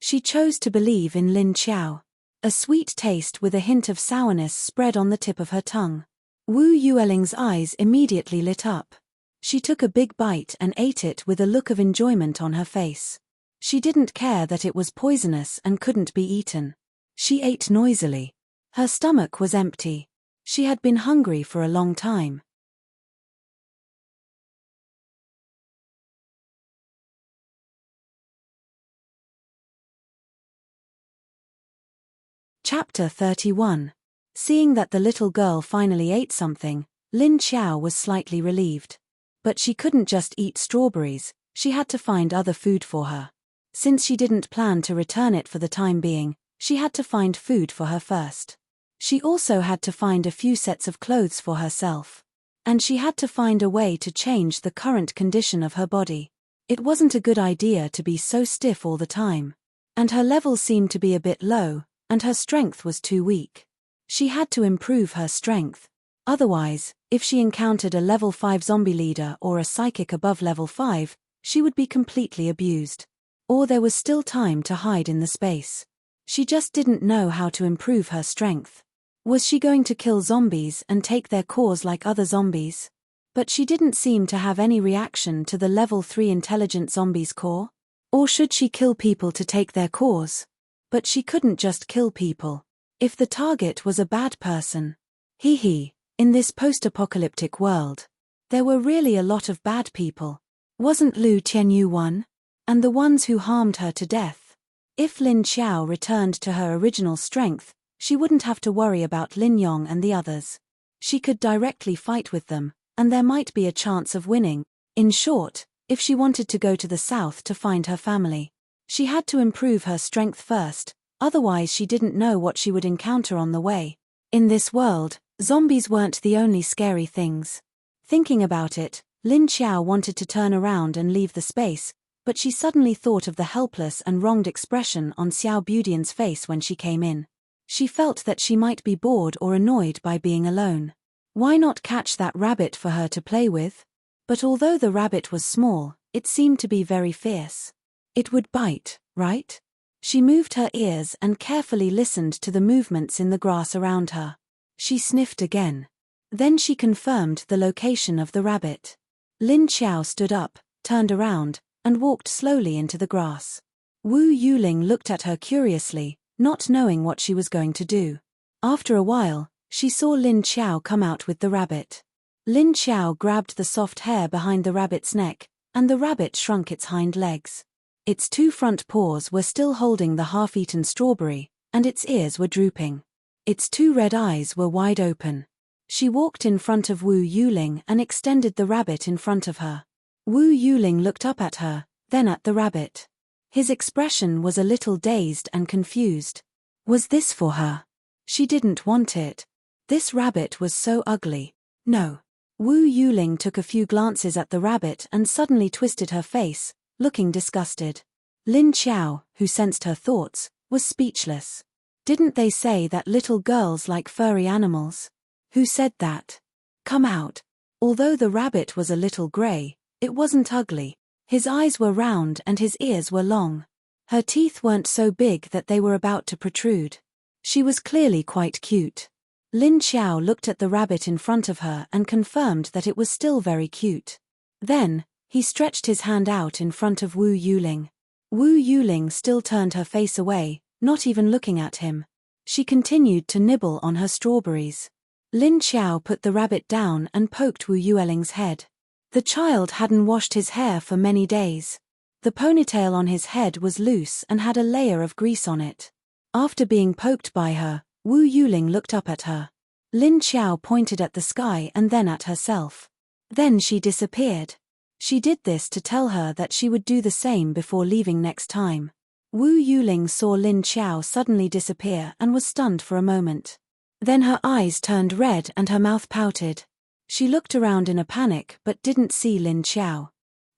Speaker 1: She chose to believe in Lin Qiao. A sweet taste with a hint of sourness spread on the tip of her tongue. Wu Yueling's eyes immediately lit up. She took a big bite and ate it with a look of enjoyment on her face. She didn't care that it was poisonous and couldn't be eaten. She ate noisily. Her stomach was empty. She had been hungry for a long time. Chapter 31. Seeing that the little girl finally ate something, Lin Qiao was slightly relieved. But she couldn't just eat strawberries, she had to find other food for her. Since she didn't plan to return it for the time being, she had to find food for her first. She also had to find a few sets of clothes for herself. And she had to find a way to change the current condition of her body. It wasn't a good idea to be so stiff all the time. And her level seemed to be a bit low, and her strength was too weak. She had to improve her strength. Otherwise, if she encountered a level 5 zombie leader or a psychic above level 5, she would be completely abused. Or there was still time to hide in the space. She just didn't know how to improve her strength. Was she going to kill zombies and take their cores like other zombies? But she didn't seem to have any reaction to the level 3 intelligent zombies core. Or should she kill people to take their cores? But she couldn't just kill people. If the target was a bad person. In this post-apocalyptic world, there were really a lot of bad people. Wasn't Lu Tianyu one? And the ones who harmed her to death. If Lin Qiao returned to her original strength, she wouldn't have to worry about Lin Yong and the others. She could directly fight with them, and there might be a chance of winning. In short, if she wanted to go to the south to find her family, she had to improve her strength first, otherwise she didn't know what she would encounter on the way. In this world, zombies weren't the only scary things. Thinking about it, Lin Qiao wanted to turn around and leave the space, but she suddenly thought of the helpless and wronged expression on Xiao Budian's face when she came in. She felt that she might be bored or annoyed by being alone. Why not catch that rabbit for her to play with? But although the rabbit was small, it seemed to be very fierce. It would bite, right? She moved her ears and carefully listened to the movements in the grass around her. She sniffed again. Then she confirmed the location of the rabbit. Lin Qiao stood up, turned around, and walked slowly into the grass. Wu Yuling looked at her curiously, not knowing what she was going to do. After a while, she saw Lin Qiao come out with the rabbit. Lin Qiao grabbed the soft hair behind the rabbit's neck, and the rabbit shrunk its hind legs. Its 2 front paws were still holding the half-eaten strawberry, and its ears were drooping. Its 2 red eyes were wide open. She walked in front of Wu Yuling and extended the rabbit in front of her. Wu Yuling looked up at her, then at the rabbit. His expression was a little dazed and confused. Was this for her? She didn't want it. This rabbit was so ugly. No. Wu Yuling took a few glances at the rabbit and suddenly twisted her face, looking disgusted. Lin Qiao, who sensed her thoughts, was speechless. Didn't they say that little girls like furry animals? Who said that? Come out. Although the rabbit was a little gray, it wasn't ugly. His eyes were round and his ears were long. Her teeth weren't so big that they were about to protrude. She was clearly quite cute. Lin Qiao looked at the rabbit in front of her and confirmed that it was still very cute. Then, he stretched his hand out in front of Wu Yuling. Wu Yuling still turned her face away, not even looking at him. She continued to nibble on her strawberries. Lin Qiao put the rabbit down and poked Wu Yueling's head. The child hadn't washed his hair for many days. The ponytail on his head was loose and had a layer of grease on it. After being poked by her, Wu Yuling looked up at her. Lin Qiao pointed at the sky and then at herself. Then she disappeared. She did this to tell her that she would do the same before leaving next time. Wu Yuling saw Lin Qiao suddenly disappear and was stunned for a moment. Then her eyes turned red and her mouth pouted. She looked around in a panic but didn't see Lin Qiao.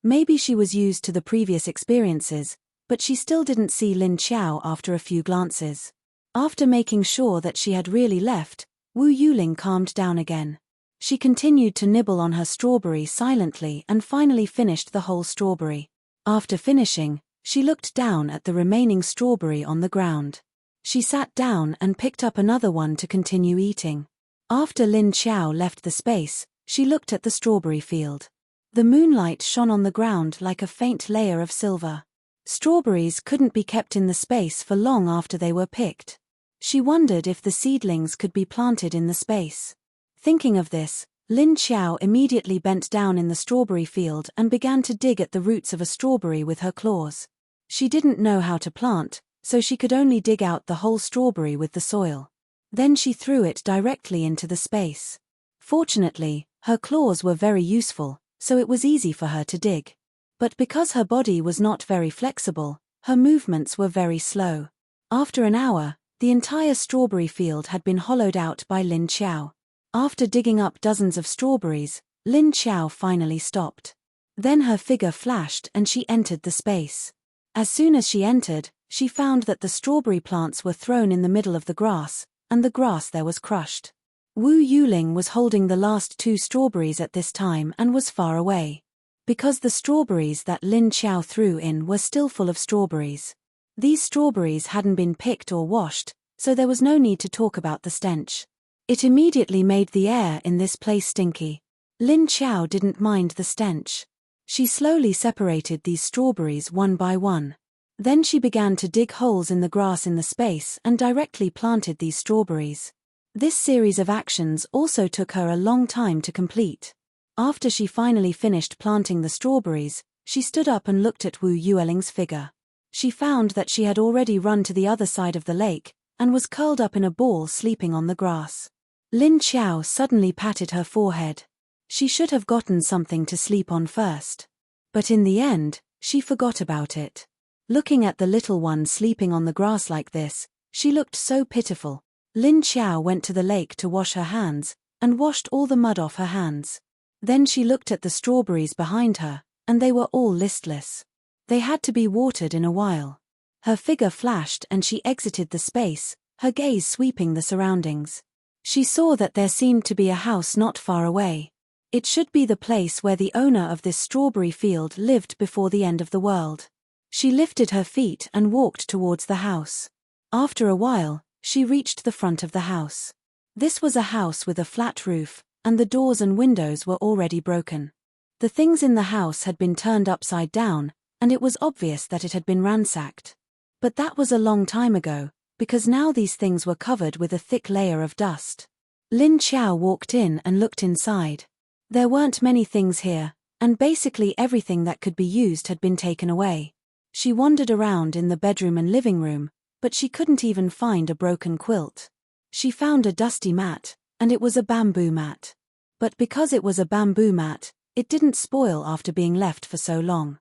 Speaker 1: Maybe she was used to the previous experiences, but she still didn't see Lin Qiao after a few glances. After making sure that she had really left, Wu Yuling calmed down again. She continued to nibble on her strawberry silently and finally finished the whole strawberry. After finishing, She looked down at the remaining strawberry on the ground. She sat down and picked up another one to continue eating. After Lin Xiao left the space, she looked at the strawberry field. The moonlight shone on the ground like a faint layer of silver. Strawberries couldn't be kept in the space for long after they were picked. She wondered if the seedlings could be planted in the space. Thinking of this, Lin Xiao immediately bent down in the strawberry field and began to dig at the roots of a strawberry with her claws. She didn't know how to plant, so she could only dig out the whole strawberry with the soil. Then she threw it directly into the space. Fortunately, her claws were very useful, so it was easy for her to dig. But because her body was not very flexible, her movements were very slow. After an hour, the entire strawberry field had been hollowed out by Lin Xiao. After digging up dozens of strawberries, Lin Xiao finally stopped. Then her figure flashed and she entered the space. As soon as she entered, she found that the strawberry plants were thrown in the middle of the grass, and the grass there was crushed. Wu Yuling was holding the last 2 strawberries at this time and was far away. Because the strawberries that Lin Xiao threw in were still full of strawberries. These strawberries hadn't been picked or washed, so there was no need to talk about the stench. It immediately made the air in this place stinky. Lin Xiao didn't mind the stench. She slowly separated these strawberries one by one. Then she began to dig holes in the grass in the space and directly planted these strawberries. This series of actions also took her a long time to complete. After she finally finished planting the strawberries, she stood up and looked at Wu Yueling's figure. She found that she had already run to the other side of the lake, and was curled up in a ball sleeping on the grass. Lin Xiao suddenly patted her forehead. She should have gotten something to sleep on first. But in the end, she forgot about it. Looking at the little one sleeping on the grass like this, she looked so pitiful. Lin Xiao went to the lake to wash her hands, and washed all the mud off her hands. Then she looked at the strawberries behind her, and they were all listless. They had to be watered in a while. Her figure flashed and she exited the space, her gaze sweeping the surroundings. She saw that there seemed to be a house not far away. It should be the place where the owner of this strawberry field lived before the end of the world. She lifted her feet and walked towards the house. After a while, she reached the front of the house. This was a house with a flat roof, and the doors and windows were already broken. The things in the house had been turned upside down, and it was obvious that it had been ransacked. But that was a long time ago, because now these things were covered with a thick layer of dust. Lin Xiao walked in and looked inside. There weren't many things here, and basically everything that could be used had been taken away. She wandered around in the bedroom and living room, but she couldn't even find a broken quilt. She found a dusty mat, and it was a bamboo mat. But because it was a bamboo mat, it didn't spoil after being left for so long.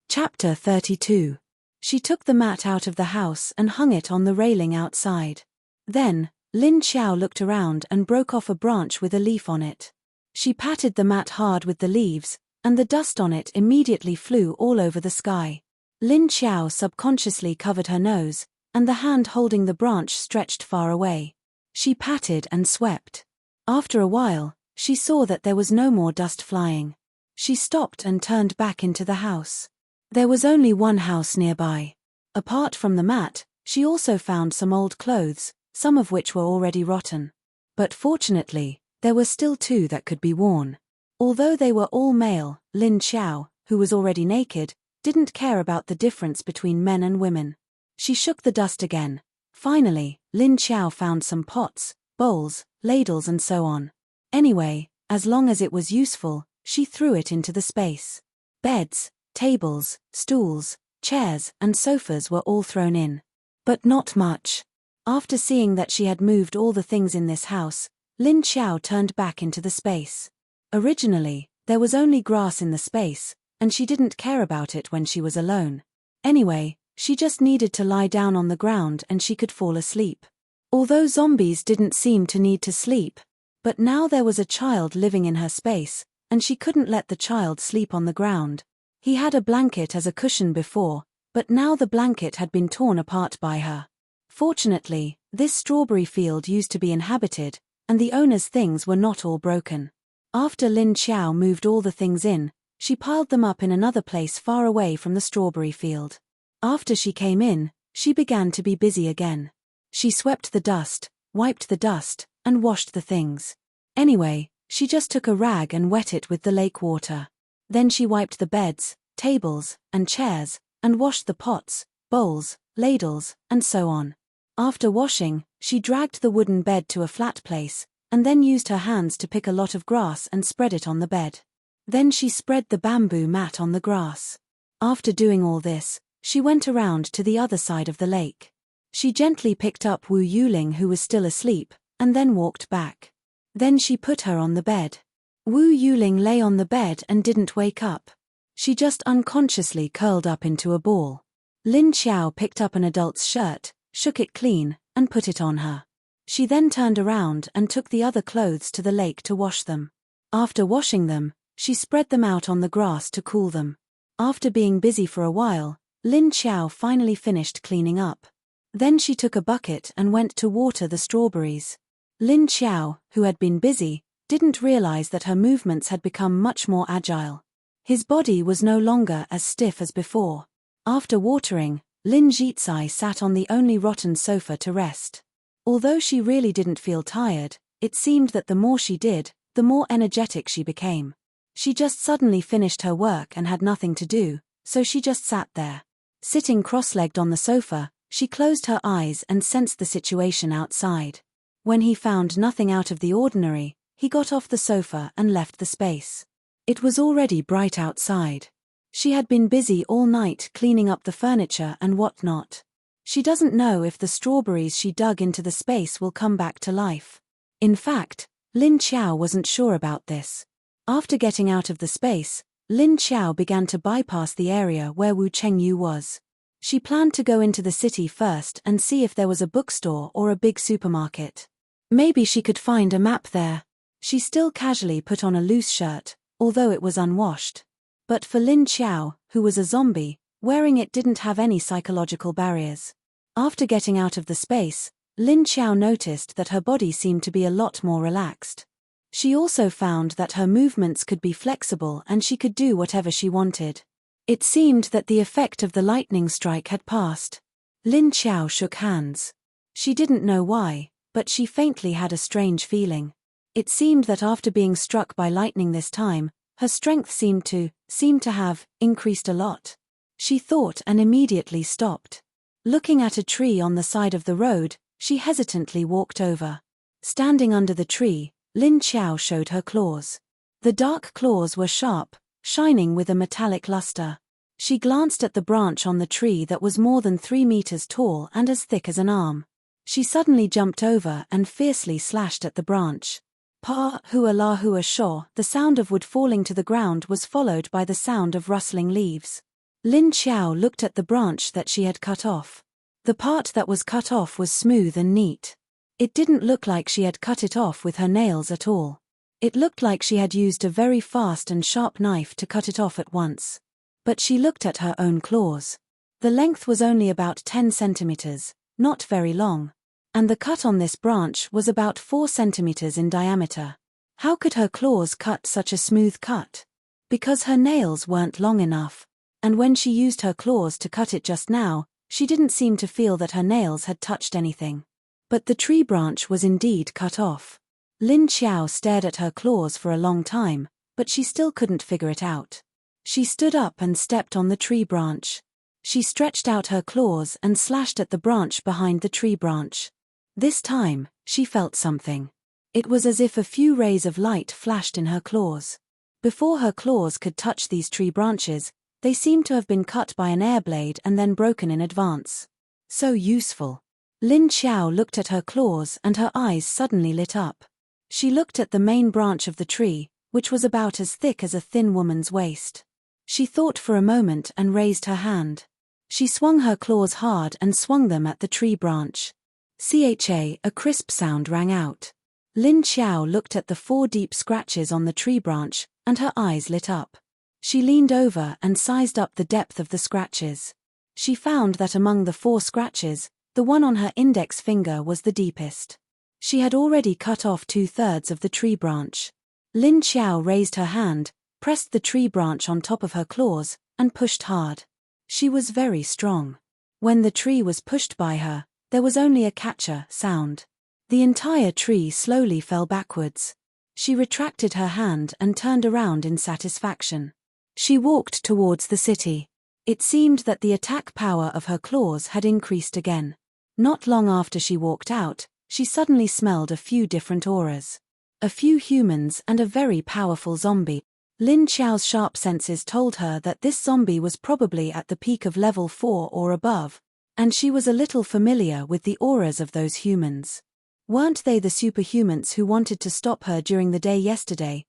Speaker 1: Chapter 32. She took the mat out of the house and hung it on the railing outside. Then, Lin Xiao looked around and broke off a branch with a leaf on it. She patted the mat hard with the leaves, and the dust on it immediately flew all over the sky. Lin Xiao subconsciously covered her nose, and the hand holding the branch stretched far away. She patted and swept. After a while, she saw that there was no more dust flying. She stopped and turned back into the house. There was only one house nearby. Apart from the mat, she also found some old clothes, some of which were already rotten. But fortunately, there were still 2 that could be worn. Although they were all male, Lin Xiao, who was already naked, didn't care about the difference between men and women. She shook the dust again. Finally, Lin Xiao found some pots, bowls, ladles and so on. Anyway, as long as it was useful, she threw it into the space. Beds, tables, stools, chairs, and sofas were all thrown in. But not much. After seeing that she had moved all the things in this house, Lin Xiao turned back into the space. Originally, there was only grass in the space, and she didn't care about it when she was alone. Anyway, she just needed to lie down on the ground and she could fall asleep. Although zombies didn't seem to need to sleep, but now there was a child living in her space, and she couldn't let the child sleep on the ground. He had a blanket as a cushion before, but now the blanket had been torn apart by her. Fortunately, this strawberry field used to be inhabited, and the owner's things were not all broken. After Lin Xiao moved all the things in, she piled them up in another place far away from the strawberry field. After she came in, she began to be busy again. She swept the dust, wiped the dust, and washed the things. Anyway, she just took a rag and wet it with the lake water. Then she wiped the beds, tables, and chairs, and washed the pots, bowls, ladles, and so on. After washing, she dragged the wooden bed to a flat place, and then used her hands to pick a lot of grass and spread it on the bed. Then she spread the bamboo mat on the grass. After doing all this, she went around to the other side of the lake. She gently picked up Wu Yuling, who was still asleep, and then walked back. Then she put her on the bed. Wu Yuling lay on the bed and didn't wake up. She just unconsciously curled up into a ball. Lin Xiao picked up an adult's shirt, shook it clean, and put it on her. She then turned around and took the other clothes to the lake to wash them. After washing them, she spread them out on the grass to cool them. After being busy for a while, Lin Xiao finally finished cleaning up. Then she took a bucket and went to water the strawberries. Lin Xiao, who had been busy, didn't realize that her movements had become much more agile. His body was no longer as stiff as before. After watering, Lin Jizai sat on the only rotten sofa to rest. Although she really didn't feel tired, it seemed that the more she did, the more energetic she became. She just suddenly finished her work and had nothing to do, so she just sat there. Sitting cross-legged on the sofa, she closed her eyes and sensed the situation outside. When he found nothing out of the ordinary, he got off the sofa and left the space. It was already bright outside. She had been busy all night cleaning up the furniture and whatnot. She doesn't know if the strawberries she dug into the space will come back to life. In fact, Lin Xiao wasn't sure about this. After getting out of the space, Lin Xiao began to bypass the area where Wu Chengyu was. She planned to go into the city first and see if there was a bookstore or a big supermarket. Maybe she could find a map there. She still casually put on a loose shirt, although it was unwashed. But for Lin Xiao, who was a zombie, wearing it didn't have any psychological barriers. After getting out of the space, Lin Xiao noticed that her body seemed to be a lot more relaxed. She also found that her movements could be flexible and she could do whatever she wanted. It seemed that the effect of the lightning strike had passed. Lin Xiao shook hands. She didn't know why, but she faintly had a strange feeling. It seemed that after being struck by lightning this time, her strength seemed to have increased a lot. She thought and immediately stopped. Looking at a tree on the side of the road, she hesitantly walked over. Standing under the tree, Lin Xiao showed her claws. The dark claws were sharp, shining with a metallic luster. She glanced at the branch on the tree that was more than 3 meters tall and as thick as an arm. She suddenly jumped over and fiercely slashed at the branch. Pa hua la hua shaw, the sound of wood falling to the ground was followed by the sound of rustling leaves. Lin Xiao looked at the branch that she had cut off. The part that was cut off was smooth and neat. It didn't look like she had cut it off with her nails at all. It looked like she had used a very fast and sharp knife to cut it off at once. But she looked at her own claws. The length was only about 10 centimeters, not very long. And the cut on this branch was about 4 centimeters in diameter. How could her claws cut such a smooth cut? Because her nails weren't long enough. And when she used her claws to cut it just now, she didn't seem to feel that her nails had touched anything. But the tree branch was indeed cut off. Lin Xiao stared at her claws for a long time, but she still couldn't figure it out. She stood up and stepped on the tree branch. She stretched out her claws and slashed at the branch behind the tree branch. This time, she felt something. It was as if a few rays of light flashed in her claws. Before her claws could touch these tree branches, they seemed to have been cut by an air blade and then broken in advance. So useful. Lin Xiao looked at her claws and her eyes suddenly lit up. She looked at the main branch of the tree, which was about as thick as a thin woman's waist. She thought for a moment and raised her hand. She swung her claws hard and swung them at the tree branch. Cha, a crisp sound rang out. Lin Xiao looked at the 4 deep scratches on the tree branch, and her eyes lit up. She leaned over and sized up the depth of the scratches. She found that among the 4 scratches, The one on her index finger was the deepest. She had already cut off 2/3 of the tree branch. Lin Xiao raised her hand, pressed the tree branch on top of her claws, and pushed hard. She was very strong. When the tree was pushed by her, there was only a catcher sound. The entire tree slowly fell backwards. She retracted her hand and turned around in satisfaction. She walked towards the city. It seemed that the attack power of her claws had increased again. Not long after she walked out, she suddenly smelled a few different auras. A few humans and a very powerful zombie. Lin Xiao's sharp senses told her that this zombie was probably at the peak of level 4 or above, and she was a little familiar with the auras of those humans. Weren't they the superhumans who wanted to stop her during the day yesterday?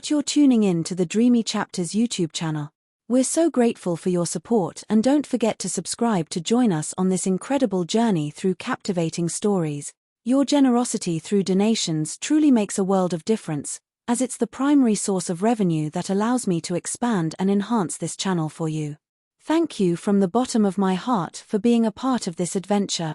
Speaker 1: You're tuning in to the Dreamy Chapters YouTube channel. We're so grateful for your support, and don't forget to subscribe to join us on this incredible journey through captivating stories. Your generosity through donations truly makes a world of difference, as it's the primary source of revenue that allows me to expand and enhance this channel for you. Thank you from the bottom of my heart for being a part of this adventure.